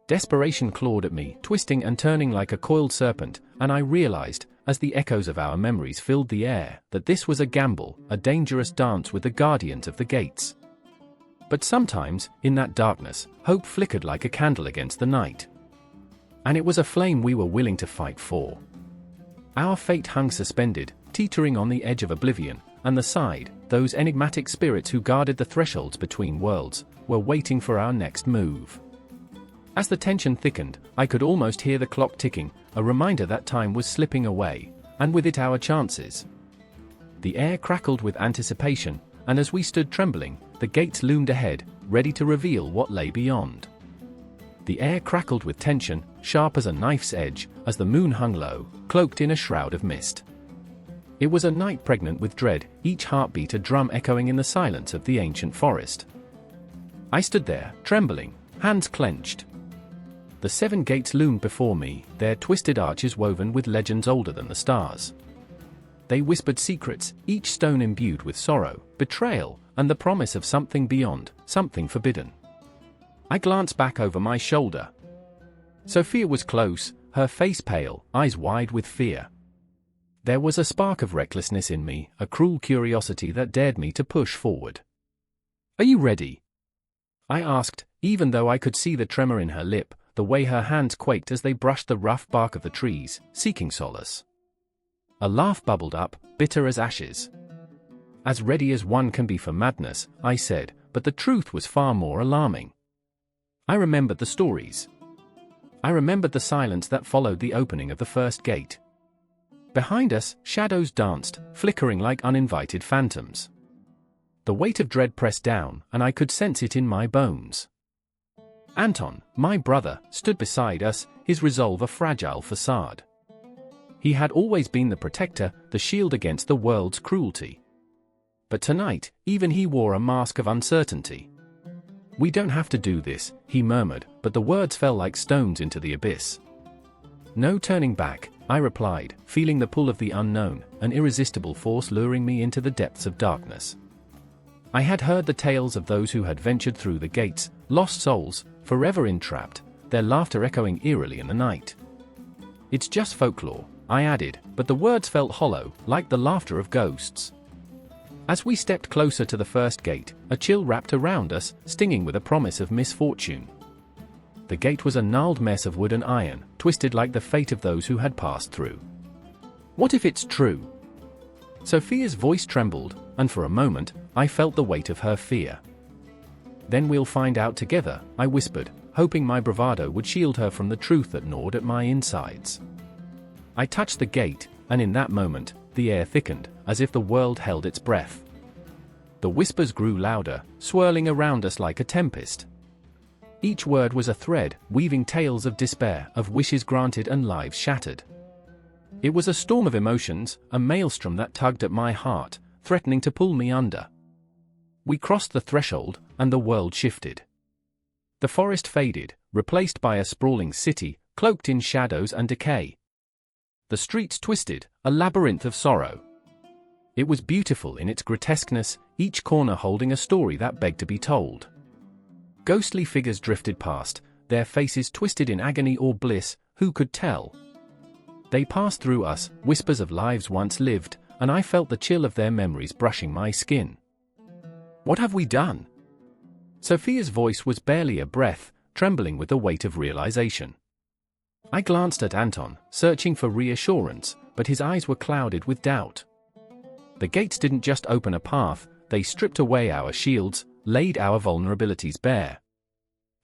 Desperation clawed at me, twisting and turning like a coiled serpent, and I realized, as the echoes of our memories filled the air, that this was a gamble, a dangerous dance with the guardians of the gates. But sometimes, in that darkness, hope flickered like a candle against the night. And it was a flame we were willing to fight for. Our fate hung suspended, teetering on the edge of oblivion, and the side, those enigmatic spirits who guarded the thresholds between worlds, were waiting for our next move. As the tension thickened, I could almost hear the clock ticking, a reminder that time was slipping away, and with it our chances. The air crackled with anticipation, and as we stood trembling, the gates loomed ahead, ready to reveal what lay beyond. The air crackled with tension, sharp as a knife's edge, as the moon hung low, cloaked in a shroud of mist. It was a night pregnant with dread, each heartbeat a drum echoing in the silence of the ancient forest. I stood there, trembling, hands clenched. The 7 gates loomed before me, their twisted arches woven with legends older than the stars. They whispered secrets, each stone imbued with sorrow, betrayal, and the promise of something beyond, something forbidden. I glanced back over my shoulder. Sophia was close, her face pale, eyes wide with fear. There was a spark of recklessness in me, a cruel curiosity that dared me to push forward. "Are you ready?" I asked, even though I could see the tremor in her lip, the way her hands quaked as they brushed the rough bark of the trees, seeking solace. A laugh bubbled up, bitter as ashes. As ready as one can be for madness, I said, but the truth was far more alarming. I remembered the stories. I remembered the silence that followed the opening of the first gate. Behind us, shadows danced, flickering like uninvited phantoms. The weight of dread pressed down, and I could sense it in my bones. Anton, my brother, stood beside us, his resolve a fragile facade. He had always been the protector, the shield against the world's cruelty. But tonight, even he wore a mask of uncertainty. "We don't have to do this," he murmured, but the words fell like stones into the abyss. "No turning back," I replied, feeling the pull of the unknown, an irresistible force luring me into the depths of darkness. I had heard the tales of those who had ventured through the gates, lost souls, forever entrapped, their laughter echoing eerily in the night. "It's just folklore," I added, but the words felt hollow, like the laughter of ghosts. As we stepped closer to the first gate, a chill wrapped around us, stinging with a promise of misfortune. The gate was a gnarled mess of wood and iron, twisted like the fate of those who had passed through. "What if it's true?" Sophia's voice trembled, and for a moment, I felt the weight of her fear. "Then we'll find out together," I whispered, hoping my bravado would shield her from the truth that gnawed at my insides. I touched the gate, and in that moment, the air thickened, as if the world held its breath. The whispers grew louder, swirling around us like a tempest. Each word was a thread, weaving tales of despair, of wishes granted and lives shattered. It was a storm of emotions, a maelstrom that tugged at my heart, threatening to pull me under. We crossed the threshold, and the world shifted. The forest faded, replaced by a sprawling city, cloaked in shadows and decay. The streets twisted, a labyrinth of sorrow. It was beautiful in its grotesqueness, each corner holding a story that begged to be told. Ghostly figures drifted past, their faces twisted in agony or bliss, who could tell? They passed through us, whispers of lives once lived, and I felt the chill of their memories brushing my skin. "What have we done?" Sophia's voice was barely a breath, trembling with the weight of realization. I glanced at Anton, searching for reassurance, but his eyes were clouded with doubt. The gates didn't just open a path, they stripped away our shields, laid our vulnerabilities bare.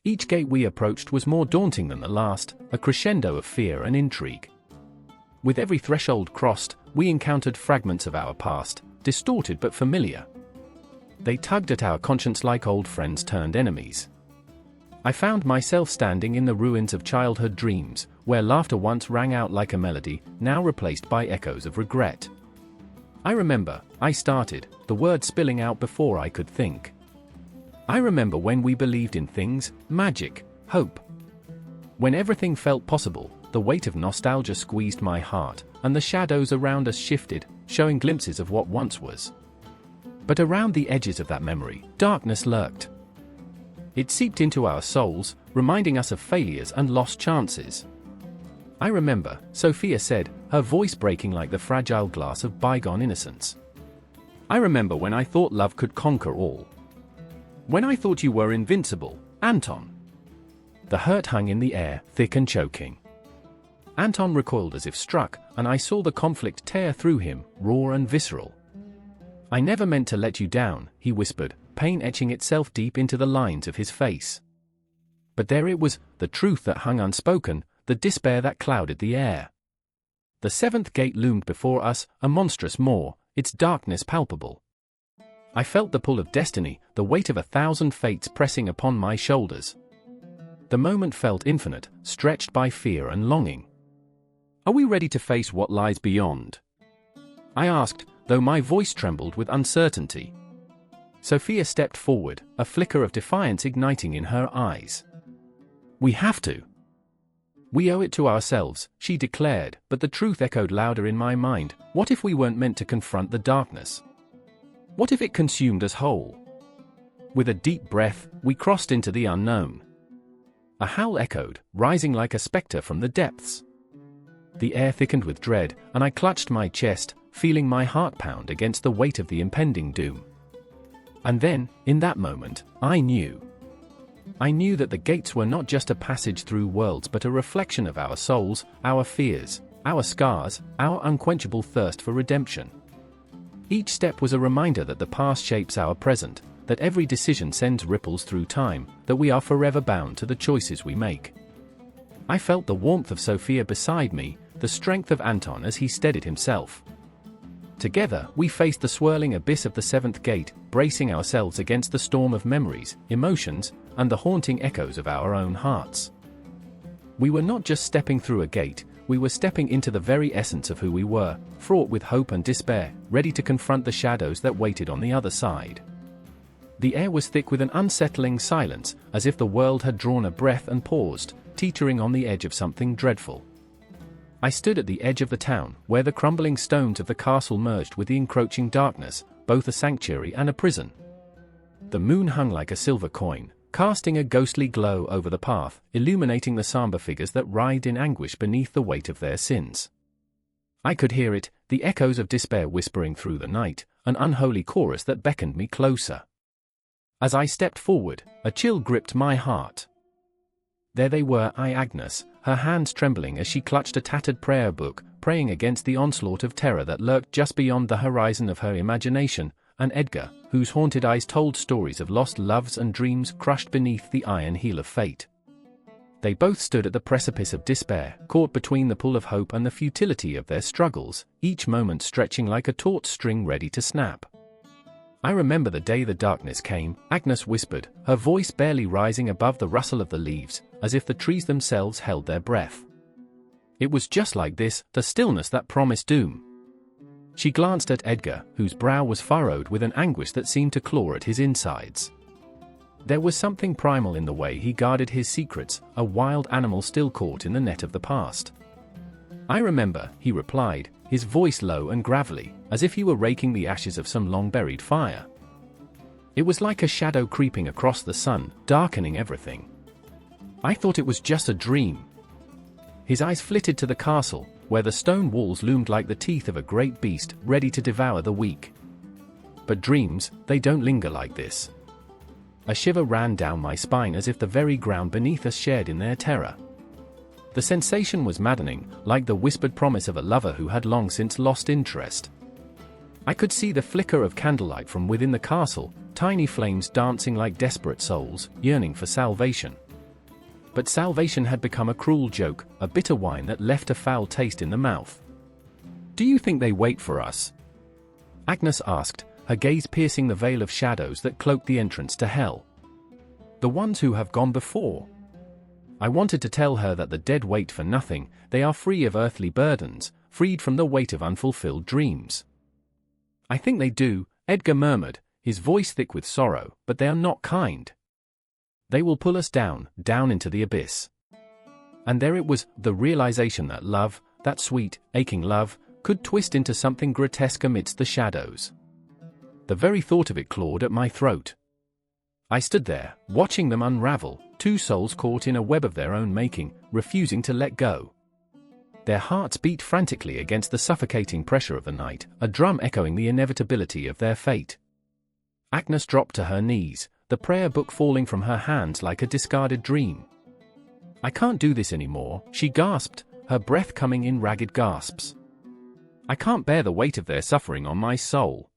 Each gate we approached was more daunting than the last, a crescendo of fear and intrigue. With every threshold crossed, we encountered fragments of our past, distorted but familiar. They tugged at our conscience like old friends turned enemies. I found myself standing in the ruins of childhood dreams, where laughter once rang out like a melody, now replaced by echoes of regret. "I remember," I started, the words spilling out before I could think. "I remember when we believed in things, magic, hope. When everything felt possible, the weight of nostalgia squeezed my heart, and the shadows around us shifted, showing glimpses of what once was. But around the edges of that memory, darkness lurked. It seeped into our souls, reminding us of failures and lost chances. I remember," Sophia said, her voice breaking like the fragile glass of bygone innocence. "I remember when I thought love could conquer all. When I thought you were invincible, Anton." The hurt hung in the air, thick and choking. Anton recoiled as if struck, and I saw the conflict tear through him, raw and visceral. "I never meant to let you down," he whispered, pain etching itself deep into the lines of his face. But there it was, the truth that hung unspoken, the despair that clouded the air. The seventh gate loomed before us, a monstrous maw, its darkness palpable. I felt the pull of destiny, the weight of 1,000 fates pressing upon my shoulders. The moment felt infinite, stretched by fear and longing. "Are we ready to face what lies beyond?" I asked, though my voice trembled with uncertainty. Sophia stepped forward, a flicker of defiance igniting in her eyes. "We have to. We owe it to ourselves," she declared, but the truth echoed louder in my mind. What if we weren't meant to confront the darkness? What if it consumed us whole? With a deep breath, we crossed into the unknown. A howl echoed, rising like a specter from the depths. The air thickened with dread, and I clutched my chest, feeling my heart pound against the weight of the impending doom. And then, in that moment, I knew. I knew that the gates were not just a passage through worlds but a reflection of our souls, our fears, our scars, our unquenchable thirst for redemption. Each step was a reminder that the past shapes our present, that every decision sends ripples through time, that we are forever bound to the choices we make. I felt the warmth of Sophia beside me, the strength of Anton as he steadied himself. Together, we faced the swirling abyss of the seventh gate, bracing ourselves against the storm of memories, emotions, and the haunting echoes of our own hearts. We were not just stepping through a gate, we were stepping into the very essence of who we were, fraught with hope and despair, ready to confront the shadows that waited on the other side. The air was thick with an unsettling silence, as if the world had drawn a breath and paused, teetering on the edge of something dreadful. I stood at the edge of the town, where the crumbling stones of the castle merged with the encroaching darkness, both a sanctuary and a prison. The moon hung like a silver coin, casting a ghostly glow over the path, illuminating the somber figures that writhed in anguish beneath the weight of their sins. I could hear it, the echoes of despair whispering through the night, an unholy chorus that beckoned me closer. As I stepped forward, a chill gripped my heart. There they were, Agnes, her hands trembling as she clutched a tattered prayer book, praying against the onslaught of terror that lurked just beyond the horizon of her imagination, and Edgar, whose haunted eyes told stories of lost loves and dreams crushed beneath the iron heel of fate. They both stood at the precipice of despair, caught between the pull of hope and the futility of their struggles, each moment stretching like a taut string ready to snap. I remember the day the darkness came, Agnes whispered, her voice barely rising above the rustle of the leaves, as if the trees themselves held their breath. It was just like this, the stillness that promised doom. She glanced at Edgar, whose brow was furrowed with an anguish that seemed to claw at his insides. There was something primal in the way he guarded his secrets, a wild animal still caught in the net of the past. I remember, he replied, his voice low and gravelly, as if he were raking the ashes of some long-buried fire. It was like a shadow creeping across the sun, darkening everything. I thought it was just a dream. His eyes flitted to the castle, where the stone walls loomed like the teeth of a great beast, ready to devour the weak. But dreams, they don't linger like this. A shiver ran down my spine as if the very ground beneath us shared in their terror. The sensation was maddening, like the whispered promise of a lover who had long since lost interest. I could see the flicker of candlelight from within the castle, tiny flames dancing like desperate souls, yearning for salvation. But salvation had become a cruel joke, a bitter wine that left a foul taste in the mouth. "Do you think they wait for us?" Agnes asked, her gaze piercing the veil of shadows that cloaked the entrance to hell. "The ones who have gone before." I wanted to tell her that the dead wait for nothing, they are free of earthly burdens, freed from the weight of unfulfilled dreams. "I think they do," Edgar murmured, his voice thick with sorrow, "but they are not kind. They will pull us down, down into the abyss." And there it was, the realization that love, that sweet, aching love, could twist into something grotesque amidst the shadows. The very thought of it clawed at my throat. I stood there, watching them unravel, two souls caught in a web of their own making, refusing to let go. Their hearts beat frantically against the suffocating pressure of the night, a drum echoing the inevitability of their fate. Agnes dropped to her knees, the prayer book falling from her hands like a discarded dream. "I can't do this anymore," she gasped, her breath coming in ragged gasps. "I can't bear the weight of their suffering on my soul."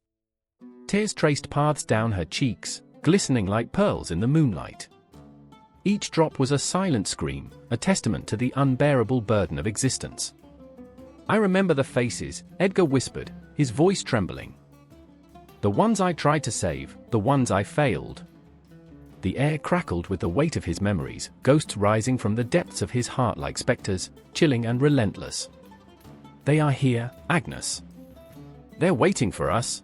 Tears traced paths down her cheeks, glistening like pearls in the moonlight. Each drop was a silent scream, a testament to the unbearable burden of existence. "I remember the faces," Edgar whispered, his voice trembling. "The ones I tried to save, the ones I failed." The air crackled with the weight of his memories, ghosts rising from the depths of his heart like specters, chilling and relentless. "They are here, Agnes. They're waiting for us."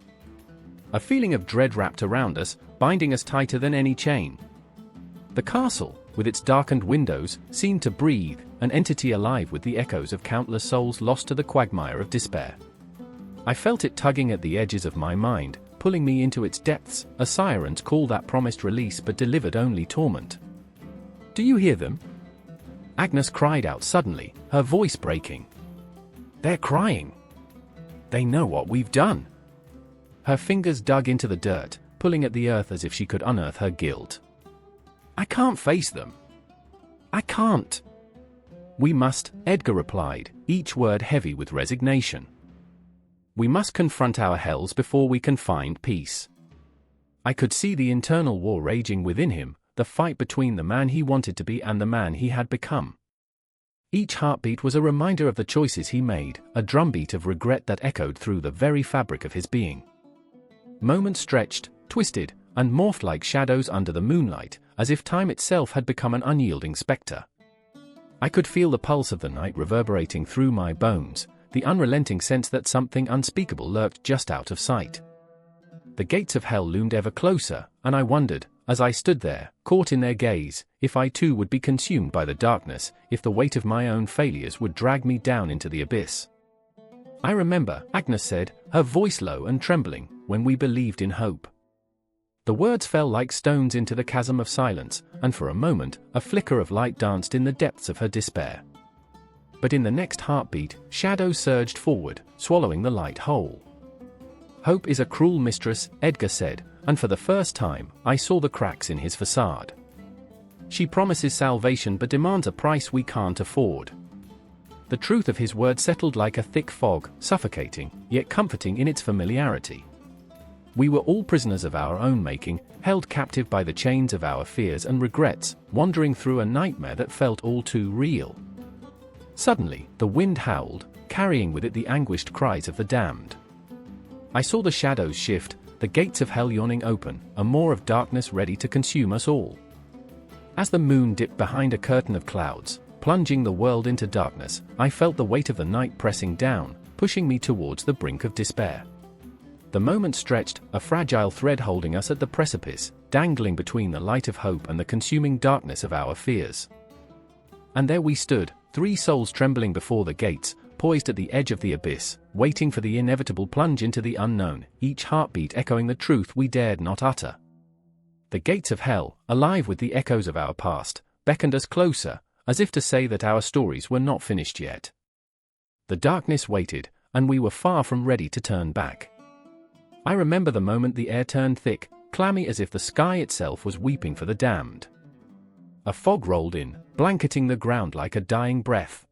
A feeling of dread wrapped around us, binding us tighter than any chain. The castle, with its darkened windows, seemed to breathe, an entity alive with the echoes of countless souls lost to the quagmire of despair. I felt it tugging at the edges of my mind, pulling me into its depths, a siren's call that promised release but delivered only torment. "Do you hear them?" Agnes cried out suddenly, her voice breaking. "They're crying. They know what we've done." Her fingers dug into the dirt, pulling at the earth as if she could unearth her guilt. "I can't face them. I can't." "We must," Edgar replied, each word heavy with resignation. "We must confront our hells before we can find peace." I could see the internal war raging within him, the fight between the man he wanted to be and the man he had become. Each heartbeat was a reminder of the choices he made, a drumbeat of regret that echoed through the very fabric of his being. Moments stretched, twisted, and morphed like shadows under the moonlight, as if time itself had become an unyielding spectre. I could feel the pulse of the night reverberating through my bones, the unrelenting sense that something unspeakable lurked just out of sight. The gates of hell loomed ever closer, and I wondered, as I stood there, caught in their gaze, if I too would be consumed by the darkness, if the weight of my own failures would drag me down into the abyss. "I remember," Agnes said, her voice low and trembling, "when we believed in hope." The words fell like stones into the chasm of silence, and for a moment, a flicker of light danced in the depths of her despair. But in the next heartbeat, shadows surged forward, swallowing the light whole. "Hope is a cruel mistress," Edgar said, and for the first time, I saw the cracks in his facade. "She promises salvation but demands a price we can't afford." The truth of his words settled like a thick fog, suffocating, yet comforting in its familiarity. We were all prisoners of our own making, held captive by the chains of our fears and regrets, wandering through a nightmare that felt all too real. Suddenly, the wind howled, carrying with it the anguished cries of the damned. I saw the shadows shift, the gates of hell yawning open, a maw of darkness ready to consume us all. As the moon dipped behind a curtain of clouds, plunging the world into darkness, I felt the weight of the night pressing down, pushing me towards the brink of despair. The moment stretched, a fragile thread holding us at the precipice, dangling between the light of hope and the consuming darkness of our fears. And there we stood, three souls trembling before the gates, poised at the edge of the abyss, waiting for the inevitable plunge into the unknown, each heartbeat echoing the truth we dared not utter. The gates of hell, alive with the echoes of our past, beckoned us closer, as if to say that our stories were not finished yet. The darkness waited, and we were far from ready to turn back. I remember the moment the air turned thick, clammy as if the sky itself was weeping for the damned. A fog rolled in, blanketing the ground like a dying breath.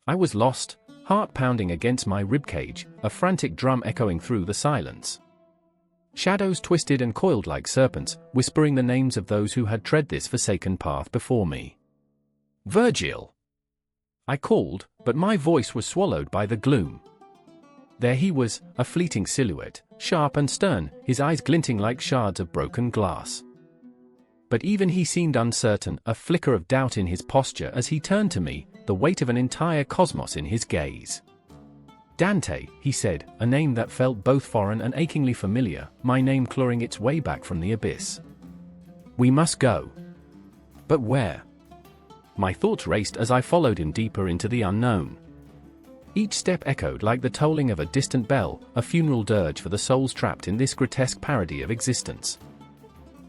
I was lost, heart pounding against my ribcage, a frantic drum echoing through the silence. Shadows twisted and coiled like serpents, whispering the names of those who had tread this forsaken path before me. "Virgil!" I called, but my voice was swallowed by the gloom. There he was, a fleeting silhouette, sharp and stern, his eyes glinting like shards of broken glass. But even he seemed uncertain, a flicker of doubt in his posture as he turned to me, the weight of an entire cosmos in his gaze. "Dante," he said, a name that felt both foreign and achingly familiar, my name clawing its way back from the abyss. "We must go." But where? My thoughts raced as I followed him deeper into the unknown. Each step echoed like the tolling of a distant bell, a funeral dirge for the souls trapped in this grotesque parody of existence.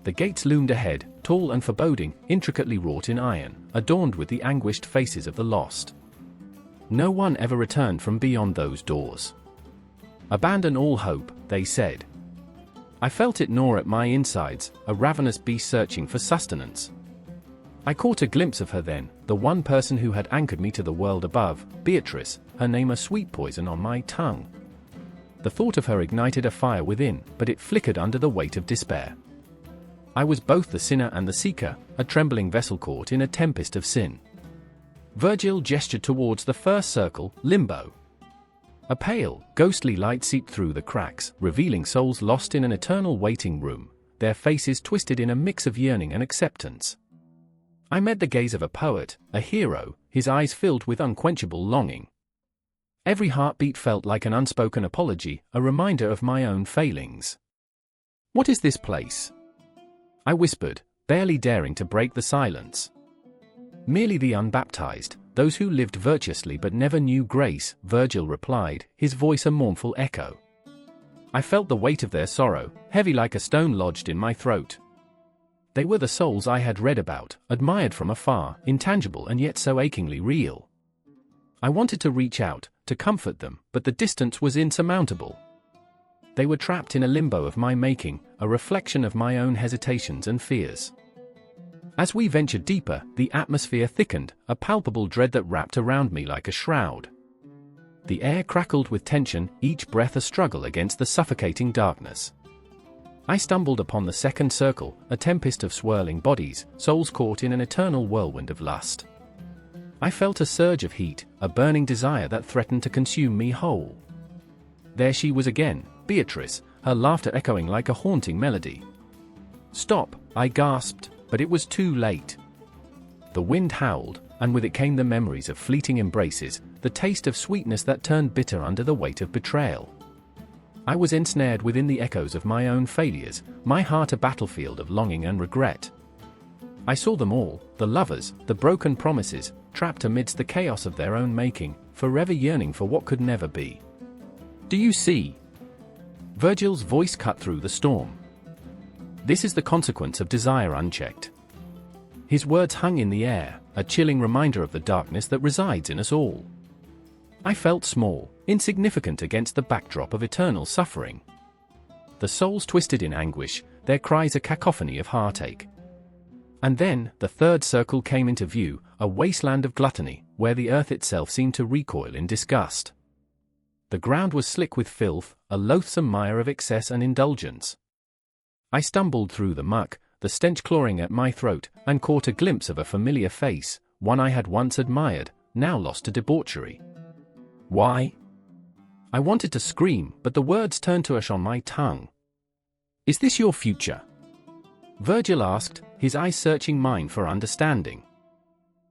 The gates loomed ahead, tall and foreboding, intricately wrought in iron, adorned with the anguished faces of the lost. No one ever returned from beyond those doors. "Abandon all hope," they said. I felt it gnaw at my insides, a ravenous beast searching for sustenance. I caught a glimpse of her then, the one person who had anchored me to the world above, Beatrice, her name a sweet poison on my tongue. The thought of her ignited a fire within, but it flickered under the weight of despair. I was both the sinner and the seeker, a trembling vessel caught in a tempest of sin. Virgil gestured towards the first circle, limbo. A pale, ghostly light seeped through the cracks, revealing souls lost in an eternal waiting room, their faces twisted in a mix of yearning and acceptance. I met the gaze of a poet, a hero, his eyes filled with unquenchable longing. Every heartbeat felt like an unspoken apology, a reminder of my own failings. "What is this place?" I whispered, barely daring to break the silence. "Merely the unbaptized, those who lived virtuously but never knew grace," Virgil replied, his voice a mournful echo. I felt the weight of their sorrow, heavy like a stone lodged in my throat. They were the souls I had read about, admired from afar, intangible and yet so achingly real. I wanted to reach out, to comfort them, but the distance was insurmountable. They were trapped in a limbo of my making, a reflection of my own hesitations and fears. As we ventured deeper, the atmosphere thickened, a palpable dread that wrapped around me like a shroud. The air crackled with tension, each breath a struggle against the suffocating darkness. I stumbled upon the second circle, a tempest of swirling bodies, souls caught in an eternal whirlwind of lust. I felt a surge of heat, a burning desire that threatened to consume me whole. There she was again, Beatrice, her laughter echoing like a haunting melody. "Stop," I gasped, but it was too late. The wind howled, and with it came the memories of fleeting embraces, the taste of sweetness that turned bitter under the weight of betrayal. I was ensnared within the echoes of my own failures, my heart a battlefield of longing and regret. I saw them all, the lovers, the broken promises, trapped amidst the chaos of their own making, forever yearning for what could never be. "Do you see?" Virgil's voice cut through the storm. "This is the consequence of desire unchecked." His words hung in the air, a chilling reminder of the darkness that resides in us all. I felt small, insignificant against the backdrop of eternal suffering. The souls twisted in anguish, their cries a cacophony of heartache. And then, the third circle came into view, a wasteland of gluttony, where the earth itself seemed to recoil in disgust. The ground was slick with filth, a loathsome mire of excess and indulgence. I stumbled through the muck, the stench clawing at my throat, and caught a glimpse of a familiar face, one I had once admired, now lost to debauchery. "Why?" I wanted to scream, but the words turned to ash on my tongue. "Is this your future?" Virgil asked, his eyes searching mine for understanding.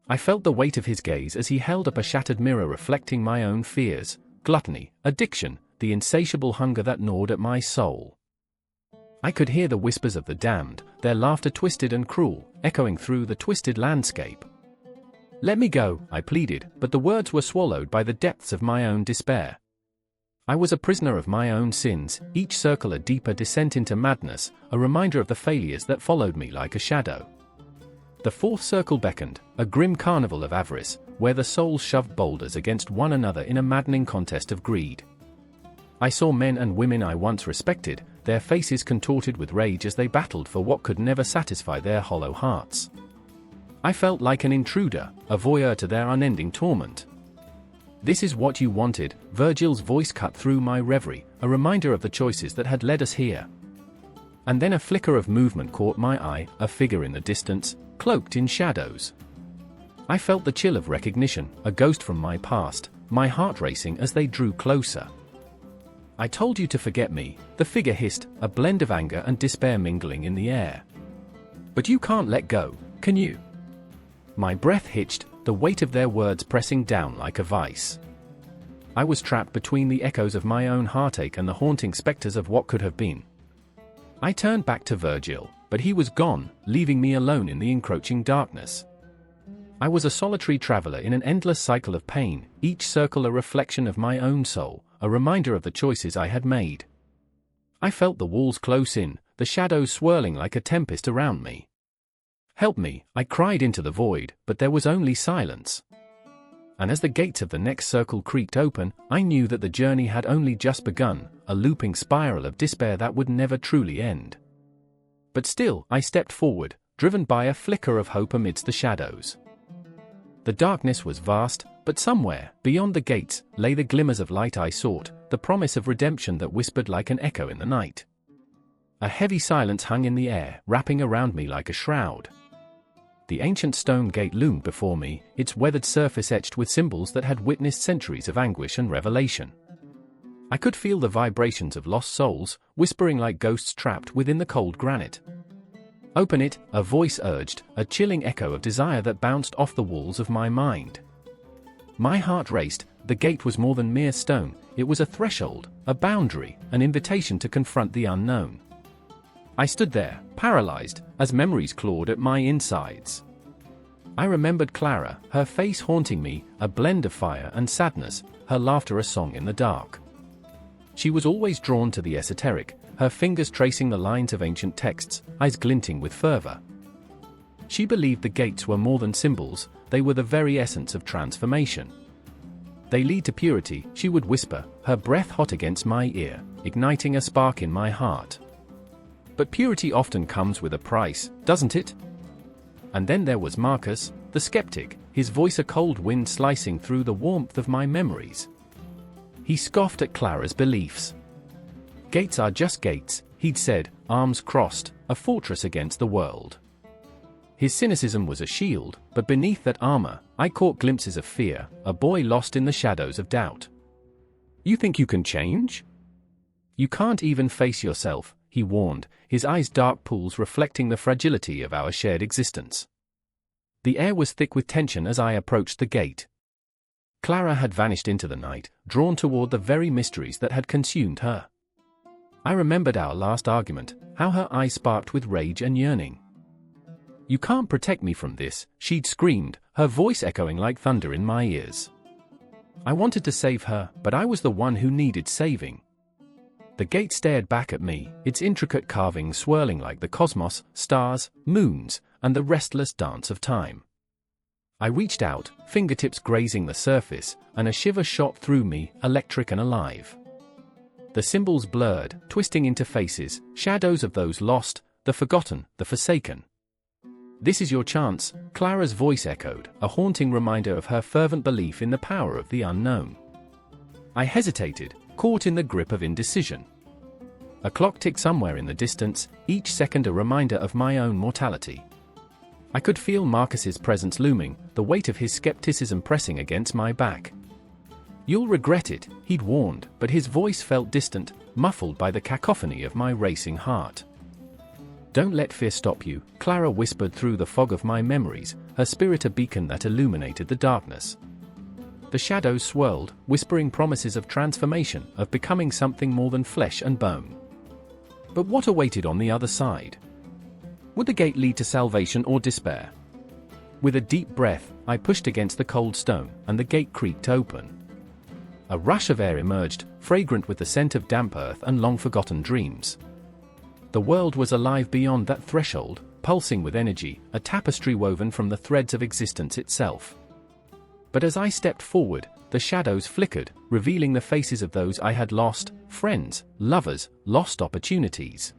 I felt the weight of his gaze as he held up a shattered mirror reflecting my own fears, gluttony, addiction, the insatiable hunger that gnawed at my soul. I could hear the whispers of the damned, their laughter twisted and cruel, echoing through the twisted landscape. "Let me go," I pleaded, but the words were swallowed by the depths of my own despair. I was a prisoner of my own sins, each circle a deeper descent into madness, a reminder of the failures that followed me like a shadow. The fourth circle beckoned, a grim carnival of avarice, where the souls shoved boulders against one another in a maddening contest of greed. I saw men and women I once respected, their faces contorted with rage as they battled for what could never satisfy their hollow hearts. I felt like an intruder, a voyeur to their unending torment. "This is what you wanted," Virgil's voice cut through my reverie, a reminder of the choices that had led us here. And then a flicker of movement caught my eye, a figure in the distance, cloaked in shadows. I felt the chill of recognition, a ghost from my past, my heart racing as they drew closer. "I told you to forget me," the figure hissed, a blend of anger and despair mingling in the air. "But you can't let go, can you?" My breath hitched, the weight of their words pressing down like a vice. I was trapped between the echoes of my own heartache and the haunting specters of what could have been. I turned back to Virgil, but he was gone, leaving me alone in the encroaching darkness. I was a solitary traveler in an endless cycle of pain, each circle a reflection of my own soul, a reminder of the choices I had made. I felt the walls close in, the shadows swirling like a tempest around me. "Help me," I cried into the void, but there was only silence. And as the gates of the next circle creaked open, I knew that the journey had only just begun, a looping spiral of despair that would never truly end. But still, I stepped forward, driven by a flicker of hope amidst the shadows. The darkness was vast, but somewhere, beyond the gates, lay the glimmers of light I sought, the promise of redemption that whispered like an echo in the night. A heavy silence hung in the air, wrapping around me like a shroud. The ancient stone gate loomed before me, its weathered surface etched with symbols that had witnessed centuries of anguish and revelation. I could feel the vibrations of lost souls, whispering like ghosts trapped within the cold granite. "Open it," a voice urged, a chilling echo of desire that bounced off the walls of my mind. My heart raced. The gate was more than mere stone, it was a threshold, a boundary, an invitation to confront the unknown. I stood there, paralyzed, as memories clawed at my insides. I remembered Clara, her face haunting me, a blend of fire and sadness, her laughter a song in the dark. She was always drawn to the esoteric, her fingers tracing the lines of ancient texts, eyes glinting with fervor. She believed the gates were more than symbols, they were the very essence of transformation. "They lead to purity," she would whisper, her breath hot against my ear, igniting a spark in my heart. "But purity often comes with a price, doesn't it?" And then there was Marcus, the skeptic, his voice a cold wind slicing through the warmth of my memories. He scoffed at Clara's beliefs. Gates are just gates, he'd said, arms crossed, a fortress against the world. His cynicism was a shield, but beneath that armor, I caught glimpses of fear, a boy lost in the shadows of doubt. You think you can change? You can't even face yourself, he warned, his eyes dark pools reflecting the fragility of our shared existence. The air was thick with tension as I approached the gate. Clara had vanished into the night, drawn toward the very mysteries that had consumed her. I remembered our last argument, how her eyes sparked with rage and yearning. You can't protect me from this, she'd screamed, her voice echoing like thunder in my ears. I wanted to save her, but I was the one who needed saving. The gate stared back at me, its intricate carvings swirling like the cosmos, stars, moons, and the restless dance of time. I reached out, fingertips grazing the surface, and a shiver shot through me, electric and alive. The symbols blurred, twisting into faces, shadows of those lost, the forgotten, the forsaken. This is your chance, Clara's voice echoed, a haunting reminder of her fervent belief in the power of the unknown. I hesitated, caught in the grip of indecision. A clock ticked somewhere in the distance, each second a reminder of my own mortality. I could feel Marcus's presence looming, the weight of his skepticism pressing against my back. You'll regret it, he'd warned, but his voice felt distant, muffled by the cacophony of my racing heart. Don't let fear stop you, Clara whispered through the fog of my memories, her spirit a beacon that illuminated the darkness. The shadows swirled, whispering promises of transformation, of becoming something more than flesh and bone. But what awaited on the other side? Would the gate lead to salvation or despair? With a deep breath, I pushed against the cold stone, and the gate creaked open. A rush of air emerged, fragrant with the scent of damp earth and long-forgotten dreams. The world was alive beyond that threshold, pulsing with energy, a tapestry woven from the threads of existence itself. But as I stepped forward, the shadows flickered, revealing the faces of those I had lost, friends, lovers, lost opportunities.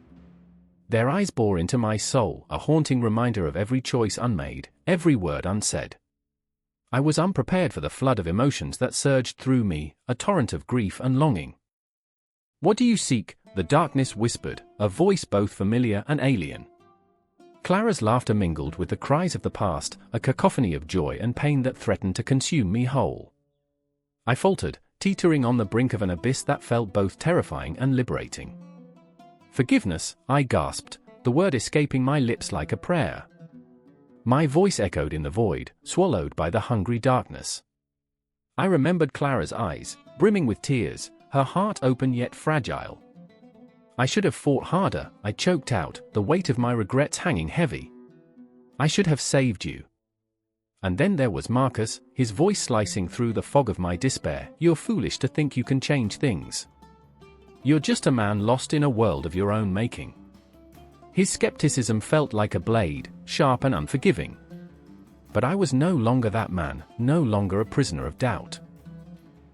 Their eyes bore into my soul, a haunting reminder of every choice unmade, every word unsaid. I was unprepared for the flood of emotions that surged through me, a torrent of grief and longing. What do you seek? The darkness whispered, a voice both familiar and alien. Clara's laughter mingled with the cries of the past, a cacophony of joy and pain that threatened to consume me whole. I faltered, teetering on the brink of an abyss that felt both terrifying and liberating. Forgiveness, I gasped, the word escaping my lips like a prayer. My voice echoed in the void, swallowed by the hungry darkness. I remembered Clara's eyes, brimming with tears, her heart open yet fragile. I should have fought harder, I choked out, the weight of my regrets hanging heavy. I should have saved you. And then there was Marcus, his voice slicing through the fog of my despair. You're foolish to think you can change things. You're just a man lost in a world of your own making. His skepticism felt like a blade, sharp and unforgiving. But I was no longer that man, no longer a prisoner of doubt.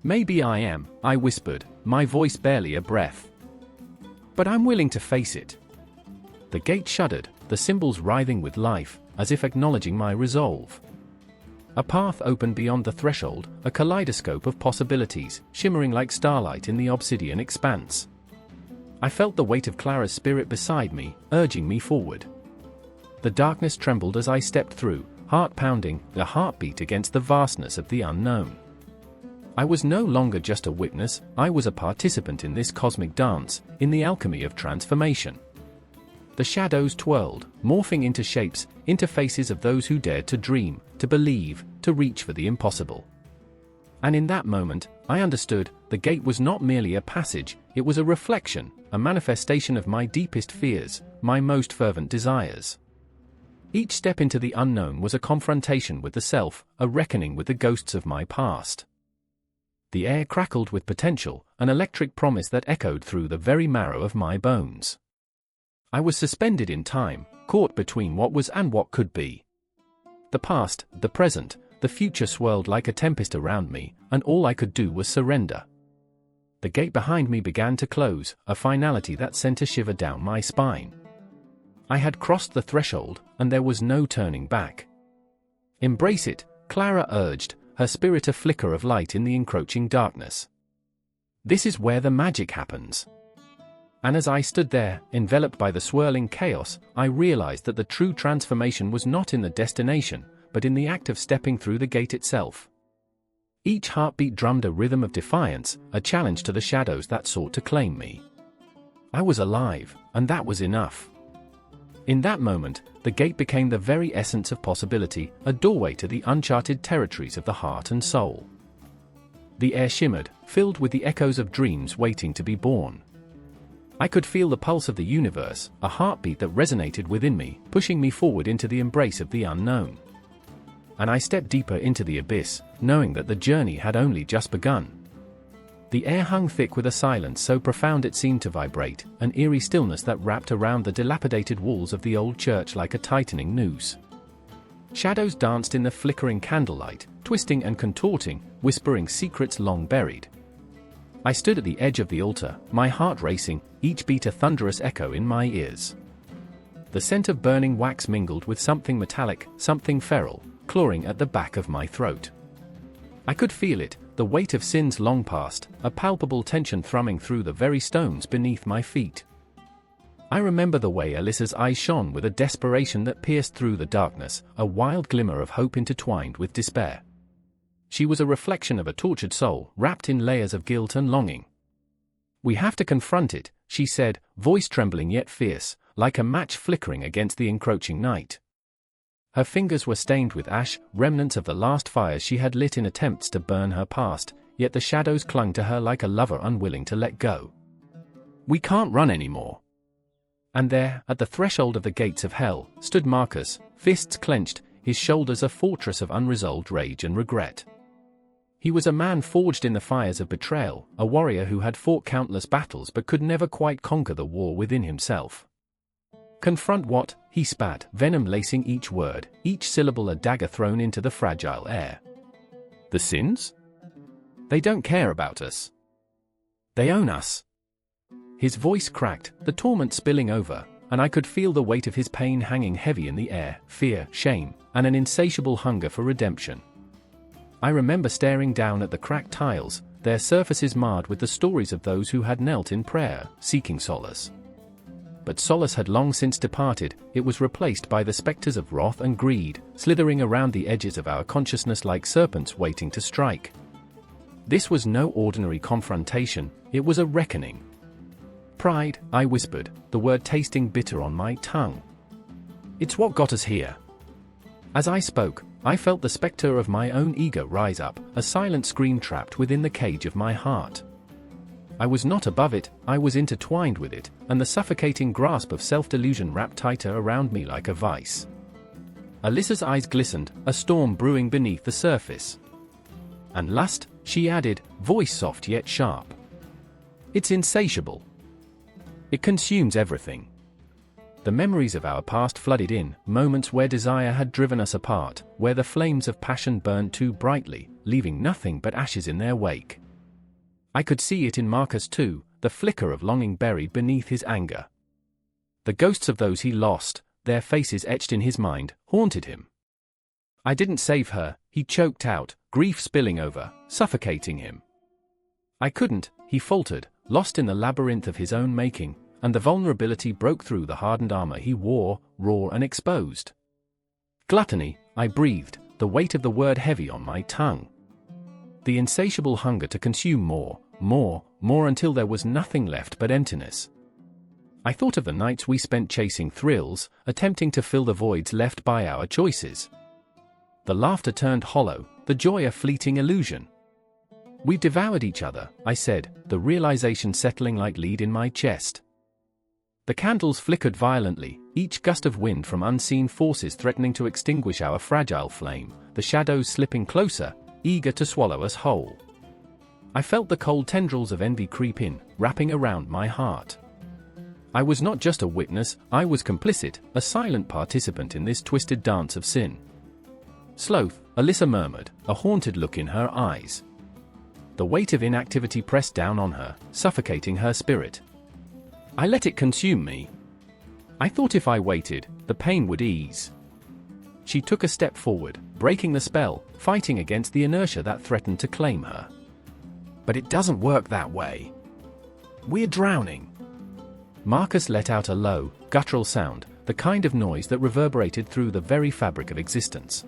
Maybe I am, I whispered, my voice barely a breath. But I'm willing to face it. The gate shuddered, the symbols writhing with life, as if acknowledging my resolve. A path opened beyond the threshold, a kaleidoscope of possibilities, shimmering like starlight in the obsidian expanse. I felt the weight of Clara's spirit beside me, urging me forward. The darkness trembled as I stepped through, heart pounding, a heartbeat against the vastness of the unknown. I was no longer just a witness, I was a participant in this cosmic dance, in the alchemy of transformation. The shadows twirled, morphing into shapes, into faces of those who dared to dream, to believe, to reach for the impossible. And in that moment, I understood, the gate was not merely a passage, it was a reflection, a manifestation of my deepest fears, my most fervent desires. Each step into the unknown was a confrontation with the self, a reckoning with the ghosts of my past. The air crackled with potential, an electric promise that echoed through the very marrow of my bones. I was suspended in time, caught between what was and what could be. The past, the present, the future swirled like a tempest around me, and all I could do was surrender. The gate behind me began to close, a finality that sent a shiver down my spine. I had crossed the threshold, and there was no turning back. "Embrace it," Clara urged, her spirit a flicker of light in the encroaching darkness. "This is where the magic happens." And as I stood there, enveloped by the swirling chaos, I realized that the true transformation was not in the destination, but in the act of stepping through the gate itself. Each heartbeat drummed a rhythm of defiance, a challenge to the shadows that sought to claim me. I was alive, and that was enough. In that moment, the gate became the very essence of possibility, a doorway to the uncharted territories of the heart and soul. The air shimmered, filled with the echoes of dreams waiting to be born. I could feel the pulse of the universe, a heartbeat that resonated within me, pushing me forward into the embrace of the unknown. And I stepped deeper into the abyss, knowing that the journey had only just begun. The air hung thick with a silence so profound it seemed to vibrate, an eerie stillness that wrapped around the dilapidated walls of the old church like a tightening noose. Shadows danced in the flickering candlelight, twisting and contorting, whispering secrets long buried. I stood at the edge of the altar, my heart racing, each beat a thunderous echo in my ears. The scent of burning wax mingled with something metallic, something feral, clawing at the back of my throat. I could feel it, the weight of sins long past, a palpable tension thrumming through the very stones beneath my feet. I remember the way Alyssa's eyes shone with a desperation that pierced through the darkness, a wild glimmer of hope intertwined with despair. She was a reflection of a tortured soul, wrapped in layers of guilt and longing. "We have to confront it," she said, voice trembling yet fierce, like a match flickering against the encroaching night. Her fingers were stained with ash, remnants of the last fires she had lit in attempts to burn her past, yet the shadows clung to her like a lover unwilling to let go. "We can't run anymore." And there, at the threshold of the gates of hell, stood Marcus, fists clenched, his shoulders a fortress of unresolved rage and regret. He was a man forged in the fires of betrayal, a warrior who had fought countless battles but could never quite conquer the war within himself. "Confront what?" he spat, venom lacing each word, each syllable a dagger thrown into the fragile air. "The sins? They don't care about us. They own us." His voice cracked, the torment spilling over, and I could feel the weight of his pain hanging heavy in the air, fear, shame, and an insatiable hunger for redemption. I remember staring down at the cracked tiles, their surfaces marred with the stories of those who had knelt in prayer, seeking solace. But solace had long since departed, it was replaced by the specters of wrath and greed, slithering around the edges of our consciousness like serpents waiting to strike. This was no ordinary confrontation, it was a reckoning. "Pride," I whispered, the word tasting bitter on my tongue. "It's what got us here." As I spoke, I felt the specter of my own ego rise up, a silent scream trapped within the cage of my heart. I was not above it, I was intertwined with it, and the suffocating grasp of self-delusion wrapped tighter around me like a vice. Alyssa's eyes glistened, a storm brewing beneath the surface. "And lust," she added, voice soft yet sharp. "It's insatiable. It consumes everything." The memories of our past flooded in, moments where desire had driven us apart, where the flames of passion burned too brightly, leaving nothing but ashes in their wake. I could see it in Marcus too, the flicker of longing buried beneath his anger. The ghosts of those he lost, their faces etched in his mind, haunted him. "I didn't save her," he choked out, grief spilling over, suffocating him. "I couldn't," he faltered, lost in the labyrinth of his own making, and the vulnerability broke through the hardened armor he wore, raw and exposed. "Gluttony," I breathed, the weight of the word heavy on my tongue. The insatiable hunger to consume more until there was nothing left but emptiness. I thought of the nights we spent chasing thrills, attempting to fill the voids left by our choices. The laughter turned hollow, the joy a fleeting illusion. "We devoured each other," I said, the realization settling like lead in my chest. The candles flickered violently, each gust of wind from unseen forces threatening to extinguish our fragile flame, the shadows slipping closer, eager to swallow us whole. I felt the cold tendrils of envy creep in, wrapping around my heart. I was not just a witness, I was complicit, a silent participant in this twisted dance of sin. "Sloth," Alyssa murmured, a haunted look in her eyes. The weight of inactivity pressed down on her, suffocating her spirit. "I let it consume me. I thought if I waited, the pain would ease. She took a step forward, breaking the spell, fighting against the inertia that threatened to claim her. But it doesn't work that way. We're drowning. Marcus let out a low, guttural sound, the kind of noise that reverberated through the very fabric of existence.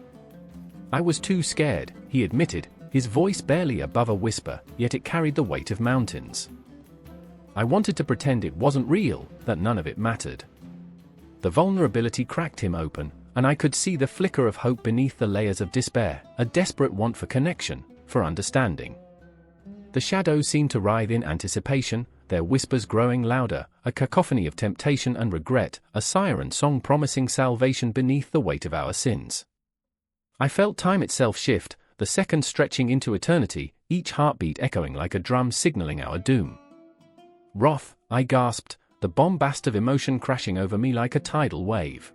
I was too scared, he admitted, his voice barely above a whisper, yet it carried the weight of mountains. I wanted to pretend it wasn't real, that none of it mattered. The vulnerability cracked him open, and I could see the flicker of hope beneath the layers of despair, a desperate want for connection, for understanding. The shadows seemed to writhe in anticipation, their whispers growing louder, a cacophony of temptation and regret, a siren song promising salvation beneath the weight of our sins. I felt time itself shift, the seconds stretching into eternity, each heartbeat echoing like a drum signaling our doom. Wrath, I gasped, the bombast of emotion crashing over me like a tidal wave.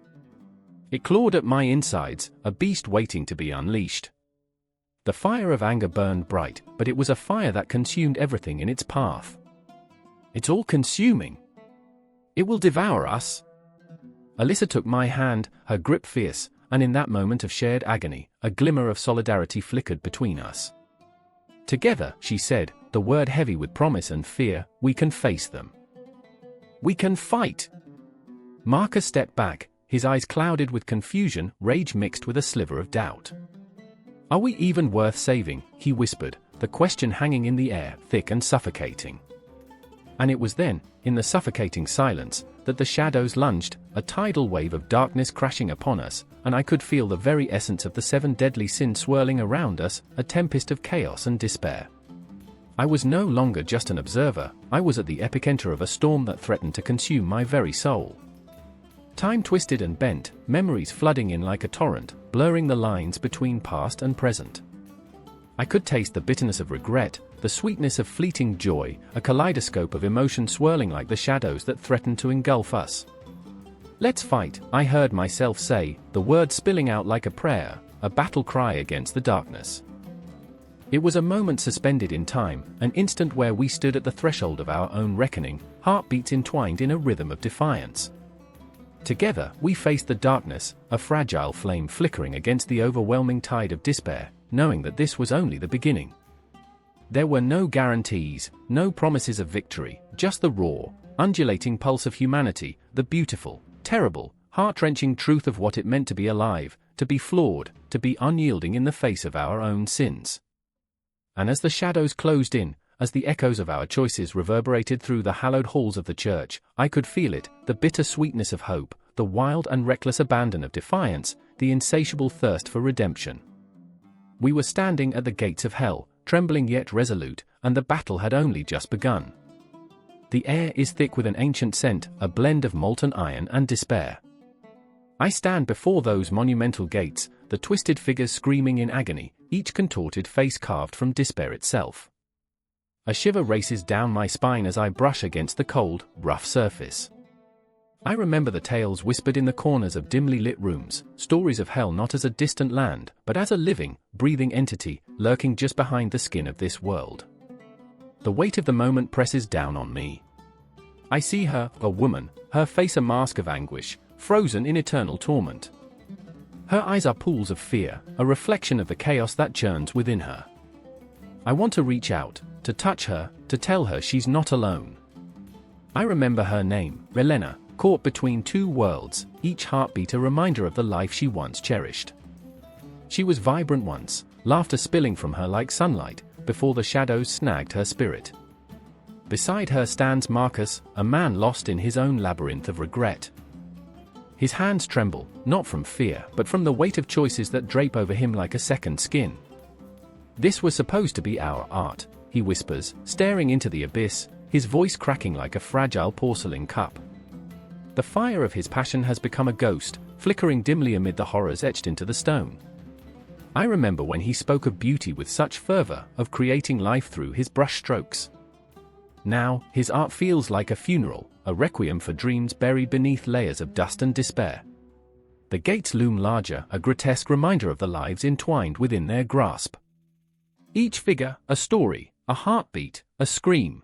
It clawed at my insides, a beast waiting to be unleashed. The fire of anger burned bright, but it was a fire that consumed everything in its path. It's all-consuming. It will devour us. Alyssa took my hand, her grip fierce, and in that moment of shared agony, a glimmer of solidarity flickered between us. Together, she said, the word heavy with promise and fear, we can face them. We can fight. Marcus stepped back, his eyes clouded with confusion, rage mixed with a sliver of doubt. Are we even worth saving? He whispered, the question hanging in the air, thick and suffocating. And it was then, in the suffocating silence, that the shadows lunged, a tidal wave of darkness crashing upon us, and I could feel the very essence of the 7 deadly sins swirling around us, a tempest of chaos and despair. I was no longer just an observer, I was at the epicenter of a storm that threatened to consume my very soul. Time twisted and bent, memories flooding in like a torrent, blurring the lines between past and present. I could taste the bitterness of regret, the sweetness of fleeting joy, a kaleidoscope of emotion swirling like the shadows that threatened to engulf us. Let's fight, I heard myself say, the words spilling out like a prayer, a battle cry against the darkness. It was a moment suspended in time, an instant where we stood at the threshold of our own reckoning, heartbeats entwined in a rhythm of defiance. Together, we faced the darkness, a fragile flame flickering against the overwhelming tide of despair, knowing that this was only the beginning. There were no guarantees, no promises of victory, just the raw, undulating pulse of humanity, the beautiful, terrible, heart-wrenching truth of what it meant to be alive, to be flawed, to be unyielding in the face of our own sins. And as the shadows closed in, as the echoes of our choices reverberated through the hallowed halls of the church, I could feel it, the bitter sweetness of hope, the wild and reckless abandon of defiance, the insatiable thirst for redemption. We were standing at the gates of hell, trembling yet resolute, and the battle had only just begun. The air is thick with an ancient scent, a blend of molten iron and despair. I stand before those monumental gates, the twisted figures screaming in agony, each contorted face carved from despair itself. A shiver races down my spine as I brush against the cold, rough surface. I remember the tales whispered in the corners of dimly lit rooms, stories of hell not as a distant land, but as a living, breathing entity, lurking just behind the skin of this world. The weight of the moment presses down on me. I see her, a woman, her face a mask of anguish, frozen in eternal torment. Her eyes are pools of fear, a reflection of the chaos that churns within her. I want to reach out, to touch her, to tell her she's not alone. I remember her name, Millennia, caught between 2 worlds, each heartbeat a reminder of the life she once cherished. She was vibrant once, laughter spilling from her like sunlight, before the shadows snagged her spirit. Beside her stands Marcus, a man lost in his own labyrinth of regret. His hands tremble, not from fear, but from the weight of choices that drape over him like a second skin. This was supposed to be our art, he whispers, staring into the abyss, his voice cracking like a fragile porcelain cup. The fire of his passion has become a ghost, flickering dimly amid the horrors etched into the stone. I remember when he spoke of beauty with such fervor, of creating life through his brushstrokes. Now, his art feels like a funeral, a requiem for dreams buried beneath layers of dust and despair. The gates loom larger, a grotesque reminder of the lives entwined within their grasp. Each figure, a story, a heartbeat, a scream.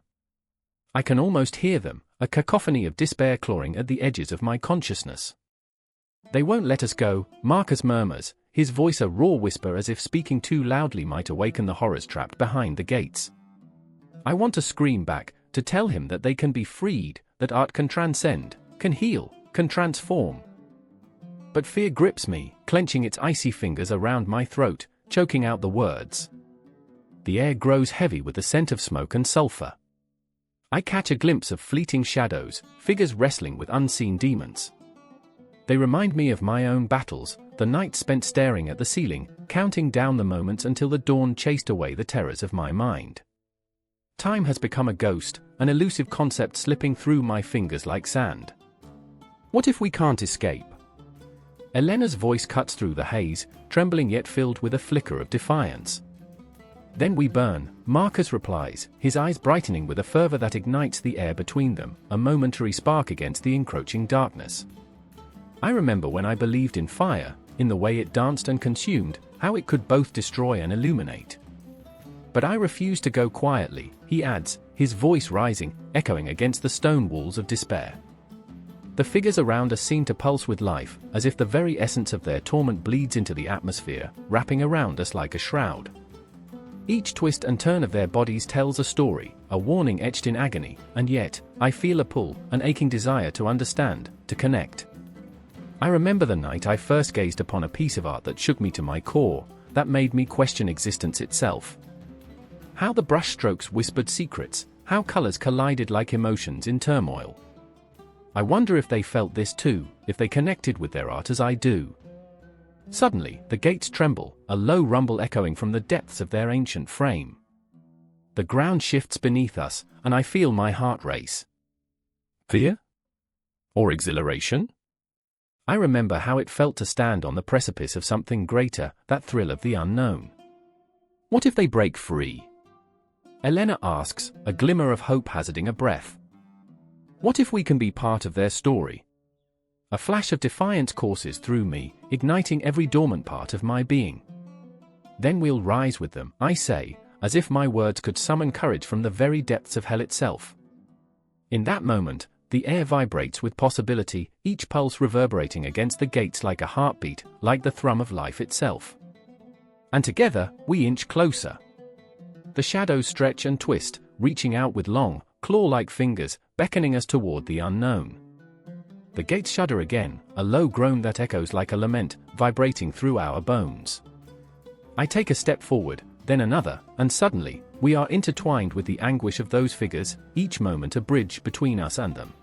I can almost hear them, a cacophony of despair clawing at the edges of my consciousness. They won't let us go, Marcus murmurs, his voice a raw whisper as if speaking too loudly might awaken the horrors trapped behind the gates. I want to scream back, to tell him that they can be freed, that art can transcend, can heal, can transform. But fear grips me, clenching its icy fingers around my throat, choking out the words. The air grows heavy with the scent of smoke and sulfur. I catch a glimpse of fleeting shadows, figures wrestling with unseen demons. They remind me of my own battles, the nights spent staring at the ceiling, counting down the moments until the dawn chased away the terrors of my mind. Time has become a ghost, an elusive concept slipping through my fingers like sand. What if we can't escape? Elena's voice cuts through the haze, trembling yet filled with a flicker of defiance. Then we burn, Marcus replies, his eyes brightening with a fervor that ignites the air between them, a momentary spark against the encroaching darkness. I remember when I believed in fire, in the way it danced and consumed, how it could both destroy and illuminate. But I refuse to go quietly, he adds, his voice rising, echoing against the stone walls of despair. The figures around us seem to pulse with life, as if the very essence of their torment bleeds into the atmosphere, wrapping around us like a shroud. Each twist and turn of their bodies tells a story, a warning etched in agony, and yet, I feel a pull, an aching desire to understand, to connect. I remember the night I first gazed upon a piece of art that shook me to my core, that made me question existence itself. How the brushstrokes whispered secrets, how colors collided like emotions in turmoil. I wonder if they felt this too, if they connected with their art as I do. Suddenly, the gates tremble, a low rumble echoing from the depths of their ancient frame. The ground shifts beneath us, and I feel my heart race. Fear? Or exhilaration? I remember how it felt to stand on the precipice of something greater, that thrill of the unknown. What if they break free? Elena asks, a glimmer of hope hazarding a breath. What if we can be part of their story? A flash of defiance courses through me, igniting every dormant part of my being. Then we'll rise with them, I say, as if my words could summon courage from the very depths of hell itself. In that moment, the air vibrates with possibility, each pulse reverberating against the gates like a heartbeat, like the thrum of life itself. And together, we inch closer. The shadows stretch and twist, reaching out with long, claw-like fingers, beckoning us toward the unknown. The gates shudder again, a low groan that echoes like a lament, vibrating through our bones. I take a step forward, then another, and suddenly, we are intertwined with the anguish of those figures, each moment a bridge between us and them.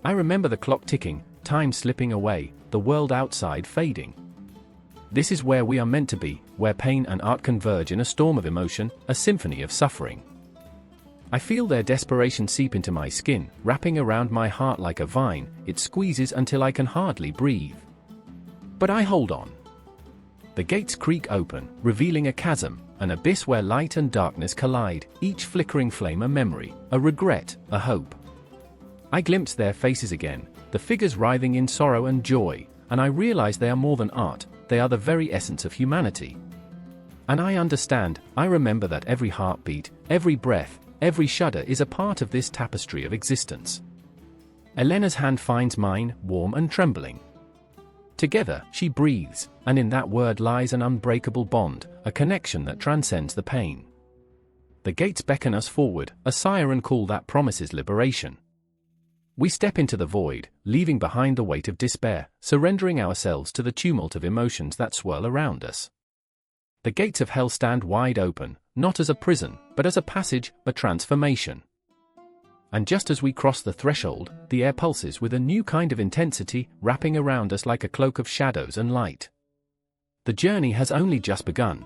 I remember the clock ticking, time slipping away, the world outside fading. This is where we are meant to be, where pain and art converge in a storm of emotion, a symphony of suffering. I feel their desperation seep into my skin, wrapping around my heart like a vine, it squeezes until I can hardly breathe. But I hold on. The gates creak open, revealing a chasm, an abyss where light and darkness collide, each flickering flame a memory, a regret, a hope. I glimpse their faces again, the figures writhing in sorrow and joy, and I realize they are more than art, they are the very essence of humanity. And I understand, I remember that every heartbeat, every breath, every shudder is a part of this tapestry of existence. Elena's hand finds mine, warm and trembling. Together, she breathes, and in that word lies an unbreakable bond, a connection that transcends the pain. The gates beckon us forward, a siren call that promises liberation. We step into the void, leaving behind the weight of despair, surrendering ourselves to the tumult of emotions that swirl around us. The gates of hell stand wide open, not as a prison, but as a passage, a transformation. And just as we cross the threshold, the air pulses with a new kind of intensity, wrapping around us like a cloak of shadows and light. The journey has only just begun.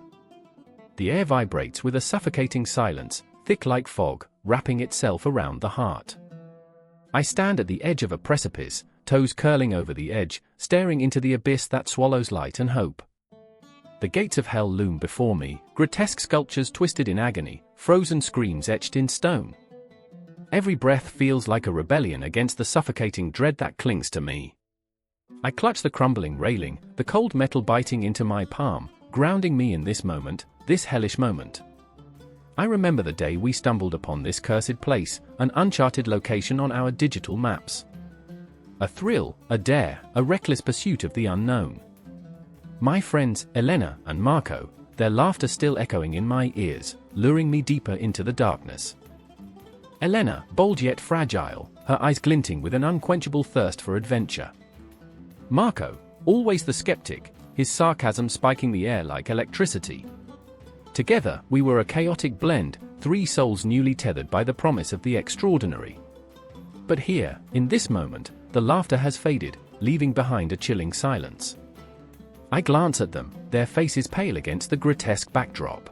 The air vibrates with a suffocating silence, thick like fog, wrapping itself around the heart. I stand at the edge of a precipice, toes curling over the edge, staring into the abyss that swallows light and hope. The gates of hell loom before me, grotesque sculptures twisted in agony, frozen screams etched in stone. Every breath feels like a rebellion against the suffocating dread that clings to me. I clutch the crumbling railing, the cold metal biting into my palm, grounding me in this moment, this hellish moment. I remember the day we stumbled upon this cursed place, an uncharted location on our digital maps. A thrill, a dare, a reckless pursuit of the unknown. My friends, Elena and Marco, their laughter still echoing in my ears, luring me deeper into the darkness. Elena, bold yet fragile, her eyes glinting with an unquenchable thirst for adventure. Marco, always the skeptic, his sarcasm spiking the air like electricity. Together, we were a chaotic blend, three souls newly tethered by the promise of the extraordinary. But here, in this moment, the laughter has faded, leaving behind a chilling silence. I glance at them, their faces pale against the grotesque backdrop.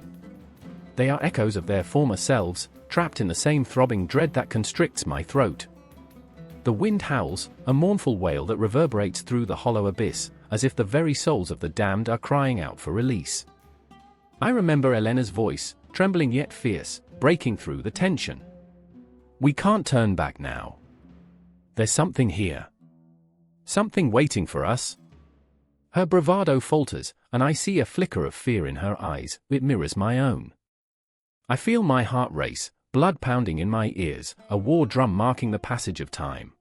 They are echoes of their former selves, trapped in the same throbbing dread that constricts my throat. The wind howls, a mournful wail that reverberates through the hollow abyss, as if the very souls of the damned are crying out for release. I remember Elena's voice, trembling yet fierce, breaking through the tension. We can't turn back now. There's something here. Something waiting for us. Her bravado falters, and I see a flicker of fear in her eyes. It mirrors my own. I feel my heart race, blood pounding in my ears, a war drum marking the passage of time.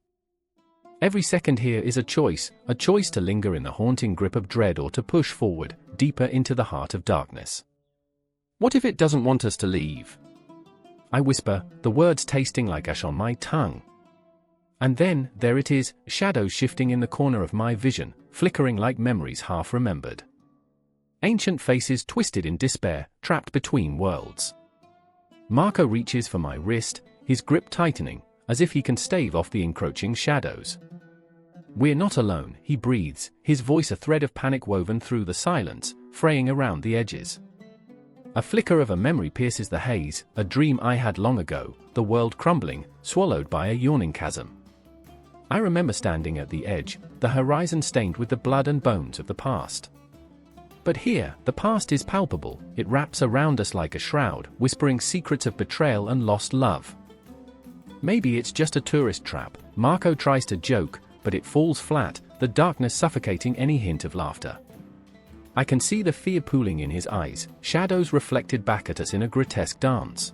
Every second here is a choice to linger in the haunting grip of dread or to push forward, deeper into the heart of darkness. What if it doesn't want us to leave? I whisper, the words tasting like ash on my tongue. And then, there it is, shadows shifting in the corner of my vision, flickering like memories half remembered. Ancient faces twisted in despair, trapped between worlds. Marco reaches for my wrist, his grip tightening, as if he can stave off the encroaching shadows. We're not alone, he breathes, his voice a thread of panic woven through the silence, fraying around the edges. A flicker of a memory pierces the haze, a dream I had long ago, the world crumbling, swallowed by a yawning chasm. I remember standing at the edge, the horizon stained with the blood and bones of the past. But here, the past is palpable, it wraps around us like a shroud, whispering secrets of betrayal and lost love. Maybe it's just a tourist trap, Marco tries to joke, but it falls flat, the darkness suffocating any hint of laughter. I can see the fear pooling in his eyes, shadows reflected back at us in a grotesque dance.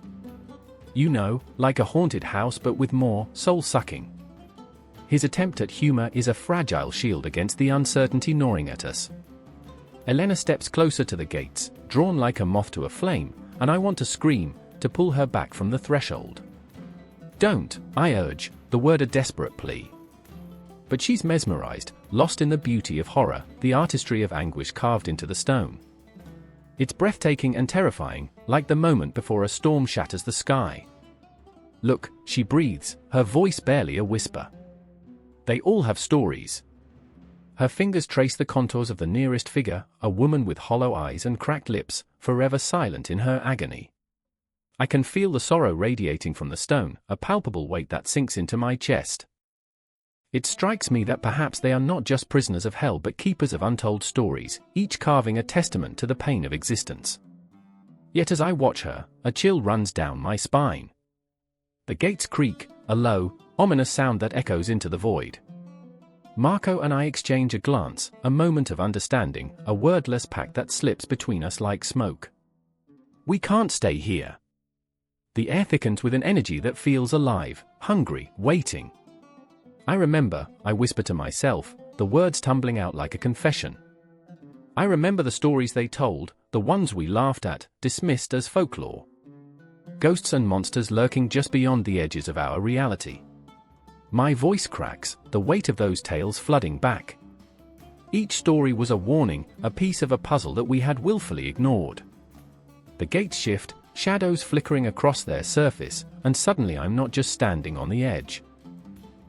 You know, like a haunted house but with more soul-sucking. His attempt at humor is a fragile shield against the uncertainty gnawing at us. Elena steps closer to the gates, drawn like a moth to a flame, and I want to scream, to pull her back from the threshold. Don't, I urge, the word a desperate plea. But she's mesmerized, lost in the beauty of horror, the artistry of anguish carved into the stone. It's breathtaking and terrifying, like the moment before a storm shatters the sky. Look, she breathes, her voice barely a whisper. They all have stories. Her fingers trace the contours of the nearest figure, a woman with hollow eyes and cracked lips, forever silent in her agony. I can feel the sorrow radiating from the stone, a palpable weight that sinks into my chest. It strikes me that perhaps they are not just prisoners of hell but keepers of untold stories, each carving a testament to the pain of existence. Yet as I watch her, a chill runs down my spine. The gates creak, a low, ominous sound that echoes into the void. Marco and I exchange a glance, a moment of understanding, a wordless pact that slips between us like smoke. We can't stay here. The air thickens with an energy that feels alive, hungry, waiting. I remember, I whisper to myself, the words tumbling out like a confession. I remember the stories they told, the ones we laughed at, dismissed as folklore. Ghosts and monsters lurking just beyond the edges of our reality. My voice cracks, the weight of those tales flooding back. Each story was a warning, a piece of a puzzle that we had willfully ignored. The gates shift, shadows flickering across their surface, and suddenly I'm not just standing on the edge.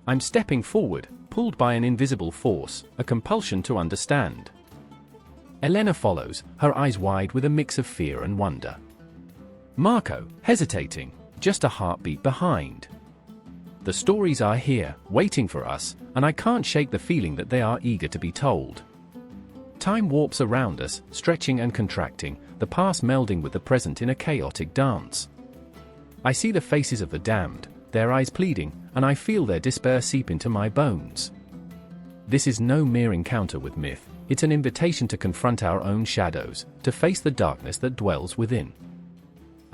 I'm stepping forward, pulled by an invisible force, a compulsion to understand. Elena follows, her eyes wide with a mix of fear and wonder. Marco, hesitating, just a heartbeat behind. The stories are here, waiting for us, and I can't shake the feeling that they are eager to be told. Time warps around us, stretching and contracting, the past melding with the present in a chaotic dance. I see the faces of the damned, their eyes pleading, and I feel their despair seep into my bones. This is no mere encounter with myth, it's an invitation to confront our own shadows, to face the darkness that dwells within.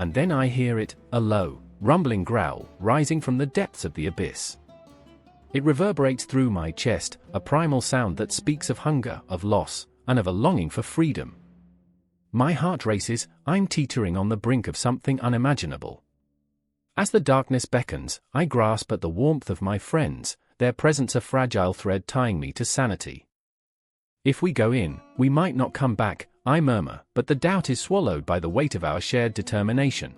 And then I hear it, a low, rumbling growl, rising from the depths of the abyss. It reverberates through my chest, a primal sound that speaks of hunger, of loss, and of a longing for freedom. My heart races, I'm teetering on the brink of something unimaginable. As the darkness beckons, I grasp at the warmth of my friends, their presence a fragile thread tying me to sanity. If we go in, we might not come back, I murmur, but the doubt is swallowed by the weight of our shared determination.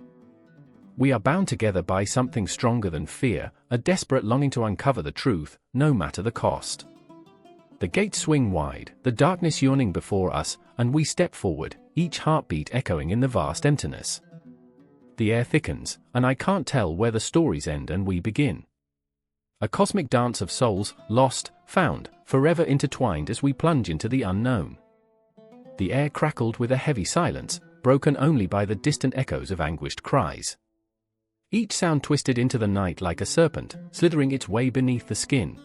We are bound together by something stronger than fear, a desperate longing to uncover the truth, no matter the cost. The gates swing wide, the darkness yawning before us, and we step forward, each heartbeat echoing in the vast emptiness. The air thickens, and I can't tell where the stories end and we begin. A cosmic dance of souls, lost, found, forever intertwined as we plunge into the unknown. The air crackled with a heavy silence, broken only by the distant echoes of anguished cries. Each sound twisted into the night like a serpent, slithering its way beneath the skin.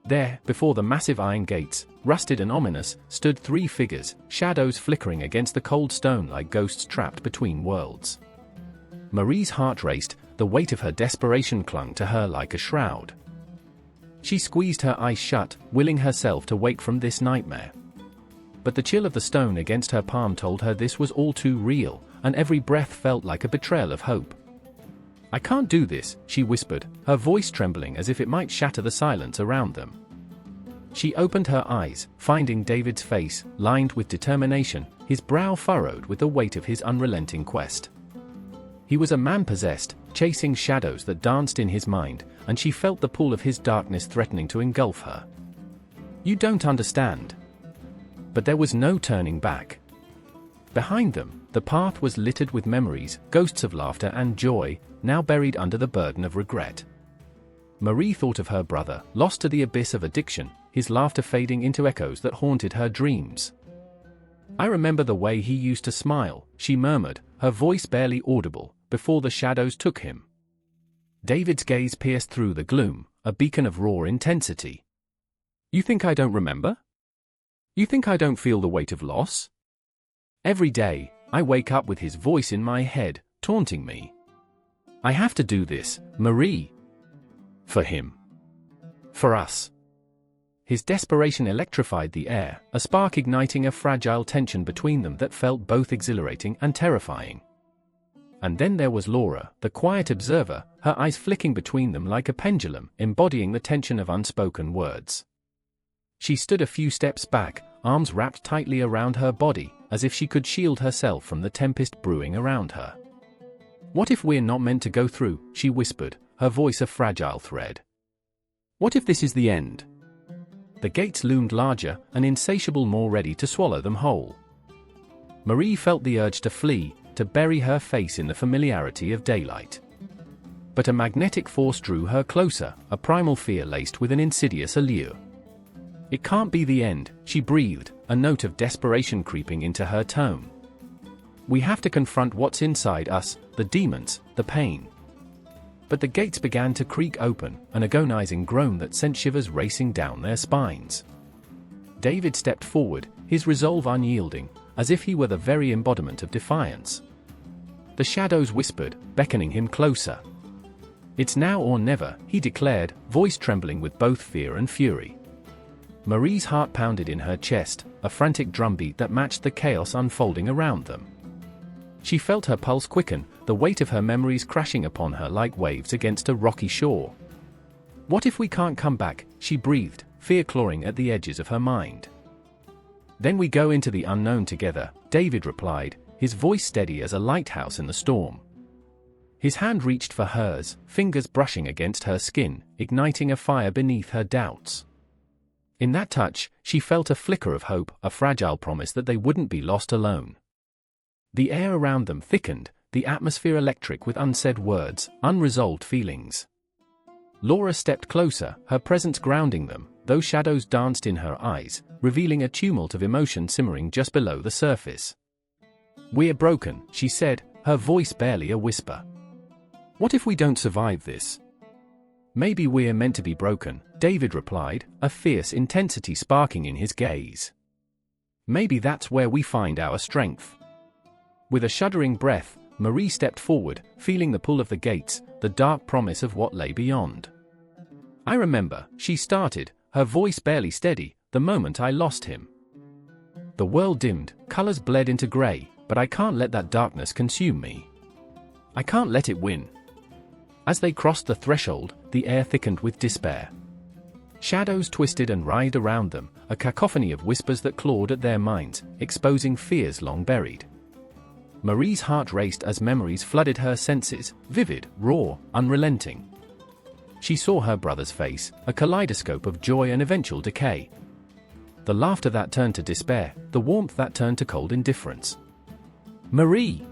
There, before the massive iron gates, rusted and ominous, stood three figures, shadows flickering against the cold stone like ghosts trapped between worlds. Marie's heart raced, the weight of her desperation clung to her like a shroud. She squeezed her eyes shut, willing herself to wake from this nightmare. But the chill of the stone against her palm told her this was all too real, and every breath felt like a betrayal of hope. "I can't do this," she whispered, her voice trembling as if it might shatter the silence around them. She opened her eyes, finding David's face, lined with determination, his brow furrowed with the weight of his unrelenting quest. He was a man possessed, chasing shadows that danced in his mind, and she felt the pull of his darkness threatening to engulf her. "You don't understand." But there was no turning back. Behind them, the path was littered with memories, ghosts of laughter and joy, now buried under the burden of regret. Marie thought of her brother, lost to the abyss of addiction, his laughter fading into echoes that haunted her dreams. "I remember the way he used to smile," she murmured, her voice barely audible, before the shadows took him. David's gaze pierced through the gloom, a beacon of raw intensity. "You think I don't remember? You think I don't feel the weight of loss? Every day, I wake up with his voice in my head, taunting me. I have to do this, Marie. For him. For us." His desperation electrified the air, a spark igniting a fragile tension between them that felt both exhilarating and terrifying. And then there was Laura, the quiet observer, her eyes flicking between them like a pendulum, embodying the tension of unspoken words. She stood a few steps back, arms wrapped tightly around her body, as if she could shield herself from the tempest brewing around her. "What if we're not meant to go through?" she whispered, her voice a fragile thread. "What if this is the end?" The gates loomed larger, and insatiable, more ready to swallow them whole. Marie felt the urge to flee, to bury her face in the familiarity of daylight. But a magnetic force drew her closer, a primal fear laced with an insidious allure. "It can't be the end," she breathed, a note of desperation creeping into her tone. "We have to confront what's inside us, the demons, the pain." But the gates began to creak open, an agonizing groan that sent shivers racing down their spines. David stepped forward, his resolve unyielding, as if he were the very embodiment of defiance. The shadows whispered, beckoning him closer. "It's now or never," he declared, voice trembling with both fear and fury. Marie's heart pounded in her chest, a frantic drumbeat that matched the chaos unfolding around them. She felt her pulse quicken, the weight of her memories crashing upon her like waves against a rocky shore. "What if we can't come back?" she breathed, fear clawing at the edges of her mind. "Then we go into the unknown together," David replied, his voice steady as a lighthouse in the storm. His hand reached for hers, fingers brushing against her skin, igniting a fire beneath her doubts. In that touch, she felt a flicker of hope, a fragile promise that they wouldn't be lost alone. The air around them thickened, the atmosphere electric with unsaid words, unresolved feelings. Laura stepped closer, her presence grounding them, though shadows danced in her eyes, revealing a tumult of emotion simmering just below the surface. "We're broken," she said, her voice barely a whisper. "What if we don't survive this?" "Maybe we're meant to be broken," David replied, a fierce intensity sparking in his gaze. "Maybe that's where we find our strength." With a shuddering breath, Marie stepped forward, feeling the pull of the gates, the dark promise of what lay beyond. "I remember," she started, her voice barely steady, "the moment I lost him. The world dimmed, colors bled into gray, but I can't let that darkness consume me. I can't let it win." As they crossed the threshold, the air thickened with despair. Shadows twisted and writhed around them, a cacophony of whispers that clawed at their minds, exposing fears long buried. Marie's heart raced as memories flooded her senses, vivid, raw, unrelenting. She saw her brother's face, a kaleidoscope of joy and eventual decay. The laughter that turned to despair, the warmth that turned to cold indifference. "Marie!"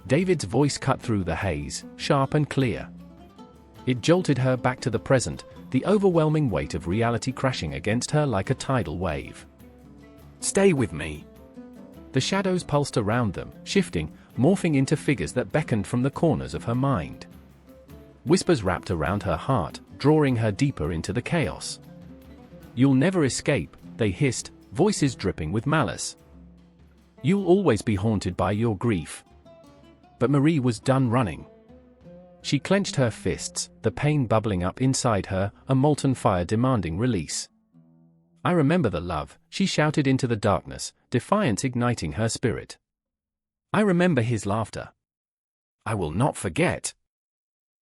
David's voice cut through the haze, sharp and clear. It jolted her back to the present, the overwhelming weight of reality crashing against her like a tidal wave. "Stay with me." The shadows pulsed around them, shifting, morphing into figures that beckoned from the corners of her mind. Whispers wrapped around her heart, drawing her deeper into the chaos. "You'll never escape," they hissed, voices dripping with malice. "You'll always be haunted by your grief." But Marie was done running. She clenched her fists, the pain bubbling up inside her, a molten fire demanding release. "I remember the love," she shouted into the darkness, defiance igniting her spirit. "I remember his laughter. I will not forget."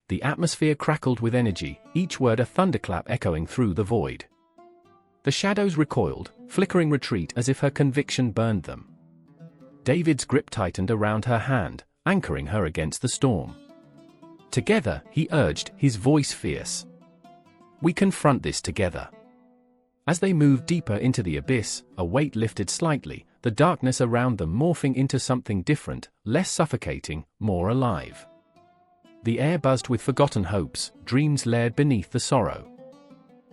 The atmosphere crackled with energy, each word a thunderclap echoing through the void. The shadows recoiled, flickering retreat as if her conviction burned them. David's grip tightened around her hand, anchoring her against the storm. "Together," he urged, his voice fierce. "We confront this together." As they moved deeper into the abyss, a weight lifted slightly, the darkness around them morphing into something different, less suffocating, more alive. The air buzzed with forgotten hopes, dreams layered beneath the sorrow.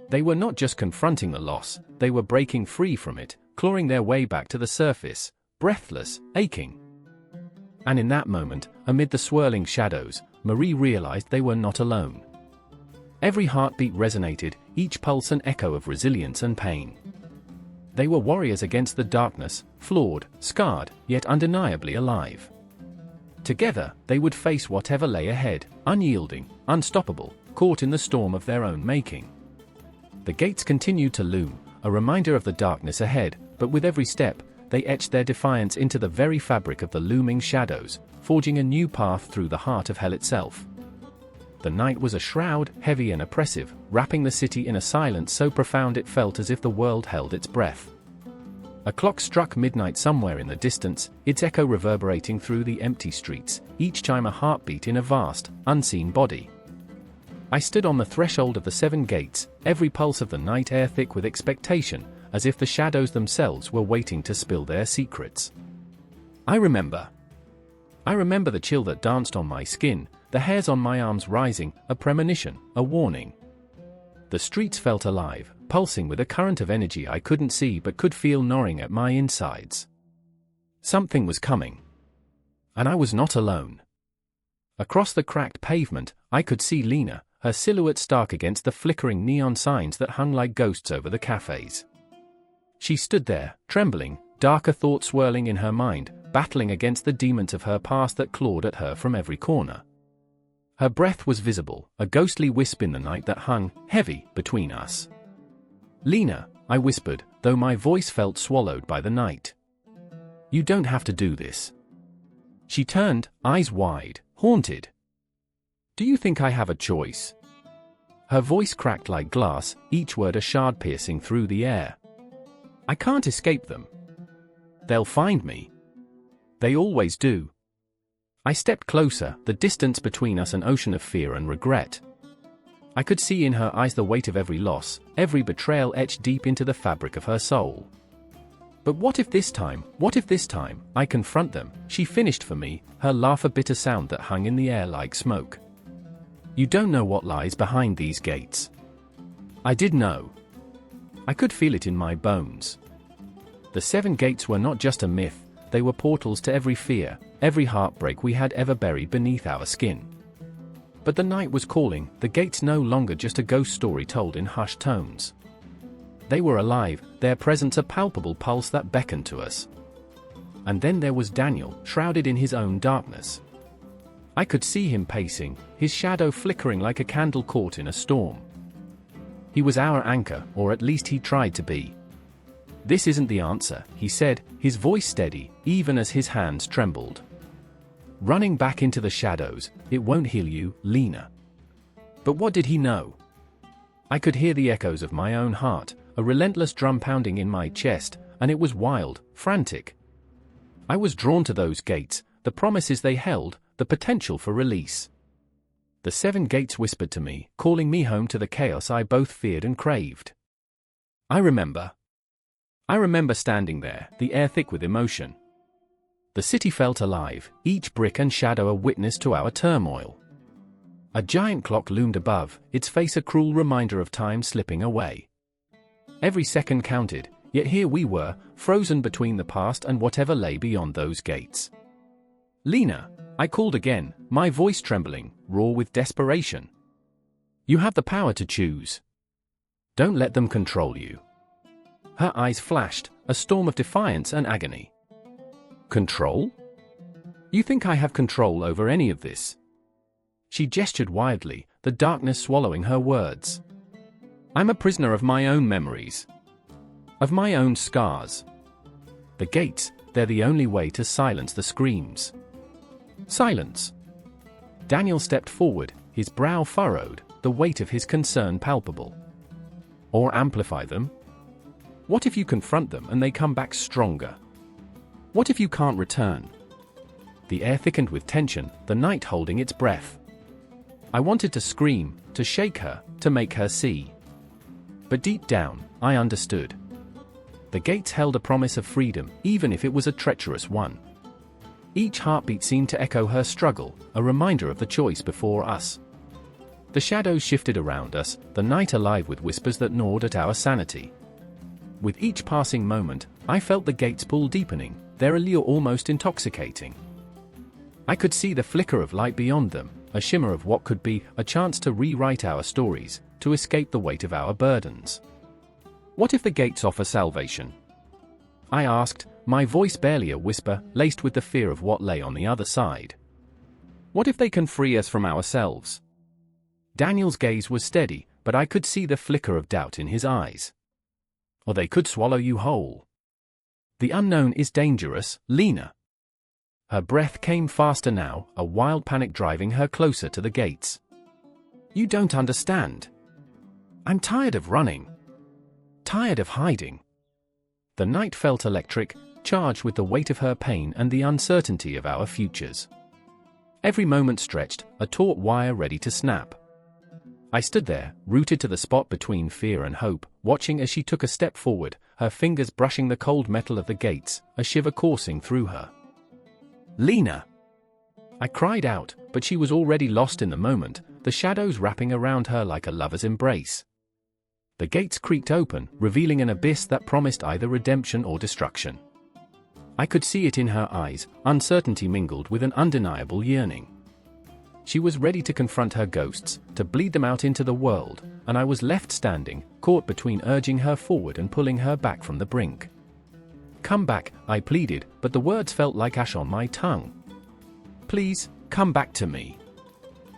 They were not just confronting the loss, they were breaking free from it, clawing their way back to the surface, breathless, aching. And in that moment, amid the swirling shadows, Marie realized they were not alone. Every heartbeat resonated, each pulse an echo of resilience and pain. They were warriors against the darkness, flawed, scarred, yet undeniably alive. Together, they would face whatever lay ahead, unyielding, unstoppable, caught in the storm of their own making. The gates continued to loom, a reminder of the darkness ahead, but with every step, they etched their defiance into the very fabric of the looming shadows, forging a new path through the heart of hell itself. The night was a shroud, heavy and oppressive, wrapping the city in a silence so profound it felt as if the world held its breath. A clock struck midnight somewhere in the distance, its echo reverberating through the empty streets, each chime a heartbeat in a vast, unseen body. I stood on the threshold of the 7 gates, every pulse of the night air thick with expectation, as if the shadows themselves were waiting to spill their secrets. I remember the chill that danced on my skin, the hairs on my arms rising, a premonition, a warning. The streets felt alive, pulsing with a current of energy I couldn't see but could feel gnawing at my insides. Something was coming. And I was not alone. Across the cracked pavement, I could see Lena, her silhouette stark against the flickering neon signs that hung like ghosts over the cafes. She stood there, trembling, darker thoughts swirling in her mind, battling against the demons of her past that clawed at her from every corner. Her breath was visible, a ghostly wisp in the night that hung, heavy, between us. "Lena," I whispered, though my voice felt swallowed by the night. "You don't have to do this." She turned, eyes wide, haunted. "Do you think I have a choice?" Her voice cracked like glass, each word a shard piercing through the air. "I can't escape them. They'll find me. They always do." I stepped closer, the distance between us an ocean of fear and regret. I could see in her eyes the weight of every loss, every betrayal etched deep into the fabric of her soul. "But what if this time, I confront them?" she finished for me, her laugh a bitter sound that hung in the air like smoke. "You don't know what lies behind these gates." I did know. I could feel it in my bones. The 7 gates were not just a myth, they were portals to every fear, every heartbreak we had ever buried beneath our skin. But the night was calling, the gates no longer just a ghost story told in hushed tones. They were alive, their presence a palpable pulse that beckoned to us. And then there was Daniel, shrouded in his own darkness. I could see him pacing, his shadow flickering like a candle caught in a storm. He was our anchor, or at least he tried to be. "This isn't the answer," he said, his voice steady, even as his hands trembled. "Running back into the shadows, it won't heal you, Lena." But what did he know? I could hear the echoes of my own heart, a relentless drum pounding in my chest, and it was wild, frantic. I was drawn to those gates, the promises they held, the potential for release. The 7 gates whispered to me, calling me home to the chaos I both feared and craved. I remember standing there, the air thick with emotion. The city felt alive, each brick and shadow a witness to our turmoil. A giant clock loomed above, its face a cruel reminder of time slipping away. Every second counted, yet here we were, frozen between the past and whatever lay beyond those gates. "Lena," I called again, my voice trembling, raw with desperation. "You have the power to choose. Don't let them control you." Her eyes flashed, a storm of defiance and agony. "Control? You think I have control over any of this?" She gestured wildly, the darkness swallowing her words. "I'm a prisoner of my own memories. Of my own scars. The gates, they're the only way to silence the screams." Silence. Daniel stepped forward, his brow furrowed, the weight of his concern palpable. "Or amplify them? What if you confront them and they come back stronger? What if you can't return?" The air thickened with tension, the night holding its breath. I wanted to scream, to shake her, to make her see. But deep down, I understood. The gates held a promise of freedom, even if it was a treacherous one. Each heartbeat seemed to echo her struggle, a reminder of the choice before us. The shadows shifted around us, the night alive with whispers that gnawed at our sanity. With each passing moment, I felt the gates pull deepening, their allure almost intoxicating. I could see the flicker of light beyond them, a shimmer of what could be, a chance to rewrite our stories, to escape the weight of our burdens. "What if the gates offer salvation?" I asked, my voice barely a whisper, laced with the fear of what lay on the other side. "What if they can free us from ourselves?" Daniel's gaze was steady, but I could see the flicker of doubt in his eyes. "Or they could swallow you whole. The unknown is dangerous, Lena." Her breath came faster now, a wild panic driving her closer to the gates. "You don't understand. I'm tired of running. Tired of hiding." The night felt electric, charged with the weight of her pain and the uncertainty of our futures. Every moment stretched, a taut wire ready to snap. I stood there, rooted to the spot between fear and hope, watching as she took a step forward, her fingers brushing the cold metal of the gates, a shiver coursing through her. "Lena!" I cried out, but she was already lost in the moment, the shadows wrapping around her like a lover's embrace. The gates creaked open, revealing an abyss that promised either redemption or destruction. I could see it in her eyes, uncertainty mingled with an undeniable yearning. She was ready to confront her ghosts, to bleed them out into the world, and I was left standing, caught between urging her forward and pulling her back from the brink. "Come back," I pleaded, but the words felt like ash on my tongue. "Please, come back to me."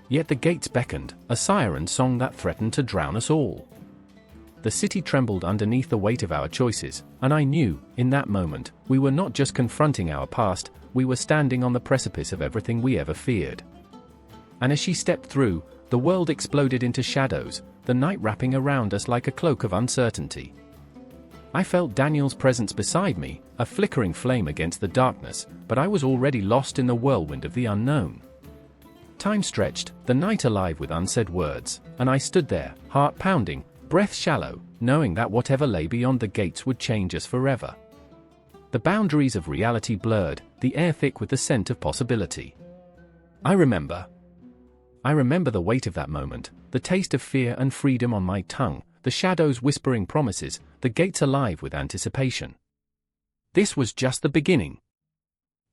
Yet the gates beckoned, a siren song that threatened to drown us all. The city trembled underneath the weight of our choices, and I knew, in that moment, we were not just confronting our past, we were standing on the precipice of everything we ever feared. And as she stepped through, the world exploded into shadows, the night wrapping around us like a cloak of uncertainty. I felt Daniel's presence beside me, a flickering flame against the darkness, but I was already lost in the whirlwind of the unknown. Time stretched, the night alive with unsaid words, and I stood there, heart pounding, breath shallow, knowing that whatever lay beyond the gates would change us forever. The boundaries of reality blurred, the air thick with the scent of possibility. I remember the weight of that moment, the taste of fear and freedom on my tongue, the shadows whispering promises, the gates alive with anticipation. This was just the beginning.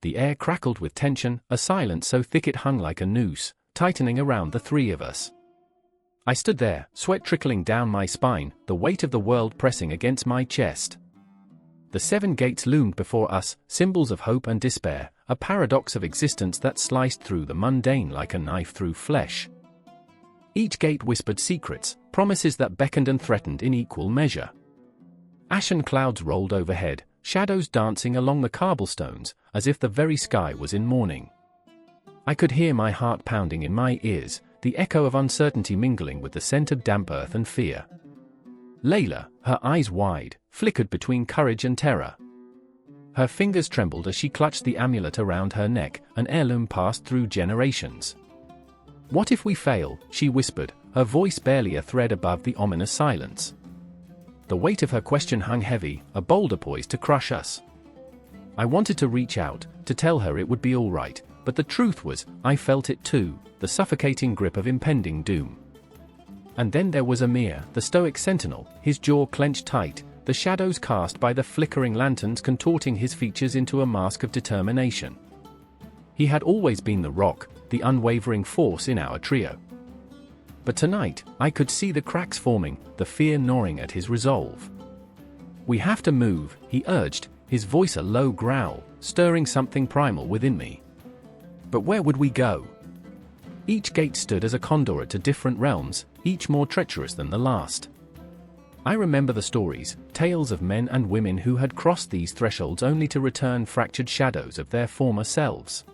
The air crackled with tension, a silence so thick it hung like a noose, tightening around the three of us. I stood there, sweat trickling down my spine, the weight of the world pressing against my chest. The 7 gates loomed before us, symbols of hope and despair, a paradox of existence that sliced through the mundane like a knife through flesh. Each gate whispered secrets, promises that beckoned and threatened in equal measure. Ashen clouds rolled overhead, shadows dancing along the cobblestones, as if the very sky was in mourning. I could hear my heart pounding in my ears, the echo of uncertainty mingling with the scent of damp earth and fear. Layla, her eyes wide, flickered between courage and terror. Her fingers trembled as she clutched the amulet around her neck, an heirloom passed through generations. "What if we fail?" she whispered, her voice barely a thread above the ominous silence. The weight of her question hung heavy, a boulder poised to crush us. I wanted to reach out, to tell her it would be all right, but the truth was, I felt it too, the suffocating grip of impending doom. And then there was Amir, the stoic sentinel, his jaw clenched tight, the shadows cast by the flickering lanterns contorting his features into a mask of determination. He had always been the rock, the unwavering force in our trio. But tonight, I could see the cracks forming, the fear gnawing at his resolve. "We have to move," he urged, his voice a low growl, stirring something primal within me. But where would we go? Each gate stood as a conduit to different realms, each more treacherous than the last. I remember the stories, tales of men and women who had crossed these thresholds only to return fractured shadows of their former selves.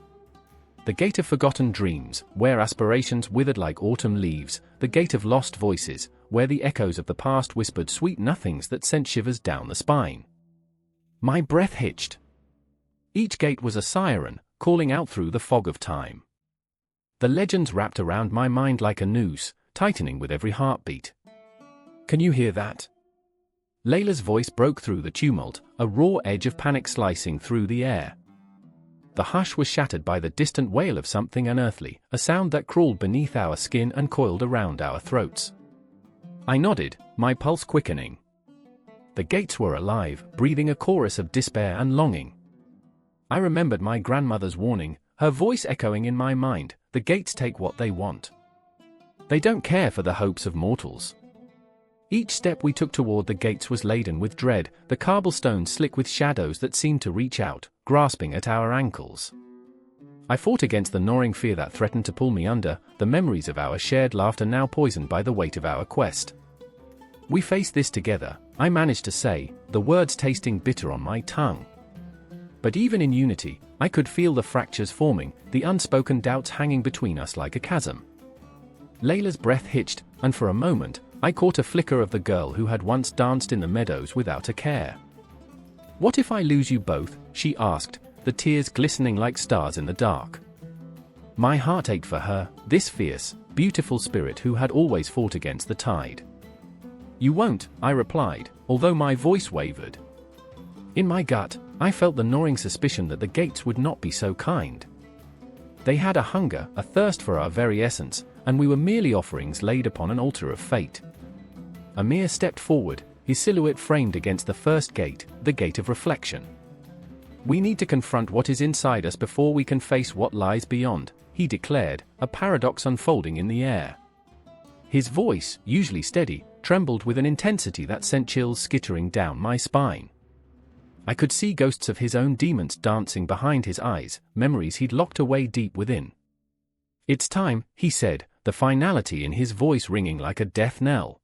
The gate of forgotten dreams, where aspirations withered like autumn leaves, the gate of lost voices, where the echoes of the past whispered sweet nothings that sent shivers down the spine. My breath hitched. Each gate was a siren, calling out through the fog of time. The legends wrapped around my mind like a noose, tightening with every heartbeat. "Can you hear that?" Layla's voice broke through the tumult, a raw edge of panic slicing through the air. The hush was shattered by the distant wail of something unearthly, a sound that crawled beneath our skin and coiled around our throats. I nodded, my pulse quickening. The gates were alive, breathing a chorus of despair and longing. I remembered my grandmother's warning, her voice echoing in my mind, "The gates take what they want. They don't care for the hopes of mortals." Each step we took toward the gates was laden with dread, the cobblestones slick with shadows that seemed to reach out, grasping at our ankles. I fought against the gnawing fear that threatened to pull me under, the memories of our shared laughter now poisoned by the weight of our quest. "We face this together," I managed to say, the words tasting bitter on my tongue. But even in unity, I could feel the fractures forming, the unspoken doubts hanging between us like a chasm. Layla's breath hitched, and for a moment, I caught a flicker of the girl who had once danced in the meadows without a care. "What if I lose you both?" she asked, the tears glistening like stars in the dark. My heart ached for her, this fierce, beautiful spirit who had always fought against the tide. "You won't," I replied, although my voice wavered. In my gut, I felt the gnawing suspicion that the gates would not be so kind. They had a hunger, a thirst for our very essence, and we were merely offerings laid upon an altar of fate. Amir stepped forward, his silhouette framed against the first gate, the gate of reflection. "We need to confront what is inside us before we can face what lies beyond," he declared, a paradox unfolding in the air. His voice, usually steady, trembled with an intensity that sent chills skittering down my spine. I could see ghosts of his own demons dancing behind his eyes, memories he'd locked away deep within. "It's time," he said, the finality in his voice ringing like a death knell.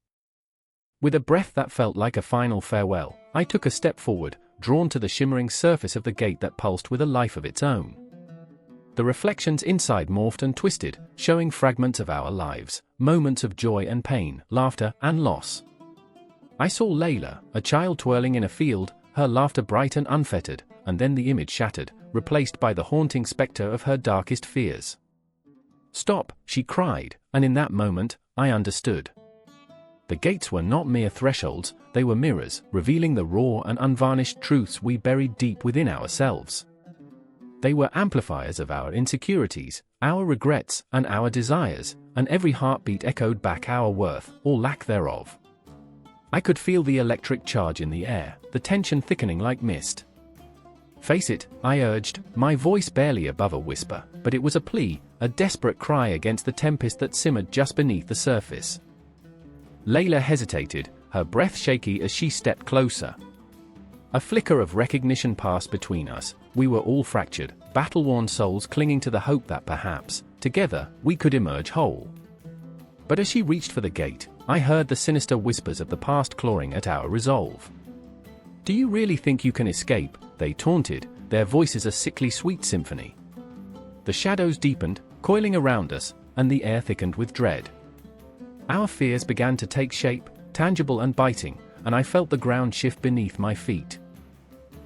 With a breath that felt like a final farewell, I took a step forward, drawn to the shimmering surface of the gate that pulsed with a life of its own. The reflections inside morphed and twisted, showing fragments of our lives, moments of joy and pain, laughter and loss. I saw Layla, a child twirling in a field, her laughter bright and unfettered, and then the image shattered, replaced by the haunting specter of her darkest fears. "Stop," she cried, and in that moment, I understood. The gates were not mere thresholds, they were mirrors, revealing the raw and unvarnished truths we buried deep within ourselves. They were amplifiers of our insecurities, our regrets, and our desires, and every heartbeat echoed back our worth, or lack thereof. I could feel the electric charge in the air, the tension thickening like mist. "Face it," I urged, my voice barely above a whisper, but it was a plea, a desperate cry against the tempest that simmered just beneath the surface. Layla hesitated, her breath shaky as she stepped closer. A flicker of recognition passed between us. We were all fractured, battle-worn souls clinging to the hope that perhaps, together, we could emerge whole. But as she reached for the gate, I heard the sinister whispers of the past clawing at our resolve. "Do you really think you can escape?" they taunted, their voices a sickly sweet symphony. The shadows deepened, coiling around us, and the air thickened with dread. Our fears began to take shape, tangible and biting, and I felt the ground shift beneath my feet.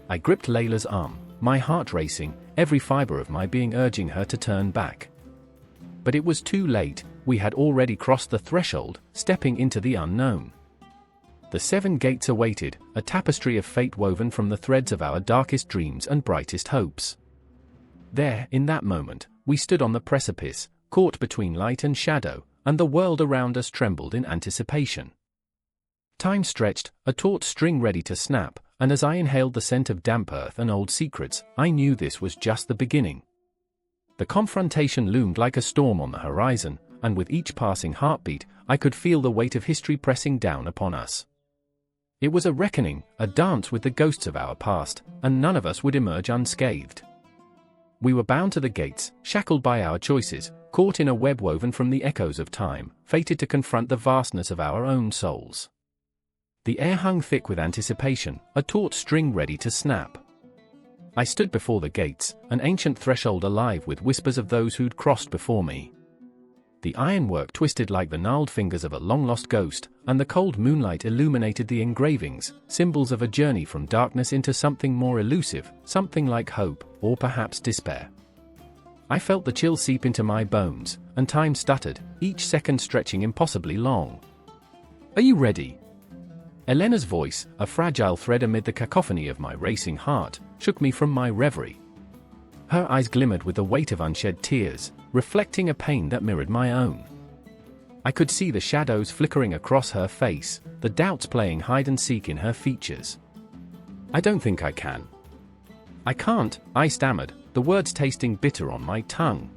I gripped Layla's arm, my heart racing, every fiber of my being urging her to turn back. But it was too late. We had already crossed the threshold, stepping into the unknown. The 7 gates awaited, a tapestry of fate woven from the threads of our darkest dreams and brightest hopes. There, in that moment, we stood on the precipice, caught between light and shadow, and the world around us trembled in anticipation. Time stretched, a taut string ready to snap, and as I inhaled the scent of damp earth and old secrets, I knew this was just the beginning. The confrontation loomed like a storm on the horizon, and with each passing heartbeat, I could feel the weight of history pressing down upon us. It was a reckoning, a dance with the ghosts of our past, and none of us would emerge unscathed. We were bound to the gates, shackled by our choices, caught in a web woven from the echoes of time, fated to confront the vastness of our own souls. The air hung thick with anticipation, a taut string ready to snap. I stood before the gates, an ancient threshold alive with whispers of those who'd crossed before me. The ironwork twisted like the gnarled fingers of a long-lost ghost, and the cold moonlight illuminated the engravings, symbols of a journey from darkness into something more elusive, something like hope, or perhaps despair. I felt the chill seep into my bones, and time stuttered, each second stretching impossibly long. "Are you ready?" Elena's voice, a fragile thread amid the cacophony of my racing heart, shook me from my reverie. Her eyes glimmered with the weight of unshed tears, reflecting a pain that mirrored my own. I could see the shadows flickering across her face, the doubts playing hide-and-seek in her features. "I don't think I can." "I can't," I stammered, the words tasting bitter on my tongue.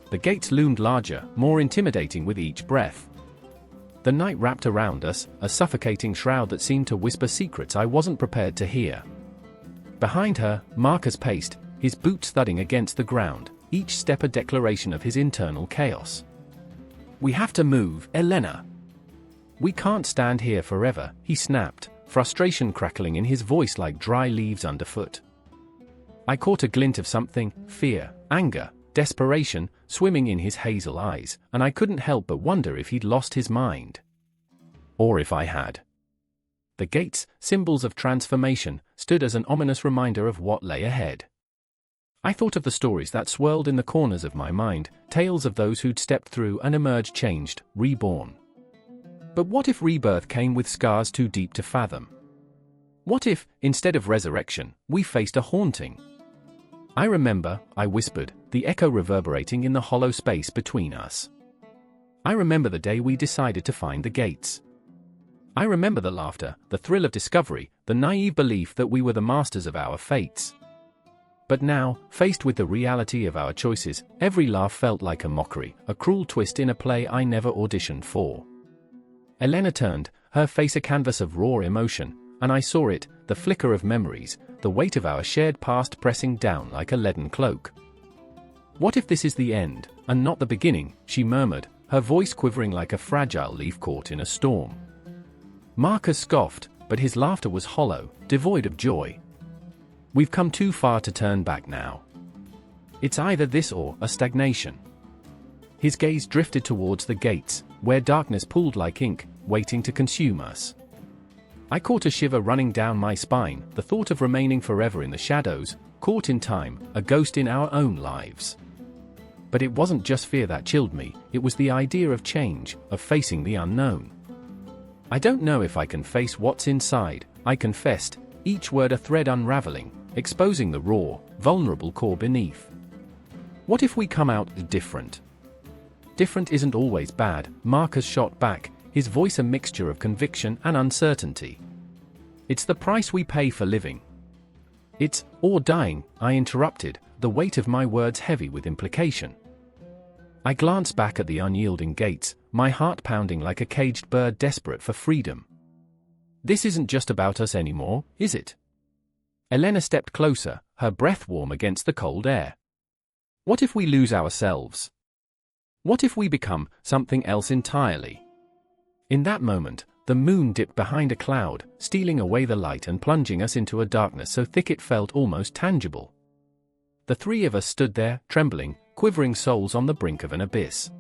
The gates loomed larger, more intimidating with each breath. The night wrapped around us, a suffocating shroud that seemed to whisper secrets I wasn't prepared to hear. Behind her, Marcus paced, his boots thudding against the ground, each step a declaration of his internal chaos. "We have to move, Elena. We can't stand here forever," he snapped, frustration crackling in his voice like dry leaves underfoot. I caught a glint of something, fear, anger, desperation, swimming in his hazel eyes, and I couldn't help but wonder if he'd lost his mind. Or if I had. The gates, symbols of transformation, stood as an ominous reminder of what lay ahead. I thought of the stories that swirled in the corners of my mind, tales of those who'd stepped through and emerged changed, reborn. But what if rebirth came with scars too deep to fathom? What if, instead of resurrection, we faced a haunting? "I remember," I whispered, the echo reverberating in the hollow space between us. "I remember the day we decided to find the gates. I remember the laughter, the thrill of discovery, the naive belief that we were the masters of our fates. But now, faced with the reality of our choices, every laugh felt like a mockery, a cruel twist in a play I never auditioned for." Elena turned, her face a canvas of raw emotion, and I saw it, the flicker of memories, the weight of our shared past pressing down like a leaden cloak. "What if this is the end, and not the beginning?" she murmured, her voice quivering like a fragile leaf caught in a storm. Marcus scoffed, but his laughter was hollow, devoid of joy. "We've come too far to turn back now. It's either this or a stagnation." His gaze drifted towards the gates, where darkness pooled like ink, waiting to consume us. I caught a shiver running down my spine, the thought of remaining forever in the shadows, caught in time, a ghost in our own lives. But it wasn't just fear that chilled me, it was the idea of change, of facing the unknown. "I don't know if I can face what's inside," I confessed, each word a thread unraveling, exposing the raw, vulnerable core beneath. "What if we come out different?" "Different isn't always bad," Marcus shot back, his voice a mixture of conviction and uncertainty. "It's the price we pay for living." Or dying," I interrupted, the weight of my words heavy with implication. I glanced back at the unyielding gates, my heart pounding like a caged bird desperate for freedom. "This isn't just about us anymore, is it?" Elena stepped closer, her breath warm against the cold air. What if we lose ourselves? What if we become something else entirely? In that moment, the moon dipped behind a cloud, stealing away the light and plunging us into a darkness so thick it felt almost tangible. The three of us stood there, trembling, quivering souls on the brink of an abyss.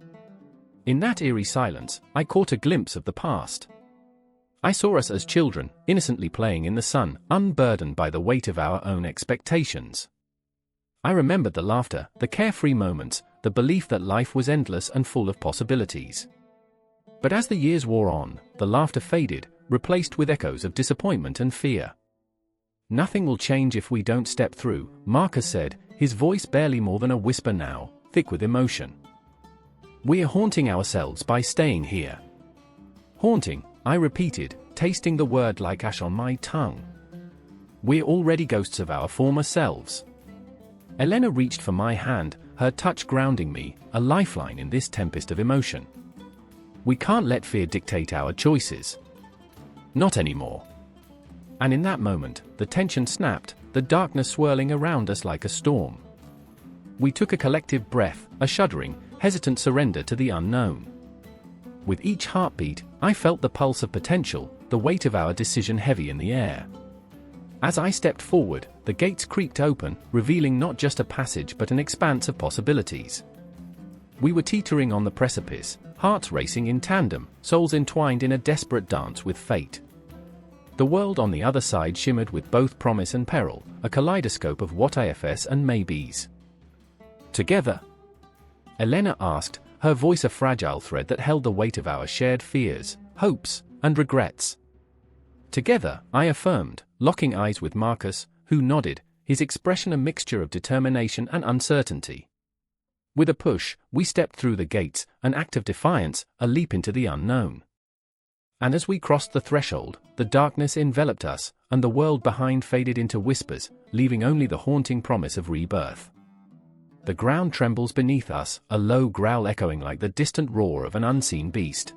In that eerie silence, I caught a glimpse of the past. I saw us as children, innocently playing in the sun, unburdened by the weight of our own expectations. I remembered the laughter, the carefree moments, the belief that life was endless and full of possibilities. But as the years wore on, the laughter faded, replaced with echoes of disappointment and fear. "Nothing will change if we don't step through," Marcus said, his voice barely more than a whisper now, thick with emotion. "We're haunting ourselves by staying here." "Haunting," I repeated, tasting the word like ash on my tongue. "We're already ghosts of our former selves." Elena reached for my hand, her touch grounding me, a lifeline in this tempest of emotion. "We can't let fear dictate our choices. Not anymore." And in that moment, the tension snapped, the darkness swirling around us like a storm. We took a collective breath, a shuddering, hesitant surrender to the unknown. With each heartbeat, I felt the pulse of potential, the weight of our decision heavy in the air. As I stepped forward, the gates creaked open, revealing not just a passage but an expanse of possibilities. We were teetering on the precipice, hearts racing in tandem, souls entwined in a desperate dance with fate. The world on the other side shimmered with both promise and peril, a kaleidoscope of what ifs and maybes. "Together?" Elena asked, her voice a fragile thread that held the weight of our shared fears, hopes, and regrets. "Together," I affirmed, locking eyes with Marcus, who nodded, his expression a mixture of determination and uncertainty. With a push, we stepped through the gates, an act of defiance, a leap into the unknown. And as we crossed the threshold, the darkness enveloped us, and the world behind faded into whispers, leaving only the haunting promise of rebirth. The ground trembles beneath us, a low growl echoing like the distant roar of an unseen beast.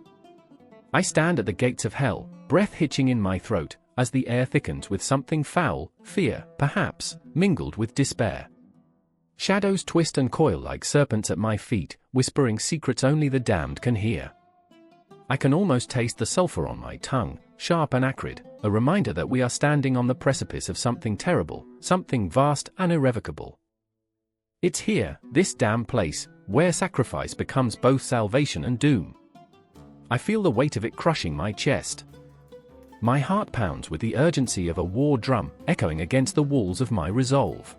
I stand at the gates of hell, breath hitching in my throat, as the air thickens with something foul, fear, perhaps, mingled with despair. Shadows twist and coil like serpents at my feet, whispering secrets only the damned can hear. I can almost taste the sulfur on my tongue, sharp and acrid, a reminder that we are standing on the precipice of something terrible, something vast and irrevocable. It's here, this damn place, where sacrifice becomes both salvation and doom. I feel the weight of it crushing my chest. My heart pounds with the urgency of a war drum, echoing against the walls of my resolve.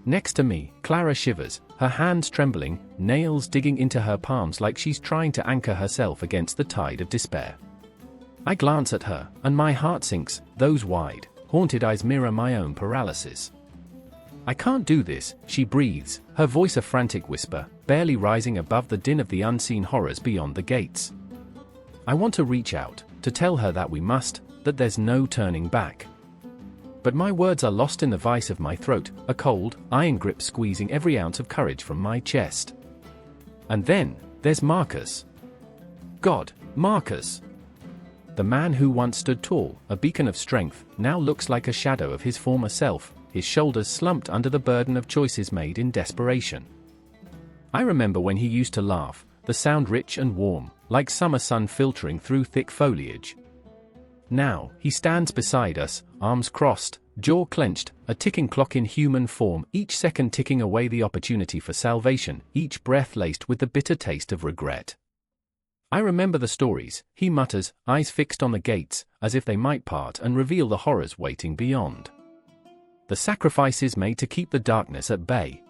Next to me, Clara shivers, her hands trembling, nails digging into her palms like she's trying to anchor herself against the tide of despair. I glance at her, and my heart sinks, those wide, haunted eyes mirror my own paralysis. "I can't do this," she breathes, her voice a frantic whisper, barely rising above the din of the unseen horrors beyond the gates. I want to reach out, to tell her that we must, that there's no turning back. But my words are lost in the vice of my throat, a cold, iron grip squeezing every ounce of courage from my chest. And then, there's Marcus. God, Marcus! The man who once stood tall, a beacon of strength, now looks like a shadow of his former self, his shoulders slumped under the burden of choices made in desperation. I remember when he used to laugh, the sound rich and warm, like summer sun filtering through thick foliage. Now, he stands beside us, arms crossed, jaw clenched, a ticking clock in human form, each second ticking away the opportunity for salvation, each breath laced with the bitter taste of regret. I remember the stories, he mutters, eyes fixed on the gates, as if they might part and reveal the horrors waiting beyond. The sacrifices made to keep the darkness at bay.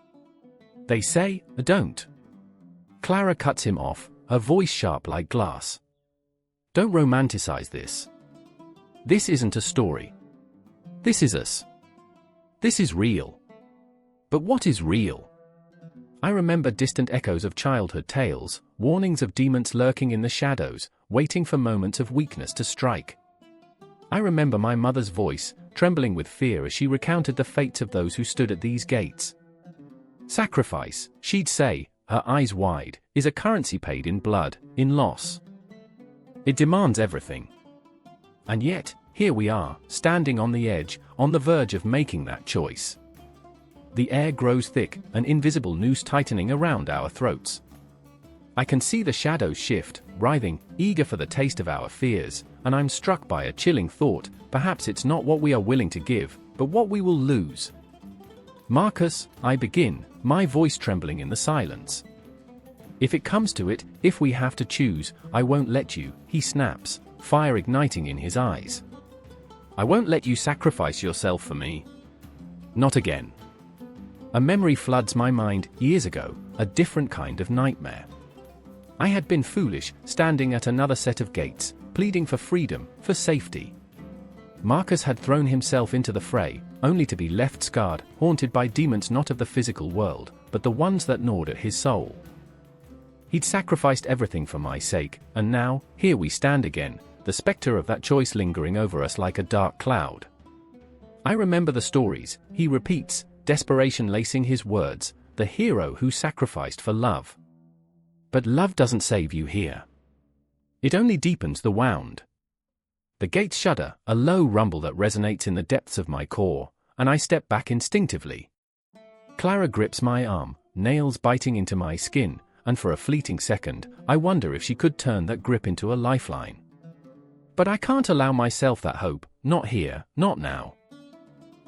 They say, don't. Clara cuts him off, her voice sharp like glass. Don't romanticize this. This isn't a story. This is us. This is real. But what is real? I remember distant echoes of childhood tales, warnings of demons lurking in the shadows, waiting for moments of weakness to strike. I remember my mother's voice, trembling with fear as she recounted the fates of those who stood at these gates. Sacrifice, she'd say, her eyes wide, is a currency paid in blood, in loss. It demands everything. And yet, here we are, standing on the edge, on the verge of making that choice. The air grows thick, an invisible noose tightening around our throats. I can see the shadows shift, writhing, eager for the taste of our fears, and I'm struck by a chilling thought: perhaps it's not what we are willing to give, but what we will lose. Marcus, I begin, my voice trembling in the silence. If it comes to it, if we have to choose, I won't let you, he snaps, fire igniting in his eyes. I won't let you sacrifice yourself for me. Not again. A memory floods my mind. Years ago, a different kind of nightmare. I had been foolish, standing at another set of gates, pleading for freedom, for safety. Marcus had thrown himself into the fray, only to be left scarred, haunted by demons not of the physical world, but the ones that gnawed at his soul. He'd sacrificed everything for my sake, and now, here we stand again, the specter of that choice lingering over us like a dark cloud. I remember the stories, he repeats, desperation lacing his words, the hero who sacrificed for love. But love doesn't save you here. It only deepens the wound. The gates shudder, a low rumble that resonates in the depths of my core, and I step back instinctively. Clara grips my arm, nails biting into my skin, and for a fleeting second, I wonder if she could turn that grip into a lifeline. But I can't allow myself that hope, not here, not now.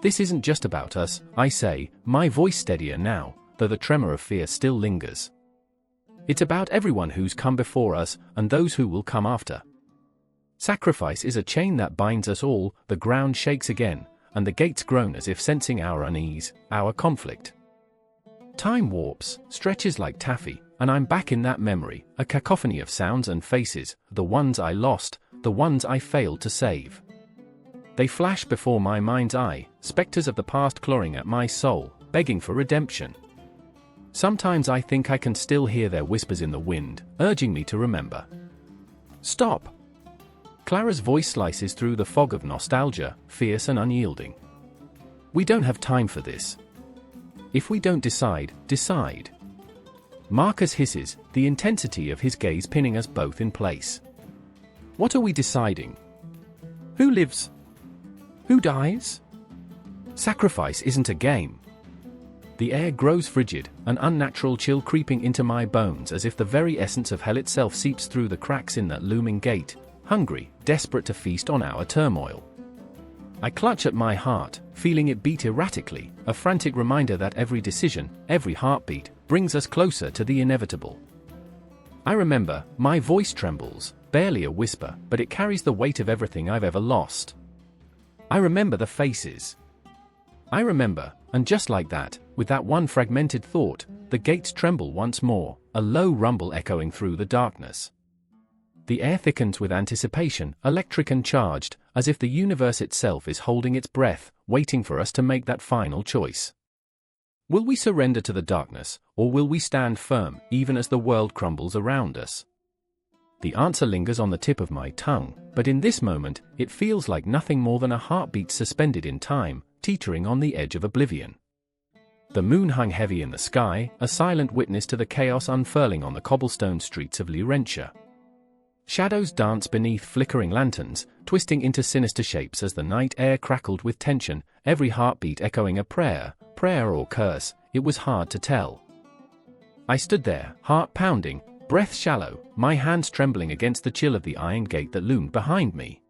This isn't just about us, I say, my voice steadier now, though the tremor of fear still lingers. It's about everyone who's come before us, and those who will come after. Sacrifice is a chain that binds us all. The ground shakes again, and the gates groan as if sensing our unease, our conflict. Time warps, stretches like taffy, and I'm back in that memory, a cacophony of sounds and faces, the ones I lost, the ones I failed to save. They flash before my mind's eye, specters of the past clawing at my soul, begging for redemption. Sometimes I think I can still hear their whispers in the wind, urging me to remember. Stop! Clara's voice slices through the fog of nostalgia, fierce and unyielding. We don't have time for this. If we don't decide, decide. Marcus hisses, the intensity of his gaze pinning us both in place. What are we deciding? Who lives? Who dies? Sacrifice isn't a game. The air grows frigid, an unnatural chill creeping into my bones as if the very essence of hell itself seeps through the cracks in that looming gate, hungry, desperate to feast on our turmoil. I clutch at my heart, feeling it beat erratically, a frantic reminder that every decision, every heartbeat, brings us closer to the inevitable. I remember, my voice trembles, barely a whisper, but it carries the weight of everything I've ever lost. I remember the faces. I remember, and just like that, with that one fragmented thought, the gates tremble once more, a low rumble echoing through the darkness. The air thickens with anticipation, electric and charged, as if the universe itself is holding its breath, waiting for us to make that final choice. Will we surrender to the darkness, or will we stand firm, even as the world crumbles around us? The answer lingers on the tip of my tongue, but in this moment, it feels like nothing more than a heartbeat suspended in time, teetering on the edge of oblivion. The moon hung heavy in the sky, a silent witness to the chaos unfurling on the cobblestone streets of Laurentia. Shadows danced beneath flickering lanterns, twisting into sinister shapes as the night air crackled with tension, every heartbeat echoing a prayer or curse. It was hard to tell. I stood there, heart pounding, breath shallow, my hands trembling against the chill of the iron gate that loomed behind me.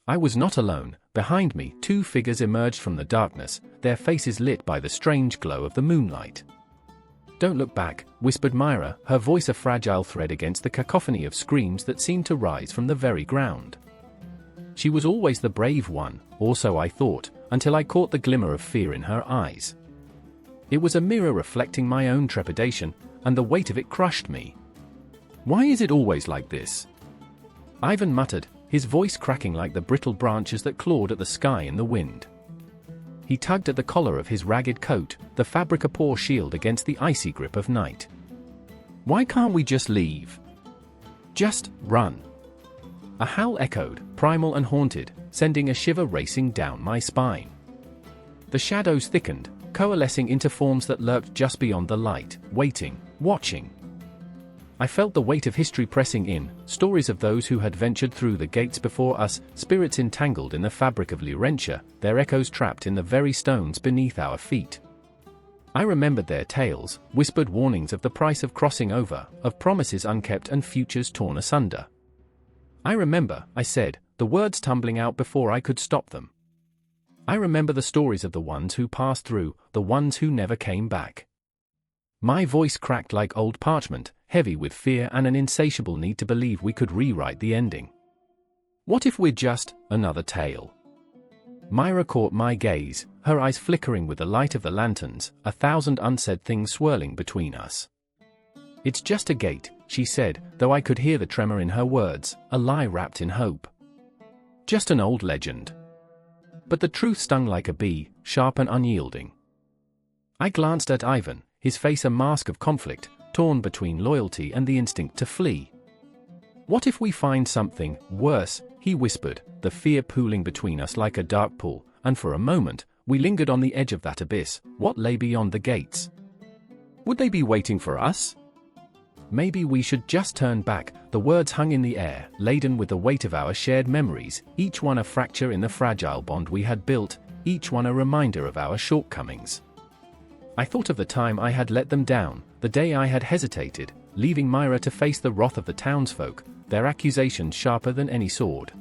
I was not alone. Behind me, two figures emerged from the darkness, their faces lit by the strange glow of the moonlight. "Don't look back," whispered Myra, her voice a fragile thread against the cacophony of screams that seemed to rise from the very ground. She was always the brave one, or so I thought, until I caught the glimmer of fear in her eyes. It was a mirror reflecting my own trepidation, and the weight of it crushed me. "Why is it always like this?" Ivan muttered, his voice cracking like the brittle branches that clawed at the sky in the wind. He tugged at the collar of his ragged coat, the fabric a poor shield against the icy grip of night. "Why can't we just leave? Just run?" A howl echoed, primal and haunted, sending a shiver racing down my spine. The shadows thickened, coalescing into forms that lurked just beyond the light, waiting, watching. I felt the weight of history pressing in, stories of those who had ventured through the gates before us, spirits entangled in the fabric of Laurentia, their echoes trapped in the very stones beneath our feet. I remembered their tales, whispered warnings of the price of crossing over, of promises unkept and futures torn asunder. I remember, I said, the words tumbling out before I could stop them. I remember the stories of the ones who passed through, the ones who never came back. My voice cracked like old parchment, heavy with fear and an insatiable need to believe we could rewrite the ending. What if we're just another tale? Myra caught my gaze, her eyes flickering with the light of the lanterns, 1,000 unsaid things swirling between us. It's just a gate, she said, though I could hear the tremor in her words, a lie wrapped in hope. Just an old legend. But the truth stung like a bee, sharp and unyielding. I glanced at Ivan, his face a mask of conflict, torn between loyalty and the instinct to flee. What if we find something worse, he whispered, the fear pooling between us like a dark pool, and for a moment, we lingered on the edge of that abyss. What lay beyond the gates? Would they be waiting for us? Maybe we should just turn back. The words hung in the air, laden with the weight of our shared memories, each one a fracture in the fragile bond we had built, each one a reminder of our shortcomings. I thought of the time I had let them down, the day I had hesitated, leaving Myra to face the wrath of the townsfolk, their accusations sharper than any sword.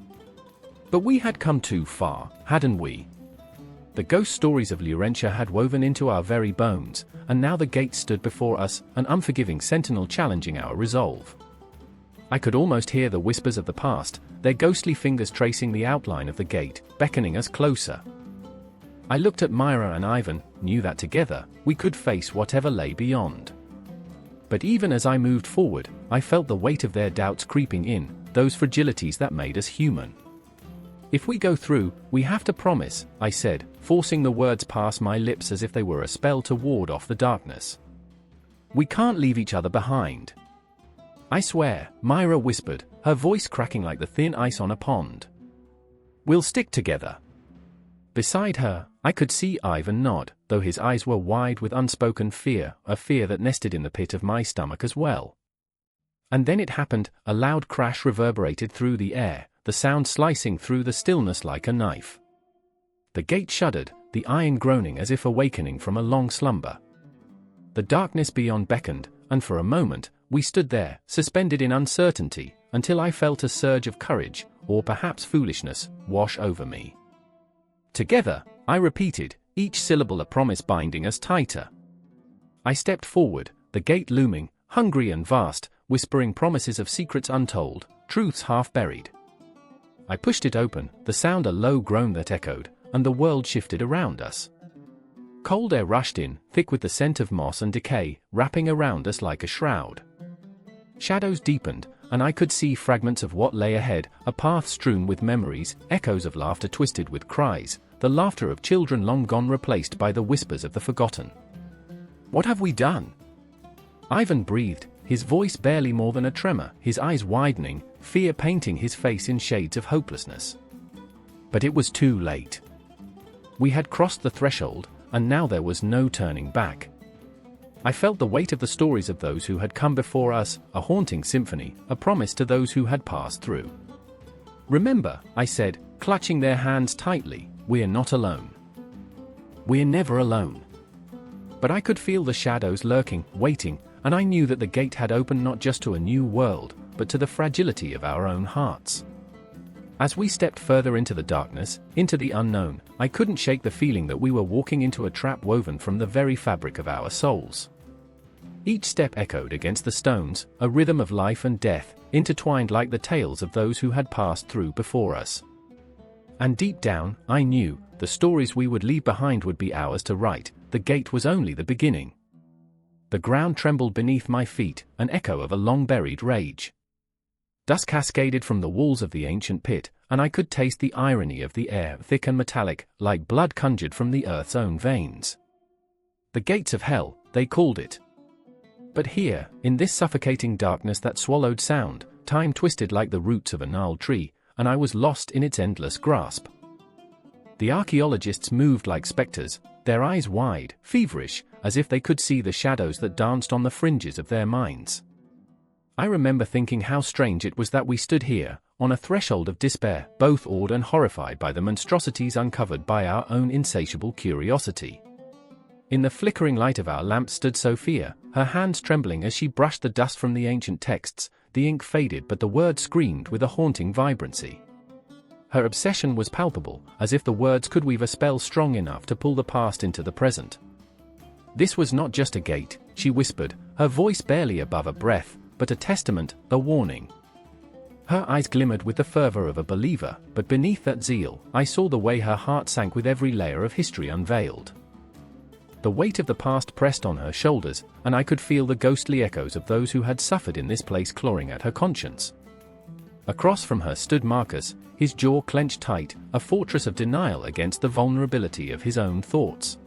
But we had come too far, hadn't we? The ghost stories of Laurentia had woven into our very bones, and now the gate stood before us, an unforgiving sentinel challenging our resolve. I could almost hear the whispers of the past, their ghostly fingers tracing the outline of the gate, beckoning us closer. I looked at Myra and Ivan, knew that together, we could face whatever lay beyond. But even as I moved forward, I felt the weight of their doubts creeping in, those fragilities that made us human. If we go through, we have to promise, I said, forcing the words past my lips as if they were a spell to ward off the darkness. We can't leave each other behind. I swear, Myra whispered, her voice cracking like the thin ice on a pond. We'll stick together. Beside her, I could see Ivan nod, though his eyes were wide with unspoken fear, a fear that nested in the pit of my stomach as well. And then it happened, a loud crash reverberated through the air, the sound slicing through the stillness like a knife. The gate shuddered, the iron groaning as if awakening from a long slumber. The darkness beyond beckoned, and for a moment, we stood there, suspended in uncertainty, until I felt a surge of courage, or perhaps foolishness, wash over me. Together, I repeated, each syllable a promise binding us tighter. I stepped forward, the gate looming, hungry and vast, whispering promises of secrets untold, truths half buried. I pushed it open, the sound a low groan that echoed, and the world shifted around us. Cold air rushed in, thick with the scent of moss and decay, wrapping around us like a shroud. Shadows deepened, and I could see fragments of what lay ahead, a path strewn with memories, echoes of laughter twisted with cries, the laughter of children long gone replaced by the whispers of the forgotten. What have we done? Ivan breathed, his voice barely more than a tremor, his eyes widening, fear painting his face in shades of hopelessness. But it was too late. We had crossed the threshold, and now there was no turning back. I felt the weight of the stories of those who had come before us, a haunting symphony, a promise to those who had passed through. Remember, I said, clutching their hands tightly, we're not alone. We're never alone. But I could feel the shadows lurking, waiting, and I knew that the gate had opened not just to a new world, but to the fragility of our own hearts. As we stepped further into the darkness, into the unknown, I couldn't shake the feeling that we were walking into a trap woven from the very fabric of our souls. Each step echoed against the stones, a rhythm of life and death, intertwined like the tales of those who had passed through before us. And deep down, I knew, the stories we would leave behind would be ours to write. The gate was only the beginning. The ground trembled beneath my feet, an echo of a long-buried rage. Dust cascaded from the walls of the ancient pit, and I could taste the irony of the air, thick and metallic, like blood conjured from the earth's own veins. The gates of hell, they called it. But here, in this suffocating darkness that swallowed sound, time twisted like the roots of a gnarled tree, and I was lost in its endless grasp. The archaeologists moved like specters, their eyes wide, feverish, as if they could see the shadows that danced on the fringes of their minds. I remember thinking how strange it was that we stood here, on a threshold of despair, both awed and horrified by the monstrosities uncovered by our own insatiable curiosity. In the flickering light of our lamp stood Sophia, her hands trembling as she brushed the dust from the ancient texts. The ink faded, but the words screamed with a haunting vibrancy. Her obsession was palpable, as if the words could weave a spell strong enough to pull the past into the present. This was not just a gate, she whispered, her voice barely above a breath, but a testament, a warning. Her eyes glimmered with the fervor of a believer, but beneath that zeal, I saw the way her heart sank with every layer of history unveiled. The weight of the past pressed on her shoulders, and I could feel the ghostly echoes of those who had suffered in this place clawing at her conscience. Across from her stood Marcus, his jaw clenched tight, a fortress of denial against the vulnerability of his own thoughts.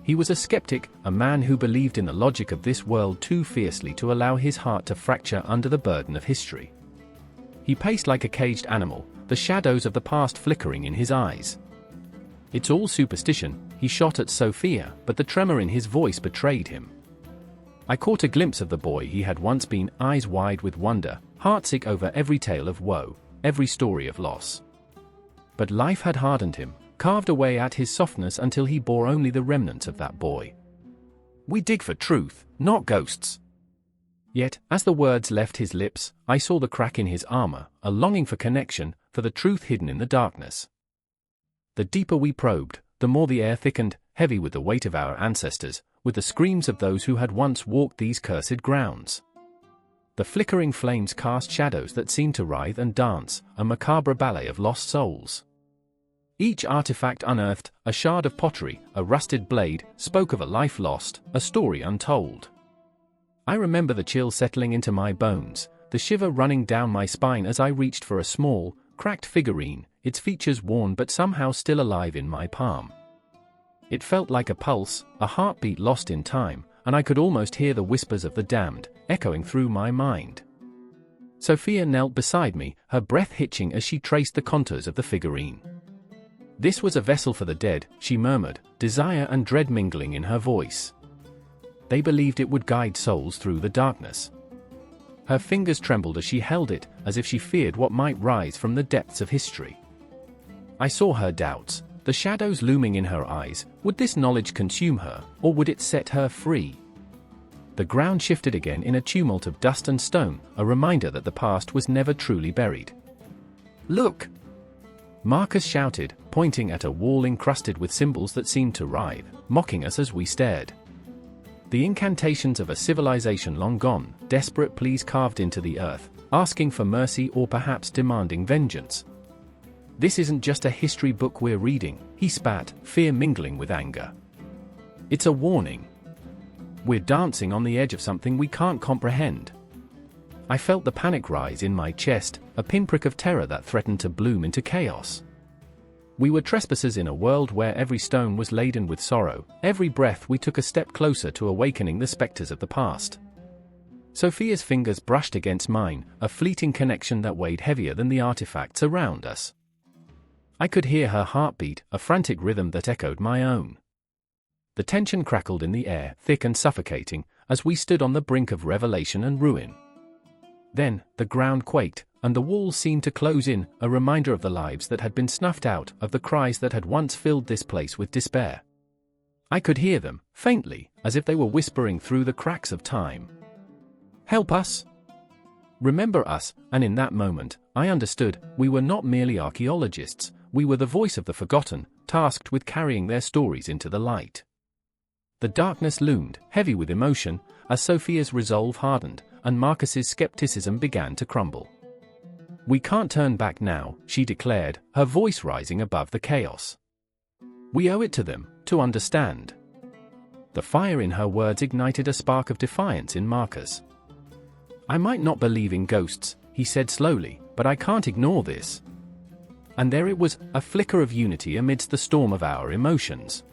He was a skeptic, a man who believed in the logic of this world too fiercely to allow his heart to fracture under the burden of history. He paced like a caged animal, the shadows of the past flickering in his eyes. "It's all superstition," he shot at Sophia, but the tremor in his voice betrayed him. I caught a glimpse of the boy he had once been, eyes wide with wonder, heartsick over every tale of woe, every story of loss. But life had hardened him, carved away at his softness until he bore only the remnants of that boy. "We dig for truth, not ghosts." Yet, as the words left his lips, I saw the crack in his armor, a longing for connection, for the truth hidden in the darkness. The deeper we probed, the more the air thickened, heavy with the weight of our ancestors, with the screams of those who had once walked these cursed grounds. The flickering flames cast shadows that seemed to writhe and dance, a macabre ballet of lost souls. Each artifact unearthed, a shard of pottery, a rusted blade, spoke of a life lost, a story untold. I remember the chill settling into my bones, the shiver running down my spine as I reached for a small, cracked figurine, its features worn but somehow still alive in my palm. It felt like a pulse, a heartbeat lost in time, and I could almost hear the whispers of the damned, echoing through my mind. Sophia knelt beside me, her breath hitching as she traced the contours of the figurine. "This was a vessel for the dead," she murmured, desire and dread mingling in her voice. "They believed it would guide souls through the darkness." Her fingers trembled as she held it, as if she feared what might rise from the depths of history. I saw her doubts, the shadows looming in her eyes. Would this knowledge consume her, or would it set her free? The ground shifted again in a tumult of dust and stone, a reminder that the past was never truly buried. "Look!" Marcus shouted, pointing at a wall encrusted with symbols that seemed to writhe, mocking us as we stared. The incantations of a civilization long gone, desperate pleas carved into the earth, asking for mercy or perhaps demanding vengeance. "This isn't just a history book we're reading," he spat, fear mingling with anger. "It's a warning. We're dancing on the edge of something we can't comprehend." I felt the panic rise in my chest, a pinprick of terror that threatened to bloom into chaos. We were trespassers in a world where every stone was laden with sorrow, every breath we took a step closer to awakening the specters of the past. Sophia's fingers brushed against mine, a fleeting connection that weighed heavier than the artifacts around us. I could hear her heartbeat, a frantic rhythm that echoed my own. The tension crackled in the air, thick and suffocating, as we stood on the brink of revelation and ruin. Then, the ground quaked, and the walls seemed to close in, a reminder of the lives that had been snuffed out, of the cries that had once filled this place with despair. I could hear them, faintly, as if they were whispering through the cracks of time. "Help us! Remember us," and in that moment, I understood, we were not merely archaeologists, we were the voice of the forgotten, tasked with carrying their stories into the light. The darkness loomed, heavy with emotion, as Sophia's resolve hardened, and Marcus's skepticism began to crumble. "We can't turn back now," she declared, her voice rising above the chaos. "We owe it to them, to understand." The fire in her words ignited a spark of defiance in Marcus. "I might not believe in ghosts," he said slowly, "but I can't ignore this." And there it was, a flicker of unity amidst the storm of our emotions.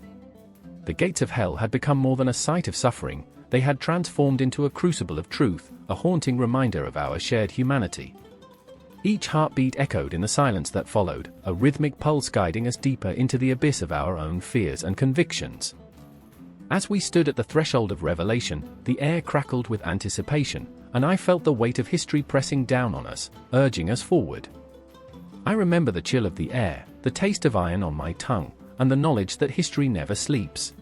The gates of hell had become more than a site of suffering, they had transformed into a crucible of truth, a haunting reminder of our shared humanity. Each heartbeat echoed in the silence that followed, a rhythmic pulse guiding us deeper into the abyss of our own fears and convictions. As we stood at the threshold of revelation, the air crackled with anticipation, and I felt the weight of history pressing down on us, urging us forward. I remember the chill of the air, the taste of iron on my tongue, and the knowledge that history never sleeps.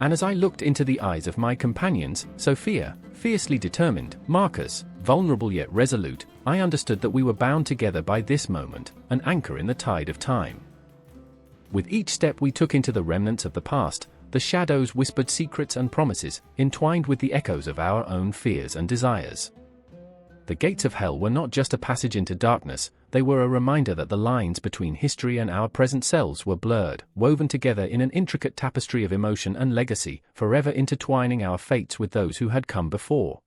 And as I looked into the eyes of my companions, Sophia, fiercely determined, Marcus, vulnerable yet resolute, I understood that we were bound together by this moment, an anchor in the tide of time. With each step we took into the remnants of the past, the shadows whispered secrets and promises, entwined with the echoes of our own fears and desires. The gates of hell were not just a passage into darkness, they were a reminder that the lines between history and our present selves were blurred, woven together in an intricate tapestry of emotion and legacy, forever intertwining our fates with those who had come before.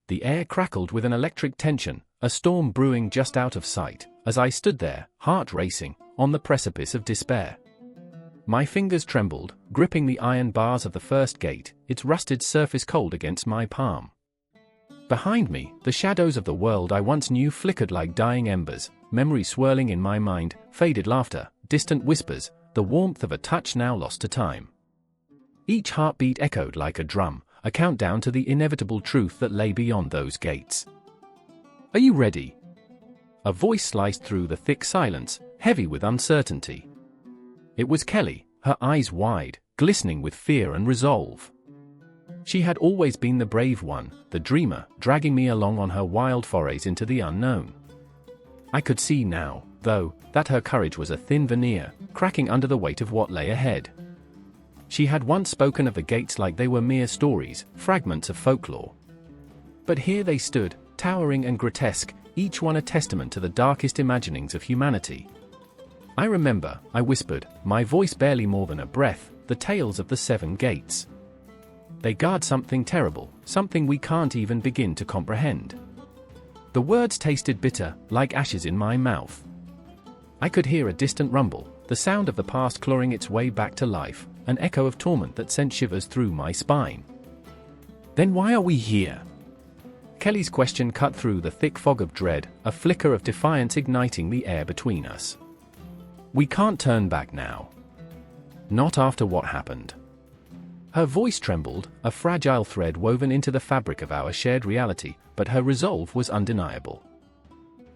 The air crackled with an electric tension, a storm brewing just out of sight, as I stood there, heart racing, on the precipice of despair. My fingers trembled, gripping the iron bars of the first gate, its rusted surface cold against my palm. Behind me, the shadows of the world I once knew flickered like dying embers, memories swirling in my mind, faded laughter, distant whispers, the warmth of a touch now lost to time. Each heartbeat echoed like a drum, a countdown to the inevitable truth that lay beyond those gates. "Are you ready?" A voice sliced through the thick silence, heavy with uncertainty. It was Kelly, her eyes wide, glistening with fear and resolve. She had always been the brave one, the dreamer, dragging me along on her wild forays into the unknown. I could see now, though, that her courage was a thin veneer, cracking under the weight of what lay ahead. She had once spoken of the gates like they were mere stories, fragments of folklore. But here they stood, towering and grotesque, each one a testament to the darkest imaginings of humanity. "I remember," I whispered, my voice barely more than a breath, "the tales of the 7 gates. They guard something terrible, something we can't even begin to comprehend." The words tasted bitter, like ashes in my mouth. I could hear a distant rumble, the sound of the past clawing its way back to life, an echo of torment that sent shivers through my spine. "Then why are we here?" Kelly's question cut through the thick fog of dread, a flicker of defiance igniting the air between us. "We can't turn back now. Not after what happened." Her voice trembled, a fragile thread woven into the fabric of our shared reality, but her resolve was undeniable.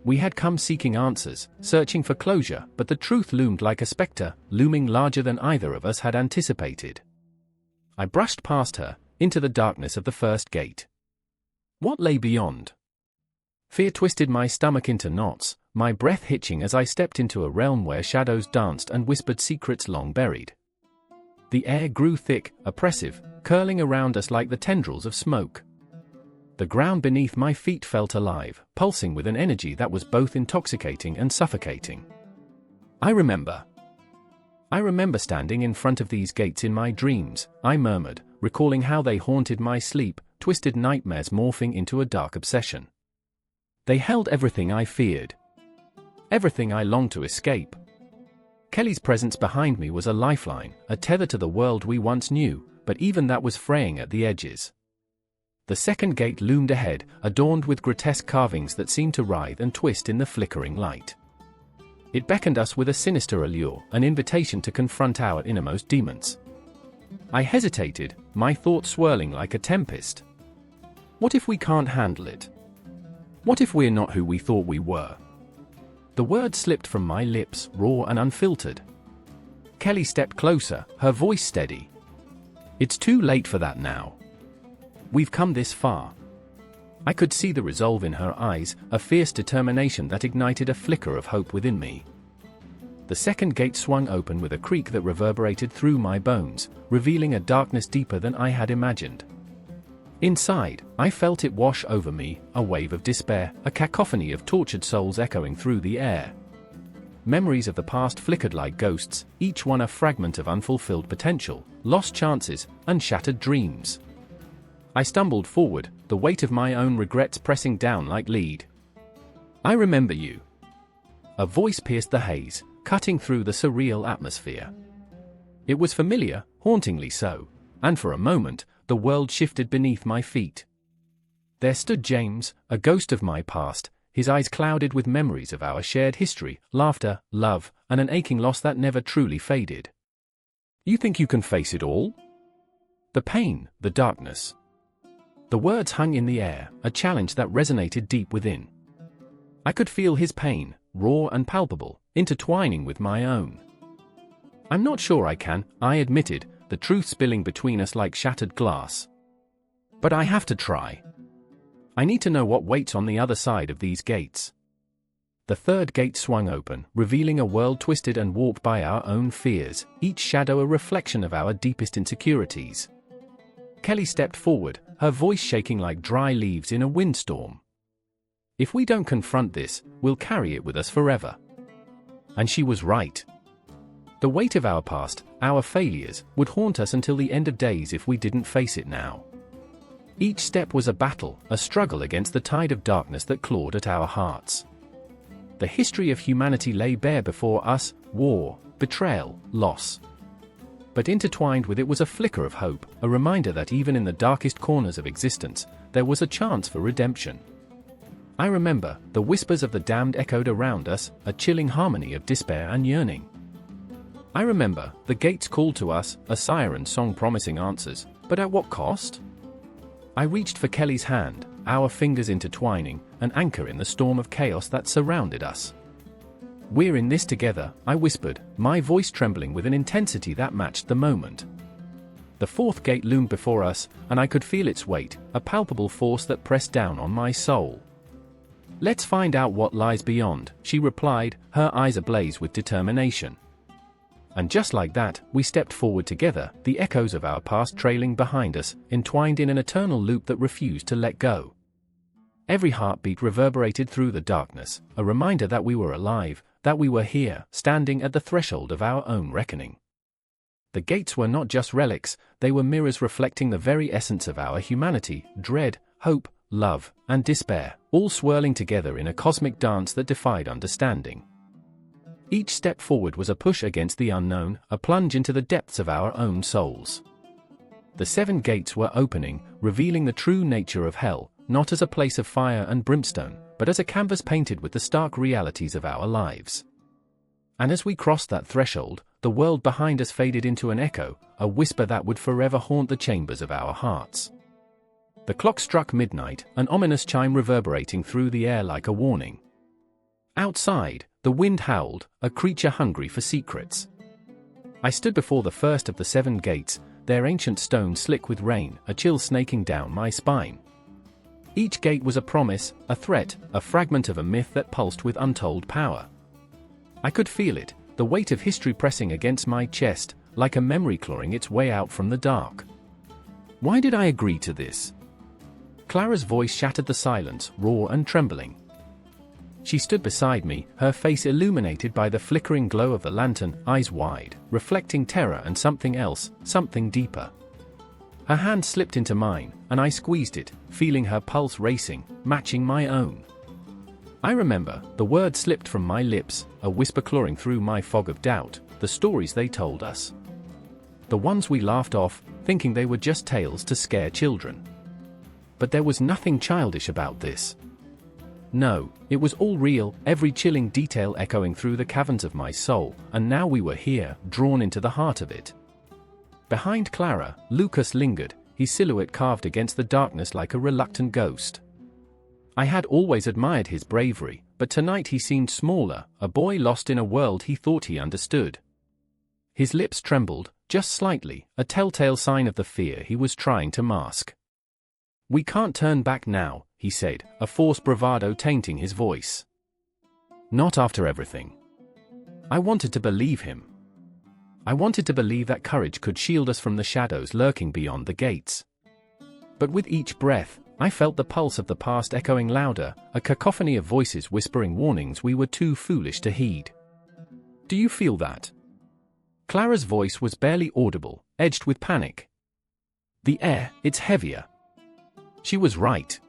We had come seeking answers, searching for closure, but the truth loomed like a specter, looming larger than either of us had anticipated. I brushed past her, into the darkness of the first gate. What lay beyond? Fear twisted my stomach into knots, my breath hitching as I stepped into a realm where shadows danced and whispered secrets long buried. The air grew thick, oppressive, curling around us like the tendrils of smoke. The ground beneath my feet felt alive, pulsing with an energy that was both intoxicating and suffocating. I remember standing in front of these gates in my dreams," I murmured, recalling how they haunted my sleep, twisted nightmares morphing into a dark obsession. They held everything I feared. Everything I longed to escape. Kelly's presence behind me was a lifeline, a tether to the world we once knew, but even that was fraying at the edges. The second gate loomed ahead, adorned with grotesque carvings that seemed to writhe and twist in the flickering light. It beckoned us with a sinister allure, an invitation to confront our innermost demons. I hesitated, my thoughts swirling like a tempest. What if we can't handle it? What if we're not who we thought we were? The words slipped from my lips, raw and unfiltered. Kelly stepped closer, her voice steady. "It's too late for that now. We've come this far." I could see the resolve in her eyes, a fierce determination that ignited a flicker of hope within me. The second gate swung open with a creak that reverberated through my bones, revealing a darkness deeper than I had imagined. Inside, I felt it wash over me, a wave of despair, a cacophony of tortured souls echoing through the air. Memories of the past flickered like ghosts, each one a fragment of unfulfilled potential, lost chances, and shattered dreams. I stumbled forward, the weight of my own regrets pressing down like lead. "I remember you." A voice pierced the haze, cutting through the surreal atmosphere. It was familiar, hauntingly so, and for a moment, the world shifted beneath my feet. There stood James, a ghost of my past, his eyes clouded with memories of our shared history, laughter, love, and an aching loss that never truly faded. "You think you can face it all?" The pain, the darkness. The words hung in the air, a challenge that resonated deep within. I could feel his pain, raw and palpable, intertwining with my own. I'm not sure I admitted, the truth spilling between us like shattered glass. But I have to try. I need to know what waits on the other side of these gates. The third gate swung open, revealing a world twisted and warped by our own fears, each shadow a reflection of our deepest insecurities. Kelly stepped forward, her voice shaking like dry leaves in a windstorm. If we don't confront this, we'll carry it with us forever. And she was right. The weight of our past, our failures, would haunt us until the end of days if we didn't face it now. Each step was a battle, a struggle against the tide of darkness that clawed at our hearts. The history of humanity lay bare before us: war, betrayal, loss. But intertwined with it was a flicker of hope, a reminder that even in the darkest corners of existence, there was a chance for redemption. I remember, the whispers of the damned echoed around us, a chilling harmony of despair and yearning. I remember, the gates called to us, a siren song promising answers, but at what cost? I reached for Kelly's hand, our fingers intertwining, an anchor in the storm of chaos that surrounded us. "We're in this together," I whispered, my voice trembling with an intensity that matched the moment. The fourth gate loomed before us, and I could feel its weight, a palpable force that pressed down on my soul. "Let's find out what lies beyond," she replied, her eyes ablaze with determination. And just like that, we stepped forward together, the echoes of our past trailing behind us, entwined in an eternal loop that refused to let go. Every heartbeat reverberated through the darkness, a reminder that we were alive, that we were here, standing at the threshold of our own reckoning. The gates were not just relics, they were mirrors reflecting the very essence of our humanity: dread, hope, love, and despair, all swirling together in a cosmic dance that defied understanding. Each step forward was a push against the unknown, a plunge into the depths of our own souls. The seven gates were opening, revealing the true nature of hell, not as a place of fire and brimstone, but as a canvas painted with the stark realities of our lives. And as we crossed that threshold, the world behind us faded into an echo, a whisper that would forever haunt the chambers of our hearts. The clock struck midnight, an ominous chime reverberating through the air like a warning. Outside, the wind howled, a creature hungry for secrets. I stood before the first of the seven gates, their ancient stone slick with rain, a chill snaking down my spine. Each gate was a promise, a threat, a fragment of a myth that pulsed with untold power. I could feel it, the weight of history pressing against my chest, like a memory clawing its way out from the dark. Why did I agree to this? Clara's voice shattered the silence, raw and trembling. She stood beside me, her face illuminated by the flickering glow of the lantern, eyes wide, reflecting terror and something else, something deeper. Her hand slipped into mine, and I squeezed it, feeling her pulse racing, matching my own. I remember, the words slipped from my lips, a whisper clawing through my fog of doubt, the stories they told us. The ones we laughed off, thinking they were just tales to scare children. But there was nothing childish about this. No, it was all real, every chilling detail echoing through the caverns of my soul, and now we were here, drawn into the heart of it. Behind Clara, Lucas lingered, his silhouette carved against the darkness like a reluctant ghost. I had always admired his bravery, but tonight he seemed smaller, a boy lost in a world he thought he understood. His lips trembled, just slightly, a telltale sign of the fear he was trying to mask. "We can't turn back now," he said, a forced bravado tainting his voice. "Not after everything." I wanted to believe him. I wanted to believe that courage could shield us from the shadows lurking beyond the gates. But with each breath, I felt the pulse of the past echoing louder, a cacophony of voices whispering warnings we were too foolish to heed. "Do you feel that?" Clara's voice was barely audible, edged with panic. "The air, it's heavier." She was right.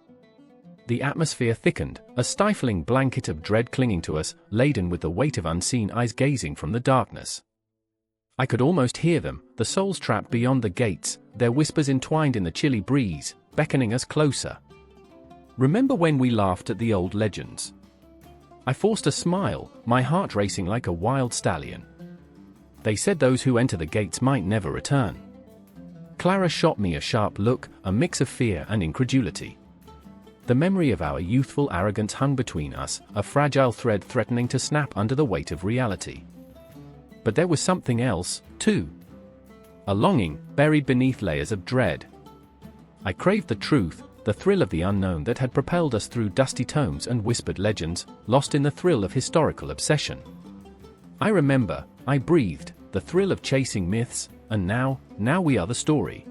The atmosphere thickened, a stifling blanket of dread clinging to us, laden with the weight of unseen eyes gazing from the darkness. I could almost hear them, the souls trapped beyond the gates, their whispers entwined in the chilly breeze, beckoning us closer. Remember when we laughed at the old legends? I forced a smile, my heart racing like a wild stallion. They said those who enter the gates might never return. Clara shot me a sharp look, a mix of fear and incredulity. The memory of our youthful arrogance hung between us, a fragile thread threatening to snap under the weight of reality. But there was something else, too. A longing, buried beneath layers of dread. I craved the truth, the thrill of the unknown that had propelled us through dusty tomes and whispered legends, lost in the thrill of historical obsession. I remember, I breathed, the thrill of chasing myths, and now we are the story.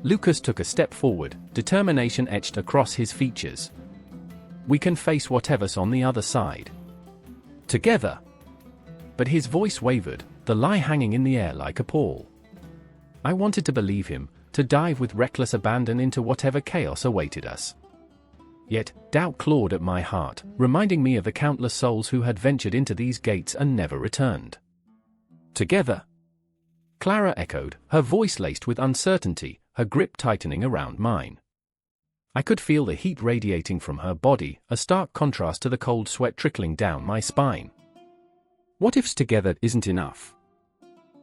Lucas took a step forward, determination etched across his features. We can face whatever's on the other side. Together. But his voice wavered, the lie hanging in the air like a pall. I wanted to believe him, to dive with reckless abandon into whatever chaos awaited us. Yet, doubt clawed at my heart, reminding me of the countless souls who had ventured into these gates and never returned. Together. Clara echoed, her voice laced with uncertainty, her grip tightening around mine. I could feel the heat radiating from her body, a stark contrast to the cold sweat trickling down my spine. What if together isn't enough?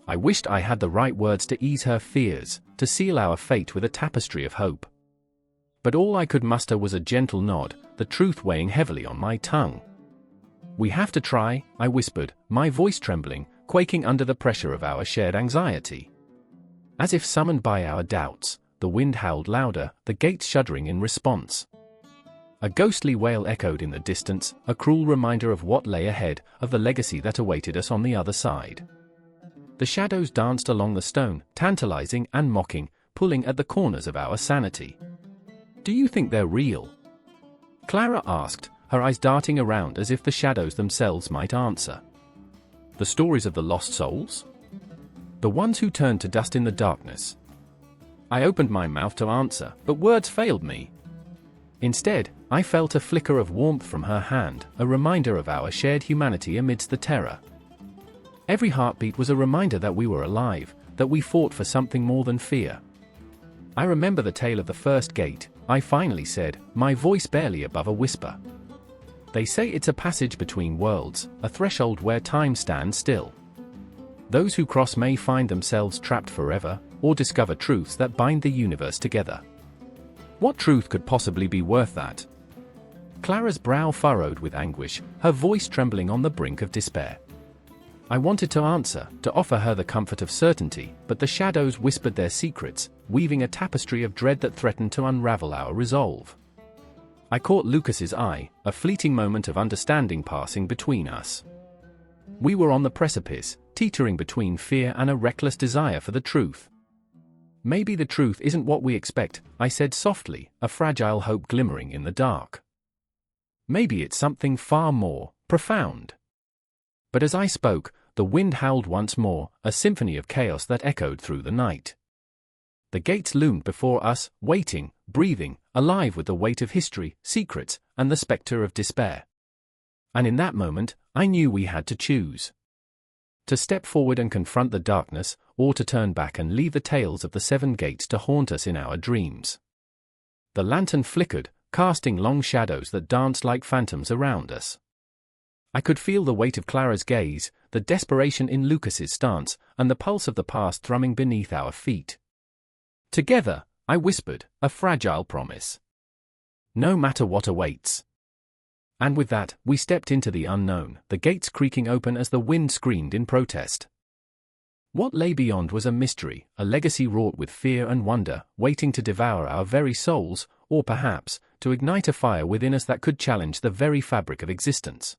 I wished I had the right words to ease her fears, to seal our fate with a tapestry of hope. But all I could muster was a gentle nod, the truth weighing heavily on my tongue. We have to try, I whispered, my voice trembling, quaking under the pressure of our shared anxiety. As if summoned by our doubts, the wind howled louder, the gates shuddering in response. A ghostly wail echoed in the distance, a cruel reminder of what lay ahead, of the legacy that awaited us on the other side. The shadows danced along the stone, tantalizing and mocking, pulling at the corners of our sanity. Do you think they're real? Clara asked, her eyes darting around as if the shadows themselves might answer. The stories of the lost souls? The ones who turned to dust in the darkness. I opened my mouth to answer, but words failed me. Instead, I felt a flicker of warmth from her hand, a reminder of our shared humanity amidst the terror. Every heartbeat was a reminder that we were alive, that we fought for something more than fear. I remember the tale of the first gate, I finally said, my voice barely above a whisper. They say it's a passage between worlds, a threshold where time stands still. Those who cross may find themselves trapped forever, or discover truths that bind the universe together. What truth could possibly be worth that? Clara's brow furrowed with anguish, her voice trembling on the brink of despair. I wanted to answer, to offer her the comfort of certainty, but the shadows whispered their secrets, weaving a tapestry of dread that threatened to unravel our resolve. I caught Lucas's eye, a fleeting moment of understanding passing between us. We were on the precipice, teetering between fear and a reckless desire for the truth. Maybe the truth isn't what we expect, I said softly, a fragile hope glimmering in the dark. Maybe it's something far more profound. But as I spoke, the wind howled once more, a symphony of chaos that echoed through the night. The gates loomed before us, waiting, breathing, alive with the weight of history, secrets, and the spectre of despair. And in that moment, I knew we had to choose. To step forward and confront the darkness, or to turn back and leave the tales of the 7 gates to haunt us in our dreams. The lantern flickered, casting long shadows that danced like phantoms around us. I could feel the weight of Clara's gaze, the desperation in Lucas's stance, and the pulse of the past thrumming beneath our feet. Together, I whispered, a fragile promise. No matter what awaits. And with that, we stepped into the unknown, the gates creaking open as the wind screamed in protest. What lay beyond was a mystery, a legacy wrought with fear and wonder, waiting to devour our very souls, or perhaps, to ignite a fire within us that could challenge the very fabric of existence.